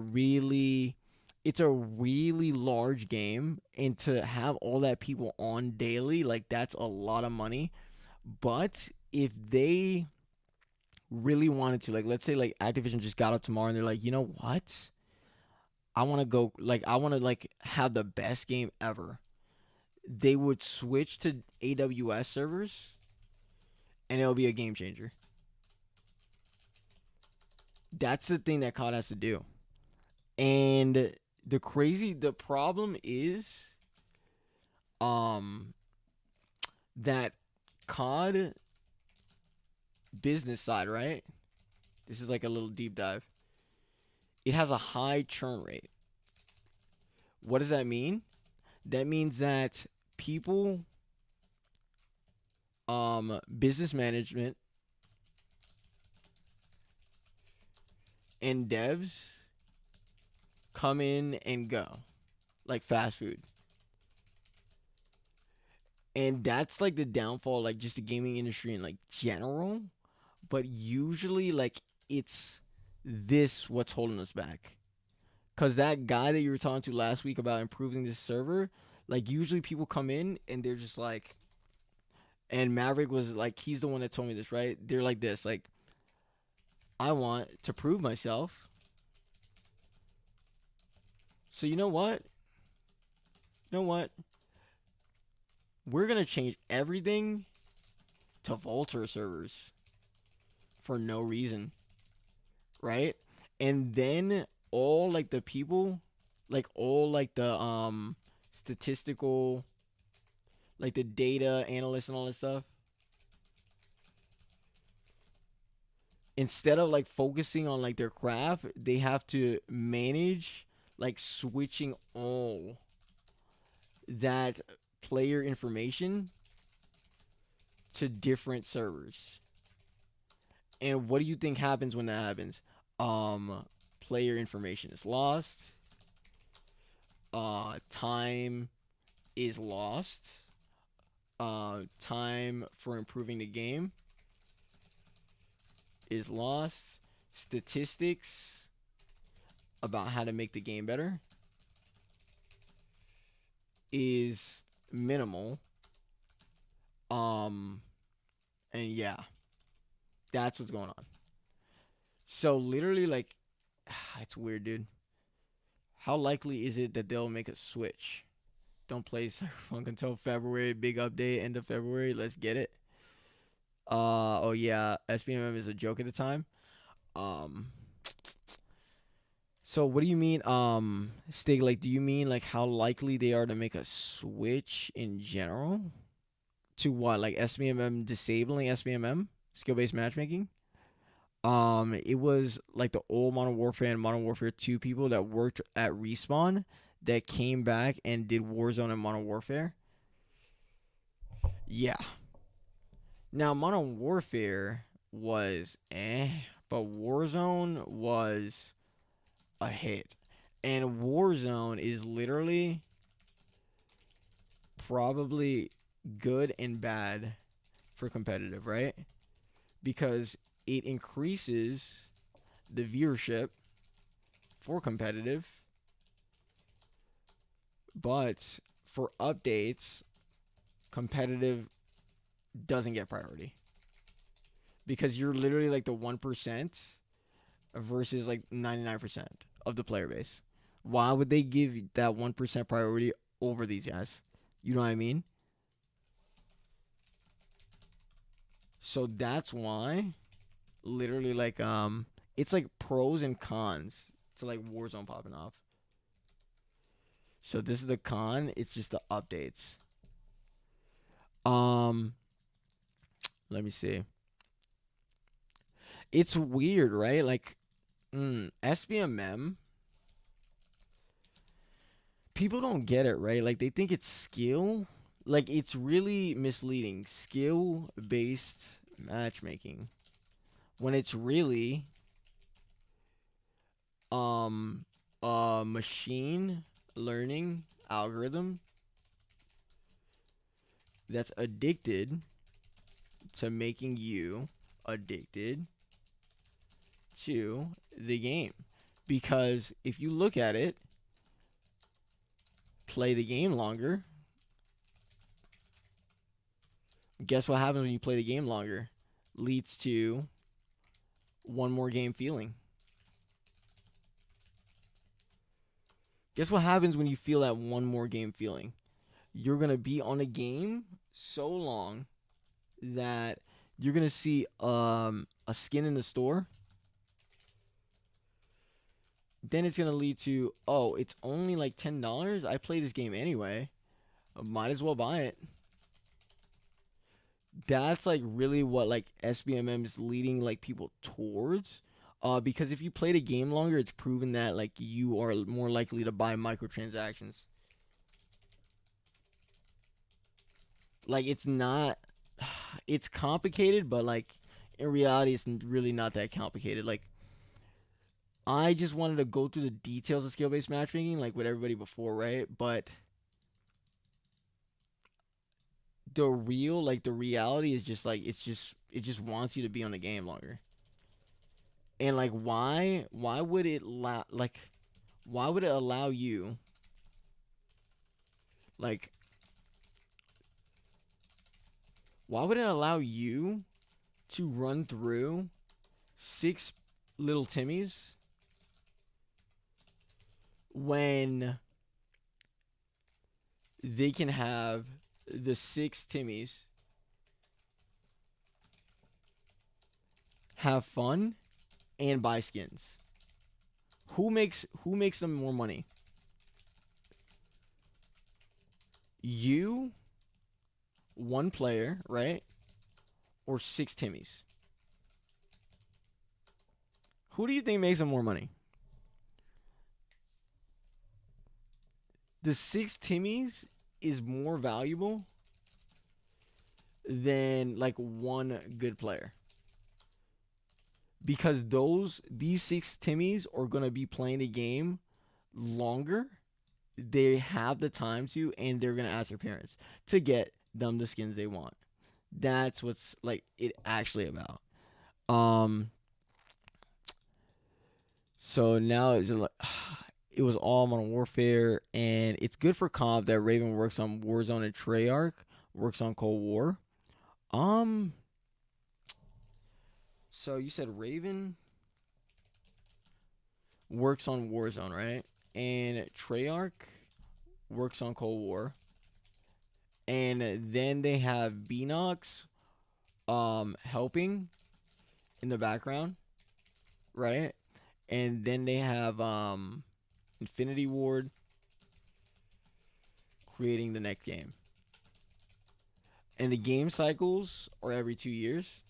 really large game, and to have all that people on daily, like that's a lot of money. But if they really wanted to, like let's say like Activision just got up tomorrow and they're like, you know what? I want to go like I want to like have the best game ever. They would switch to AWS servers and it'll be a game changer. That's the thing that COD has to do. And the problem is um that COD business side, right? This is like a little deep dive. It has a high churn rate. What does that mean? That means that people business management and devs come in and go like fast food. And that's like the downfall, like just the gaming industry in like general. But usually, like it's this what's holding us back. Cause that guy that you were talking to last week about improving this server, like usually people come in and they're just like, and Maverick was like, he's the one that told me this, right? They're like this, like, I want to prove myself. So you know what? You know what? We're gonna change everything to Volter servers for no reason, right? And then all like the people, like all like the statistical, like the data analysts and all that stuff, instead of like focusing on like their craft, they have to manage like switching all that player information to different servers. And what do you think happens when that happens? Um, Player information is lost. Time is lost. Time for improving the game is lost. Statistics about how to make the game better is minimal. Um, and yeah, that's what's going on. So literally, like, it's weird, dude. How likely is it that they'll make a switch? Don't play Cyberpunk until February. Big update, end of February. Let's get it. Oh yeah, SBMM is a joke at the time. Um, so what do you mean, Stig? Like, do you mean like how likely they are to make a switch in general? To what? Like SBMM disabling SBMM, skill-based matchmaking? It was like the old Modern Warfare and Modern Warfare 2 people that worked at Respawn that came back and did Warzone and Modern Warfare. Yeah. Now Modern Warfare was but Warzone was a hit. And Warzone is literally probably good and bad for competitive, right? Because it increases the viewership for competitive, but for updates, competitive doesn't get priority because you're literally like the 1% versus like 99% of the player base. Why would they give that 1% priority over these guys? You know what I mean? So that's why literally like it's like pros and cons to like Warzone popping off. So this is the con, it's just the updates. Um let me see. It's weird, right? Like SBMM, people don't get it, right? Like they think it's skill. Like it's really misleading. Skill based matchmaking. When it's really a machine learning algorithm that's addicted to making you addicted to the game. Because if you look at it, play the game longer. Guess what happens when you play the game longer? Leads to one more game feeling. Guess what happens when you feel that one more game feeling? You're going to be on a game so long that you're going to see a skin in the store. Then it's going to lead to, oh, it's only like $10. I play this game anyway. I might as well buy it. That's like really what like SBMM is leading like people towards. Because if you play the game longer, it's proven that like you are more likely to buy microtransactions. Like it's not, it's complicated, but like in reality, it's really not that complicated. Like I just wanted to go through the details of skill-based matchmaking, like with everybody before, right? But the reality is just like it just wants you to be on the game longer. And like why would it why would it allow you like why would it allow you to run through 6 little Timmies when they can have the 6 Timmies have fun and buy skins? Who makes them more money? You, one player, right? Or 6 Timmies? Who do you think makes them more money? The 6 Timmies is more valuable than like one good player. Because these 6 Timmies are gonna be playing the game longer. They have the time to, and they're gonna ask their parents to get them the skins they want. That's what's like it actually about. Um. So now it's like it was all Modern Warfare, and it's good for comp that Raven works on Warzone and Treyarch works on Cold War. Um. So you said Raven works on Warzone, right? and Treyarch works on Cold War, and then they have Beanox helping in the background, right? And then they have Infinity Ward creating the next game. And the game cycles are every 2 years.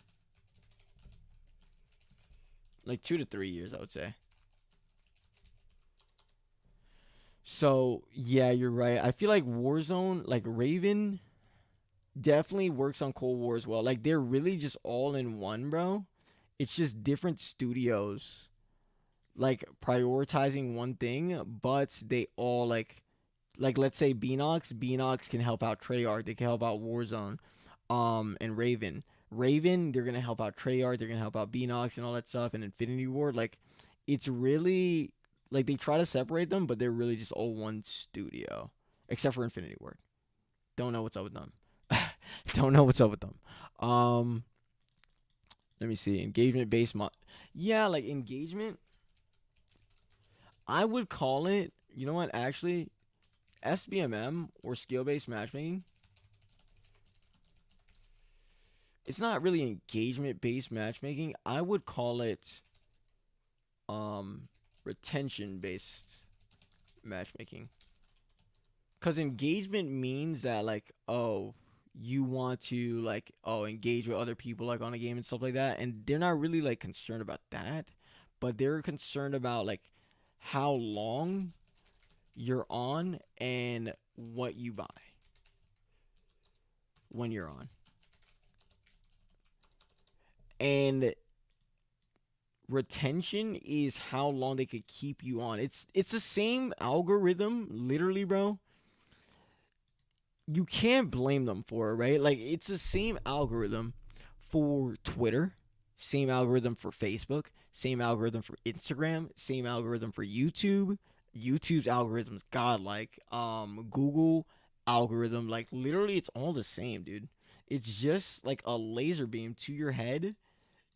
Like 2 to 3 years, I would say. So, yeah, you're right. I feel like Warzone, like Raven, definitely works on Cold War as well. Like, they're really just all in one, bro. It's just different studios, like, prioritizing one thing, but they all, like let's say Beanox can help out Treyarch. They can help out Warzone, and Raven. Raven, they're gonna help out Treyarch. They're gonna help out Beanox and all that stuff. And Infinity Ward, like, it's really like they try to separate them, but they're really just all one studio, except for Infinity Ward. Don't know what's up with them. Don't know what's up with them. Um, Let me see. Engagement based Yeah, like engagement. I would call it. You know what? Actually, SBMM or skill based matchmaking. It's not really engagement based matchmaking. I would call it um retention based matchmaking. Cuz engagement means that, like, oh, you want to, like, oh, engage with other people, like, on a game and stuff like that, and they're not really, like, concerned about that, but they're concerned about, like, how long you're on and what you buy when you're on. And retention is how long they could keep you on. It's the same algorithm, literally, bro. You can't blame them for it, right? Like, it's the same algorithm for Twitter, same algorithm for Facebook, same algorithm for Instagram, same algorithm for YouTube. YouTube's algorithm's godlike. Google algorithm, like, literally, it's all the same, dude. It's just like a laser beam to your head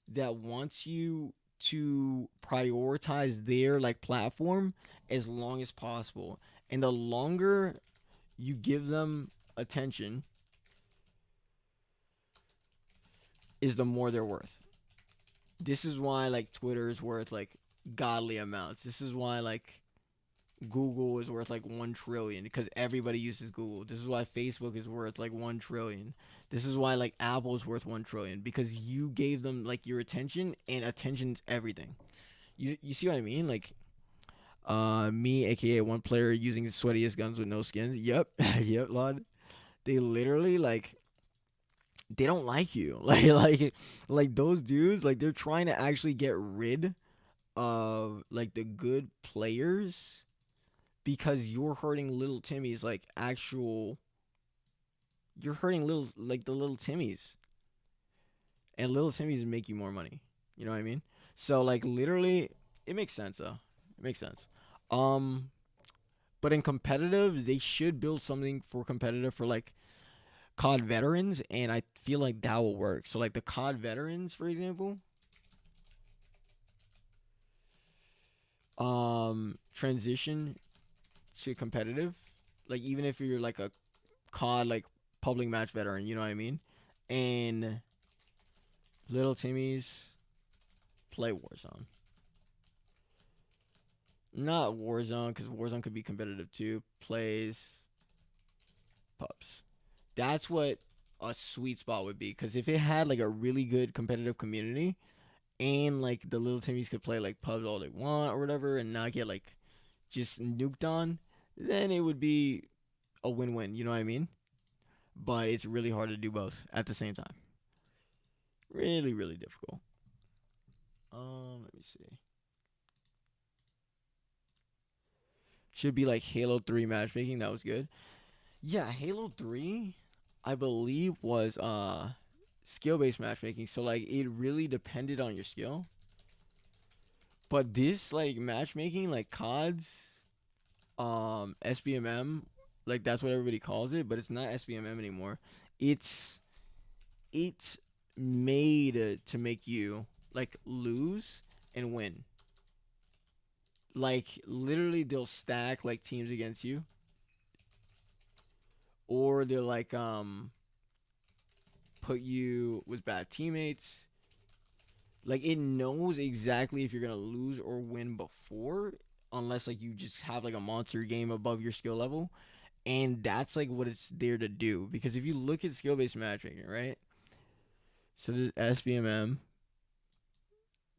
that wants you to prioritize their, like, platform as long as possible. And the longer you give them attention is the more they're worth. This is why, like, Twitter is worth, like, godly amounts. This is why, like, Google is worth like 1 trillion because everybody uses Google. This is why Facebook is worth like 1 trillion. This is why, like, Apple is worth 1 trillion because you gave them, like, your attention, and attention's everything. You see what I mean? Like, me, aka one player using the sweatiest guns with no skins. Yep. Yep, Lord. They literally, like, they don't like you. Like those dudes, like, they're trying to actually get rid of, like, the good players because you're hurting little Timmy's, like, actual. You're hurting the little Timmy's, and little Timmy's make you more money. You know what I mean? So, like, literally, it makes sense though. It makes sense. Um, but in competitive, they should build something for competitive for, like, COD veterans, and I feel like that will work. So, like, the COD veterans, for example, transition to competitive. Like, even if you're like a COD, like, public match veteran, you know what I mean? And little Timmy's play Warzone. Not Warzone, because Warzone could be competitive too. Plays pubs. That's what a sweet spot would be. Because if it had, like, a really good competitive community, and, like, the little Timmys could play, like, pubs all they want or whatever, and not get, like, just nuked on, then it would be a win-win. You know what I mean? But it's really hard to do both at the same time. Really, really difficult. Let me see. Should be like Halo 3 matchmaking. That was good. Yeah, Halo 3, I believe, was skill based matchmaking. So, like, it really depended on your skill. But this, like, matchmaking, like CODs, SBMM, like, that's what everybody calls it, but it's not SBMM anymore. It's it's made to make you, like, lose and win. Like literally they'll stack like teams against you, or they'll like put you with bad teammates. Like it knows exactly if you're gonna lose or win before, unless like you just have like a monster game above your skill level. And that's like what it's there to do. Because if you look at skill based matchmaking, right? So there's SBMM.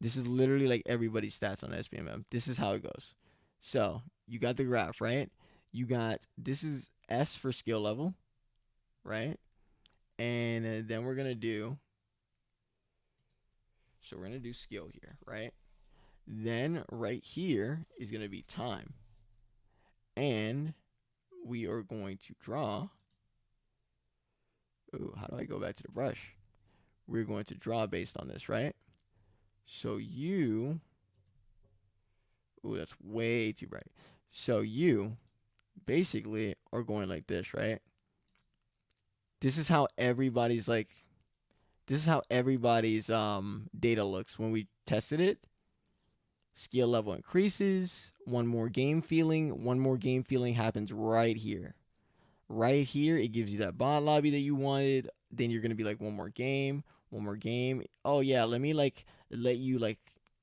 This is literally like everybody's stats on SBMM. This is how it goes. So you got the graph, right? You got this is S for skill level, right? And then we're gonna do. So we're gonna do skill here, right? Then right here is gonna be time, and we are going to draw. Ooh, how do I go back to the brush? We're going to draw based on this, right? So you. Ooh, that's way too bright. So you basically are going like this, right? This is how everybody's like. This is how everybody's data looks when we tested it. Skill level increases. One more game feeling. One more game feeling happens right here. Right here, it gives you that bot lobby that you wanted. Then you're gonna be like one more game, one more game. Oh yeah, let me like let you like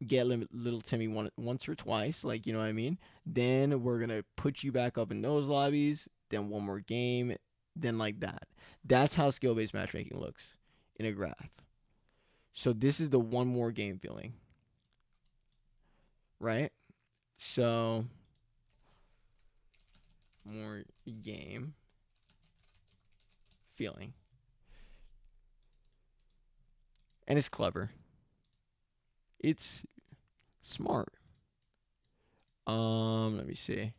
get little Timmy once or twice, like you know what I mean. Then we're gonna put you back up in those lobbies. Then one more game. Then like that. That's how skill based matchmaking looks in a graph. So this is the one more game feeling, right? So more game feeling, and it's clever. It's smart. Let me see.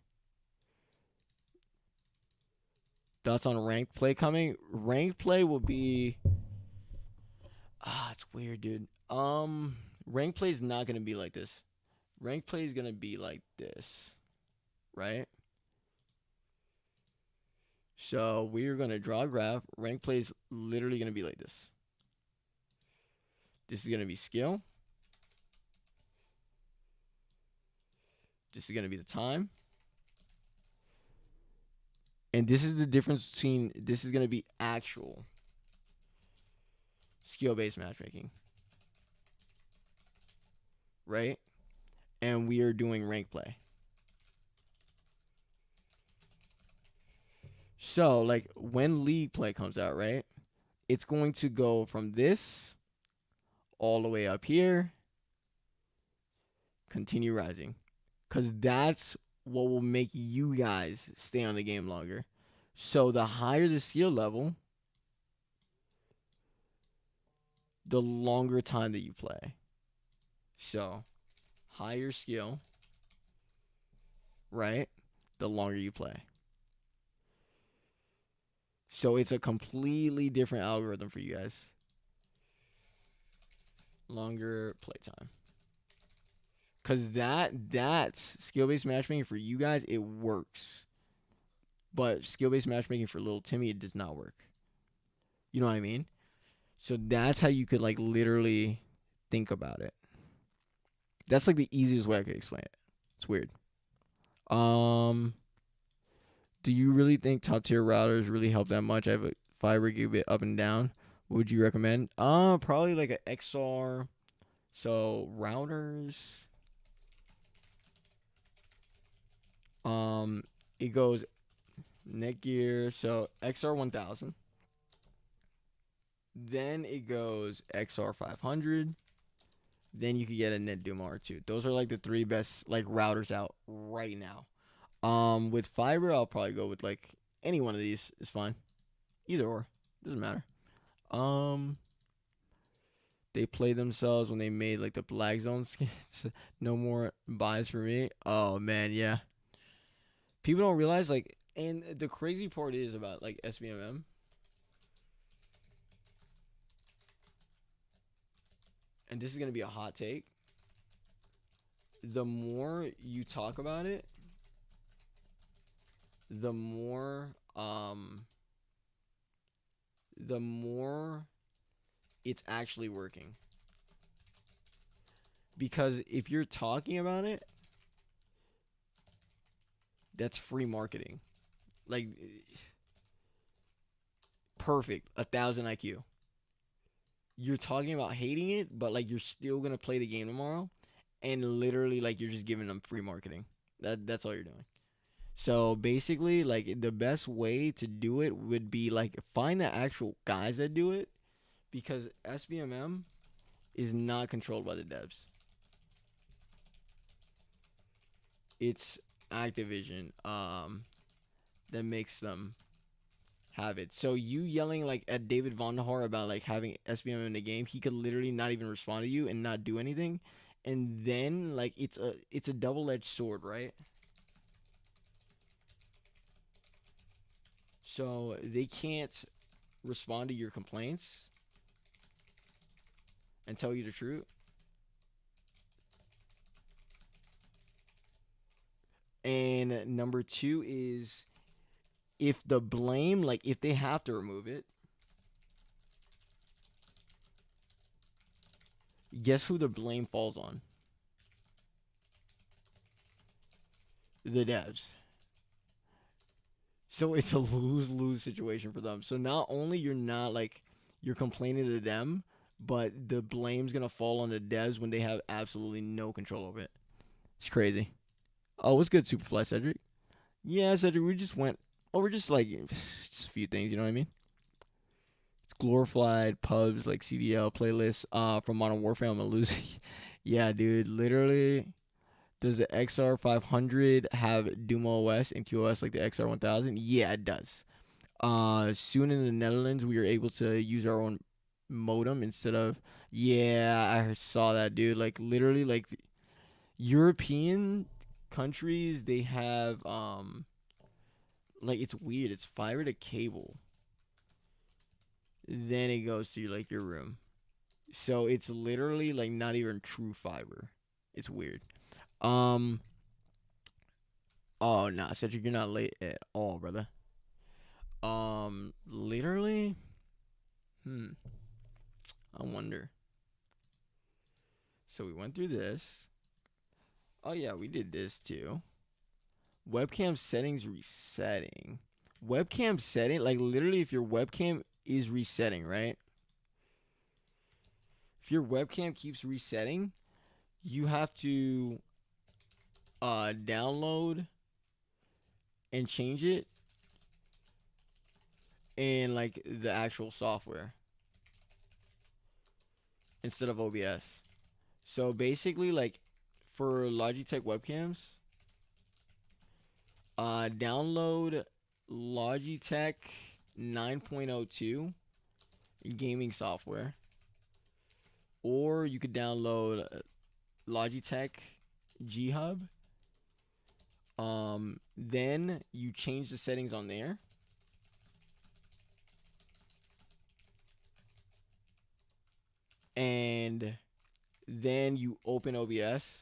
Thoughts on ranked play coming? Ranked play will be it's weird, dude. Ranked play is not gonna be like this. Ranked play is gonna be like this, right? So we're gonna draw a graph. Ranked play is literally gonna be like this. This is gonna be skill. This is gonna be the time. And this is the difference between this is gonna be actual skill based matchmaking, right? And we are doing rank play. So, like, when league play comes out, right? It's going to go from this all the way up here, continue rising. Because that's what will make you guys stay on the game longer. So, the higher the skill level, the longer time that you play. So, higher skill, right? The longer you play. So it's a completely different algorithm for you guys. Longer playtime. Cause that's skill-based matchmaking for you guys, it works. But skill-based matchmaking for little Timmy, it does not work. You know what I mean? So that's how you could like literally think about it. That's like the easiest way I could explain it. It's weird. Um do you really think top tier routers really help that much? I have a 5 gigabit up and down. What would you recommend? Probably like an XR. So routers. It goes Netgear. So XR 1000. Then it goes XR 500. Then you could get a NetDuma R2. Those are like the three best like routers out right now. With fiber, I'll probably go with like any one of these is fine. Either or, doesn't matter. Um, they played themselves when they made like the Black Zone skins. No more buys for me. Oh man, yeah. People don't realize like, and the crazy part is about like SBMM. And this is gonna be a hot take. The more you talk about it, the more it's actually working. Because if you're talking about it, That's free marketing. Like, perfect. 1,000 IQ. You're talking about hating it, but like you're still gonna play the game tomorrow, and literally like you're just giving them free marketing. That's all you're doing. So basically, like the best way to do it would be like find the actual guys that do it, because SBMM is not controlled by the devs. It's Activision that makes them have it. So you yelling like at David Vonderhaar about like having SBM in the game, he could literally not even respond to you and not do anything. And then like it's a double-edged sword, right? So they can't respond to your complaints and tell you the truth. And number two is if the blame, like if they have to remove it, guess who the blame falls on? The devs. So it's a lose-lose situation for them. So not only you're not like you're complaining to them, but the blame's gonna fall on the devs when they have absolutely no control over it. It's crazy. Oh, what's good, Superfly Cedric? Yeah, Cedric, we just went over just like just a few things, you know what I mean? It's glorified pubs like CDL playlists from Modern Warfare. I'm gonna lose. Yeah, dude, literally. Does the XR 500 have Doom OS and QoS like the XR 1000? Yeah, it does. Soon in the Netherlands, we are able to use our own modem instead of. Yeah, I saw that, dude. Like literally, like European countries, they have like it's weird. It's fiber to cable. Then it goes to like your room. So it's literally like not even true fiber. It's weird. Um. Oh nah, Cedric, you're not late at all, brother. Literally. Hmm. I wonder. So we went through this. Oh yeah, we did this too. Webcam settings resetting. Webcam setting, like literally, if your webcam is resetting, right? If your webcam keeps resetting, you have to download and change it in like the actual software instead of OBS. So basically, like for Logitech webcams, download Logitech 9.02 gaming software, or you could download Logitech G Hub. Then you change the settings on there. And then you open OBS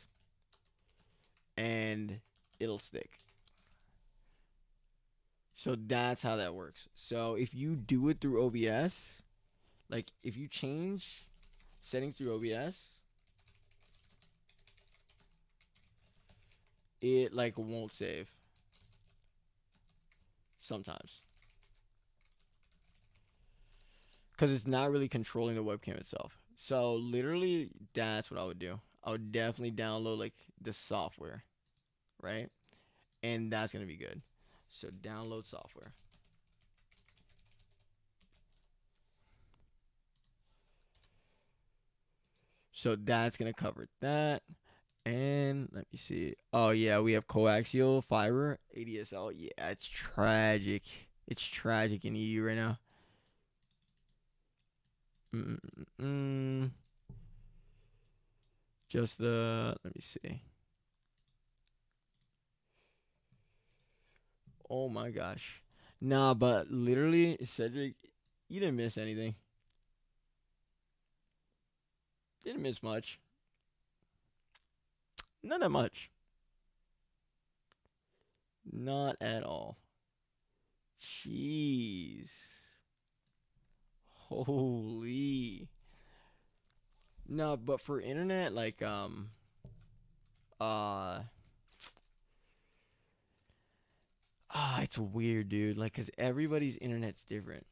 and it'll stick. So that's how that works. So if you do it through OBS, like if you change settings through OBS, it like won't save sometimes. Because it's not really controlling the webcam itself. So literally that's what I would do. I would definitely download like the software, right? And that's gonna be good. So download software. So that's gonna cover that. And let me see. Oh yeah, we have coaxial fiber ADSL. Yeah, it's tragic. It's tragic in EU right now. Mm-mm-mm. Just let me see. Oh my gosh. Nah, but literally, Cedric, you didn't miss anything. Didn't miss much. Not that much. Not at all. Jeez. Holy. No, but for internet, like uh It's weird, dude. Like, cause everybody's internet's different.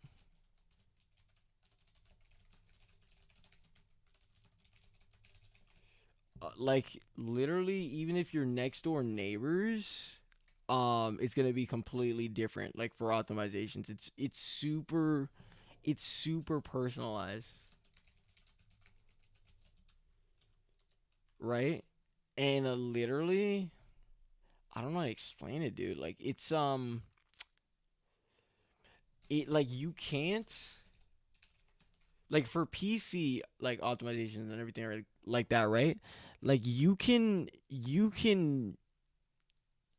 Like, literally, even if you're next door neighbors, it's gonna be completely different. Like for optimizations, it's super personalized, right? And literally, I don't know how to explain it, dude. Like it like you can't like for PC like optimizations and everything like that, right? Like you can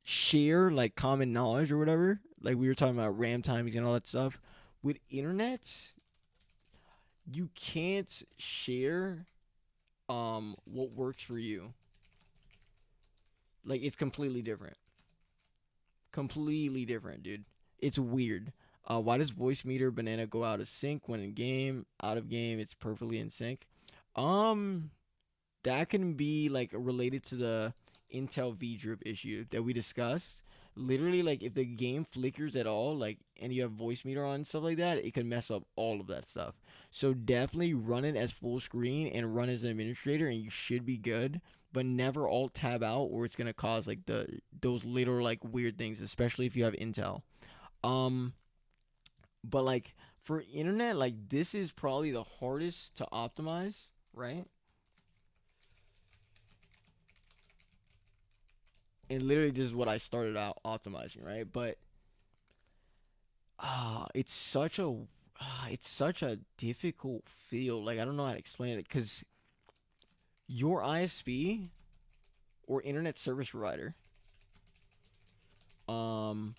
share like common knowledge or whatever. Like we were talking about RAM timings and all that stuff. With internet, you can't share what works for you. Like it's completely different. Completely different, dude. It's weird. Why does voice meter banana go out of sync when in game? Out of game, it's perfectly in sync. Um, that can be like related to the Intel V drip issue that we discussed. Literally, like if the game flickers at all, like and you have voice meter on and stuff like that, it can mess up all of that stuff. So definitely run it as full screen and run as an administrator, and you should be good. But never alt tab out, or it's gonna cause like those little like weird things, especially if you have Intel. Um, but like for internet, like this is probably the hardest to optimize, right? And literally this is what I started out optimizing, right? But it's such a difficult field. Like I don't know how to explain it because your ISP or internet service provider, um,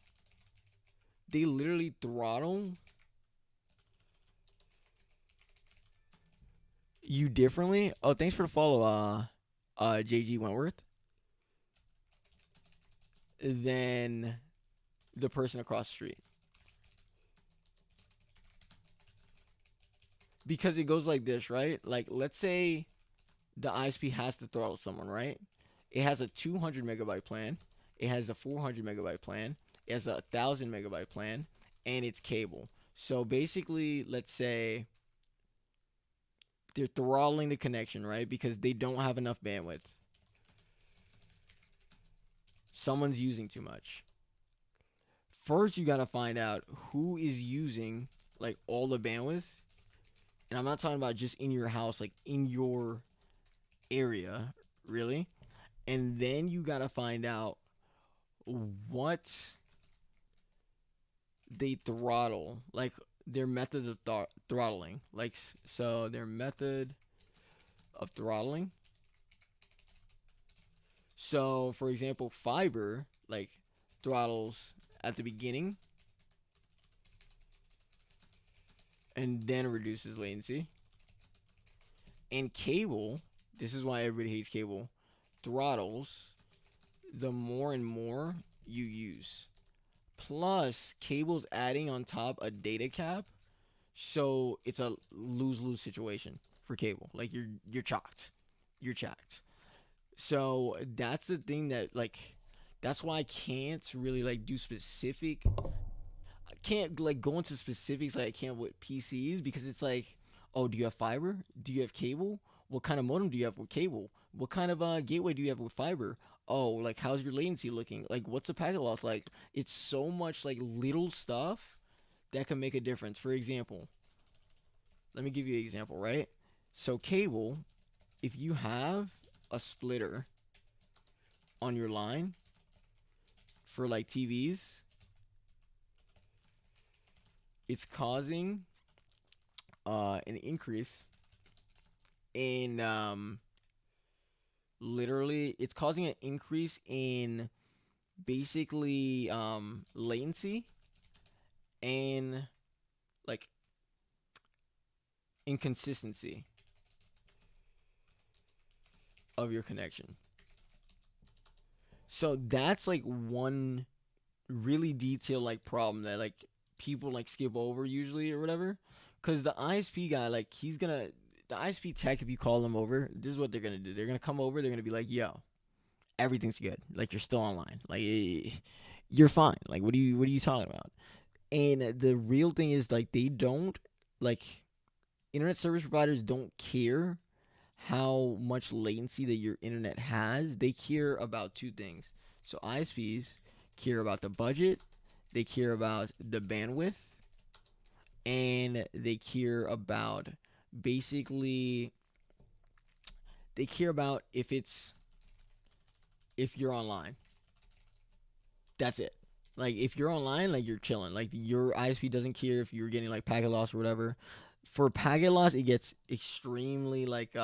they literally throttle you differently. Oh, thanks for the follow, JG Wentworth. Than the person across the street because it goes like this, right? Like let's say the ISP has to throttle someone, right? It has a 200 megabyte plan, it has a 400 megabyte plan, it has a 1,000 megabyte plan, and it's cable. So basically, let's say they're throttling the connection, right? Because they don't have enough bandwidth. Someone's using too much. First, you gotta find out who is using like all the bandwidth. And I'm not talking about just in your house, like in your area, really. And then you gotta find out what they throttle, like their method of throttling. Like, so their method of throttling. So, for example, fiber, like, throttles at the beginning and then reduces latency. And cable, this is why everybody hates cable, throttles the more and more you use. Plus, cable's adding on top a data cap, so it's a lose-lose situation for cable. Like you're chalked. You're chalked. So that's the thing that like that's why I can't really like do specific I can't like go into specifics like I can with PCs because it's like, oh, do you have fiber? Do you have cable? What kind of modem do you have with cable? What kind of gateway do you have with fiber? Oh, like how's your latency looking? Like what's the packet loss like? It's so much like little stuff that can make a difference. For example, let me give you an example, right? So cable, if you have a splitter on your line for like TVs, it's causing an increase in literally it's causing an increase in basically latency and like inconsistency of your connection. So that's like one really detailed like problem that like people like skip over usually or whatever. Cause the ISP guy, like he's gonna the ISP tech, if you call them over, this is what they're gonna do. They're gonna come over, they're gonna be like, yo, everything's good. Like you're still online. Like you're fine. Like, what are you talking about? And the real thing is, like, they don't, like, internet service providers don't care how much latency that your internet has. They care about two things. So ISPs care about the budget, they care about the bandwidth, and they care about, basically, they care about if you're online. That's it. Like, if you're online, like, you're chilling. Like, your ISP doesn't care if you're getting like packet loss or whatever. For packet loss, it gets extremely like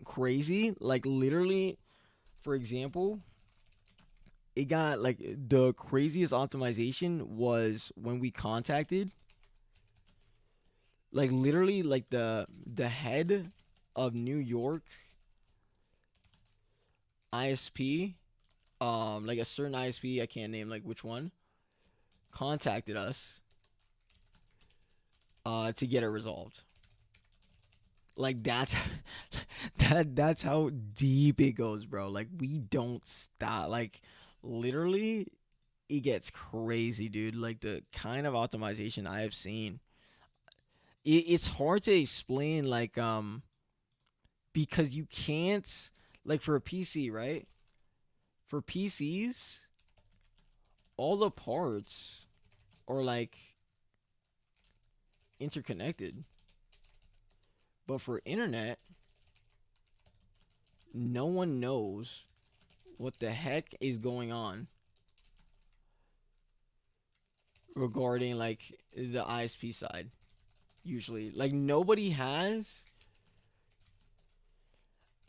crazy. Like, literally, for example, it got like the craziest optimization was when we contacted, like, literally, like, the head of New York ISP, like a certain ISP, I can't name like which one, contacted us to get it resolved. Like, that's that's how deep it goes, bro. Like, we don't stop. Like, literally, it gets crazy, dude. Like, the kind of optimization I have seen, it's hard to explain. Like, because you can't, like, for a PC, right? For PCs, all the parts are like interconnected, but for internet, no one knows what the heck is going on regarding like the ISP side. Usually, like, nobody has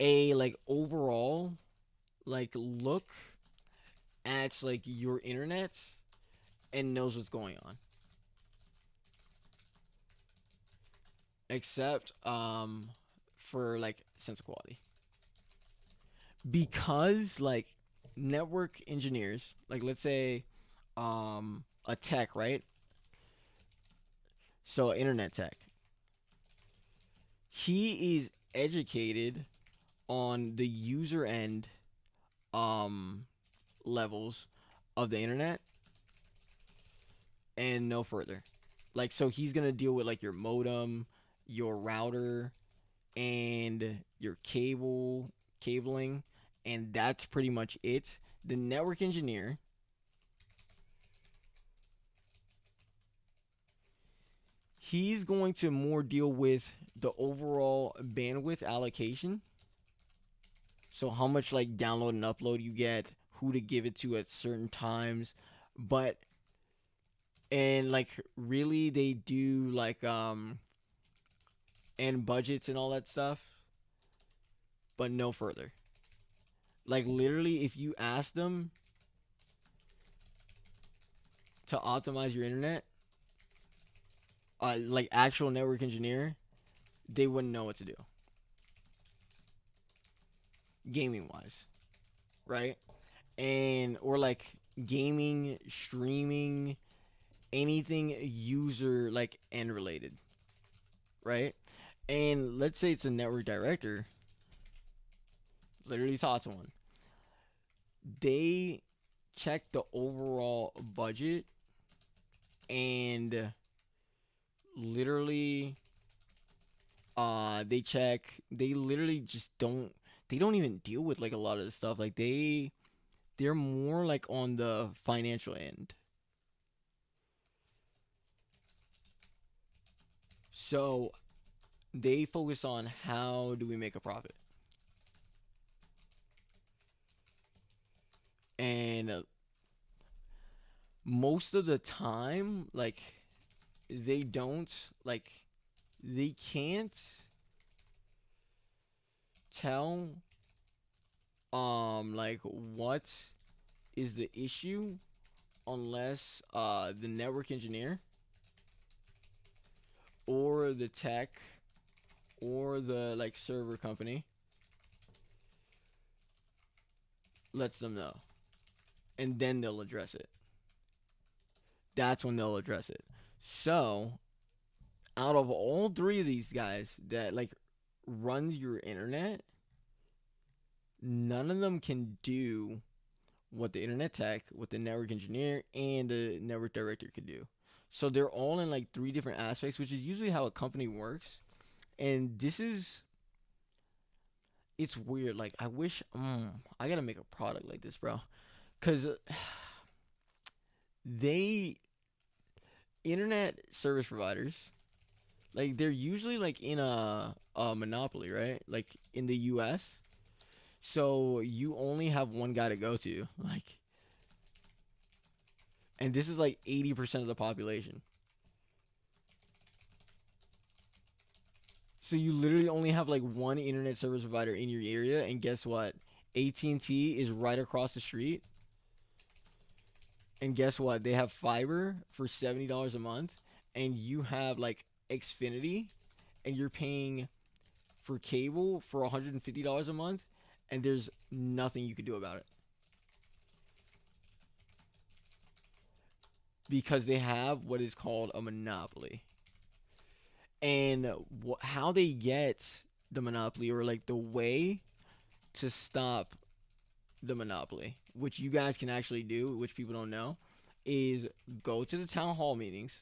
a like overall like look at like your internet and knows what's going on, except for like sense of quality, because like network engineers, like, let's say a tech, right? So internet tech, he is educated on the user end um levels of the internet and no further. Like, so he's gonna deal with like your modem, your router, and your cabling, and that's pretty much it. The network engineer, he's going to more deal with the overall bandwidth allocation. So how much like download and upload you get, who to give it to at certain times, but, and like, really, they do like and budgets and all that stuff, but no further. Like, literally, if you ask them to optimize your internet, like actual network engineer, they wouldn't know what to do, gaming wise, right? And or like gaming, streaming, anything user like end related, right? And let's say it's a network director, literally taught someone. They check the overall budget and literally they literally just they don't even deal with like a lot of the stuff. Like, they're more like on the financial end. So they focus on how do we make a profit. And most of the time, like, they don't, like, they can't tell like what is the issue unless the network engineer or the tech or the like server company lets them know, and then they'll address it. That's when they'll address it. So out of all three of these guys that like runs your internet, none of them can do what the internet tech, what the network engineer, and the network director could do. So they're all in like three different aspects, which is usually how a company works. And this is, it's weird. Like I wish, I gotta make a product like this, bro. Cause they internet service providers, like they're usually like in a monopoly, right? Like in the U.S. So you only have one guy to go to, like, and this is like 80% of the population. So you literally only have like one internet service provider in your area, and guess what? AT&T is right across the street, and guess what? They have fiber for $70 a month, and you have like Xfinity, and you're paying for cable for $150 a month, and there's nothing you can do about it because they have what is called a monopoly. And how they get the monopoly, or like the way to stop the monopoly, which you guys can actually do, which people don't know, is go to the town hall meetings.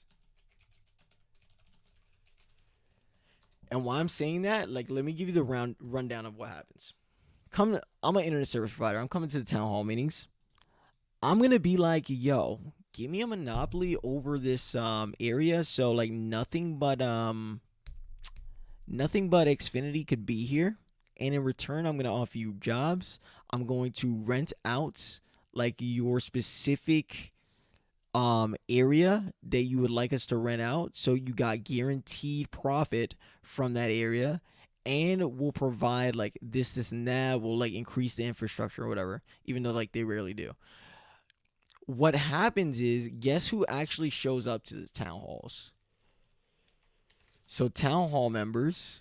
And why I'm saying that, like, let me give you the rundown of what happens. I'm an internet service provider. I'm coming to the town hall meetings. I'm gonna be like, yo, give me a monopoly over this area, so like nothing but Xfinity could be here. And in return, I'm gonna offer you jobs. I'm going to rent out like your specific area that you would like us to rent out, so you got guaranteed profit from that area, and we'll provide like this and that. We'll like increase the infrastructure or whatever, even though like they rarely do. What happens is, guess who actually shows up to the town halls? So town hall members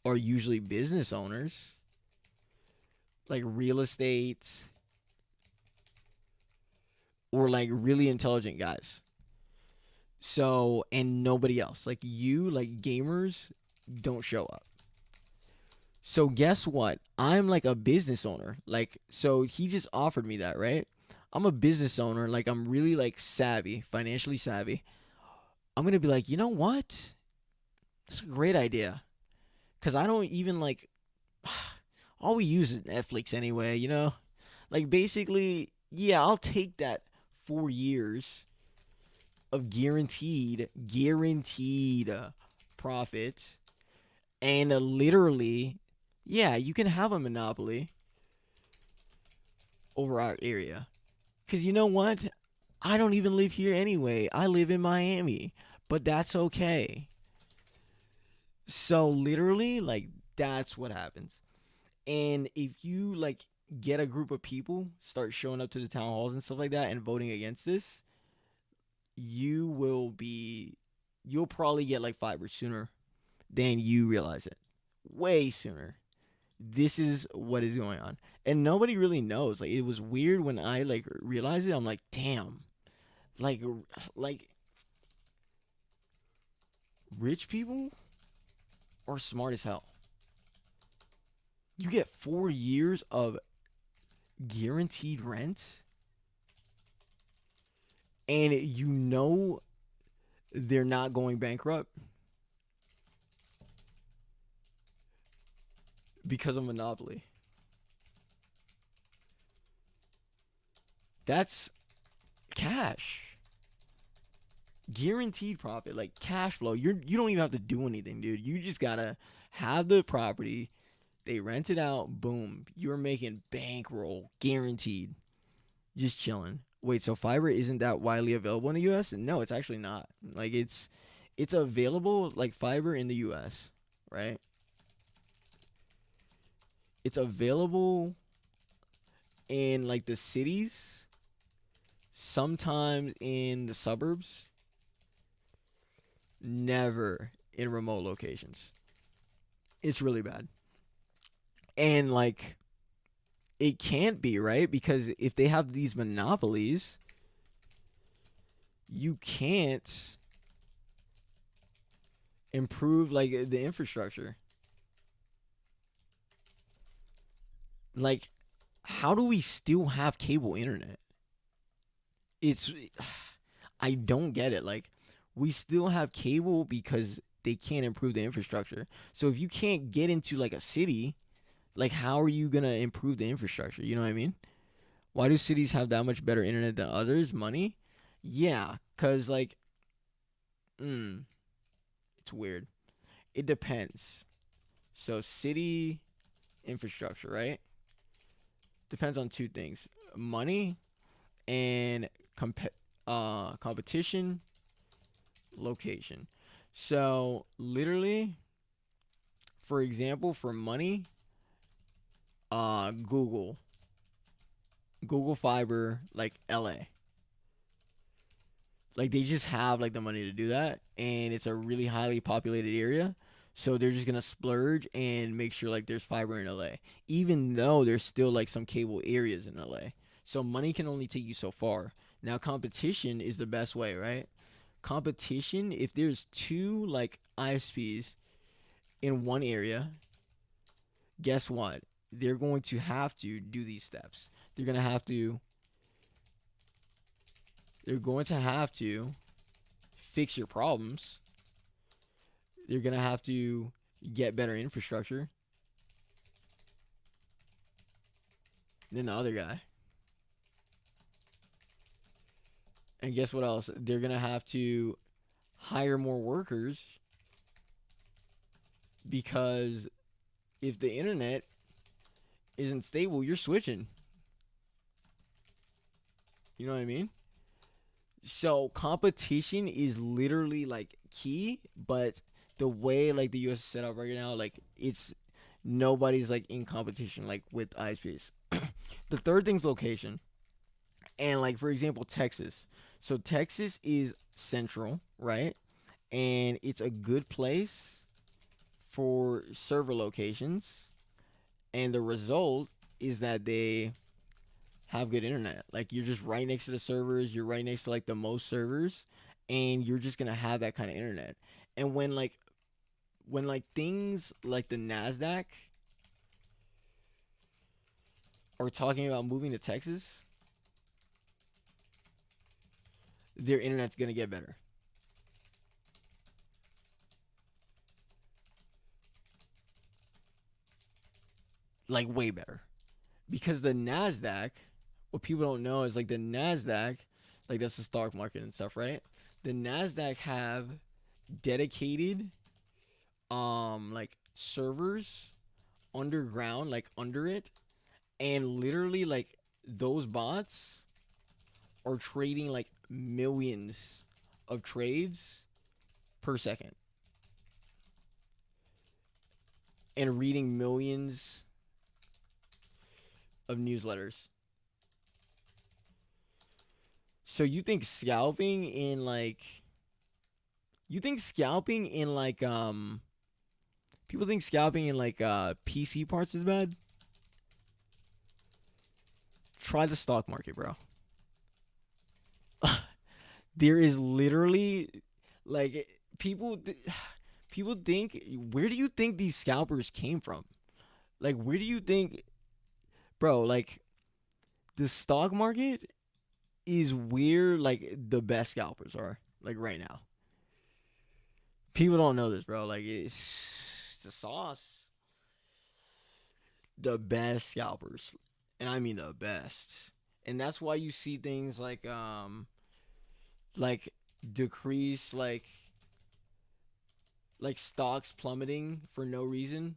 are usually business owners, like real estate, or like really intelligent guys. So, and nobody else. Like you, like gamers, don't show up. So guess what? I'm like a business owner. Like, so he just offered me that, right? I'm a business owner. Like, I'm really like savvy, financially savvy. I'm gonna be like, you know what? That's a great idea. Cause I don't even like. All we use is Netflix anyway. Like basically, yeah, I'll take that 4 years of guaranteed profit, and literally, yeah, you can have a monopoly over our area. Cause you know what? I don't even live here anyway. I live in Miami, but that's okay. So literally, like that's what happens. And if you like get a group of people start showing up to the town halls and stuff like that and voting against this, you'll probably get like fiber sooner than you realize it. Way sooner. This is what is going on. And nobody really knows. Like it was weird when I like realized it. I'm like, damn. Like like rich people are smart as hell. You get 4 years of guaranteed rent, and they're not going bankrupt because of monopoly. That's cash. Guaranteed profit, like cash flow. You don't even have to do anything, dude. You just gotta have the property. They rent it out. Boom. You're making bankroll, guaranteed. Just chilling. Wait, so fiber isn't that widely available in the U.S.? No, it's actually not. Like it's available like fiber in the U.S., right? It's available in like the cities, sometimes in the suburbs, never in remote locations. It's really bad. And like it can't be, right? Because if they have these monopolies, you can't improve like the infrastructure. Like how do we still have cable internet? It's I don't get it. Like, we still have cable because they can't improve the infrastructure. So if you can't get into like a city, like how are you gonna improve the infrastructure? You know what I mean? Why do cities have that much better internet than others? Money? Yeah, cause like, mm, it's weird. It depends. So city infrastructure, right? Depends on two things: money and competition, location. So literally, for example, for money, Google, Google Fiber, like LA, like they just have like the money to do that, and it's a really highly populated area. So they're just gonna splurge and make sure like there's fiber in LA, even though there's still like some cable areas in LA. So money can only take you so far. Now competition is the best way, right? Competition, if there's two like ISPs in one area, guess what? They're going to have to do these steps. They're gonna have to. They're going to have to fix your problems. They're gonna have to get better infrastructure than the other guy. And guess what else? They're gonna have to hire more workers because if the internet isn't stable, you're switching. You know what I mean? So competition is literally like key, but the way like the US is set up right now, like it's nobody's like in competition like with ISPs. The third thing's location. And like for example, Texas. So Texas is central, right? And it's a good place for server locations. And the result is that they have good internet. Like you're just right next to the servers, you're right next to like the most servers, and you're just gonna have that kind of internet. And when things like the Nasdaq are talking about moving to Texas, their internet's gonna get better. Like way better. Because the Nasdaq, what people don't know is like the Nasdaq, like that's the stock market and stuff, right? The Nasdaq have dedicated like servers underground, like under it, and literally like those bots are trading like millions of trades per second and reading millions of newsletters. So you think scalping in like people think scalping in like PC parts is bad? Try the stock market, bro. There is literally like people think, where do you think these scalpers came from? Like where do you think, bro, like the stock market is where like the best scalpers are like right now. People don't know this, bro. Like it's the sauce. The best scalpers. And I mean the best. And that's why you see things like decrease like stocks plummeting for no reason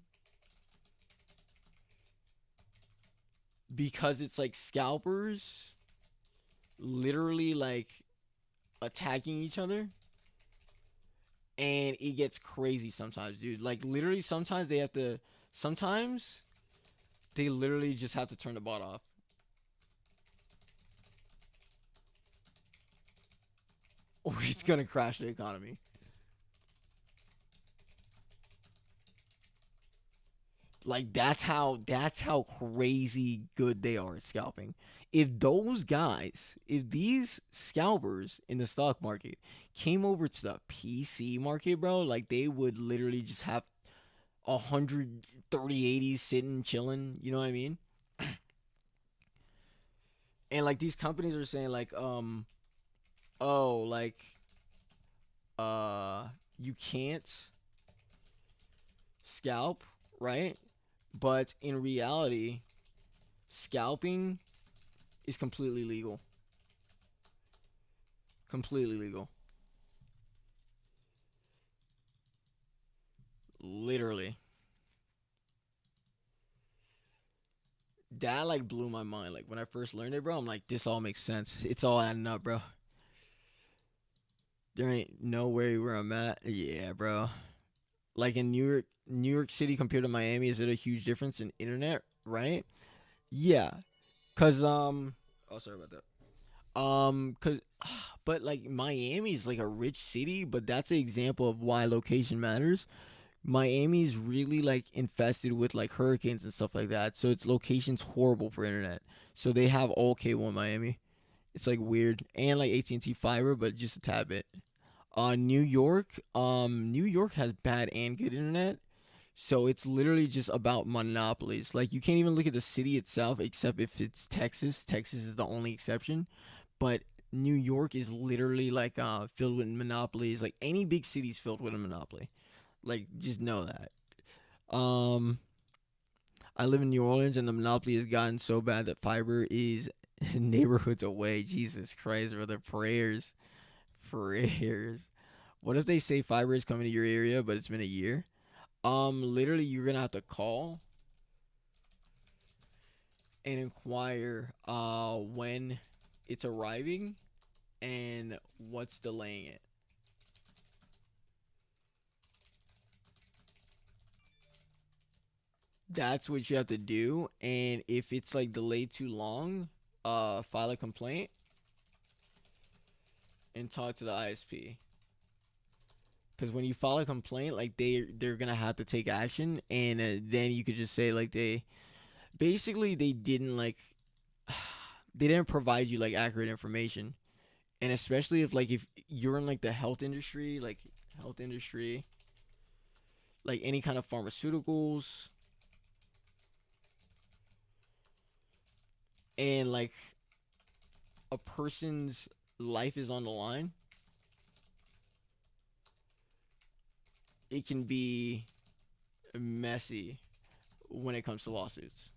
because it's like scalpers literally like attacking each other, and it gets crazy sometimes, dude. Like literally sometimes they literally just have to turn the bot off. Or it's gonna crash the economy. Like that's how crazy good they are at scalping. If these scalpers in the stock market came over to the PC market, bro, like they would literally just have 130 80s sitting chilling. You know what I mean? And like these companies are saying like oh like you can't scalp, right? But in reality, scalping is completely legal. Completely legal. Literally. That like blew my mind. Like when I first learned it, bro, I'm like, this all makes sense. It's all adding up, bro. There ain't no way where I'm at. Yeah, bro. Like in New York City compared to Miami, is it a huge difference in internet, right? Yeah. Cause oh sorry about that. Cause but like Miami's like a rich city, but that's an example of why location matters. Miami's really like infested with like hurricanes and stuff like that. So its location's horrible for internet. So they have all cable in Miami. It's like weird. And like AT&T fiber, but just a tad bit. New York has bad and good internet. So it's literally just about monopolies. Like you can't even look at the city itself except if it's Texas. Texas is the only exception. But New York is literally like filled with monopolies. Like any big city's filled with a monopoly. Like just know that. Um I live in New Orleans and the monopoly has gotten so bad that fiber is neighborhoods away. Jesus Christ, brother. Prayers. Prayers. What if they say fiber is coming to your area, but it's been a year? Literally, you're gonna have to call and inquire when it's arriving and what's delaying it. That's what you have to do. And if it's like delayed too long, file a complaint and talk to the ISP. Because when you file a complaint, like they're gonna have to take action, and then you could just say like they basically they didn't like they didn't provide you like accurate information, and especially if you're in like the health industry, like any kind of pharmaceuticals, and like a person's life is on the line, it can be messy when it comes to lawsuits.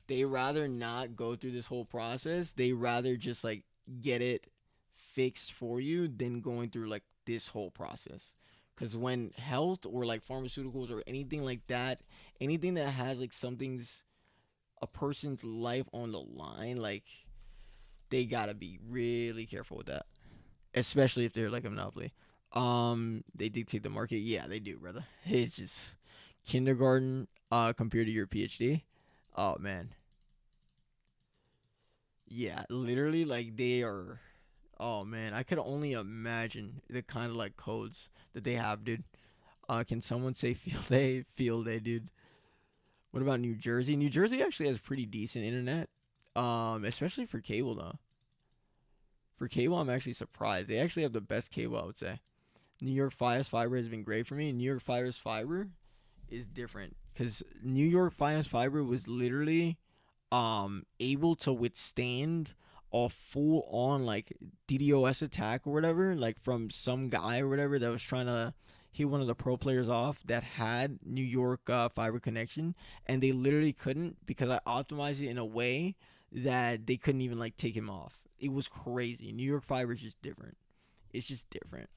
They rather not go through this whole process. They rather just like get it fixed for you than going through like this whole process. Because when health or like pharmaceuticals or anything like that, anything that has like something's a person's life on the line, like they gotta be really careful with that, especially if they're like a monopoly. They dictate the market. Yeah, they do, brother. It's just kindergarten compared to your PhD. Oh man, yeah, literally like they are. Oh man, I could only imagine the kind of like codes that they have, dude. Can someone say field day? Field day, dude. What about New Jersey? New Jersey actually has pretty decent internet. Especially for cable though. For cable, I'm actually surprised. They actually have the best cable, I would say. New York Fios Fiber has been great for me. New York Fios Fiber is different because New York Fios Fiber was literally able to withstand a full on like DDoS attack or whatever, like from some guy or whatever that was trying to hit one of the pro players off that had New York fiber connection, and they literally couldn't because I optimized it in a way that they couldn't even like take him off. It was crazy. New York fiber is just different. It's just different.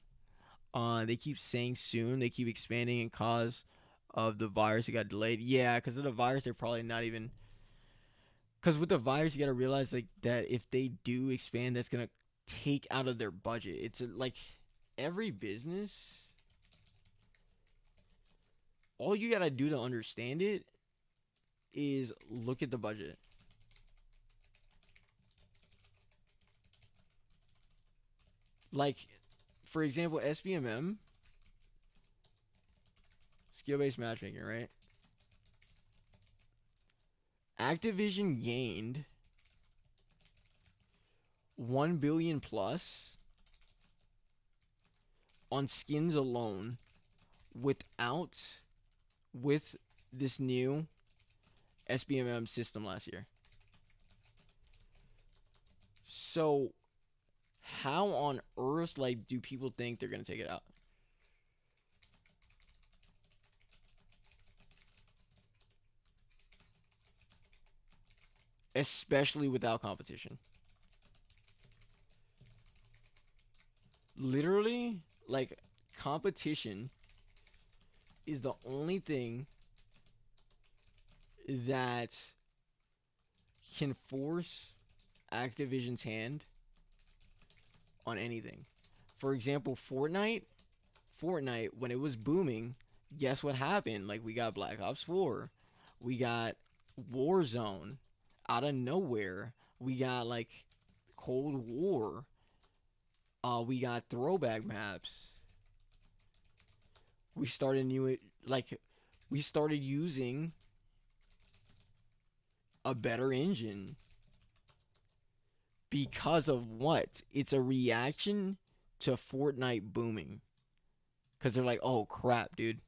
They keep saying soon. They keep expanding and cause of the virus. It got delayed. Yeah, because of the virus, they're probably not even. Because with the virus, you got to realize like that if they do expand, that's gonna take out of their budget. It's like every business. All you gotta do to understand it is look at the budget. Like, for example, SBMM, skill-based matchmaking, right? Activision gained 1 billion plus on skins alone without with this new SBMM system last year. So how on earth like do people think they're gonna take it out? Especially without competition. Literally, like, competition is the only thing that can force Activision's hand on anything. For example, Fortnite, when it was booming, guess what happened? Like, we got Black Ops 4, we got Warzone out of nowhere, we got like Cold War, we got throwback maps. We started new like we started using a better engine because of what? It's a reaction to Fortnite booming. Cause they're like, oh crap, dude.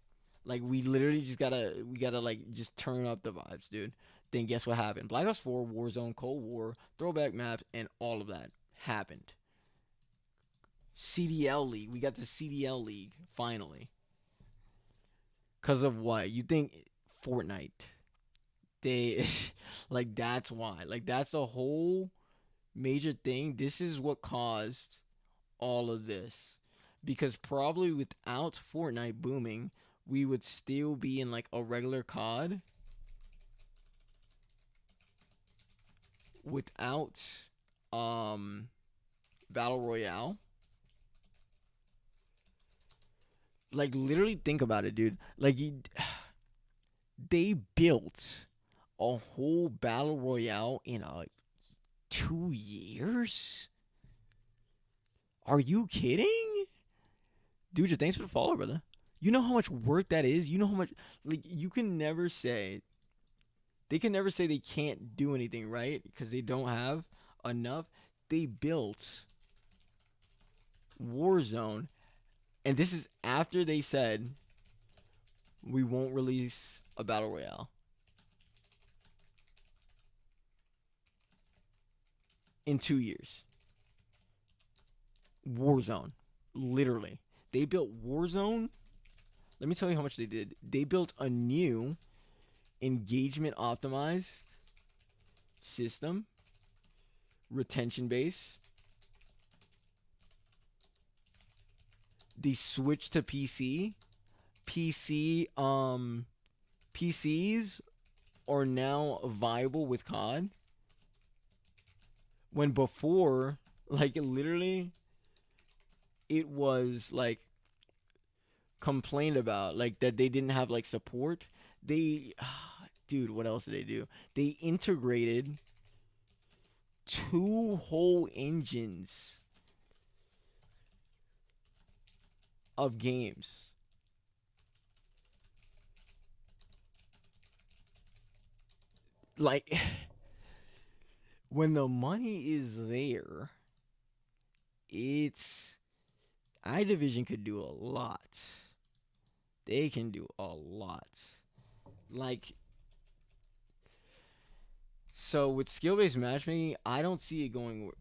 Like we literally just gotta like just turn up the vibes, dude. Then guess what happened? Black Ops 4, Warzone, Cold War, throwback maps, and all of that happened. CDL League. We got the CDL League finally. Cause of what? You think Fortnite? They like that's why. Like that's the whole major thing. This is what caused all of this. Because probably without Fortnite booming, we would still be in like a regular COD without um Battle Royale. Like literally think about it, dude. Like they built a whole Battle Royale in 2 years? Are you kidding? Dude, thanks for the follow, brother. You know how much work that is? You know how much like you can never say they can never say they can't do anything, right? Because they don't have enough. They built Warzone, and this is after they said we won't release a battle royale in 2 years. Warzone, literally, they built Warzone. Let me tell you how much they did. They built a new engagement optimized system, retention base. They switched to PC. PC PCs are now viable with COD. When before, like literally, it was like complained about, like that they didn't have like support. They, dude, what else did they do? They integrated two whole engines of games. Like, when the money is there, it's iDivision could do a lot. They can do a lot. Like, so with skill-based matchmaking, I don't see it going.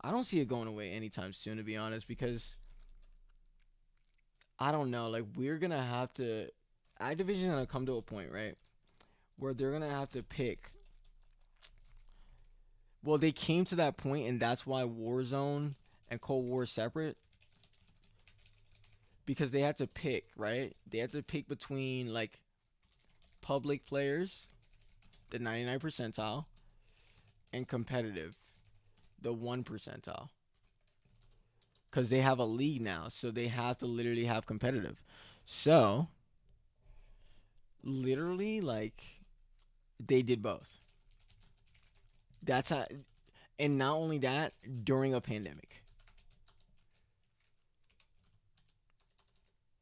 I don't see it going away anytime soon, to be honest, because I don't know. Like, we're gonna have to. iDivision gonna come to a point, right, where they're gonna have to pick. Well, they came to that point, and that's why Warzone and Cold War are separate, because they had to pick, right? They had to pick between like public players, the 99 percentile, and competitive, the 1 percentile. Because they have a league now, so they have to literally have competitive. So, literally, like, they did both. That's how, and not only that, during a pandemic.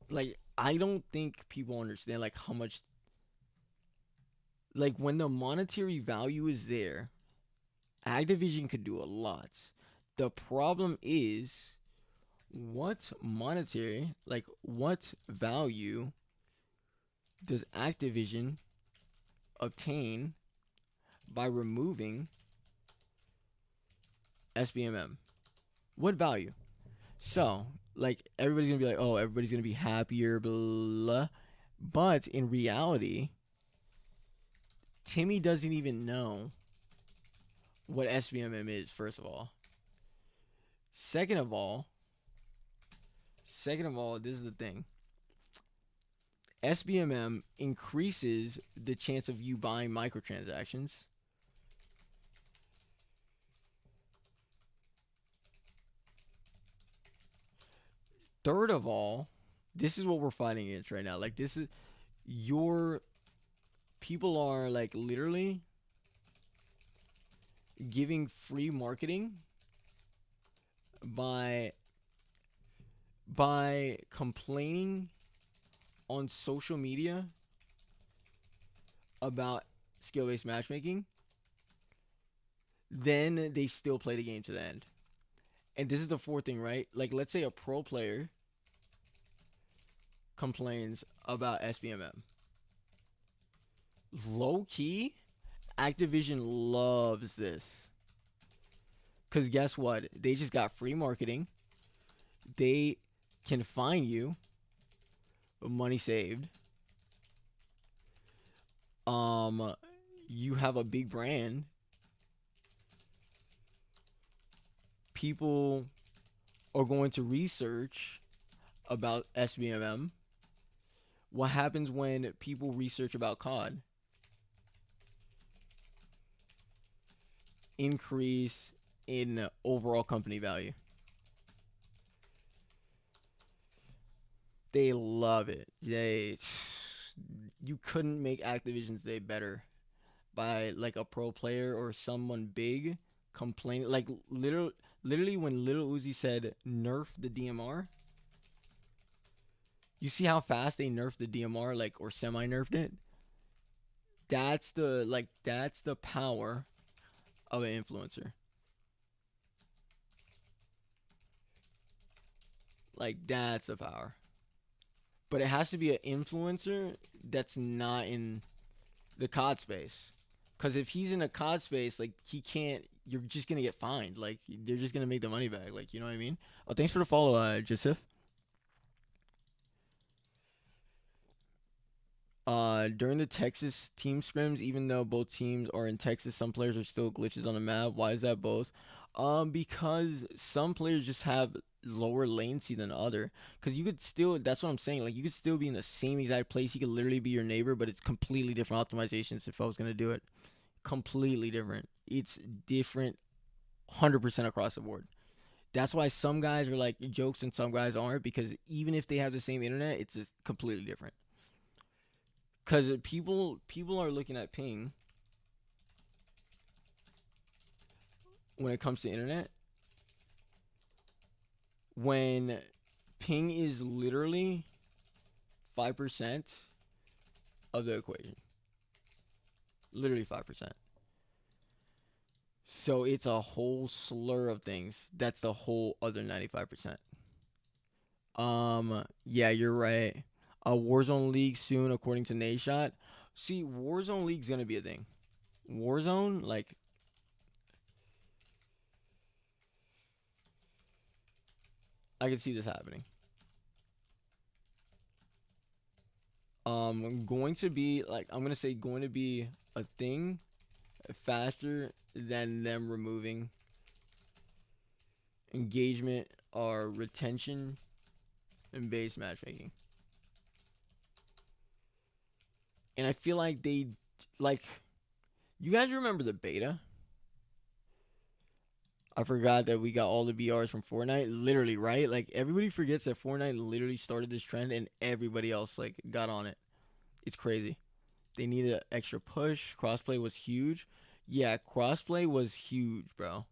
Like, I don't think people understand, like, how much, like, when the monetary value is there, Activision could do a lot. The problem is, what monetary, like, what value does Activision obtain by removing SBMM. What value? So, like, everybody's gonna be like, oh, everybody's gonna be happier, blah, blah, blah. But in reality, Timmy doesn't even know what SBMM is, first of all. Second of all, this is the thing. SBMM increases the chance of you buying microtransactions. Third of all, this is what we're fighting against right now. Like, this is your people are like literally giving free marketing by complaining on social media about skill-based matchmaking. Then they still play the game to the end. And this is the fourth thing, right? Like, let's say a pro player complains about SBMM. Low key, Activision loves this. Because guess what? They just got free marketing. They can fine you. Money saved. You have a big brand. People are going to research about SBMM. What happens when people research about COD? Increase in overall company value. They love it. You couldn't make Activision's day better by like a pro player or someone big complaining. Like literally when Lil Uzi said nerf the DMR, you see how fast they nerfed the DMR, like, or semi-nerfed it? That's the power of an influencer. Like, that's the power. But it has to be an influencer that's not in the COD space. Because if he's in a COD space, like, he can't, you're just going to get fined. Like, they're just going to make the money back. Like, you know what I mean? Oh, thanks for the follow, Joseph. During the Texas team scrims, even though both teams are in Texas, some players are still glitches on the map. Why is that both? Because some players just have lower latency than other. Because you could still, that's what I'm saying. Like, you could still be in the same exact place. He could literally be your neighbor, but it's completely different optimizations if I was going to do it. Completely different. It's different 100% across the board. That's why some guys are like jokes and some guys aren't, because even if they have the same internet, it's just completely different. Because people are looking at ping when it comes to internet. When ping is literally 5% of the equation. Literally 5%. So it's a whole slur of things. That's the whole other 95%. Yeah, you're right. A Warzone League soon, according to Nayshot. See, Warzone League's gonna be a thing. Warzone, like, I can see this happening. Going to be like, I'm gonna say going to be a thing faster than them removing engagement or retention and base matchmaking. And I feel like they, like, you guys remember the beta? I forgot that we got all the BRs from Fortnite. Literally, right? Like, everybody forgets that Fortnite literally started this trend and everybody else, like, got on it. It's crazy. They needed an extra push. Crossplay was huge. Yeah, crossplay was huge, bro.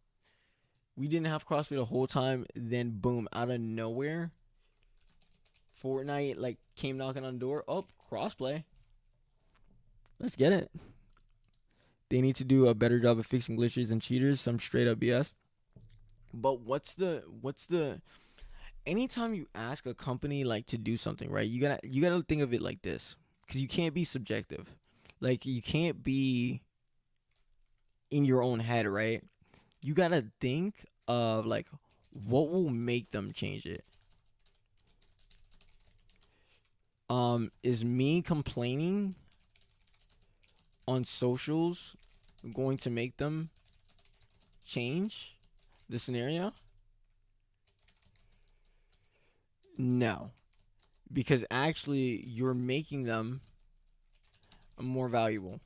We didn't have crossplay the whole time. Then, boom, out of nowhere, Fortnite, like, came knocking on the door. Oh, crossplay. Let's get it. They need to do a better job of fixing glitches and cheaters. Some straight up BS. But what's the anytime you ask a company like to do something, right? You gotta think of it like this, because you can't be subjective. Like, you can't be in your own head, right? You gotta think of like what will make them change it. Is me complaining on socials going to make them change the scenario? No, because actually you're making them more valuable.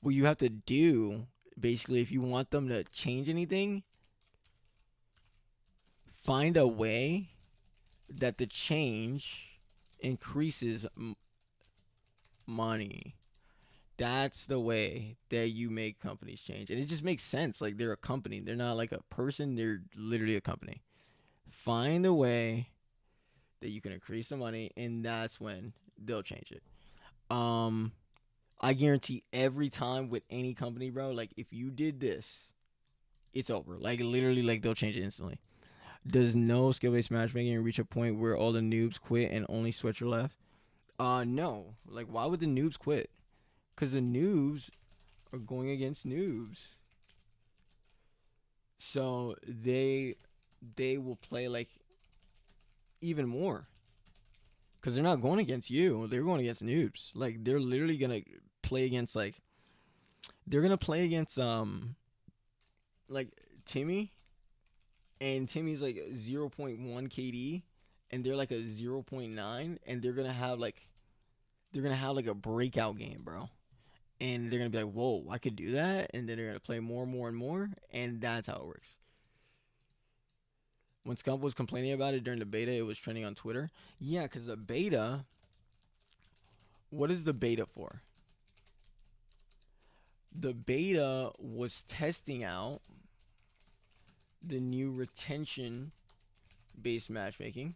What you have to do, basically, if you want them to change anything, find a way that the change increases money. That's the way that you make companies change. And it just makes sense. Like, they're a company. They're not like a person. They're literally a company. Find a way that you can increase the money, and that's when they'll change it. I guarantee every time with any company, bro, like, if you did this, it's over. Like, literally, like, they'll change it instantly. Does no skill-based matchmaking reach a point where all the noobs quit and only switch are left? No. Like, why would the noobs quit? Because the noobs are going against noobs. So they will play like even more. Because they're not going against you. They're going against noobs. Like, they're literally gonna play against like they're gonna play against like Timmy, and Timmy's like 0.1 KD, and they're like a 0.9, and they're gonna have like a breakout game, bro. And they're gonna be like, whoa, I could do that, and then they're gonna play more and more and more, and that's how it works. When Scump was complaining about it during the beta, it was trending on Twitter. Yeah, because the beta, what is the beta for? The beta was testing out the new retention based matchmaking.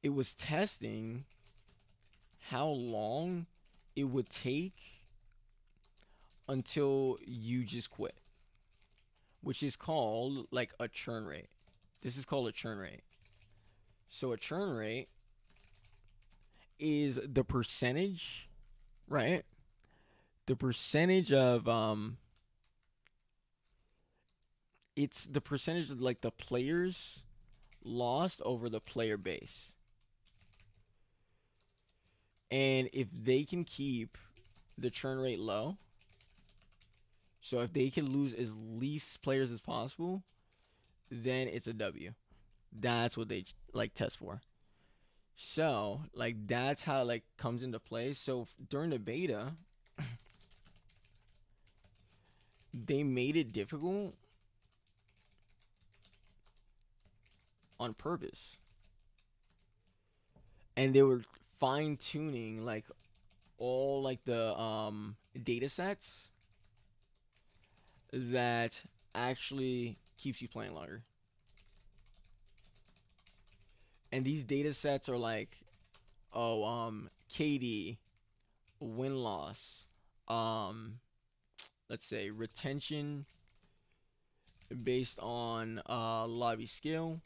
It was testing how long it would take until you just quit, which is called like a churn rate. This is called a churn rate. So a churn rate is the percentage, right? The percentage of it's the percentage of like the players lost over the player base. And if they can keep the churn rate low, so if they can lose as least players as possible, then it's a W. That's what they like test for. So like that's how it like comes into play. So during the beta, they made it difficult on purpose, and they were fine tuning like all like the data sets that actually keeps you playing longer. And these data sets are like, KD, win loss, let's say retention based on lobby skill.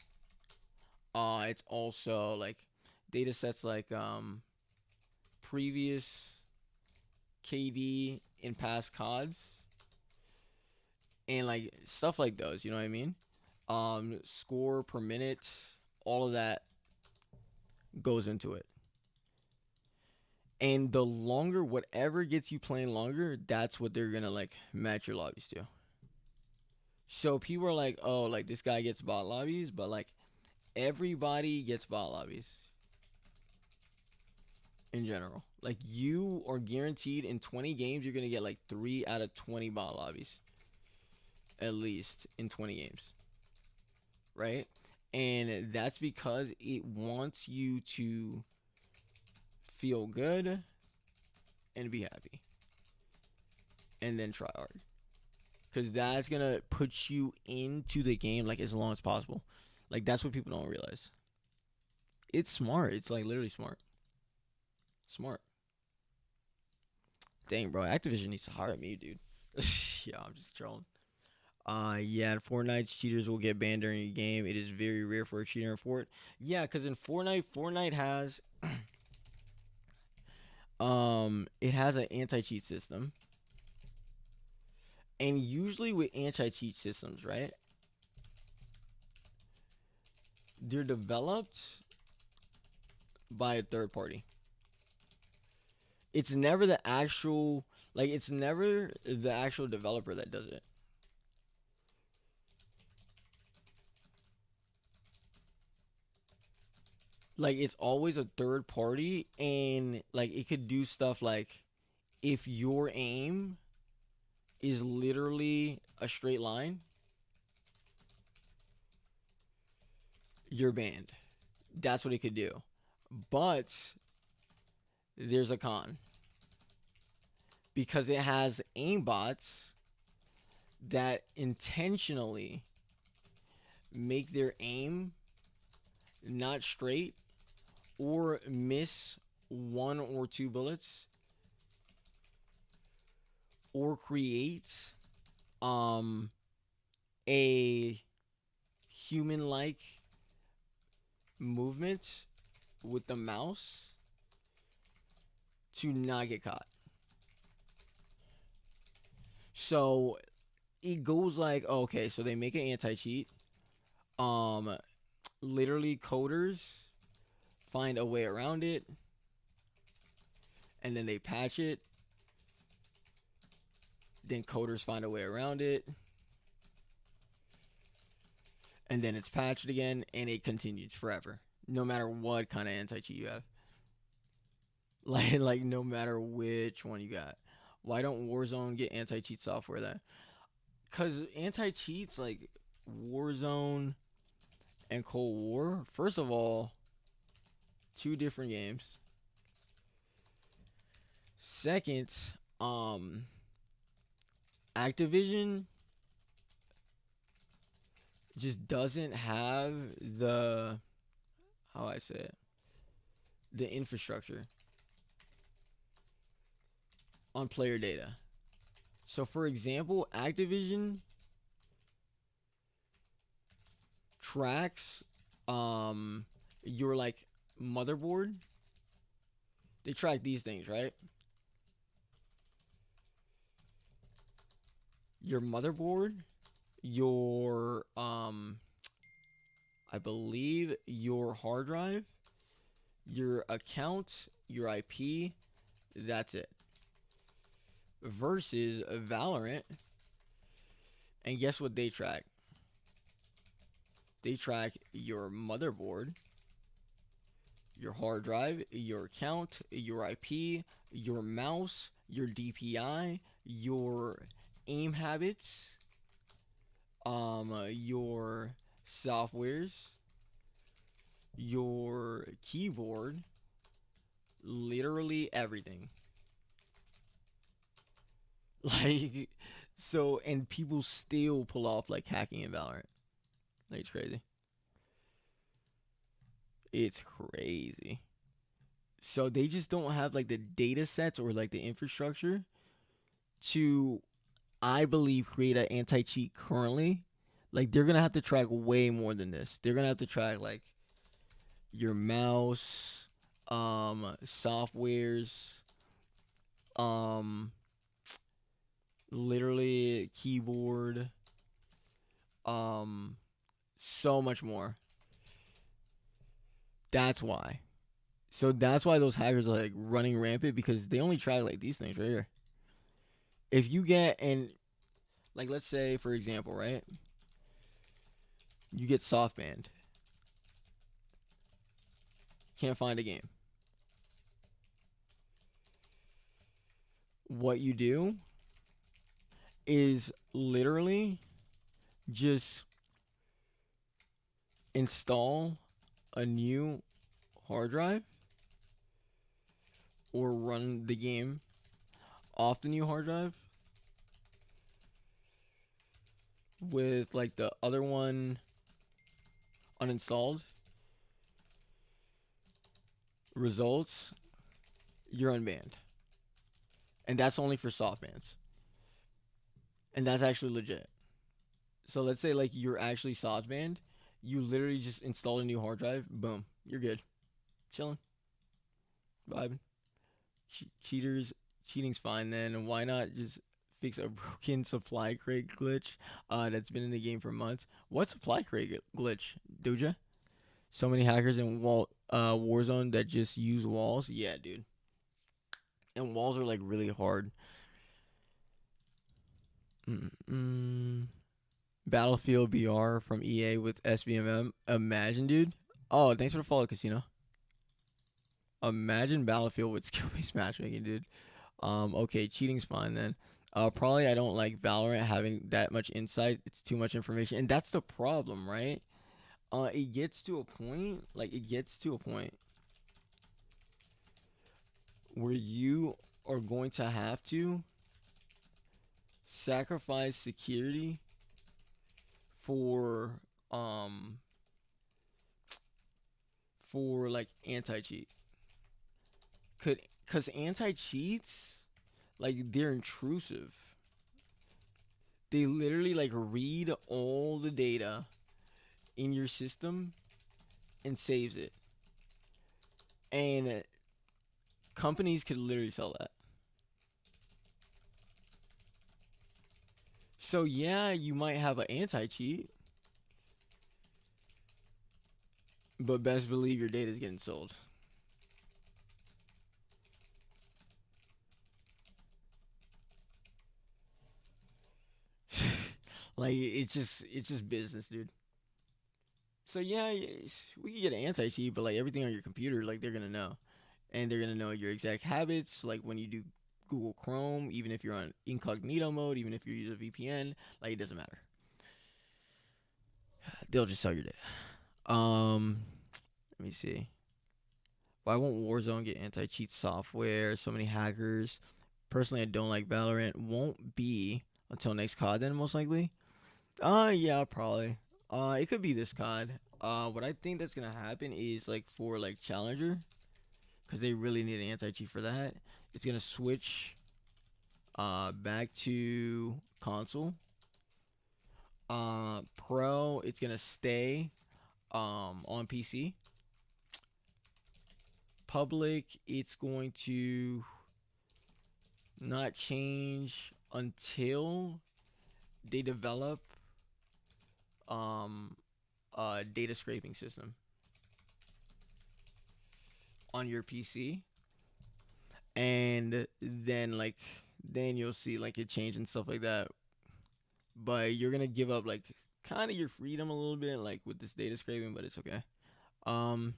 It's also like data sets like previous KD in past CODs, and like stuff like those, you know what I mean? Score per minute, all of that goes into it. And the longer, whatever gets you playing longer, that's what they're gonna like match your lobbies to. So people are like, oh, like this guy gets bot lobbies, but like everybody gets bot lobbies in general. Like you are guaranteed in 20 games, you're gonna get like 3 out of 20 bot lobbies, at least in 20 games, right? And that's because it wants you to feel good and be happy, and then try hard, because that's gonna put you into the game like as long as possible. Like that's what people don't realize. It's smart. It's like literally smart. Smart. Dang, bro. Activision needs to hire me, dude. Yeah, I'm just trolling. Yeah, in Fortnite, cheaters will get banned during a game. It is very rare for a cheater in Fort. Yeah, because in Fortnite has it has an anti-cheat system, And usually with anti-cheat systems, right? They're developed by a third party. It's never the actual, like, it's never the actual developer that does it. Like, it's always a third party, and like it could do stuff like, if your aim is literally a straight line, you're banned. That's what it could do. But there's a con. Because it has aimbots that intentionally make their aim not straight or miss 1 or 2 bullets, or create a human-like movement with the mouse to not get caught. So it goes like, okay, so they make an anti-cheat. Literally coders find a way around it, and then they patch it. Then coders find a way around it, and then it's patched again, and it continues forever, no matter what kind of anti-cheat you have. Like no matter which one you got. Why don't Warzone get anti-cheat software then? Because anti-cheats like Warzone and Cold War, first of all, 2 different games. Second, Activision just doesn't have the, how I say it, the infrastructure on player data. So for example, Activision tracks your like motherboard. They track these things, right? Your motherboard, your I believe your hard drive, your account, your IP, that's it. Versus Valorant, and guess what they track? They track your motherboard, your hard drive, your account, your IP, your mouse, your DPI, your aim habits, your softwares, your keyboard, literally everything. Like, so, and people still pull off like hacking in Valorant. Like, it's crazy. It's crazy. So they just don't have like the data sets or like the infrastructure to, I believe, create an anti-cheat currently. Like, they're gonna have to track way more than this. They're gonna have to track like your mouse, softwares, literally keyboard, so much more. That's why. So that's why those hackers are like running rampant, because they only track like these things right here. If you get, and like, let's say for example, right? You get soft banned. Can't find a game. What you do is literally just install a new hard drive or run the game off the new hard drive with like the other one uninstalled. Results, you're unbanned. And that's only for soft bans. And that's actually legit. So let's say like you're actually soft banned, you literally just install a new hard drive, boom, you're good. Chilling. Vibing. Cheaters, cheating's fine then, and why not just fix a broken supply crate glitch that's been in the game for months. What supply crate glitch, Doja? So many hackers in Warzone that just use walls. Yeah, dude. And walls are like really hard. Mm-mm. Battlefield BR from EA with SBMM. Imagine, dude. Oh, thanks for the follow, Casino. Imagine Battlefield with skill-based matchmaking, dude. Okay, cheating's fine then. Probably I don't like Valorant having that much insight. It's too much information, and that's the problem, right? It gets to a point, where you are going to have to sacrifice security for um for like anti-cheat. Cause anti-cheats, like, they're intrusive. They literally like read all the data in your system and saves it. And companies could literally sell that. So yeah, you might have an anti-cheat, but best believe your data is getting sold. Like, it's just business, dude. So yeah, we can get an anti-cheat, but like everything on your computer, like, they're gonna know, and they're gonna know your exact habits. Like when you do Google Chrome, even if you're on incognito mode, even if you use a VPN, like, it doesn't matter. They'll just sell your data. Let me see. Why won't Warzone get anti-cheat software? So many hackers. Personally, I don't like Valorant. Won't be until next COD then, most likely. Yeah, probably. It could be this COD. What I think that's gonna happen is, like, for like Challenger, because they really need an anti-cheat for that. It's gonna switch back to console. Pro, it's gonna stay on PC. Public, it's going to not change until they develop a data scraping system on your PC, and then you'll see like it change and stuff like that. But you're gonna give up like kind of your freedom a little bit, like, with this data scraping, but it's okay. Um,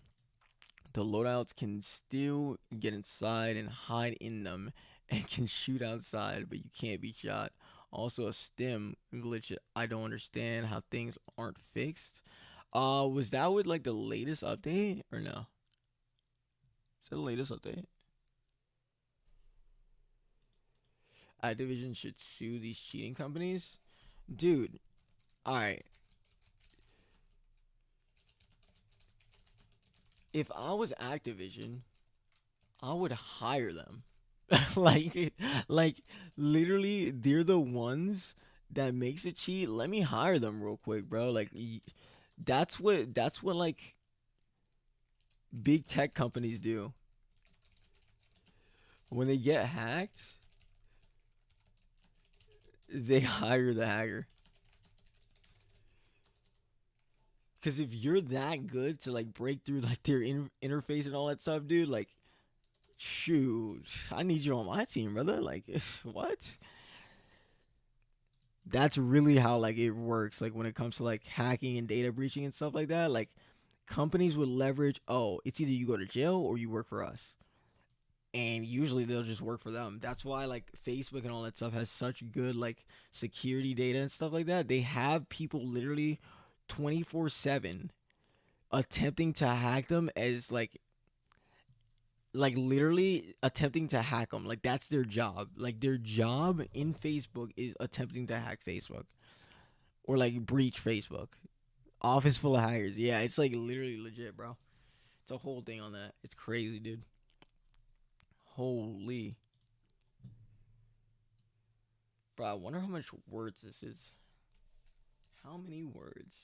the loadouts can still get inside and hide in them and can shoot outside, but you can't be shot. Also, a stim glitch. I don't understand how things aren't fixed. Was that with like the latest update or no? Is that the latest update? Activision should sue these cheating companies, dude. All right, if I was Activision, I would hire them. like, like, literally, they're the ones that makes it cheat. Let me hire them real quick, bro. Like, that's what like big tech companies do when they get hacked. They hire the hacker. Because if you're that good to like break through like their interface and all that stuff, dude, like, shoot, I need you on my team, brother. Like, what? That's really how like it works. Like when it comes to like hacking and data breaching and stuff like that, like, companies would leverage. Oh, it's either you go to jail or you work for us, and usually they'll just work for them. That's why like Facebook and all that stuff has such good like security data and stuff like that. They have people literally 24/7 attempting to hack them, as like literally attempting to hack them. Like, that's their job. Like, their job in Facebook is attempting to hack Facebook or like breach Facebook. Office full of hackers. Yeah, it's like literally legit, bro. It's a whole thing on that. It's crazy, dude. Holy. Bro, I wonder how much words this is. How many words?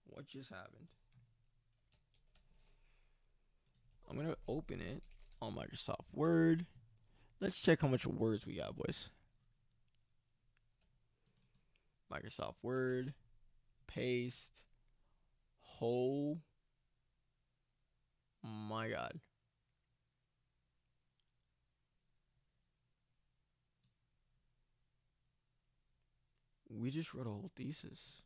What just happened? I'm gonna open it on Microsoft Word. Let's check how much words we got, boys. Microsoft Word. Paste. Oh my god. We just wrote a whole thesis.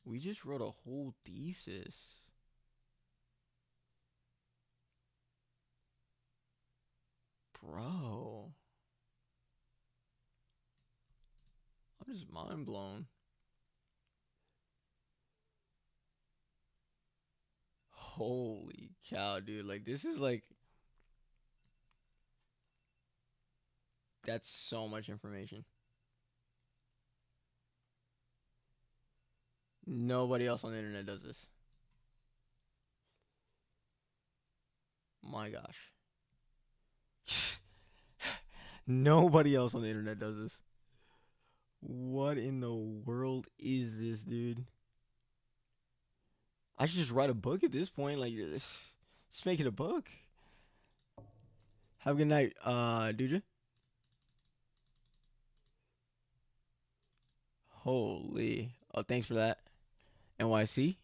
We just wrote a whole thesis. Bro. I'm just mind blown. Holy cow, dude. Like, this is like. That's so much information. Nobody else on the internet does this. My gosh. Nobody else on the internet does this. What in the world is this, dude? I should just write a book at this point. Like, just make it a book. Have a good night, dude. Holy. Oh, thanks for that. NYC?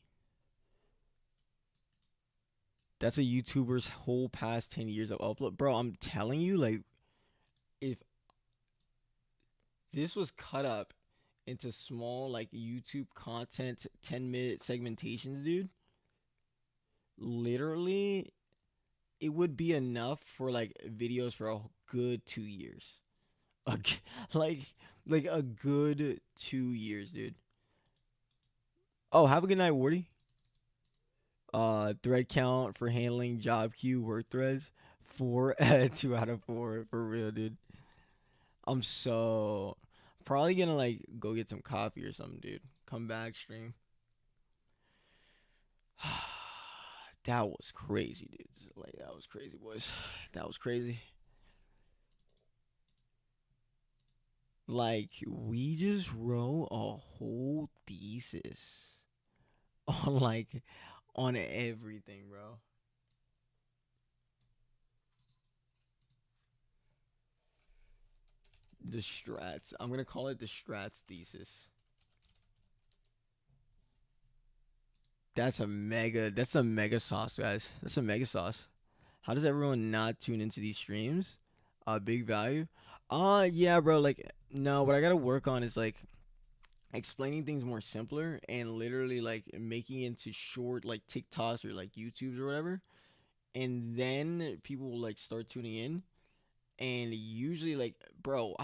That's a YouTuber's whole past 10 years of upload. Bro, I'm telling you, like, if this was cut up into small, like, YouTube content, 10-minute segmentations, dude, literally, it would be enough for, like, videos for a good 2 years. Like, like a good 2 years, dude. Oh, have a good night, Wardy. Thread count for handling job queue work threads. 4 2 out of 4 for real, dude. I'm so probably gonna like go get some coffee or something, dude. Come back stream. That was crazy, dude. Like that was crazy, boys. That was crazy. Like we just wrote a whole thesis on like on everything, bro. The strats. I'm gonna call it the strats thesis. That's a mega sauce, guys. That's a mega sauce. How does everyone not tune into these streams? Big value. Yeah, bro. Like, no, what I gotta work on is like explaining things more simpler and literally like making it into short like TikToks or like YouTubes or whatever. And then people will like start tuning in. And usually, like, bro,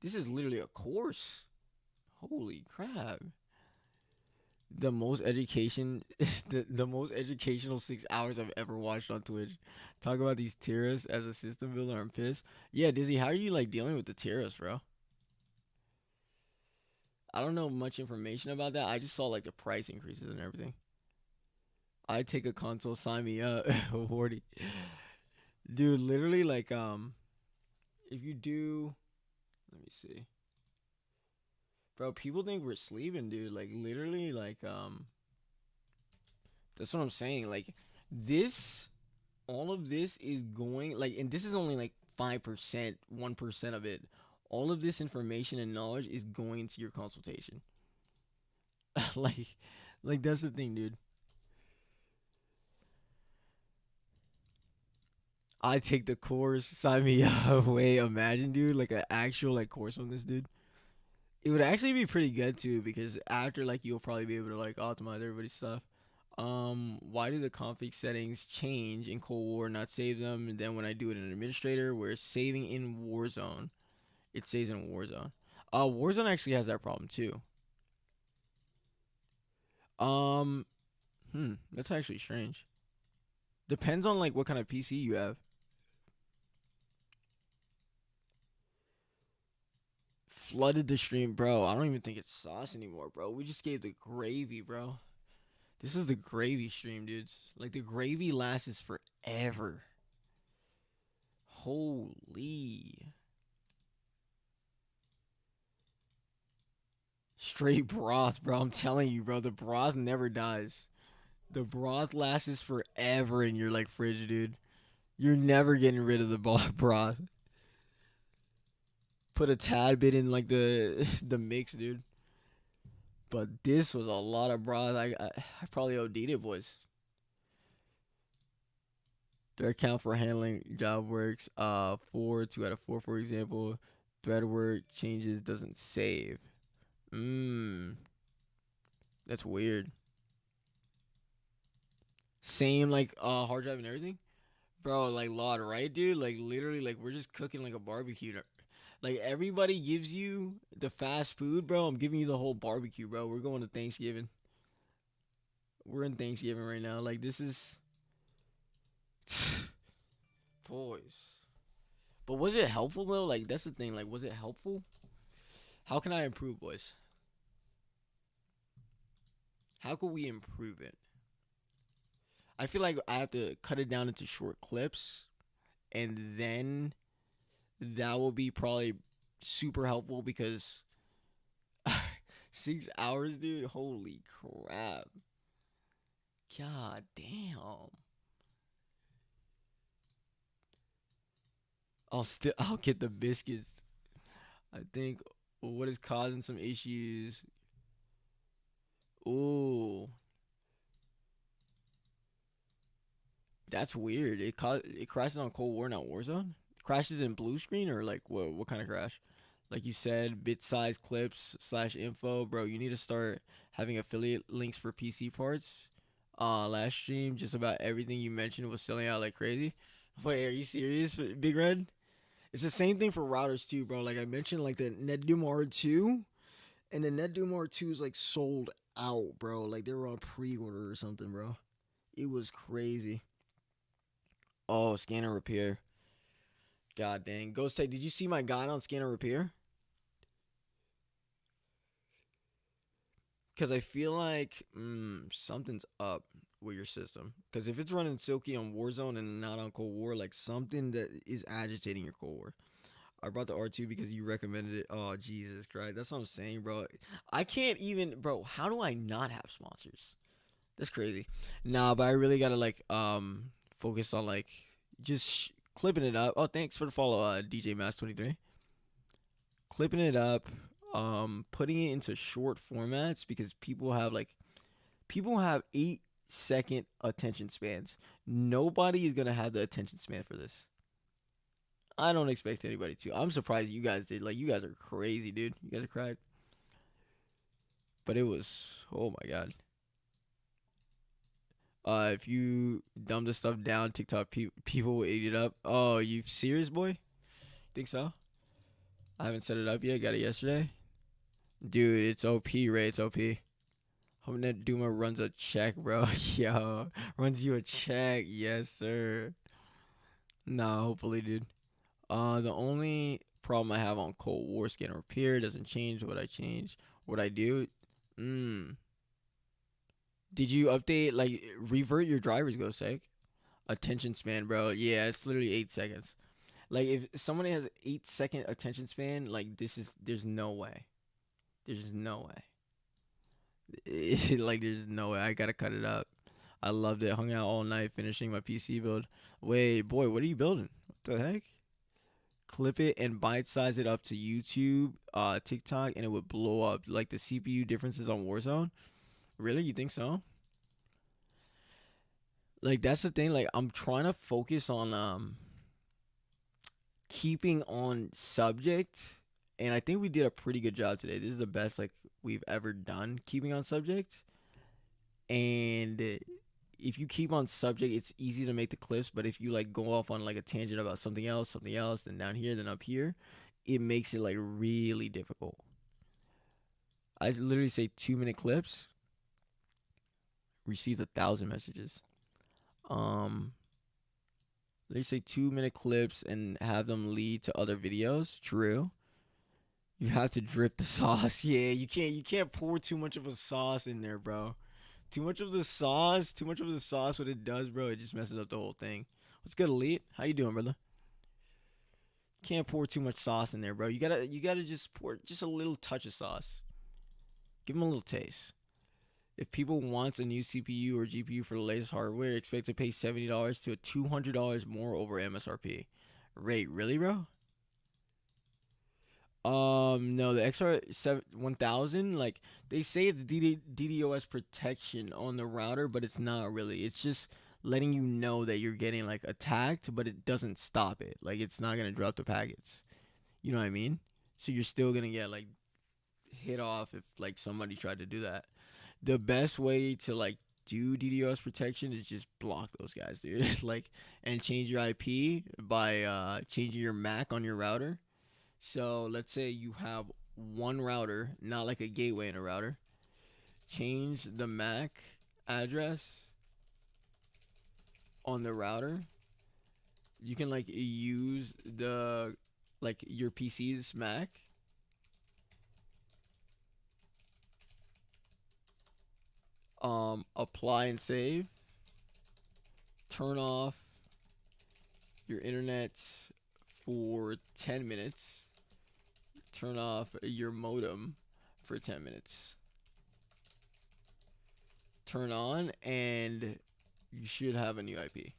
this is literally a course. Holy crap. The most education the most educational 6 hours I've ever watched on Twitch. Talk about these tariffs as a system builder. I'm pissed. Yeah, Dizzy, how are you like dealing with the tariffs, bro? I don't know much information about that. I just saw like the price increases and everything. I take a console, sign me up. 40. Dude, literally like if you do let me see. Bro, people think we're sleeping, dude. Like literally like that's what I'm saying. Like this all of this is going like and this is only like 5%, 1% of it. All of this information and knowledge is going to your consultation. like like that's the thing, dude. I take the course, sign me up. Wait, imagine, dude, like an actual like course on this, dude. It would actually be pretty good too because after like you'll probably be able to like optimize everybody's stuff. Why do the config settings change in Cold War, not save them? And then when I do it in Administrator, where it's saving in Warzone, it saves in Warzone. Warzone actually has that problem too. Um, that's actually strange. Depends on like what kind of PC you have. Flooded the stream, bro. I don't even think it's sauce anymore, bro. We just gave the gravy, bro. This is the gravy stream, dudes. Like the gravy lasts forever. Holy. Straight broth, bro. I'm telling you, bro. The broth never dies. The broth lasts forever in your like fridge, dude. You're never getting rid of the broth. put a tad bit in like the the mix, dude. But this was a lot of broth. I probably OD'd it, boys. Thread count for handling job works. 4, 2 out of 4, for example. Thread work changes doesn't save. That's weird. Same like hard drive and everything, bro. Like lot, right, dude? Like literally, like we're just cooking like a barbecue. Like everybody gives you the fast food, bro. I'm giving you the whole barbecue, bro. We're going to Thanksgiving. We're in Thanksgiving right now. Like this is boys. But was it helpful though? Like that's the thing. Like was it helpful? How can I improve, boys? How could we improve it? I feel like I have to cut it down into short clips, and then that will be probably super helpful because 6 hours, dude. Holy crap! God damn. I'll get the biscuits. I think what is causing some issues. Ooh, that's weird. It crashes on Cold War, not Warzone. Crashes in blue screen or like what kind of crash? Like you said, bit size clips slash info, bro. You need to start having affiliate links for PC parts. Last stream, just about everything you mentioned was selling out like crazy. Wait, are you serious, Big Red? It's the same thing for routers too, bro. Like I mentioned, like the NetDoom R2, and the NetDoom R2 is like sold out, bro. Like they were on pre-order or something, bro. It was crazy. Oh, scanner repair. God dang. Ghost Tech, did you see my guide on scanner repair? Because I feel like something's up with your system. Because if it's running silky on Warzone and not on Cold War, like something that is agitating your Cold War. I brought the R2 because you recommended it. Oh, Jesus Christ. That's what I'm saying, bro. I can't even, bro, how do I not have sponsors? That's crazy. Nah, but I really gotta like focus on like just clipping it up. Oh, thanks for the follow, DJ Mass 23. Clipping it up, putting it into short formats because people have 8-second attention spans. Nobody is gonna have the attention span for this. I don't expect anybody to. I'm surprised you guys did. Like you guys are crazy, dude. You guys are cried. But it was oh my god. If you dumb this stuff down, TikTok people will eat it up. Oh, you serious, boy? Think so? I haven't set it up yet. Got it yesterday. Dude, it's OP, Ray. It's OP. Hoping that Duma runs a check, bro. Yo, runs you a check. Yes, sir. Nah, hopefully, dude. The only problem I have on Cold War scan repair doesn't change what I change. What I do. Mm. Did you update like revert your drivers? Go sec. Attention span, bro. Yeah, it's literally 8 seconds. Like if somebody has 8 second attention span, like there's no way. There's no way. Like there's no way. I gotta cut it up. I loved it. Hung out all night finishing my PC build. Wait, boy, what are you building? What the heck? Clip it and bite size it up to YouTube, TikTok, and it would blow up. Like the CPU differences on Warzone. Really? You think so? Like that's the thing. Like I'm trying to focus on keeping on subject, and I think we did a pretty good job today. This is the best like we've ever done keeping on subject. And if you keep on subject, it's easy to make the clips. But if you like go off on like a tangent about something else, then down here, then up here, it makes it like really difficult. I literally say 2 minute clips, received 1,000 messages. Um, they say 2 minute clips and have them lead to other videos. True. You have to drip the sauce. Yeah, you can't pour too much of a sauce in there, bro. Too much of the sauce, what it does, bro, it just messes up the whole thing. What's good, Elite? How you doing, brother? Can't pour too much sauce in there, bro. You gotta just pour just a little touch of sauce. Give them a little taste. If people wants a new CPU or GPU for the latest hardware, expect to pay $70 to $200 more over MSRP. Rate, really, bro? No, the XR1000, like they say it's DDoS protection on the router, but it's not really. It's just letting you know that you're getting like attacked, but it doesn't stop it. Like it's not gonna drop the packets. You know what I mean? So you're still gonna get like hit off if like somebody tried to do that. The best way to like do DDoS protection is just block those guys, dude. Like and change your IP by changing your MAC on your router. So let's say you have one router, not like a gateway in a router. Change the MAC address on the router. You can like use the like your PC's MAC. Apply and save. Turn off your internet for 10 minutes. Turn off your modem for 10 minutes. Turn on, and you should have a new IP.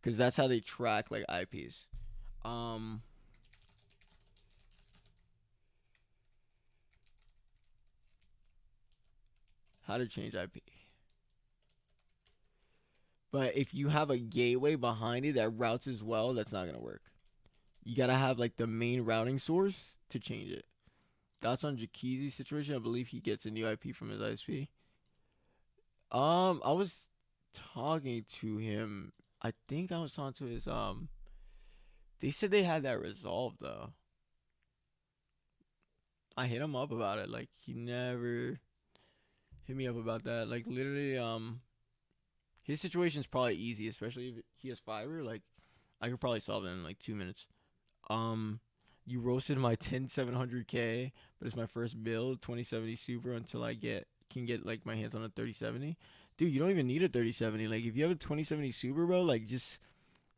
Because that's how they track like IPs. How to change IP. But if you have a gateway behind it that routes as well, that's not gonna work. You gotta have like the main routing source to change it. That's on Jakizi's situation. I believe he gets a new IP from his ISP. I was talking to him. I think I was talking to his they said they had that resolved though. I hit him up about it. Like he never hit me up about that. Like literally, his situation is probably easy, especially if he has fiber. Like I could probably solve it in like 2 minutes. Um, you roasted my 10700K, but it's my first build, 2070 Super, until I can get like my hands on a 3070. Dude, you don't even need a 3070. Like if you have a 2070 Super, bro, like just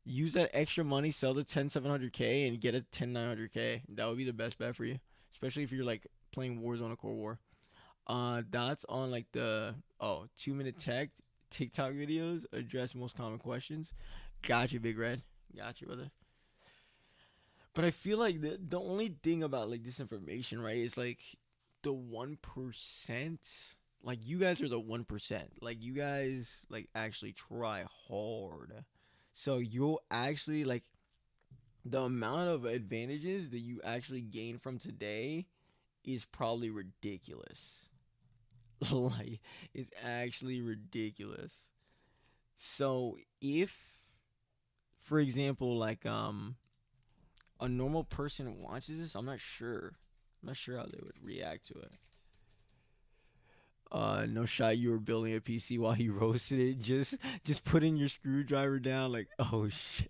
use that extra money, sell the 10700K, and get a 10900K. That would be the best bet for you, especially if you're like playing Warzone or Core War. That's on like the 2 minute tech TikTok videos address most common questions. Got you, Big Red. Got you, brother. But I feel like the only thing about like this information, right, is like the 1%. Like you guys are the 1%. Like you guys like actually try hard. So you'll actually like the amount of advantages that you actually gain from today is probably ridiculous. Like it's actually ridiculous. So if for example like a normal person watches this, I'm not sure. I'm not sure how they would react to it. No shot you were building a PC while he roasted it. Just putting your screwdriver down like, oh shit.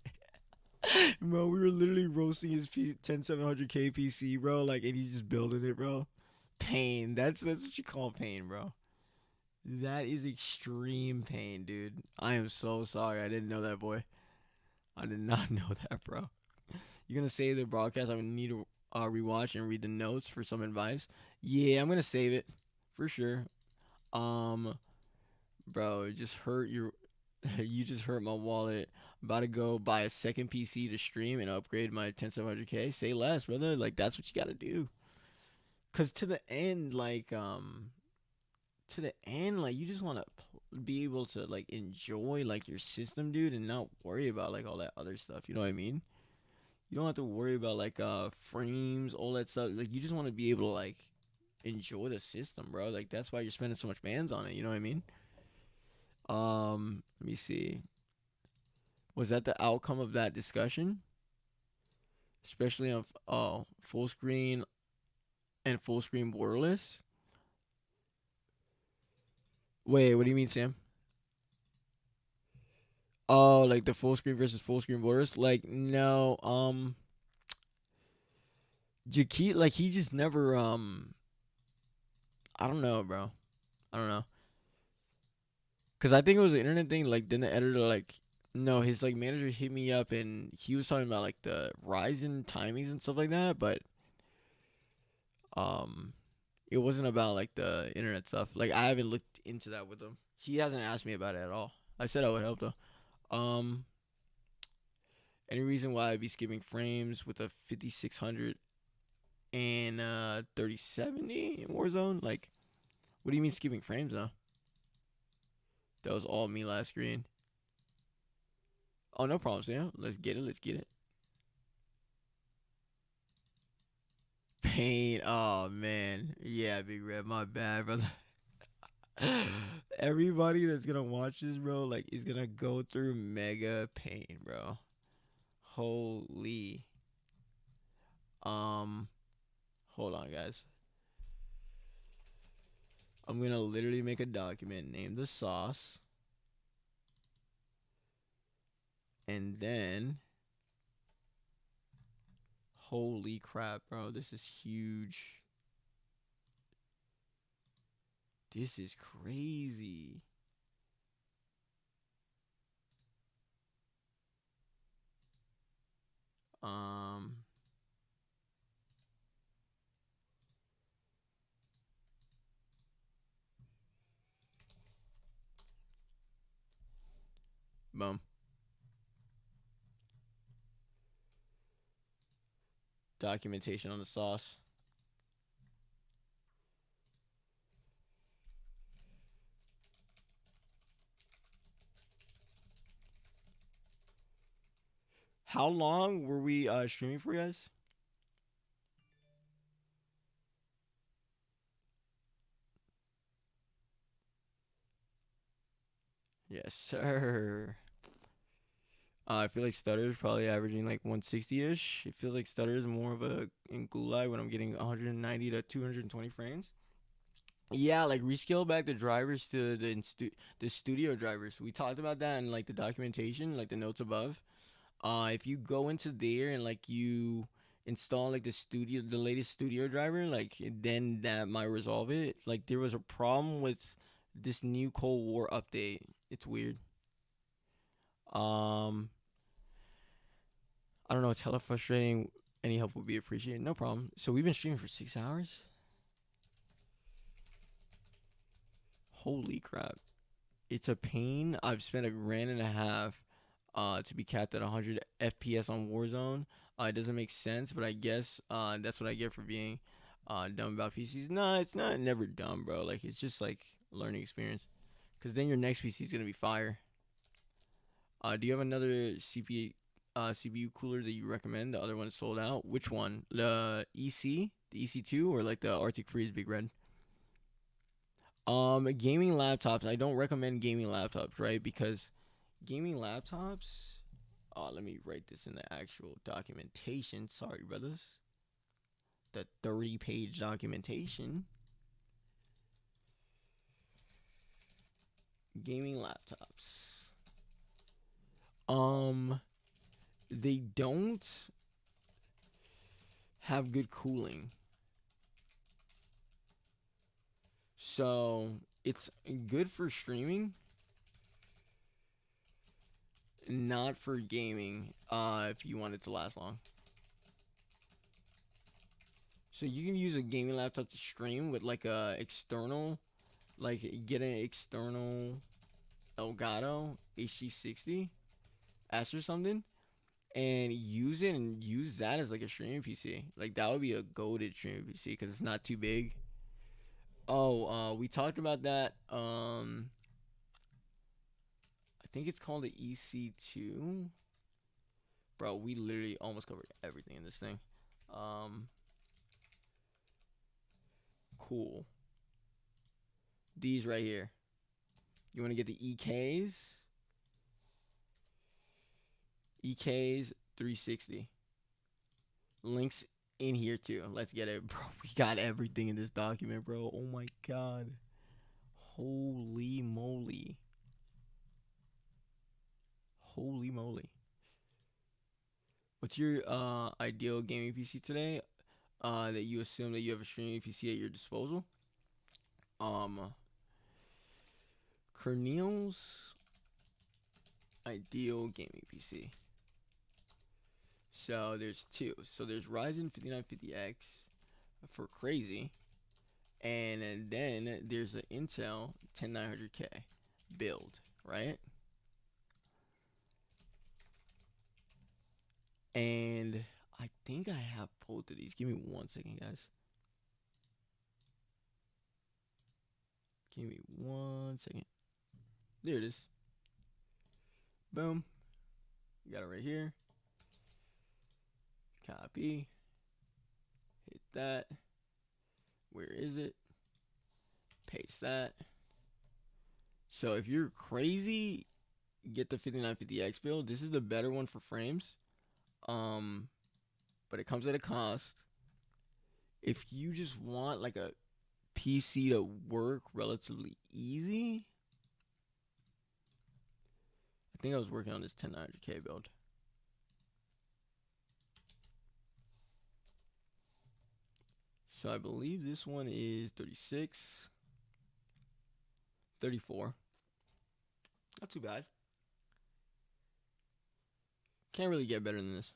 Bro, we were literally roasting his 10700K PC, bro. Like, and he's just building it, bro. Pain. That's what you call pain, bro. That is extreme pain, dude. I am so sorry. I didn't know that, boy. I did not know that, bro. You're gonna save the broadcast. I'm gonna need to rewatch and read the notes for some advice. Yeah, I'm gonna save it for sure. Um, bro, it just hurt your. You just hurt my wallet. About to go buy a second PC to stream and upgrade my 10700K. Say less, brother. Like that's what you gotta do. Cause to the end, like you just want to be able to like enjoy like your system, dude, and not worry about like all that other stuff. You know what I mean? You don't have to worry about like frames, all that stuff. Like you just want to be able to like enjoy the system, bro. Like that's why you're spending so much bands on it. You know what I mean? Let me see. Was that the outcome of that discussion? Especially on full screen and full screen borderless. Wait, what do you mean, Sam? Oh, like the full screen versus full screen borderless? Like no, Jakey, like he just never I don't know, bro. I don't know. Cause I think it was an internet thing. Like then the editor like no, his like manager hit me up and he was talking about like the Ryzen timings and stuff like that, but um it wasn't about like the internet stuff. Like I haven't looked into that with him. He hasn't asked me about it at all. I said I would help though. Um Any reason why I'd be skipping frames with a 5600 and 3070 in Warzone? Like, what do you mean skipping frames now? That was all me last screen. Oh, no problem, Sam. Let's get it. Let's get it. Pain. Oh man. Yeah, Big Red. My bad, brother. Everybody that's gonna watch this, bro, like, is gonna go through mega pain, bro. Holy. Um. Hold on, guys. I'm gonna literally make a document named the sauce, and then. Holy crap, bro. This is huge. This is crazy. Um. Boom. Documentation on the sauce. How long were we streaming for, guys? Yes, sir. I feel like Stutter is probably averaging like 160-ish. It feels like Stutter is more of a in Gulag when I'm getting 190 to 220 frames. Yeah, like rescale back the drivers to the studio drivers. We talked about that in like the documentation, like the notes above. If you go into there and like you install like the latest studio driver, like then that might resolve it. Like there was a problem with this new Cold War update. It's weird. Um, I don't know. It's hella frustrating. Any help would be appreciated. No problem. So we've been streaming for 6 hours. Holy crap! It's a pain. I've spent a grand and a half to be capped at 100 FPS on Warzone. It doesn't make sense, but I guess that's what I get for being dumb about PCs. Nah, it's not never dumb, bro. Like it's just like a learning experience. Cause then your next PC is gonna be fire. Do you have another CPU cooler that you recommend? The other one is sold out. Which one? The EC2, or like the Arctic Freeze Big Red? Gaming laptops. I don't recommend gaming laptops, right? Because gaming laptops. Oh, let me write this in the actual documentation. Sorry, brothers. The 30-page documentation. Gaming laptops. They don't have good cooling. So it's good for streaming, not for gaming, if you want it to last long. So you can use a gaming laptop to stream with like a external, like get an external Elgato HD60 S or something, and use it and use that as like a streaming PC. Like that would be a goated streaming PC because it's not too big. Oh, we talked about that. I think it's called the EC2. Bro, we literally almost covered everything in this thing. Um, cool. These right here. You want to get the EKs? EKs 360. Links in here too. Let's get it, bro. We got everything in this document, bro. Oh my god. Holy moly. Holy moly. What's your ideal gaming PC today? That you assume that you have a streaming PC at your disposal? KIRNEILL's ideal gaming PC. So there's two. So there's Ryzen 5950X for crazy, and then there's the Intel 10900K build, right? And I think I have both of these. Give me 1 second, guys. Give me 1 second. There it is. Boom. Got it right here. Copy. Hit that. Where is it? Paste that. So if you're crazy, get the 5950X build. This is the better one for frames. But it comes at a cost. If you just want like a PC to work relatively easy, I think I was working on this 10900K build. So I believe this one is 36, 34. Not too bad. Can't really get better than this.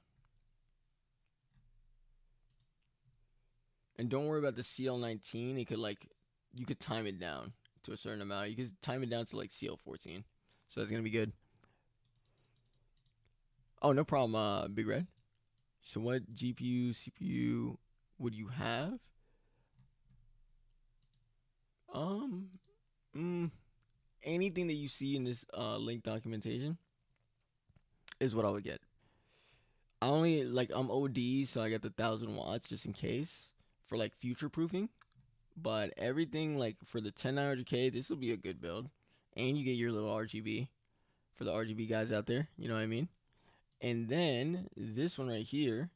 And don't worry about the CL19. It could like, you could time it down to a certain amount. You could time it down to like CL14. So that's gonna be good. Oh, no problem, Big Red. So what GPU, CPU would you have? Anything that you see in this link documentation is what I would get. I only like I'm OD, so I got the 1000 watts just in case for like future proofing. But everything like for the 10900K, this will be a good build, and you get your little RGB for the RGB guys out there. You know what I mean? And then this one right here,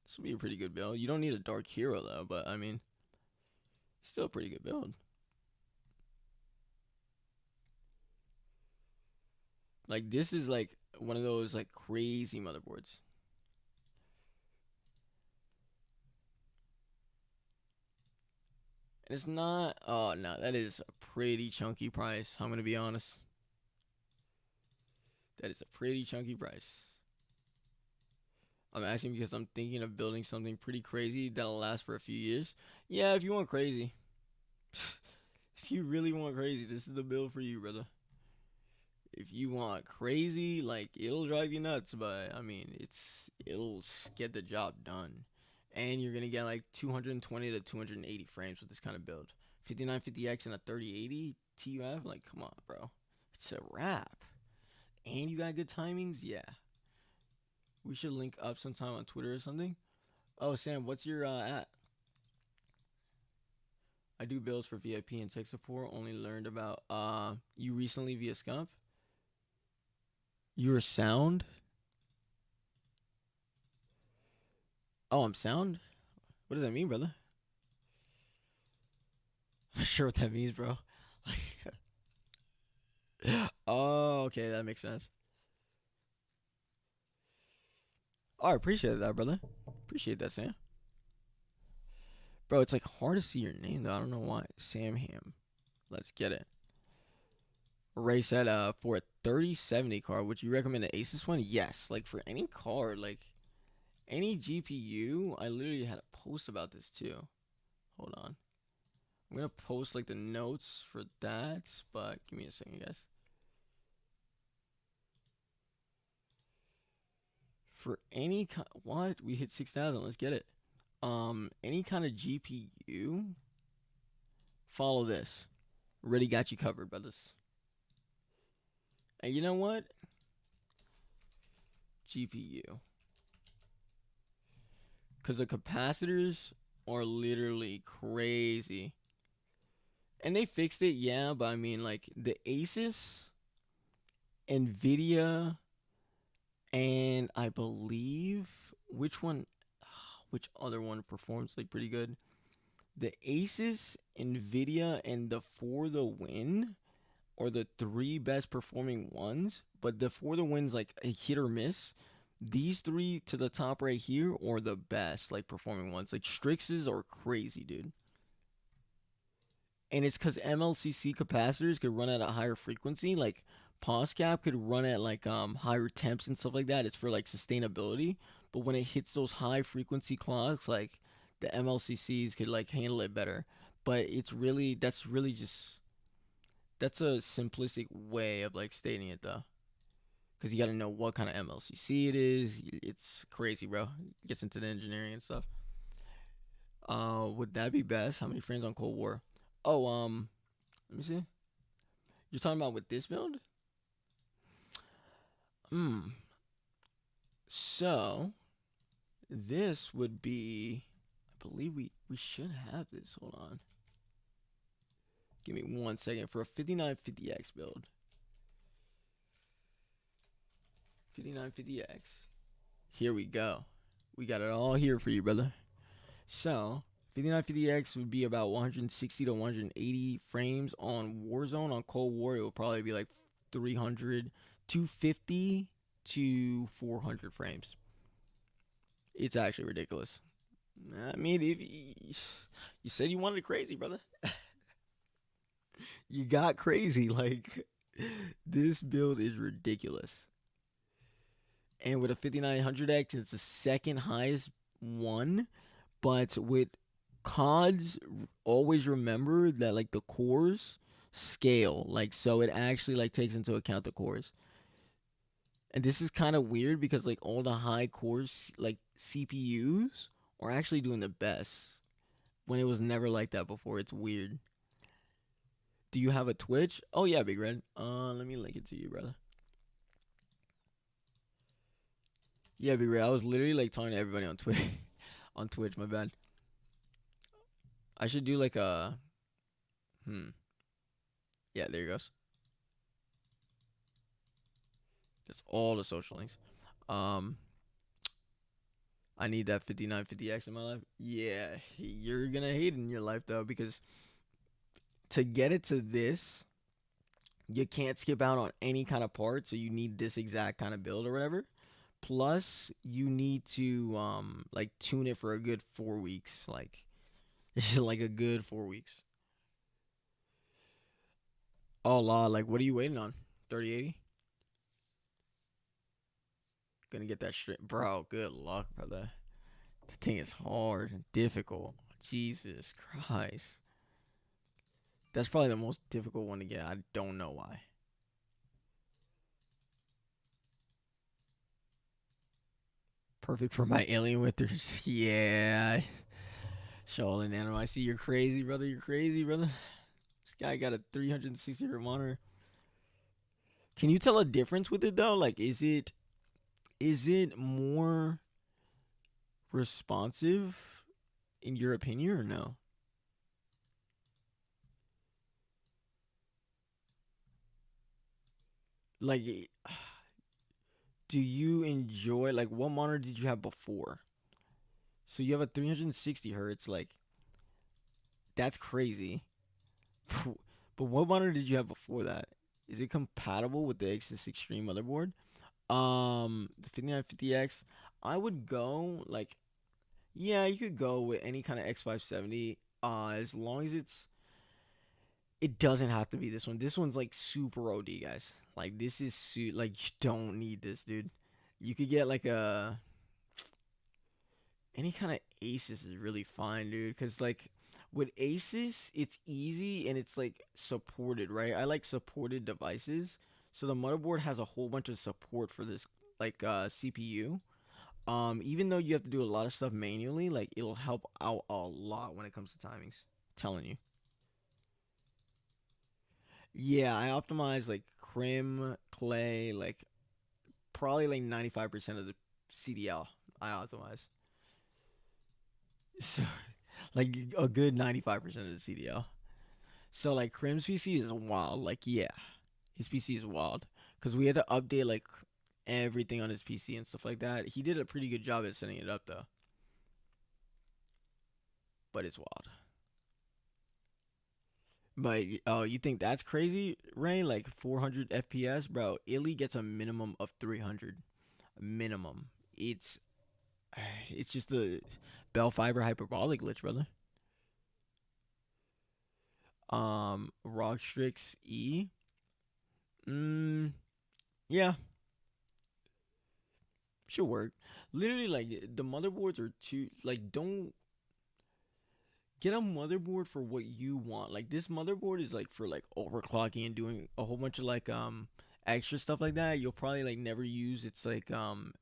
this will be a pretty good build. You don't need a dark hero though, but I mean, still a pretty good build. Like this is like one of those like crazy motherboards. And it's not, oh no, that is a pretty chunky price. I'm gonna be honest. That is a pretty chunky price. I'm asking because I'm thinking of building something pretty crazy that'll last for a few years. Yeah, if you want crazy. If you really want crazy, this is the build for you, brother. If you want crazy, like it'll drive you nuts, but I mean, it'll get the job done. And you're gonna get like 220 to 280 frames with this kind of build. 5950X and a 3080 TUF, like come on, bro. It's a wrap. And you got good timings, yeah. We should link up sometime on Twitter or something. Oh, Sam, what's your at? I do builds for VIP and tech support. Only learned about you recently via Scump. You're sound? Oh, I'm sound? What does that mean, brother? I'm not sure what that means, bro. Oh, okay, that makes sense. Oh, I appreciate that, brother. Appreciate that, Sam. Bro, it's like hard to see your name though. I don't know why. Sam Ham. Let's get it. Ray said for a 3070 card, would you recommend an Asus one? Yes. Like for any card, like any GPU, I literally had a post about this too. Hold on. I'm gonna post like the notes for that, but give me a second, guys. For any kind, what? We hit 6,000. Let's get it. Any kind of GPU, follow this. Already got you covered, brothers. And you know what? GPU. Because the capacitors are literally crazy. And they fixed it, yeah, but I mean, like, the Asus, NVIDIA, and I believe, which other one performs, like, pretty good? The Asus, NVIDIA, and the For the Win are the three best performing ones, but the For the Win's, like, a hit or miss. These three to the top right here are the best, like, performing ones. Like, Strixes are crazy, dude. And it's because MLCC capacitors could run at a higher frequency. Like POSCAP could run at like higher temps and stuff like that. It's for like sustainability. But when it hits those high frequency clocks, like the MLCCs could like handle it better. But it's really that's a simplistic way of like stating it though. because you got to know what kind of MLCC it is. It's crazy, bro. It gets into the engineering and stuff. Would that be best? How many frames on Cold War? Oh, let me see. You're talking about with this build? So this would be, I believe we should have this. Hold on. Give me 1 second for a 5950X build. 5950X. Here we go. We got it all here for you, brother. So 5950X would be about 160 to 180 frames on Warzone. On Cold War, it would probably be like 300, 250 to 400 frames. It's actually ridiculous. I mean, if you said you wanted crazy, brother, you got crazy. Like, this build is ridiculous. And with a 5900X, it's the second highest one. But with CODs, always remember that like the cores scale. Like, so it actually like takes into account the cores. And this is kind of weird because like all the high cores like CPUs are actually doing the best when it was never like that before. It's weird. Do you have a Twitch? Oh yeah, Big Red. Let me link it to you, brother. Yeah, Big Red. I was literally like talking to everybody on Twitch. On Twitch, my bad. I should do like a Yeah, there he goes. That's all the social links. I need that 5950X in my life. Yeah, you're gonna hate it in your life though, because to get it to this, you can't skip out on any kind of part, so you need this exact kind of build or whatever. Plus, you need to like tune it for a good 4 weeks. Like it's like a good 4 weeks. Oh law, like what are you waiting on? 3080? Gonna get that straight, bro. Good luck, brother. The thing is hard and difficult. Jesus Christ. That's probably the most difficult one to get. I don't know why. Perfect for my alien withers. Yeah. Shaolin Nano, I see you're crazy, brother. You're crazy, brother. This guy got a 360 hertz monitor. Can you tell a difference with it though? Like, is it more responsive in your opinion or no? Like, do you enjoy like what monitor did you have before? So you have a 360 hertz, like that's crazy. But what monitor did you have before that? Is it compatible with the X's Extreme motherboard? The 5950X, I would go like yeah, you could go with any kind of X570 as long as it doesn't have to be this one. This one's like super OD, guys. Like this is like you don't need this, dude. You could get like a any kind of Asus is really fine, dude. Cause like with Asus, it's easy and it's like supported, right? I like supported devices, so the motherboard has a whole bunch of support for this like CPU. Even though you have to do a lot of stuff manually, like it'll help out a lot when it comes to timings. Telling you. Yeah, I optimize like Crim, Clay, like probably like 95% of the CDL I optimize. So like a good 95% of the CDL. So like Crim's PC is wild. Like yeah, his PC is wild because we had to update like everything on his PC and stuff like that. He did a pretty good job at setting it up though, but it's wild. But oh, you think that's crazy, Ray? Like 400 FPS, bro. Illy gets a minimum of 300, minimum. It's it's just the Bell Fiber hyperbolic glitch, brother. Rockstrix E. Mm, yeah, should work. Literally, like the motherboards are too like don't get a motherboard for what you want. Like this motherboard is like for like overclocking and doing a whole bunch of like extra stuff like that, you'll probably like never use its like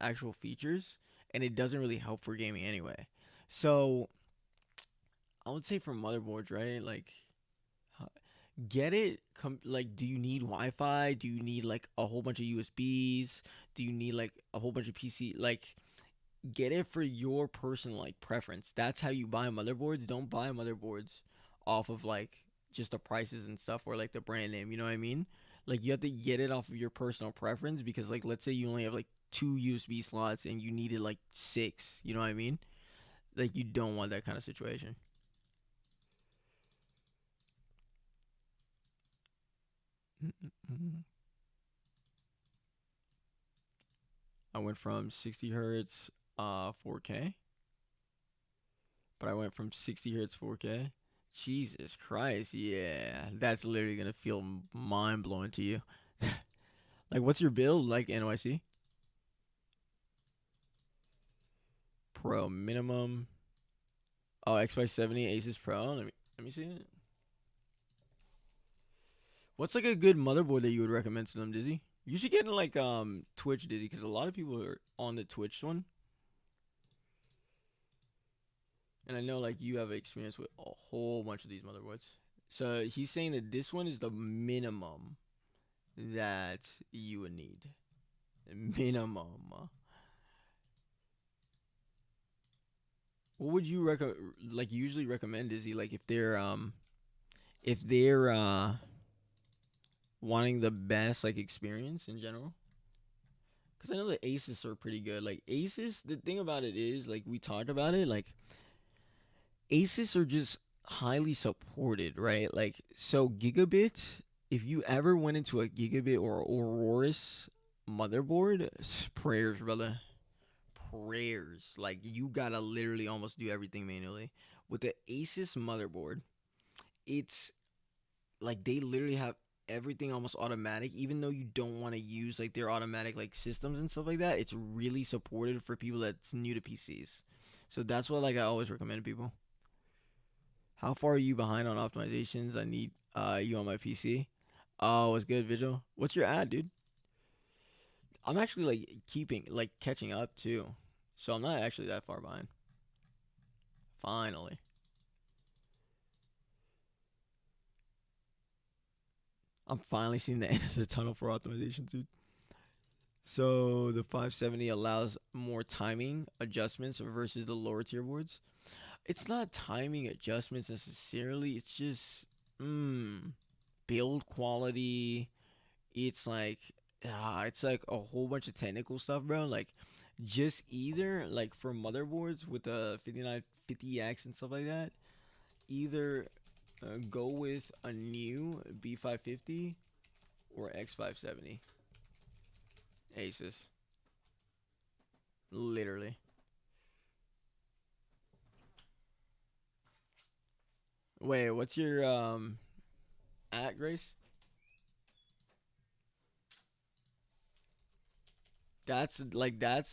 actual features, and it doesn't really help for gaming anyway. So I would say for motherboards, right? Like get it like, do you need Wi-Fi? Do you need like a whole bunch of USBs? Do you need like a whole bunch of PC? Like get it for your personal like preference. That's how you buy motherboards. Don't buy motherboards off of like just the prices and stuff, or like the brand name, you know what I mean? Like you have to get it off of your personal preference, because like let's say you only have like 2 USB slots and you needed like 6, you know what I mean? Like you don't want that kind of situation. I went from 60 hertz 4K, but I went from 60 hertz 4K. Jesus Christ, yeah, that's literally gonna feel mind blowing to you. Like, what's your build like, NYC? Pro minimum. Oh, X570 Asus Pro. Let me see it. What's like a good motherboard that you would recommend to them, Dizzy? You should get in like Twitch, Dizzy, because a lot of people are on the Twitch one, and I know like you have experience with a whole bunch of these motherboards. So he's saying that this one is the minimum that you would need. Minimum. What would you like usually recommend, Dizzy? Like if they're wanting the best like experience in general? Because I know the Asus are pretty good. Like Asus, the thing about it is, like we talked about it, like Asus are just highly supported, right? Like so gigabit. If you ever went into a gigabit or Aurorus motherboard, prayers, brother, prayers. Like you gotta literally almost do everything manually. With the Asus motherboard, it's like they literally have everything almost automatic, even though you don't want to use like their automatic like systems and stuff like that. It's really supported for people that's new to PCs. So that's what like I always recommend to people. How far are you behind on optimizations? I need you on my PC. Oh, it's good, Vigil. What's your ad, dude? I'm actually like keeping like catching up too. So I'm not actually that far behind. Finally. I'm finally seeing the end of the tunnel for optimization, dude. So the 570 allows more timing adjustments versus the lower tier boards. It's not timing adjustments necessarily. It's just build quality. It's like a whole bunch of technical stuff, bro. Like just either like for motherboards with the 5950X and stuff like that, either go with a new B550 or X570 Asus. Literally. Wait, what's your at Grace? That's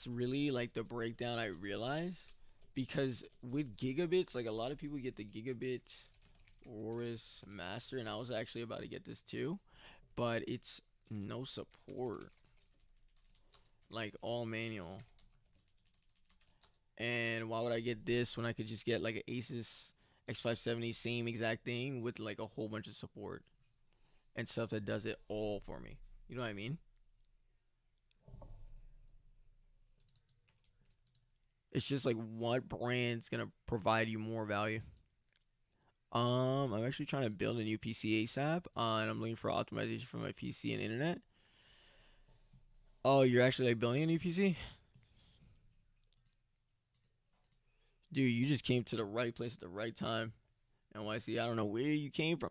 really like the breakdown I realize, because with gigabits, like a lot of people get the gigabit Aorus Master, and I was actually about to get this too, but it's no support, like all manual. And why would I get this when I could just get like an Asus X570, same exact thing with like a whole bunch of support and stuff that does it all for me? You know what I mean? It's just like what brand's gonna provide you more value. I'm actually trying to build a new PC ASAP, and I'm looking for optimization for my PC and internet. Oh, you're actually like building a new PC? Dude, you just came to the right place at the right time. NYC, I don't know where you came from,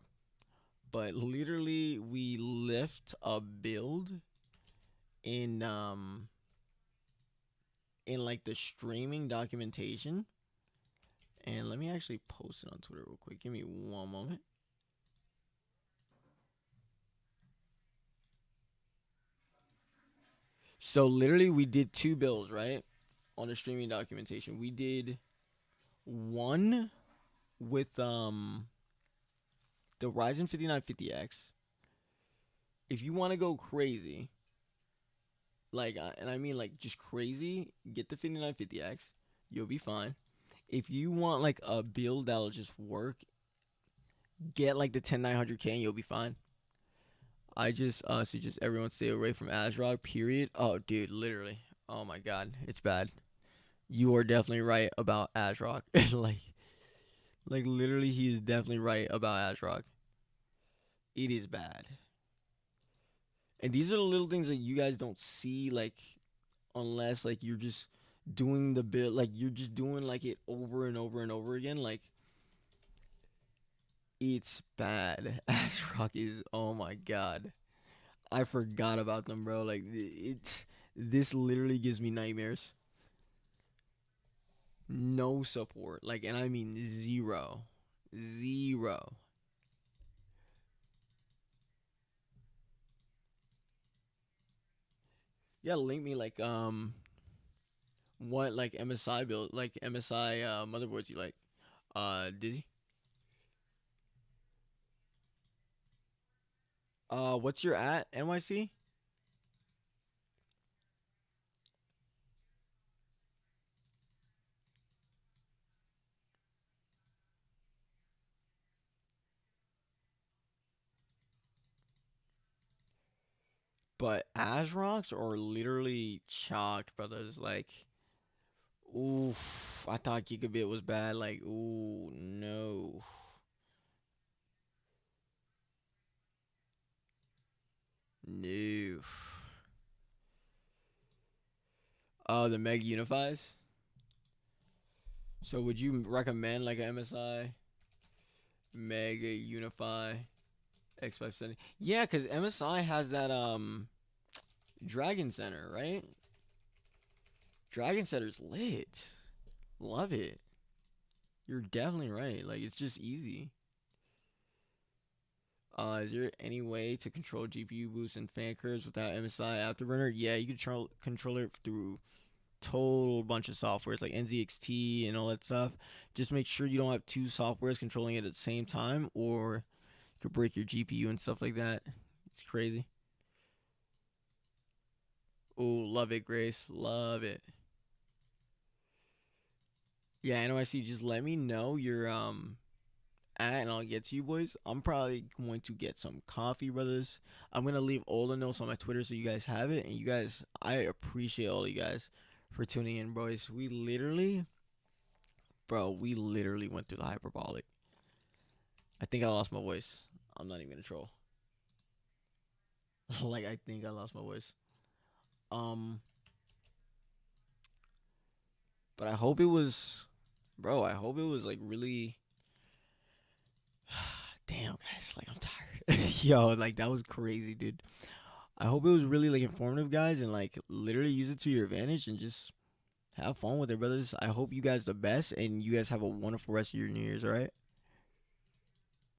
but literally we left a build in in like the streaming documentation. And let me actually post it on Twitter real quick. Give me one moment. So literally we did 2 builds, right? On the streaming documentation. We did one with the Ryzen 5950X, if you want to go crazy, like, and I mean like just crazy, get the 5950X. You'll be fine. If you want like a build that'll just work, get like the 10900K and you'll be fine. I just suggest everyone stay away from ASRock. Period. Oh, dude, literally. Oh my God, it's bad. You are definitely right about ASRock. like literally, he is definitely right about ASRock. It is bad. And these are the little things that you guys don't see, like, unless like you're just doing the bit, like you're just doing like it over and over and over again. Like, it's bad. ASRock is, oh my God. I forgot about them, bro. Like, this literally gives me nightmares. No support, like, and I mean zero, zero. You gotta link me like what like MSI build, like MSI motherboards you like. Dizzy. What's your at NYC? But ASRock's are literally chalked, brothers. Like, oof, I thought Gigabit was bad. Like, ooh, no, no. Oh, the Meg Unifies. So would you recommend like a MSI Mega Unify X570? Yeah, cause MSI has that Dragon Center, right? Dragon Center's lit. Love it. You're definitely right. Like, it's just easy. Is there any way to control GPU boost and fan curves without MSI Afterburner? Yeah, you can control it through total bunch of softwares like NZXT and all that stuff. Just make sure you don't have two softwares controlling it at the same time, or you could break your GPU and stuff like that. It's crazy. Oh, love it, Grace. Love it. Yeah, NYC, just let me know your at and I'll get to you boys. I'm probably going to get some coffee, brothers. I'm gonna leave all the notes on my Twitter so you guys have it. And you guys, I appreciate all you guys for tuning in, boys. We literally went through the hyperbolic. I think I lost my voice. I'm not even gonna troll. Like, I think I lost my voice. Um, but I hope it was, bro. I hope it was like really. Damn, guys, like I'm tired. Yo, like that was crazy, dude. I hope it was really like informative, guys, and like literally use it to your advantage and just have fun with it, brothers. I hope you guys the best and you guys have a wonderful rest of your New Year's, all right?